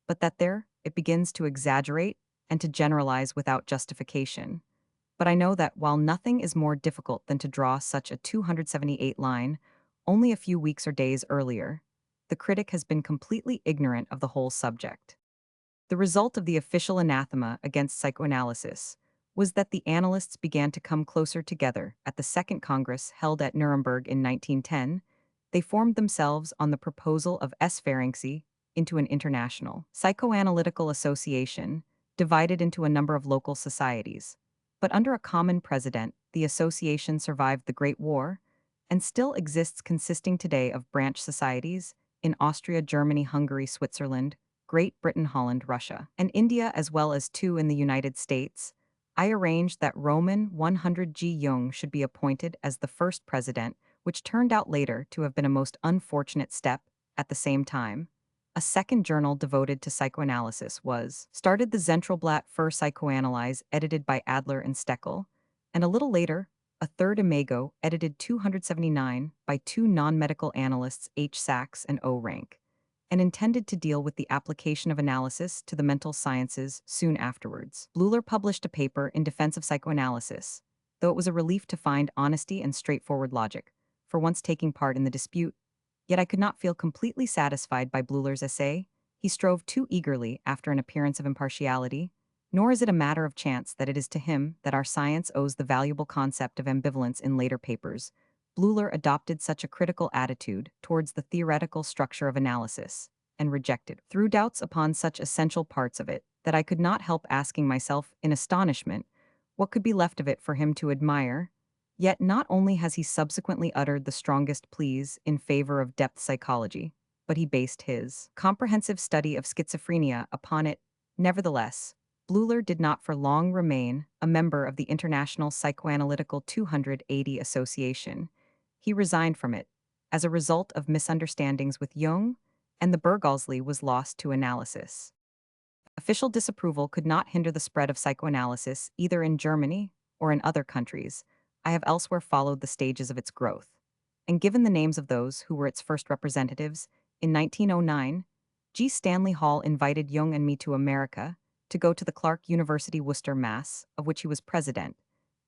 but that there it begins to exaggerate and to generalize without justification. But I know that while nothing is more difficult than to draw such a 278 line, only a few weeks or days earlier, the critic has been completely ignorant of the whole subject. The result of the official anathema against psychoanalysis was that the analysts began to come closer together. At the Second Congress held at Nuremberg in 1910, they formed themselves on the proposal of S. Ferenczi into an international psychoanalytical association, divided into a number of local societies. But under a common president, the association survived the Great War and still exists, consisting today of branch societies in Austria, Germany, Hungary, Switzerland, Great Britain, Holland, Russia, and India, as well as two in the United States. I arranged that Roman 100 G. Jung should be appointed as the first president, which turned out later to have been a most unfortunate step. At the same time, a second journal devoted to psychoanalysis was started, the Zentralblatt für Psychoanalyse, edited by Adler and Steckel, and a little later, a third Imago, edited 279 by two non-medical analysts H. Sachs and O. Rank, and intended to deal with the application of analysis to the mental sciences. Soon afterwards, Bleuler published a paper in defense of psychoanalysis, though it was a relief to find honesty and straightforward logic, for once taking part in the dispute. Yet I could not feel completely satisfied by Bleuler's essay. He strove too eagerly after an appearance of impartiality, nor is it a matter of chance that it is to him that our science owes the valuable concept of ambivalence. In later papers, Bleuler adopted such a critical attitude towards the theoretical structure of analysis, and rejected, through doubts upon such essential parts of it, that I could not help asking myself in astonishment what could be left of it for him to admire. Yet not only has he subsequently uttered the strongest pleas in favor of depth psychology, but he based his comprehensive study of schizophrenia upon it. Nevertheless, Bleuler did not for long remain a member of the International Psychoanalytical 280 Association. He resigned from it as a result of misunderstandings with Jung, and the Bergallsli was lost to analysis. Official disapproval could not hinder the spread of psychoanalysis either in Germany or in other countries. I have elsewhere followed the stages of its growth. And given the names of those who were its first representatives, in 1909, G. Stanley Hall invited Jung and me to America to go to the Clark University Worcester Mass, of which he was president,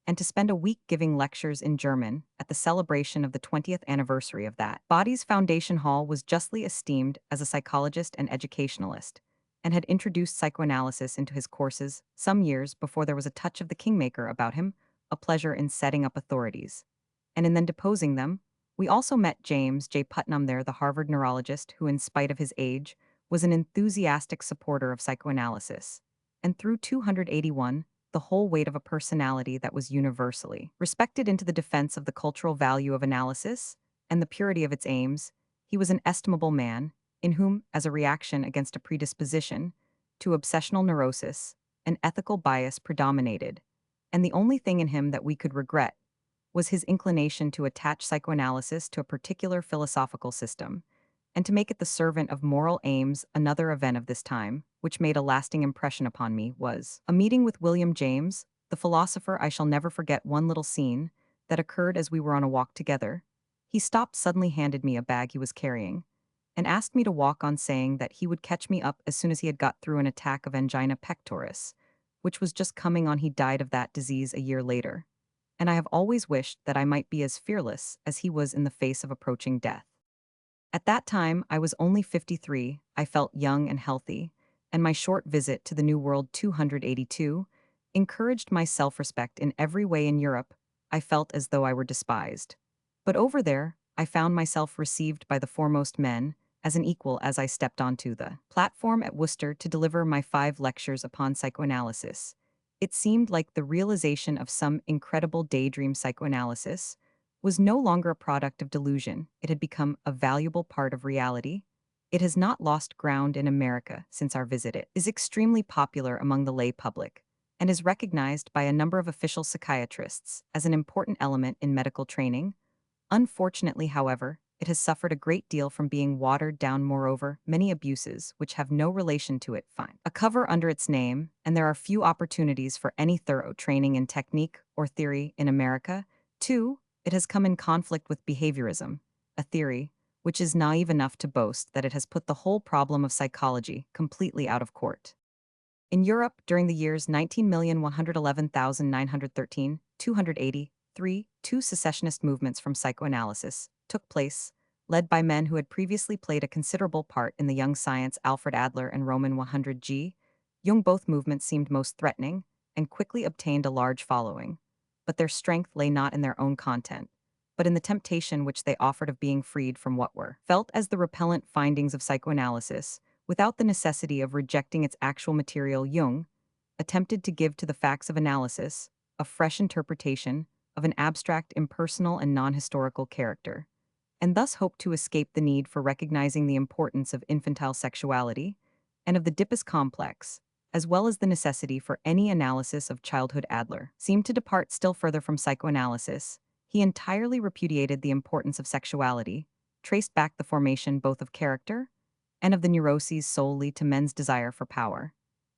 and to spend a week giving lectures in German at the celebration of the 20th anniversary of that. Body's Foundation Hall was justly esteemed as a psychologist and educationalist, and had introduced psychoanalysis into his courses some years before there was a touch of the kingmaker about him, a pleasure in setting up authorities. And in then deposing them, we also met James J. Putnam there, the Harvard neurologist who, in spite of his age, was an enthusiastic supporter of psychoanalysis. And through 281, the whole weight of a personality that was universally respected into the defense of the cultural value of analysis and the purity of its aims, he was an estimable man, in whom, as a reaction against a predisposition to obsessional neurosis, an ethical bias predominated, and the only thing in him that we could regret was his inclination to attach psychoanalysis to a particular philosophical system, and to make it the servant of moral aims. Another event of this time, which made a lasting impression upon me, was a meeting with William James, the philosopher. I shall never forget one little scene that occurred as we were on a walk together. He stopped suddenly, handed me a bag he was carrying, and asked me to walk on, saying that he would catch me up as soon as he had got through an attack of angina pectoris, which was just coming on. He died of that disease a year later, and I have always wished that I might be as fearless as he was in the face of approaching death. At that time, I was only 53, I felt young and healthy, and my short visit to the New World 282 encouraged my self-respect in every way. In Europe, I felt as though I were despised. But over there, I found myself received by the foremost men as an equal. As I stepped onto the platform at Worcester to deliver my 5 lectures upon psychoanalysis, it seemed like the realization of some incredible daydream. Psychoanalysis was no longer a product of delusion. It had become a valuable part of reality. It has not lost ground in America since our visit. It is extremely popular among the lay public and is recognized by a number of official psychiatrists as an important element in medical training. Unfortunately, however, it has suffered a great deal from being watered down. Moreover, many abuses, which have no relation to it, find a cover under its name, and there are few opportunities for any thorough training in technique or theory in America. 2. It has come in conflict with behaviorism, a theory which is naive enough to boast that it has put the whole problem of psychology completely out of court. In Europe, during the years 19,111,913, 283, 2 secessionist movements from psychoanalysis took place, led by men who had previously played a considerable part in the young science. Alfred Adler and Roman 100 Jung. Both movements seemed most threatening and quickly obtained a large following, but their strength lay not in their own content, but in the temptation which they offered of being freed from what were felt as the repellent findings of psychoanalysis, without the necessity of rejecting its actual material. Jung attempted to give to the facts of analysis a fresh interpretation of an abstract, impersonal, and non-historical character, and thus hoped to escape the need for recognizing the importance of infantile sexuality and of the Oedipus complex, as well as the necessity for any analysis of childhood. Adler seemed to depart still further from psychoanalysis. He entirely repudiated the importance of sexuality, traced back the formation both of character and of the neuroses solely to men's desire for power,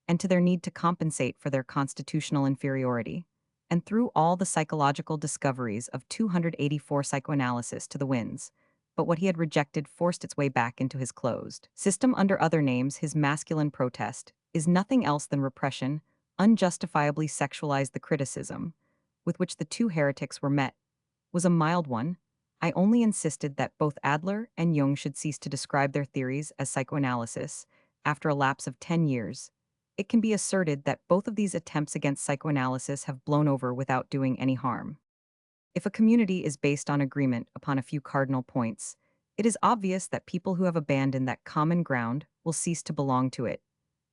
and to their need to compensate for their constitutional inferiority, and threw all the psychological discoveries of 284 psychoanalysis to the winds. But what he had rejected forced its way back into his closed system under other names. His masculine protest is nothing else than repression, unjustifiably sexualized. The criticism with which the 2 heretics were met was a mild one. I only insisted that both Adler and Jung should cease to describe their theories as psychoanalysis. After a lapse of 10 years, it can be asserted that both of these attempts against psychoanalysis have blown over without doing any harm. If a community is based on agreement upon a few cardinal points, it is obvious that people who have abandoned that common ground will cease to belong to it.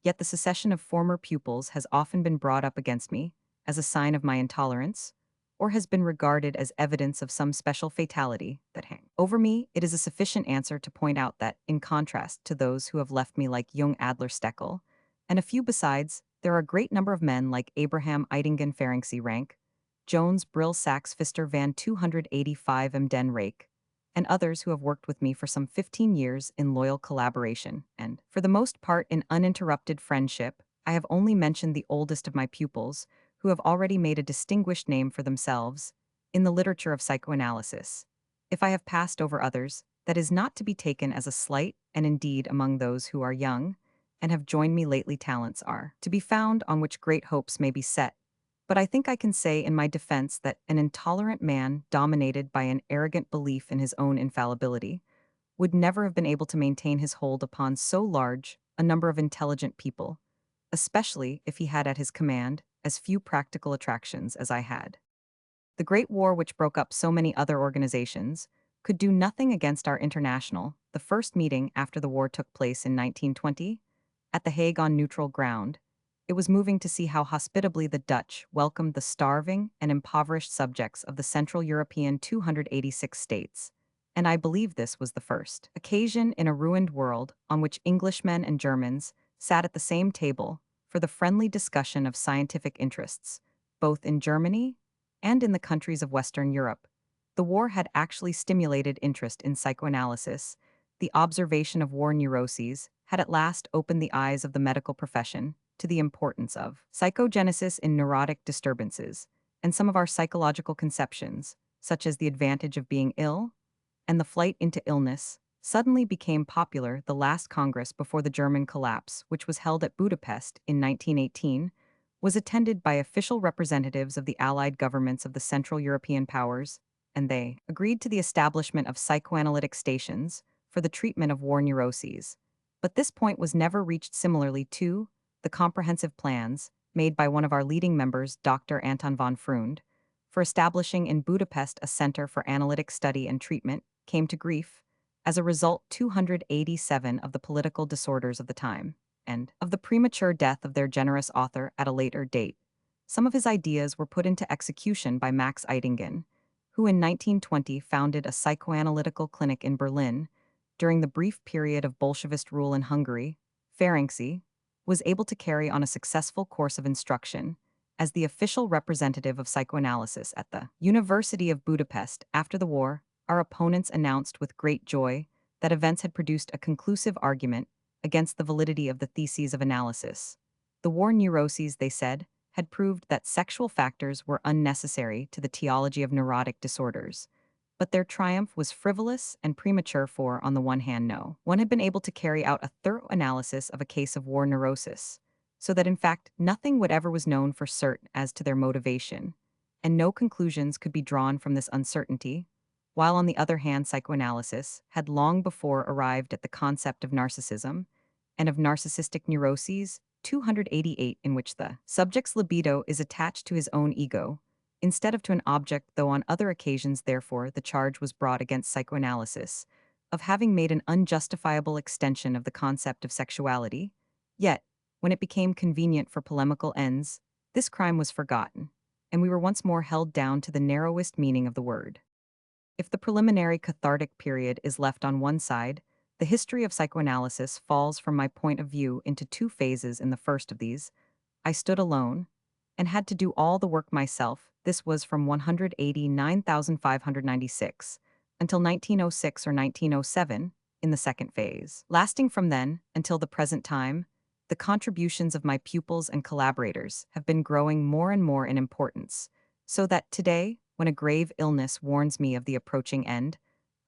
Yet the secession of former pupils has often been brought up against me as a sign of my intolerance, or has been regarded as evidence of some special fatality that hang over me. It is a sufficient answer to point out that, in contrast to those who have left me like Jung, Adler, Steckel, and a few besides, there are a great number of men like Abraham Eidingen, Ferenczi, Rank, Jones, Brill, Sachs, Pfister, Van 285, Den Rake, and others who have worked with me for some 15 years in loyal collaboration and, for the most part, in uninterrupted friendship. I have only mentioned the oldest of my pupils, who have already made a distinguished name for themselves in the literature of psychoanalysis. If I have passed over others, that is not to be taken as a slight, and indeed among those who are young, and have joined me lately talents are to be found on which great hopes may be set. But I think I can say in my defense that an intolerant man dominated by an arrogant belief in his own infallibility would never have been able to maintain his hold upon so large a number of intelligent people, especially if he had at his command as few practical attractions as I had. The Great War, which broke up so many other organizations, could do nothing against our international. The first meeting after the war took place in 1920, at The Hague on neutral ground. It was moving to see how hospitably the Dutch welcomed the starving and impoverished subjects of the Central European 286 states. And I believe this was the first occasion in a ruined world on which Englishmen and Germans sat at the same table for the friendly discussion of scientific interests, both in Germany and in the countries of Western Europe. The war had actually stimulated interest in psychoanalysis. The observation of war neuroses had at last opened the eyes of the medical profession to the importance of psychogenesis in neurotic disturbances, and some of our psychological conceptions, such as the advantage of being ill and the flight into illness, suddenly became popular. The last Congress before the German collapse, which was held at Budapest in 1918, was attended by official representatives of the Allied governments of the Central European powers, and they agreed to the establishment of psychoanalytic stations for the treatment of war neuroses. But this point was never reached. Similarly to the comprehensive plans made by one of our leading members, Dr. Anton von Freund, for establishing in Budapest a center for analytic study and treatment, came to grief. As a result, 287 of the political disorders of the time, and of the premature death of their generous author at a later date. Some of his ideas were put into execution by Max Eitingen, who in 1920 founded a psychoanalytical clinic in Berlin. During the brief period of Bolshevist rule in Hungary, Ferenczi was able to carry on a successful course of instruction as the official representative of psychoanalysis at the University of Budapest. After the war, our opponents announced with great joy that events had produced a conclusive argument against the validity of the theses of analysis. The war neuroses, they said, had proved that sexual factors were unnecessary to the theology of neurotic disorders. But their triumph was frivolous and premature, for, on the one hand, no one had been able to carry out a thorough analysis of a case of war neurosis, so that in fact nothing whatever was known for certain as to their motivation, and no conclusions could be drawn from this uncertainty, while on the other hand psychoanalysis had long before arrived at the concept of narcissism and of narcissistic neuroses, 288, in which the subject's libido is attached to his own ego, instead of to an object, though on other occasions therefore the charge was brought against psychoanalysis of having made an unjustifiable extension of the concept of sexuality. Yet, when it became convenient for polemical ends, this crime was forgotten, and we were once more held down to the narrowest meaning of the word. If the preliminary cathartic period is left on one side, the history of psychoanalysis falls from my point of view into two phases. In the first of these, I stood alone and had to do all the work myself. This was from 189,596 until 1906 or 1907 in the second phase. Lasting from then until the present time, the contributions of my pupils and collaborators have been growing more and more in importance, so that today, when a grave illness warns me of the approaching end,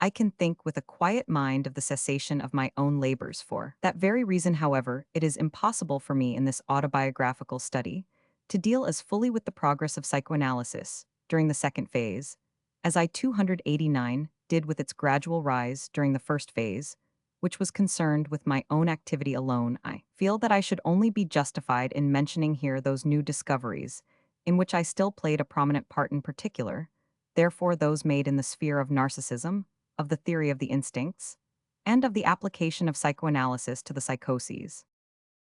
I can think with a quiet mind of the cessation of my own labors. For that very reason, however, it is impossible for me in this autobiographical study to deal as fully with the progress of psychoanalysis during the second phase as I 289 did with its gradual rise during the first phase, which was concerned with my own activity alone. I feel that I should only be justified in mentioning here those new discoveries in which I still played a prominent part, in particular, therefore those made in the sphere of narcissism, of the theory of the instincts, and of the application of psychoanalysis to the psychoses.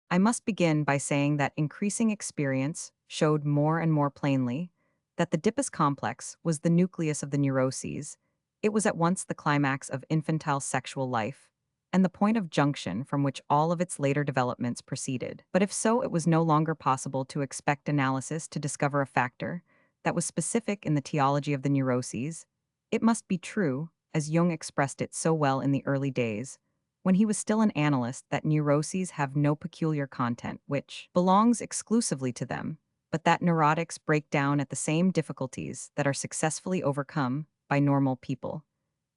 I must begin by saying that increasing experience showed more and more plainly that the Oedipus complex was the nucleus of the neuroses. It was at once the climax of infantile sexual life and the point of junction from which all of its later developments proceeded. But if so, it was no longer possible to expect analysis to discover a factor that was specific in the theology of the neuroses. It must be true, as Jung expressed it so well in the early days, when he was still an analyst, that neuroses have no peculiar content which belongs exclusively to them, but that neurotics break down at the same difficulties that are successfully overcome by normal people.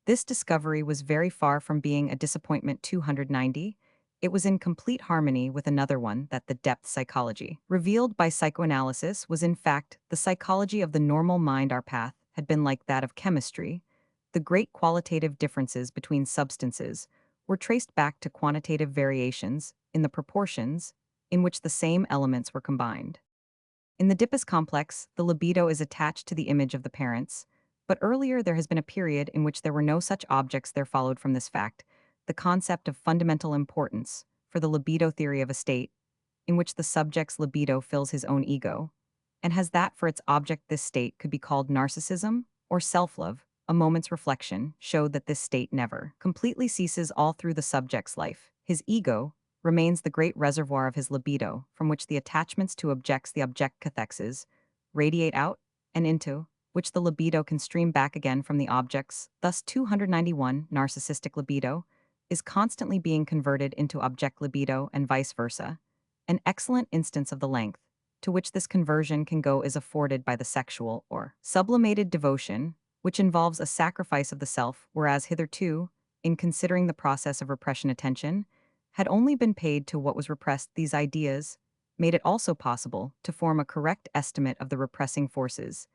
This discovery was very far from being a disappointment 290. It was in complete harmony with another one, that the depth psychology, revealed by psychoanalysis, was in fact the psychology of the normal mind. Our path had been like that of chemistry. The great qualitative differences between substances were traced back to quantitative variations in the proportions in which the same elements were combined. In the Oedipus complex, the libido is attached to the image of the parents, but earlier there has been a period in which there were no such objects. There followed from this fact the concept of fundamental importance for the libido theory of a state, in which the subject's libido fills his own ego, and has that for its object. This state could be called narcissism or self-love. A moment's reflection showed that this state never completely ceases all through the subject's life. His ego remains the great reservoir of his libido, from which the attachments to objects, the object cathexes, radiate out and into which the libido can stream back again from the objects. Thus, 291 narcissistic libido is constantly being converted into object libido and vice versa. An excellent instance of the length to which this conversion can go is afforded by the sexual or sublimated devotion, which involves a sacrifice of the self, whereas hitherto, in considering the process of repression, attention had only been paid to what was repressed. These ideas made it also possible to form a correct estimate of the repressing forces.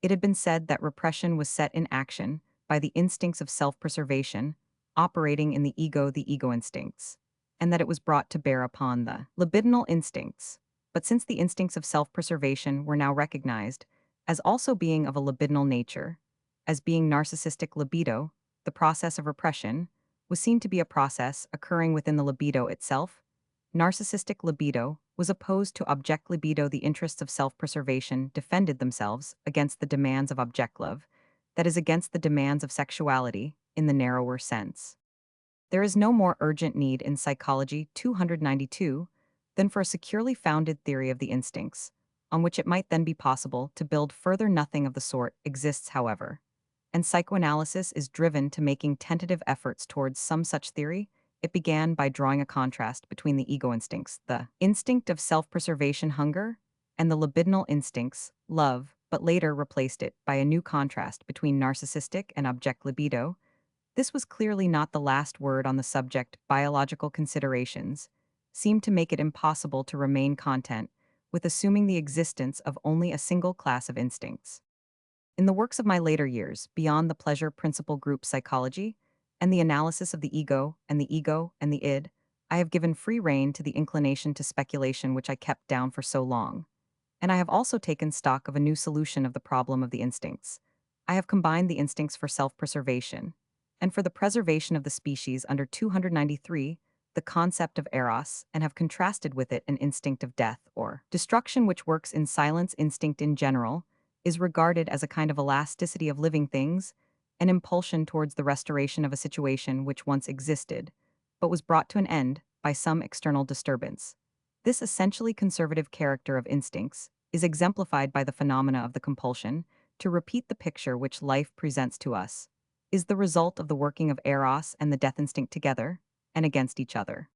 It had been said that repression was set in action by the instincts of self-preservation operating in the ego instincts, and that it was brought to bear upon the libidinal instincts. But since the instincts of self-preservation were now recognized as also being of a libidinal nature, as being narcissistic libido, the process of repression was seen to be a process occurring within the libido itself. Narcissistic libido was opposed to object libido. The interests of self-preservation defended themselves against the demands of object love, that is, against the demands of sexuality in the narrower sense. There is no more urgent need in Psychology 292 than for a securely founded theory of the instincts, on which it might then be possible to build further. Nothing of the sort exists, however, and psychoanalysis is driven to making tentative efforts towards some such theory. It began by drawing a contrast between the ego instincts, the instinct of self-preservation, hunger, and the libidinal instincts, love, but later replaced it by a new contrast between narcissistic and object libido. This was clearly not the last word on the subject. Biological considerations seemed to make it impossible to remain content with assuming the existence of only a single class of instincts. In the works of my later years, beyond the pleasure principle group psychology and the analysis of the ego and the id, I have given free rein to the inclination to speculation which I kept down for so long. And I have also taken stock of a new solution of the problem of the instincts. I have combined the instincts for self-preservation and for the preservation of the species under 293, the concept of eros, and have contrasted with it an instinct of death or destruction which works in silence. Instinct in general is regarded as a kind of elasticity of living things, an impulsion towards the restoration of a situation which once existed, but was brought to an end by some external disturbance. This essentially conservative character of instincts is exemplified by the phenomena of the compulsion to repeat the picture which life presents to us, is the result of the working of eros and the death instinct together and against each other.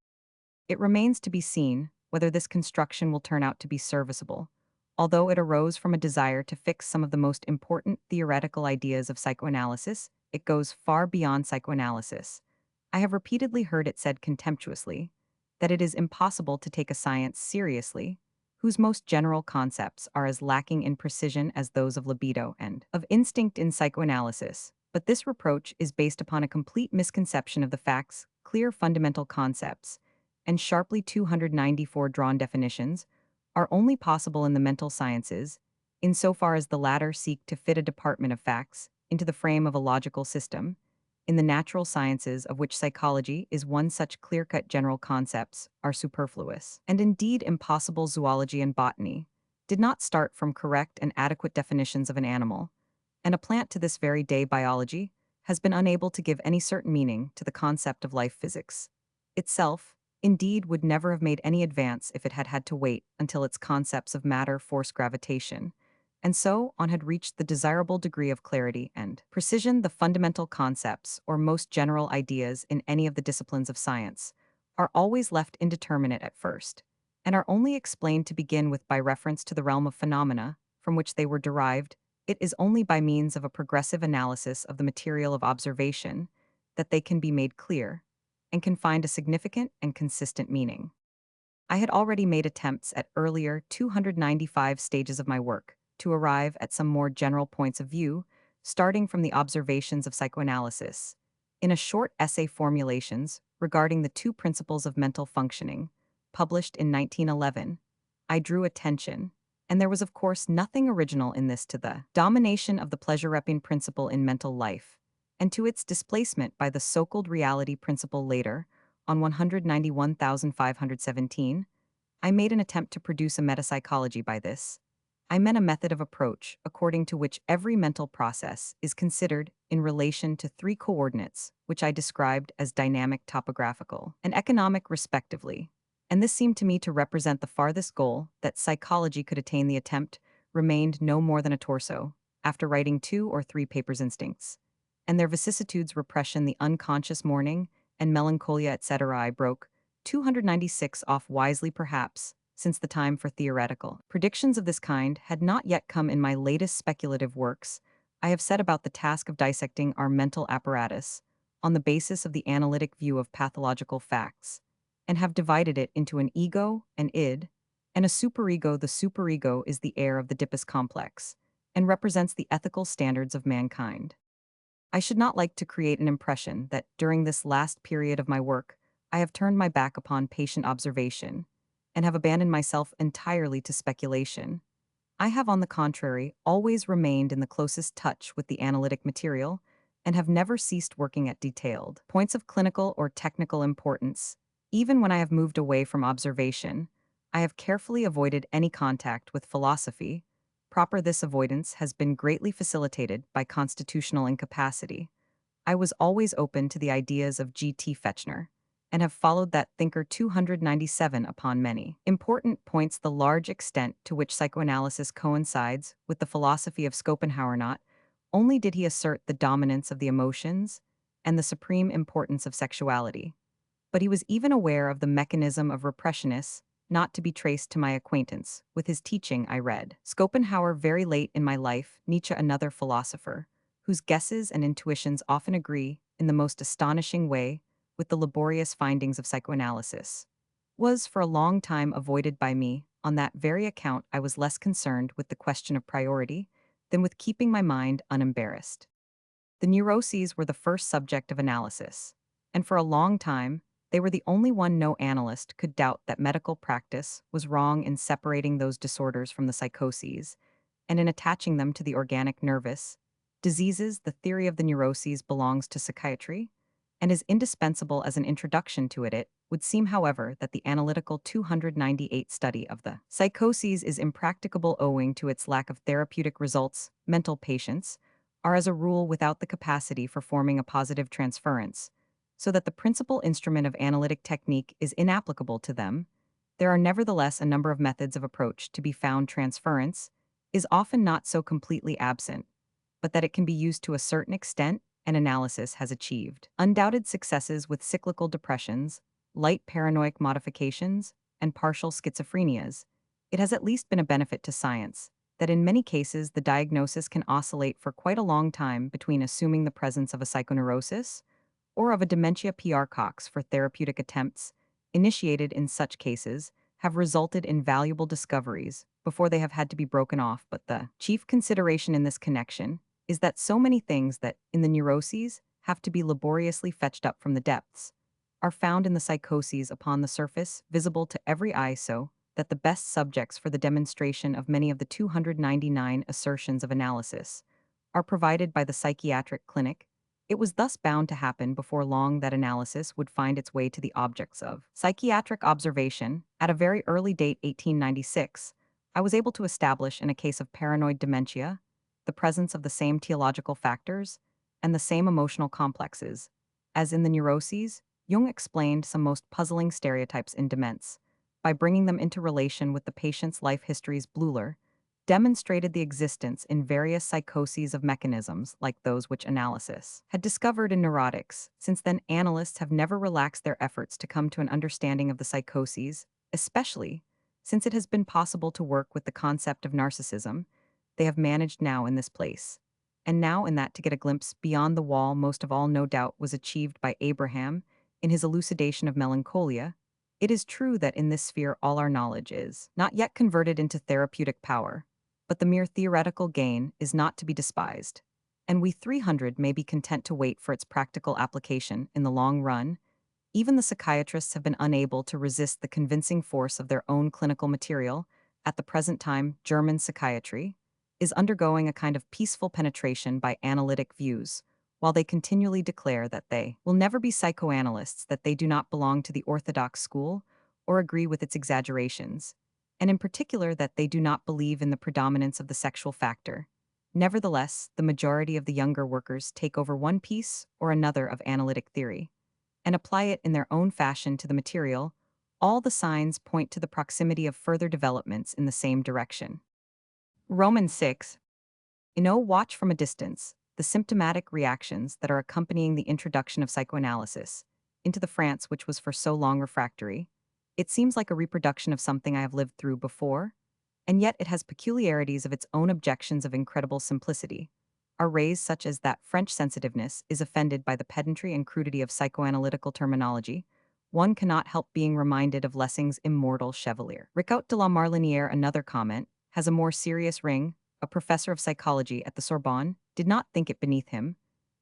It remains to be seen whether this construction will turn out to be serviceable. Although it arose from a desire to fix some of the most important theoretical ideas of psychoanalysis, it goes far beyond psychoanalysis. I have repeatedly heard it said contemptuously that it is impossible to take a science seriously whose most general concepts are as lacking in precision as those of libido and of instinct in psychoanalysis. But this reproach is based upon a complete misconception of the facts. Clear fundamental concepts and sharply 294 drawn definitions are only possible in the mental sciences, insofar as the latter seek to fit a department of facts into the frame of a logical system. In the natural sciences, of which psychology is one, such clear-cut general concepts are superfluous, and indeed impossible. Zoology and botany did not start from correct and adequate definitions of an animal, and a plant to this very day. Biology has been unable to give any certain meaning to the concept of life. Physics itself, indeed, would never have made any advance if it had had to wait until its concepts of matter, force, gravitation, and so on had reached the desirable degree of clarity and precision. The fundamental concepts, or most general ideas in any of the disciplines of science, are always left indeterminate at first, and are only explained to begin with by reference to the realm of phenomena from which they were derived. It is only by means of a progressive analysis of the material of observation that they can be made clear and can find a significant and consistent meaning. I had already made attempts at earlier 295 stages of my work to arrive at some more general points of view, starting from the observations of psychoanalysis. In a short essay, Formulations, regarding the two principles of mental functioning, published in 1911, I drew attention, and there was of course nothing original in this, to the domination of the pleasure-repping principle in mental life, and to its displacement by the so-called reality principle later, on 191,517, I made an attempt to produce a metapsychology by this. I meant a method of approach according to which every mental process is considered in relation to three coordinates, which I described as dynamic, topographical, and economic respectively. And this seemed to me to represent the farthest goal that psychology could attain. The attempt remained no more than a torso, after writing 2 or 3 papers, Instincts and their vicissitudes, Repression, the Unconscious, Mourning, and Melancholia, etc. I broke 296 off wisely, perhaps, since the time for theoretical predictions of this kind had not yet come. In my latest speculative works, I have set about the task of dissecting our mental apparatus on the basis of the analytic view of pathological facts, and have divided it into an ego, an id, and a superego. The superego is the heir of the Oedipus complex, and represents the ethical standards of mankind. I should not like to create an impression that, during this last period of my work, I have turned my back upon patient observation, and have abandoned myself entirely to speculation. I have, on the contrary, always remained in the closest touch with the analytic material, and have never ceased working at detailed points of clinical or technical importance. Even when I have moved away from observation, I have carefully avoided any contact with philosophy. This avoidance has been greatly facilitated by constitutional incapacity. I was always open to the ideas of G.T. Fechner, and have followed that thinker 297 upon many important points. The large extent to which psychoanalysis coincides with the philosophy of Schopenhauer, not only did he assert the dominance of the emotions and the supreme importance of sexuality, but he was even aware of the mechanism of repressionists, not to be traced to my acquaintance with his teaching. I read Schopenhauer very late in my life. Nietzsche, another philosopher, whose guesses and intuitions often agree in the most astonishing way with the laborious findings of psychoanalysis, was for a long time avoided by me. On that very account, I was less concerned with the question of priority than with keeping my mind unembarrassed. The neuroses were the first subject of analysis, and for a long time, they were the only one. No analyst could doubt that medical practice was wrong in separating those disorders from the psychoses, and in attaching them to the organic nervous diseases. The theory of the neuroses belongs to psychiatry, and is indispensable as an introduction to it. It would seem, however, that the analytical 298 study of the psychoses is impracticable owing to its lack of therapeutic results. Mental patients are as a rule without the capacity for forming a positive transference, so that the principal instrument of analytic technique is inapplicable to them. There are nevertheless a number of methods of approach to be found. Transference is often not so completely absent, but that it can be used to a certain extent, and analysis has achieved undoubted successes with cyclical depressions, light paranoid modifications, and partial schizophrenias. It has at least been a benefit to science that in many cases the diagnosis can oscillate for quite a long time between assuming the presence of a psychoneurosis or of a dementia. P.R. Cox, for therapeutic attempts initiated in such cases, have resulted in valuable discoveries before they have had to be broken off. But the chief consideration in this connection is that so many things that, in the neuroses, have to be laboriously fetched up from the depths, are found in the psychoses upon the surface, visible to every eye, so that the best subjects for the demonstration of many of the 299 assertions of analysis are provided by the psychiatric clinic. It was thus bound to happen before long that analysis would find its way to the objects of psychiatric observation. At a very early date, 1896, I was able to establish in a case of paranoid dementia the presence of the same teleological factors and the same emotional complexes. As in the neuroses, Jung explained some most puzzling stereotypes in demence by bringing them into relation with the patient's life histories. Bleuler demonstrated the existence in various psychoses of mechanisms like those which analysis had discovered in neurotics. Since then, analysts have never relaxed their efforts to come to an understanding of the psychoses, especially since it has been possible to work with the concept of narcissism. They have managed now in this place. And now in that to get a glimpse beyond the wall, most of all, no doubt, was achieved by Abraham in his elucidation of melancholia. It is true that in this sphere all our knowledge is not yet converted into therapeutic power, but the mere theoretical gain is not to be despised, and we 300 may be content to wait for its practical application in the long run. Even the psychiatrists have been unable to resist the convincing force of their own clinical material. At the present time, German psychiatry is undergoing a kind of peaceful penetration by analytic views, while they continually declare that they will never be psychoanalysts, that they do not belong to the orthodox school or agree with its exaggerations, and in particular that they do not believe in the predominance of the sexual factor. Nevertheless, the majority of the younger workers take over one piece or another of analytic theory and apply it in their own fashion to the material. All the signs point to the proximity of further developments in the same direction. Romans 6. Watch from a distance the symptomatic reactions that are accompanying the introduction of psychoanalysis into the France which was for so long refractory. It seems like a reproduction of something I have lived through before, and yet it has peculiarities of its own. Objections of incredible simplicity are raised, such as that French sensitiveness is offended by the pedantry and crudity of psychoanalytical terminology. One cannot help being reminded of Lessing's immortal Chevalier. Ricaut de la Marlinière, another comment, has a more serious ring. A professor of psychology at the Sorbonne did not think it beneath him.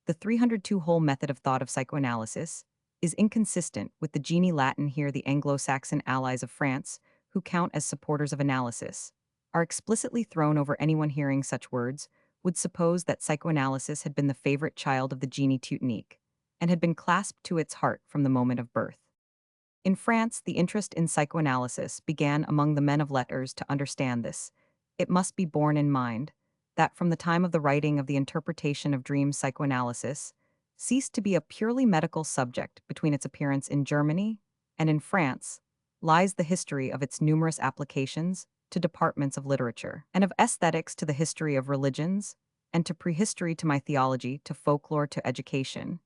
The 302-hole method of thought of psychoanalysis is inconsistent with the genie Latin. Here the Anglo-Saxon allies of France, who count as supporters of analysis, are explicitly thrown over. Anyone hearing such words would suppose that psychoanalysis had been the favorite child of the genie Teutonique and had been clasped to its heart from the moment of birth. In France, the interest in psychoanalysis began among the men of letters. To understand this, it must be borne in mind that from the time of the writing of the interpretation of dreams, psychoanalysis ceased to be a purely medical subject. Between its appearance in Germany and in France lies the history of its numerous applications to departments of literature, and of aesthetics to the history of religions, and to prehistory to my theology, to folklore to education,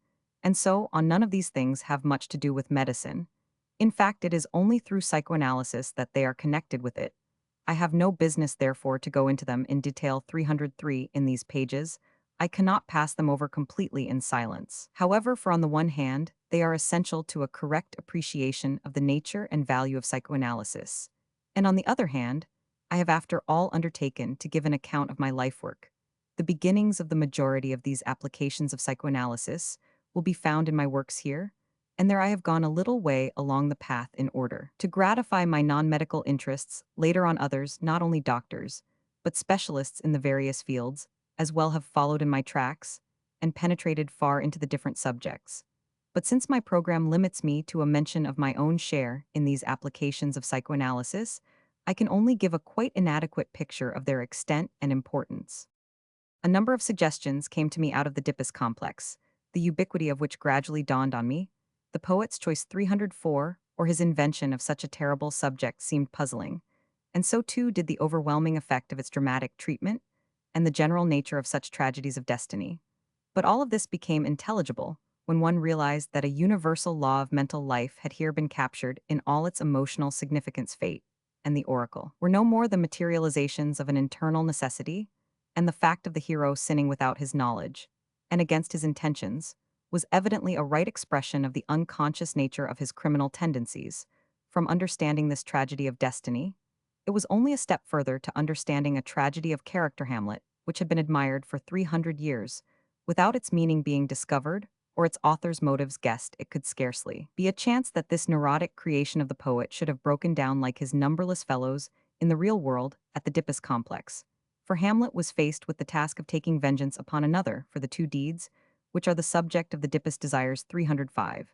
and so on. None of these things have much to do with medicine. In fact, it is only through psychoanalysis that they are connected with it. I have no business, therefore, to go into them in detail. 303 in these pages. I cannot pass them over completely in silence. However, for on the one hand, they are essential to a correct appreciation of the nature and value of psychoanalysis, and on the other hand, I have after all undertaken to give an account of my life work. The beginnings of the majority of these applications of psychoanalysis will be found in my works here, and there I have gone a little way along the path in order to gratify my non-medical interests. Later on others, not only doctors, but specialists in the various fields, as well have followed in my tracks and penetrated far into the different subjects. But since my program limits me to a mention of my own share in these applications of psychoanalysis, I can only give a quite inadequate picture of their extent and importance. A number of suggestions came to me out of the Oedipus complex, the ubiquity of which gradually dawned on me. The poet's choice 304, or his invention of such a terrible subject, seemed puzzling, and so too did the overwhelming effect of its dramatic treatment and the general nature of such tragedies of destiny. But all of this became intelligible when one realized that a universal law of mental life had here been captured in all its emotional significance. Fate and the oracle were no more than materializations of an internal necessity, and the fact of the hero sinning without his knowledge and against his intentions was evidently a right expression of the unconscious nature of his criminal tendencies. From understanding this tragedy of destiny, it was only a step further to understanding a tragedy of character, Hamlet, which had been admired for 300 years, without its meaning being discovered or its author's motives guessed. It could scarcely be a chance that this neurotic creation of the poet should have broken down like his numberless fellows in the real world at the Oedipus complex. For Hamlet was faced with the task of taking vengeance upon another for the two deeds which are the subject of the Oedipus desires. 305.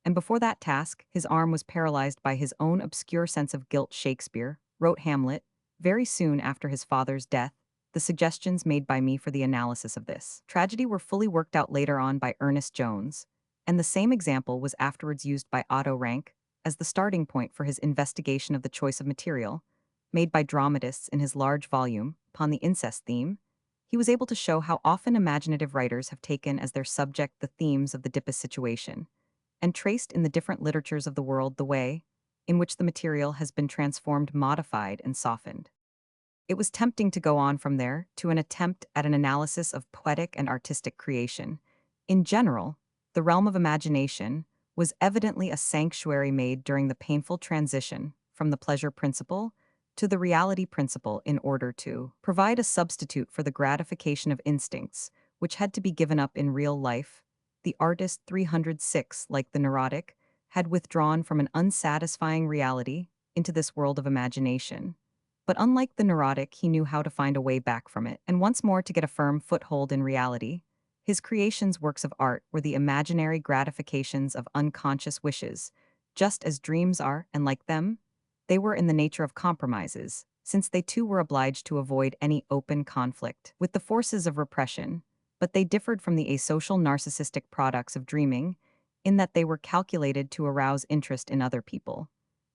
And before that task, his arm was paralyzed by his own obscure sense of guilt. Shakespeare wrote Hamlet very soon after his father's death. The suggestions made by me for the analysis of this tragedy were fully worked out later on by Ernest Jones, and the same example was afterwards used by Otto Rank as the starting point for his investigation of the choice of material, made by dramatists in his large volume, upon the incest theme, he was able to show how often imaginative writers have taken as their subject the themes of the Oedipus situation, and traced in the different literatures of the world the way in which the material has been transformed, modified, and softened. It was tempting to go on from there to an attempt at an analysis of poetic and artistic creation. In general, the realm of imagination was evidently a sanctuary made during the painful transition from the pleasure principle to the reality principle in order to provide a substitute for the gratification of instincts, which had to be given up in real life. The artist 306, like the neurotic, had withdrawn from an unsatisfying reality into this world of imagination. But unlike the neurotic, he knew how to find a way back from it, and once more to get a firm foothold in reality. His creations, works of art, were the imaginary gratifications of unconscious wishes, just as dreams are, and like them, they were in the nature of compromises, since they too were obliged to avoid any open conflict with the forces of repression, but they differed from the asocial narcissistic products of dreaming in that they were calculated to arouse interest in other people,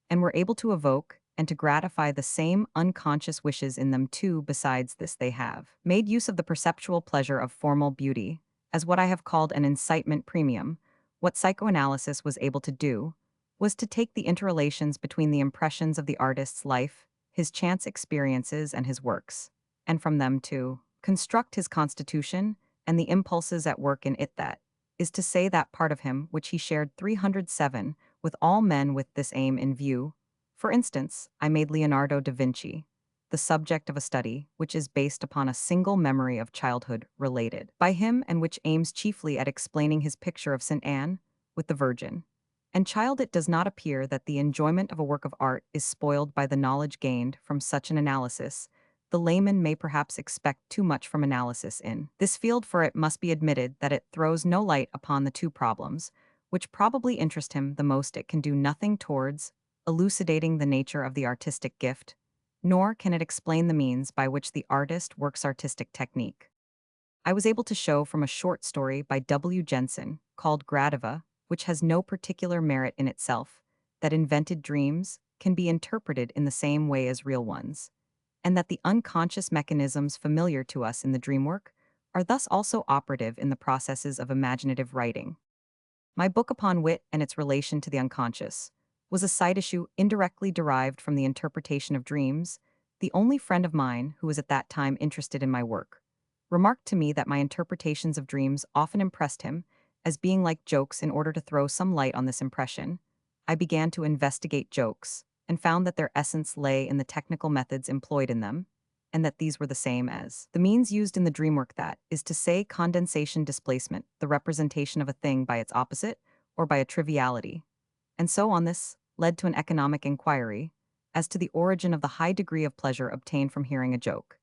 and were able to evoke and to gratify the same unconscious wishes in them too. Besides this, they have made use of the perceptual pleasure of formal beauty as what I have called an incitement premium. What psychoanalysis was able to do was to take the interrelations between the impressions of the artist's life, his chance experiences, and his works, and from them to construct his constitution and the impulses at work in it, that is to say, that part of him which he shared 307 with all men with this aim in view. For instance, I made Leonardo da Vinci the subject of a study which is based upon a single memory of childhood related by him, and which aims chiefly at explaining his picture of St. Anne with the Virgin and Child. It does not appear that the enjoyment of a work of art is spoiled by the knowledge gained from such an analysis. The layman may perhaps expect too much from analysis in this field, for it must be admitted that it throws no light upon the two problems which probably interest him the most. It can do nothing towards elucidating the nature of the artistic gift, nor can it explain the means by which the artist works artistic technique. I was able to show from a short story by W. Jensen, called Gradiva, which has no particular merit in itself, that invented dreams can be interpreted in the same way as real ones, and that the unconscious mechanisms familiar to us in the dream work are thus also operative in the processes of imaginative writing. My book upon wit and its relation to the unconscious was a side issue indirectly derived from the interpretation of dreams. The only friend of mine who was at that time interested in my work remarked to me that my interpretations of dreams often impressed him as being like jokes. In order to throw some light on this impression, I began to investigate jokes and found that their essence lay in the technical methods employed in them, and that these were the same as the means used in the dream work, that is to say, condensation displacement, the representation of a thing by its opposite or by a triviality. And so on. This led to an economic inquiry as to the origin of the high degree of pleasure obtained from hearing a joke.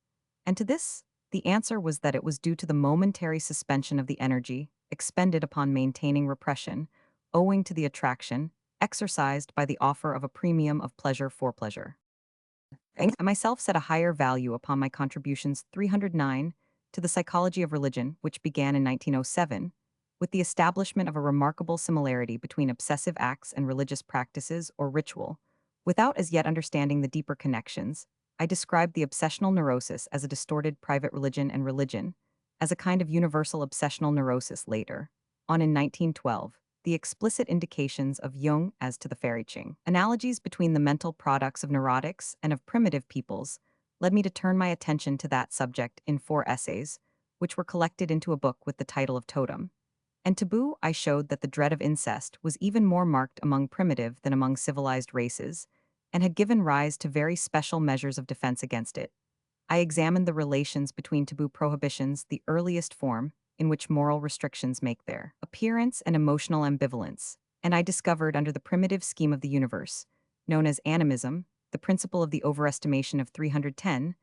And to this, the answer was that it was due to the momentary suspension of the energy expended upon maintaining repression, owing to the attraction exercised by the offer of a premium of pleasure for pleasure. I myself set a higher value upon my contributions 309 to the psychology of religion, which began in 1907, with the establishment of a remarkable similarity between obsessive acts and religious practices or ritual. Without as yet understanding the deeper connections, I described the obsessional neurosis as a distorted private religion, and religion as a kind of universal obsessional neurosis. Later on, in 1912, the explicit indications of Jung as to the fairyching analogies between the mental products of neurotics and of primitive peoples led me to turn my attention to that subject in 4 essays, which were collected into a book with the title of Totem and Taboo. I showed that the dread of incest was even more marked among primitive than among civilized races, and had given rise to very special measures of defense against it. I examined the relations between taboo prohibitions, the earliest form in which moral restrictions make their appearance, and emotional ambivalence, and I discovered under the primitive scheme of the universe, known as animism, the principle of the overestimation of 310,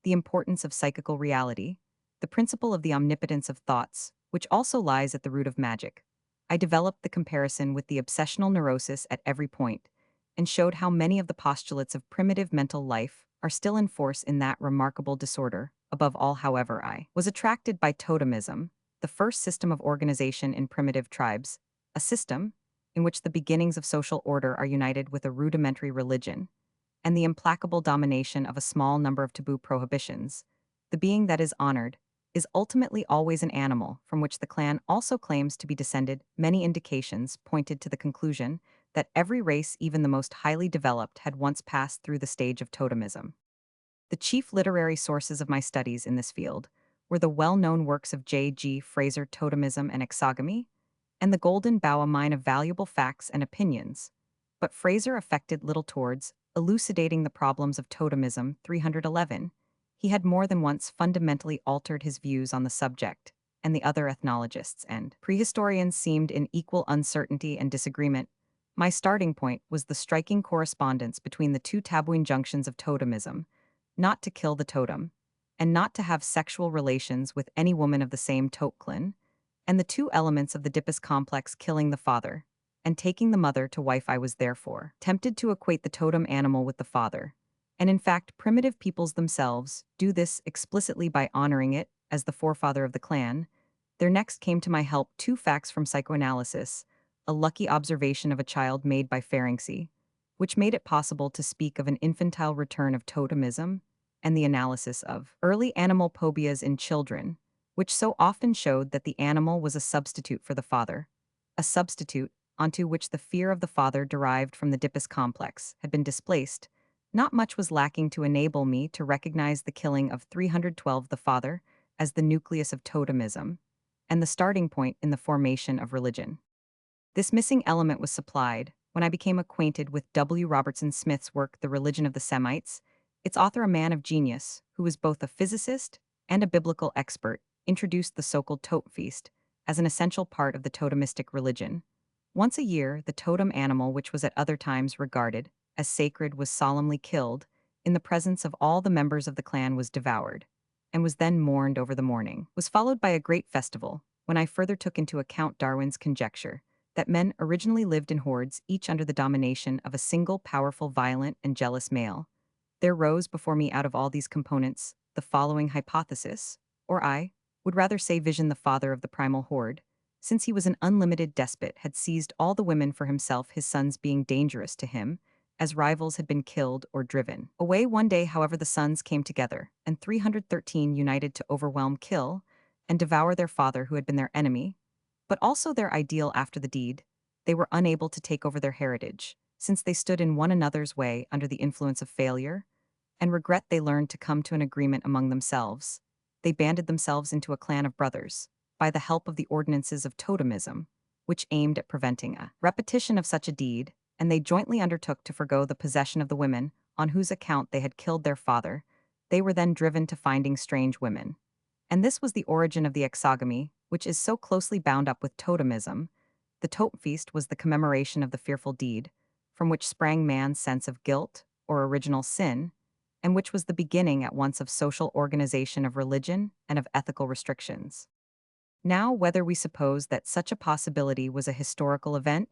the importance of psychical reality, the principle of the omnipotence of thoughts, which also lies at the root of magic. I developed the comparison with the obsessional neurosis at every point, and showed how many of the postulates of primitive mental life are still in force in that remarkable disorder. Above all, however, I was attracted by totemism, the first system of organization in primitive tribes, a system in which the beginnings of social order are united with a rudimentary religion, and the implacable domination of a small number of taboo prohibitions, the being that is honored, is ultimately always an animal from which the clan also claims to be descended. Many indications pointed to the conclusion that every race, even the most highly developed, had once passed through the stage of totemism. The chief literary sources of my studies in this field were the well-known works of J.G. Fraser, Totemism and Exogamy, and the Golden Bough, a mine of valuable facts and opinions. But Fraser affected little towards elucidating the problems of totemism. 311. He had more than once fundamentally altered his views on the subject, and the other ethnologists and prehistorians seemed in equal uncertainty and disagreement. My starting point was the striking correspondence between the two taboo injunctions of totemism: not to kill the totem, and not to have sexual relations with any woman of the same tote-clan, and the two elements of the Oedipus complex: killing the father and taking the mother to wife. I was therefore tempted to equate the totem animal with the father, and in fact primitive peoples themselves do this explicitly by honoring it as the forefather of the clan. There next came to my help two facts from psychoanalysis: a lucky observation of a child made by Ferenczi, which made it possible to speak of an infantile return of totemism, and the analysis of early animal phobias in children, which so often showed that the animal was a substitute for the father, a substitute onto which the fear of the father derived from the Oedipus complex had been displaced. Not much was lacking to enable me to recognize the killing of 312 the father as the nucleus of totemism, and the starting point in the formation of religion. This missing element was supplied when I became acquainted with W. Robertson Smith's work, The Religion of the Semites. Its author, a man of genius, who was both a physicist and a biblical expert, introduced the so-called totem feast as an essential part of the totemistic religion. Once a year, the totem animal, which was at other times regarded as sacred, was solemnly killed in the presence of all the members of the clan, was devoured, and was then mourned over. The mourning was followed by a great festival, when I further took into account Darwin's conjecture that men originally lived in hordes, each under the domination of a single powerful, violent, and jealous male. There rose before me out of all these components the following hypothesis, or I would rather say vision: the father of the primal horde, since he was an unlimited despot, had seized all the women for himself, his sons being dangerous to him, as rivals had been killed or driven away. One day, however, the sons came together, and 313 united to overwhelm, kill, and devour their father who had been their enemy, but also their ideal. After the deed, they were unable to take over their heritage, since they stood in one another's way under the influence of failure and regret. They learned to come to an agreement among themselves. They banded themselves into a clan of brothers, by the help of the ordinances of totemism, which aimed at preventing a repetition of such a deed, and they jointly undertook to forgo the possession of the women on whose account they had killed their father. They were then driven to finding strange women. And this was the origin of the exogamy, which is so closely bound up with totemism. The totem feast was the commemoration of the fearful deed, from which sprang man's sense of guilt, or original sin, and which was the beginning at once of social organization, of religion, and of ethical restrictions. Now, whether we suppose that such a possibility was a historical event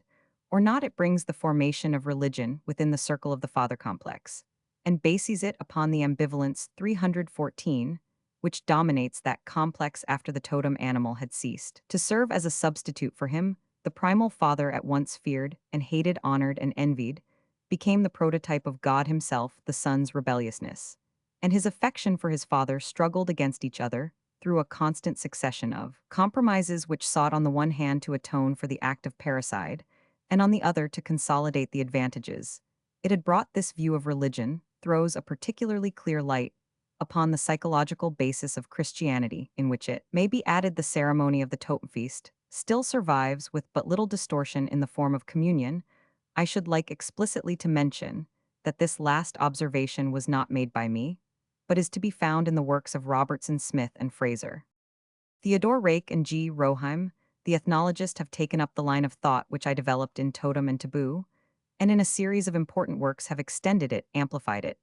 or not, it brings the formation of religion within the circle of the father complex, and bases it upon the ambivalence 314, which dominates that complex after the totem animal had ceased to serve as a substitute for him. The primal father, at once feared and hated, honored and envied, became the prototype of God himself. The son's rebelliousness and his affection for his father struggled against each other through a constant succession of compromises, which sought on the one hand to atone for the act of parricide, and on the other to consolidate the advantages. It had brought. This view of religion throws a particularly clear light upon the psychological basis of Christianity, in which it may be added the ceremony of the totem feast still survives with but little distortion in the form of communion. I should like explicitly to mention that this last observation was not made by me, but is to be found in the works of Robertson Smith and Fraser. Theodore Rake and G. Roheim, the ethnologist, have taken up the line of thought which I developed in Totem and Taboo, and in a series of important works have extended it, amplified it,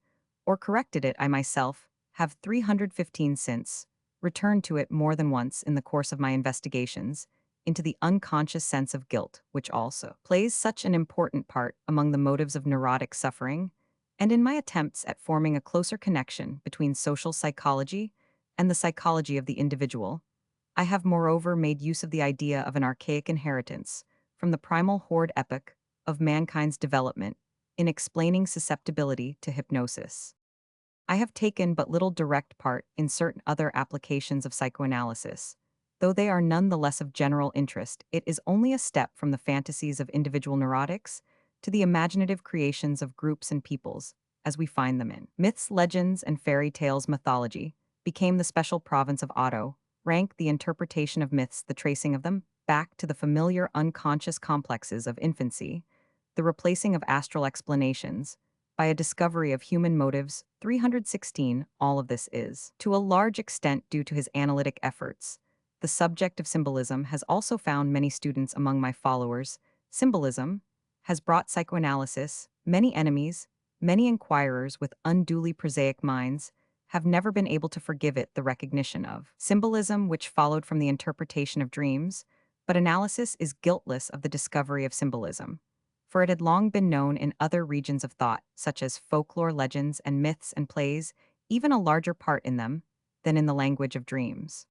or corrected it. I myself have 315 since returned to it more than once in the course of my investigations into the unconscious sense of guilt, which also plays such an important part among the motives of neurotic suffering, and in my attempts at forming a closer connection between social psychology and the psychology of the individual. I have moreover made use of the idea of an archaic inheritance from the primal horde epoch of mankind's development in explaining susceptibility to hypnosis. I have taken but little direct part in certain other applications of psychoanalysis. Though they are none the less of general interest, it is only a step from the fantasies of individual neurotics to the imaginative creations of groups and peoples, as we find them in myths, legends, and fairy tales. Mythology became the special province of Otto, rank the interpretation of myths, the tracing of them, back to the familiar unconscious complexes of infancy, the replacing of astral explanations by a discovery of human motives. 316, all of this is, to a large extent, due to his analytic efforts. The subject of symbolism has also found many students among my followers. Symbolism has brought psychoanalysis many enemies. Many inquirers with unduly prosaic minds have never been able to forgive it the recognition of symbolism which followed from the interpretation of dreams, but analysis is guiltless of the discovery of symbolism, for it had long been known in other regions of thought, such as folklore, legends, and myths and plays, even a larger part in them than in the language of dreams.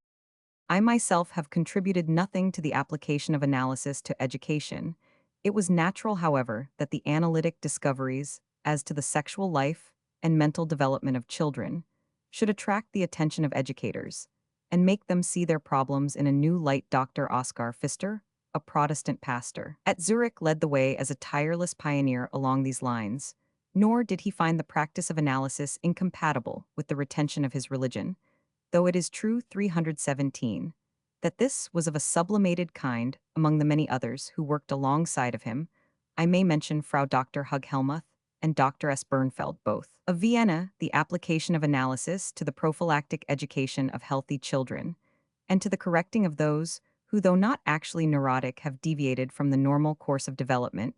I myself have contributed nothing to the application of analysis to education. It was natural, however, that the analytic discoveries as to the sexual life and mental development of children should attract the attention of educators and make them see their problems in a new light. Dr. Oskar Pfister, a Protestant pastor at Zurich, led the way as a tireless pioneer along these lines, nor did he find the practice of analysis incompatible with the retention of his religion, though it is true. 317, that this was of a sublimated kind. Among the many others who worked alongside of him, I may mention Frau Dr. Hug Helmuth and Dr. S. Bernfeld, both of Vienna, the application of analysis to the prophylactic education of healthy children, and to the correcting of those who, though not actually neurotic, have deviated from the normal course of development,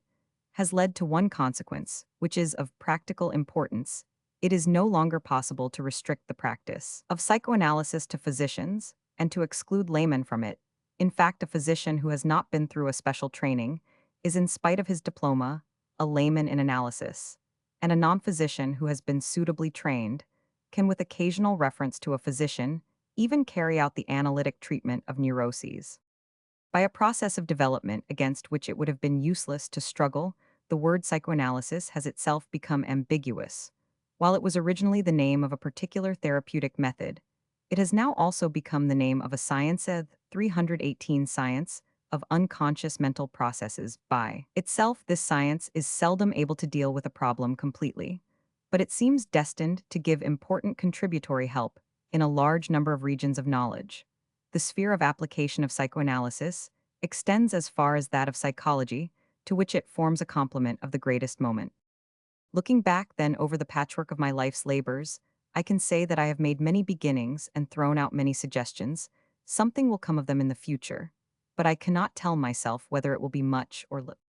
has led to one consequence, which is of practical importance. It is no longer possible to restrict the practice of psychoanalysis to physicians and to exclude laymen from it. In fact, a physician who has not been through a special training is, in spite of his diploma, a layman in analysis, and a non-physician who has been suitably trained can, with occasional reference to a physician, even carry out the analytic treatment of neuroses. By a process of development against which it would have been useless to struggle, the word psychoanalysis has itself become ambiguous. While it was originally the name of a particular therapeutic method, it has now also become the name of a science. 318, science of unconscious mental processes. By itself, this science is seldom able to deal with a problem completely, but it seems destined to give important contributory help in a large number of regions of knowledge. The sphere of application of psychoanalysis extends as far as that of psychology, to which it forms a complement of the greatest moment. Looking back, then, over the patchwork of my life's labors, I can say that I have made many beginnings and thrown out many suggestions. Something will come of them in the future, but I cannot tell myself whether it will be much or little.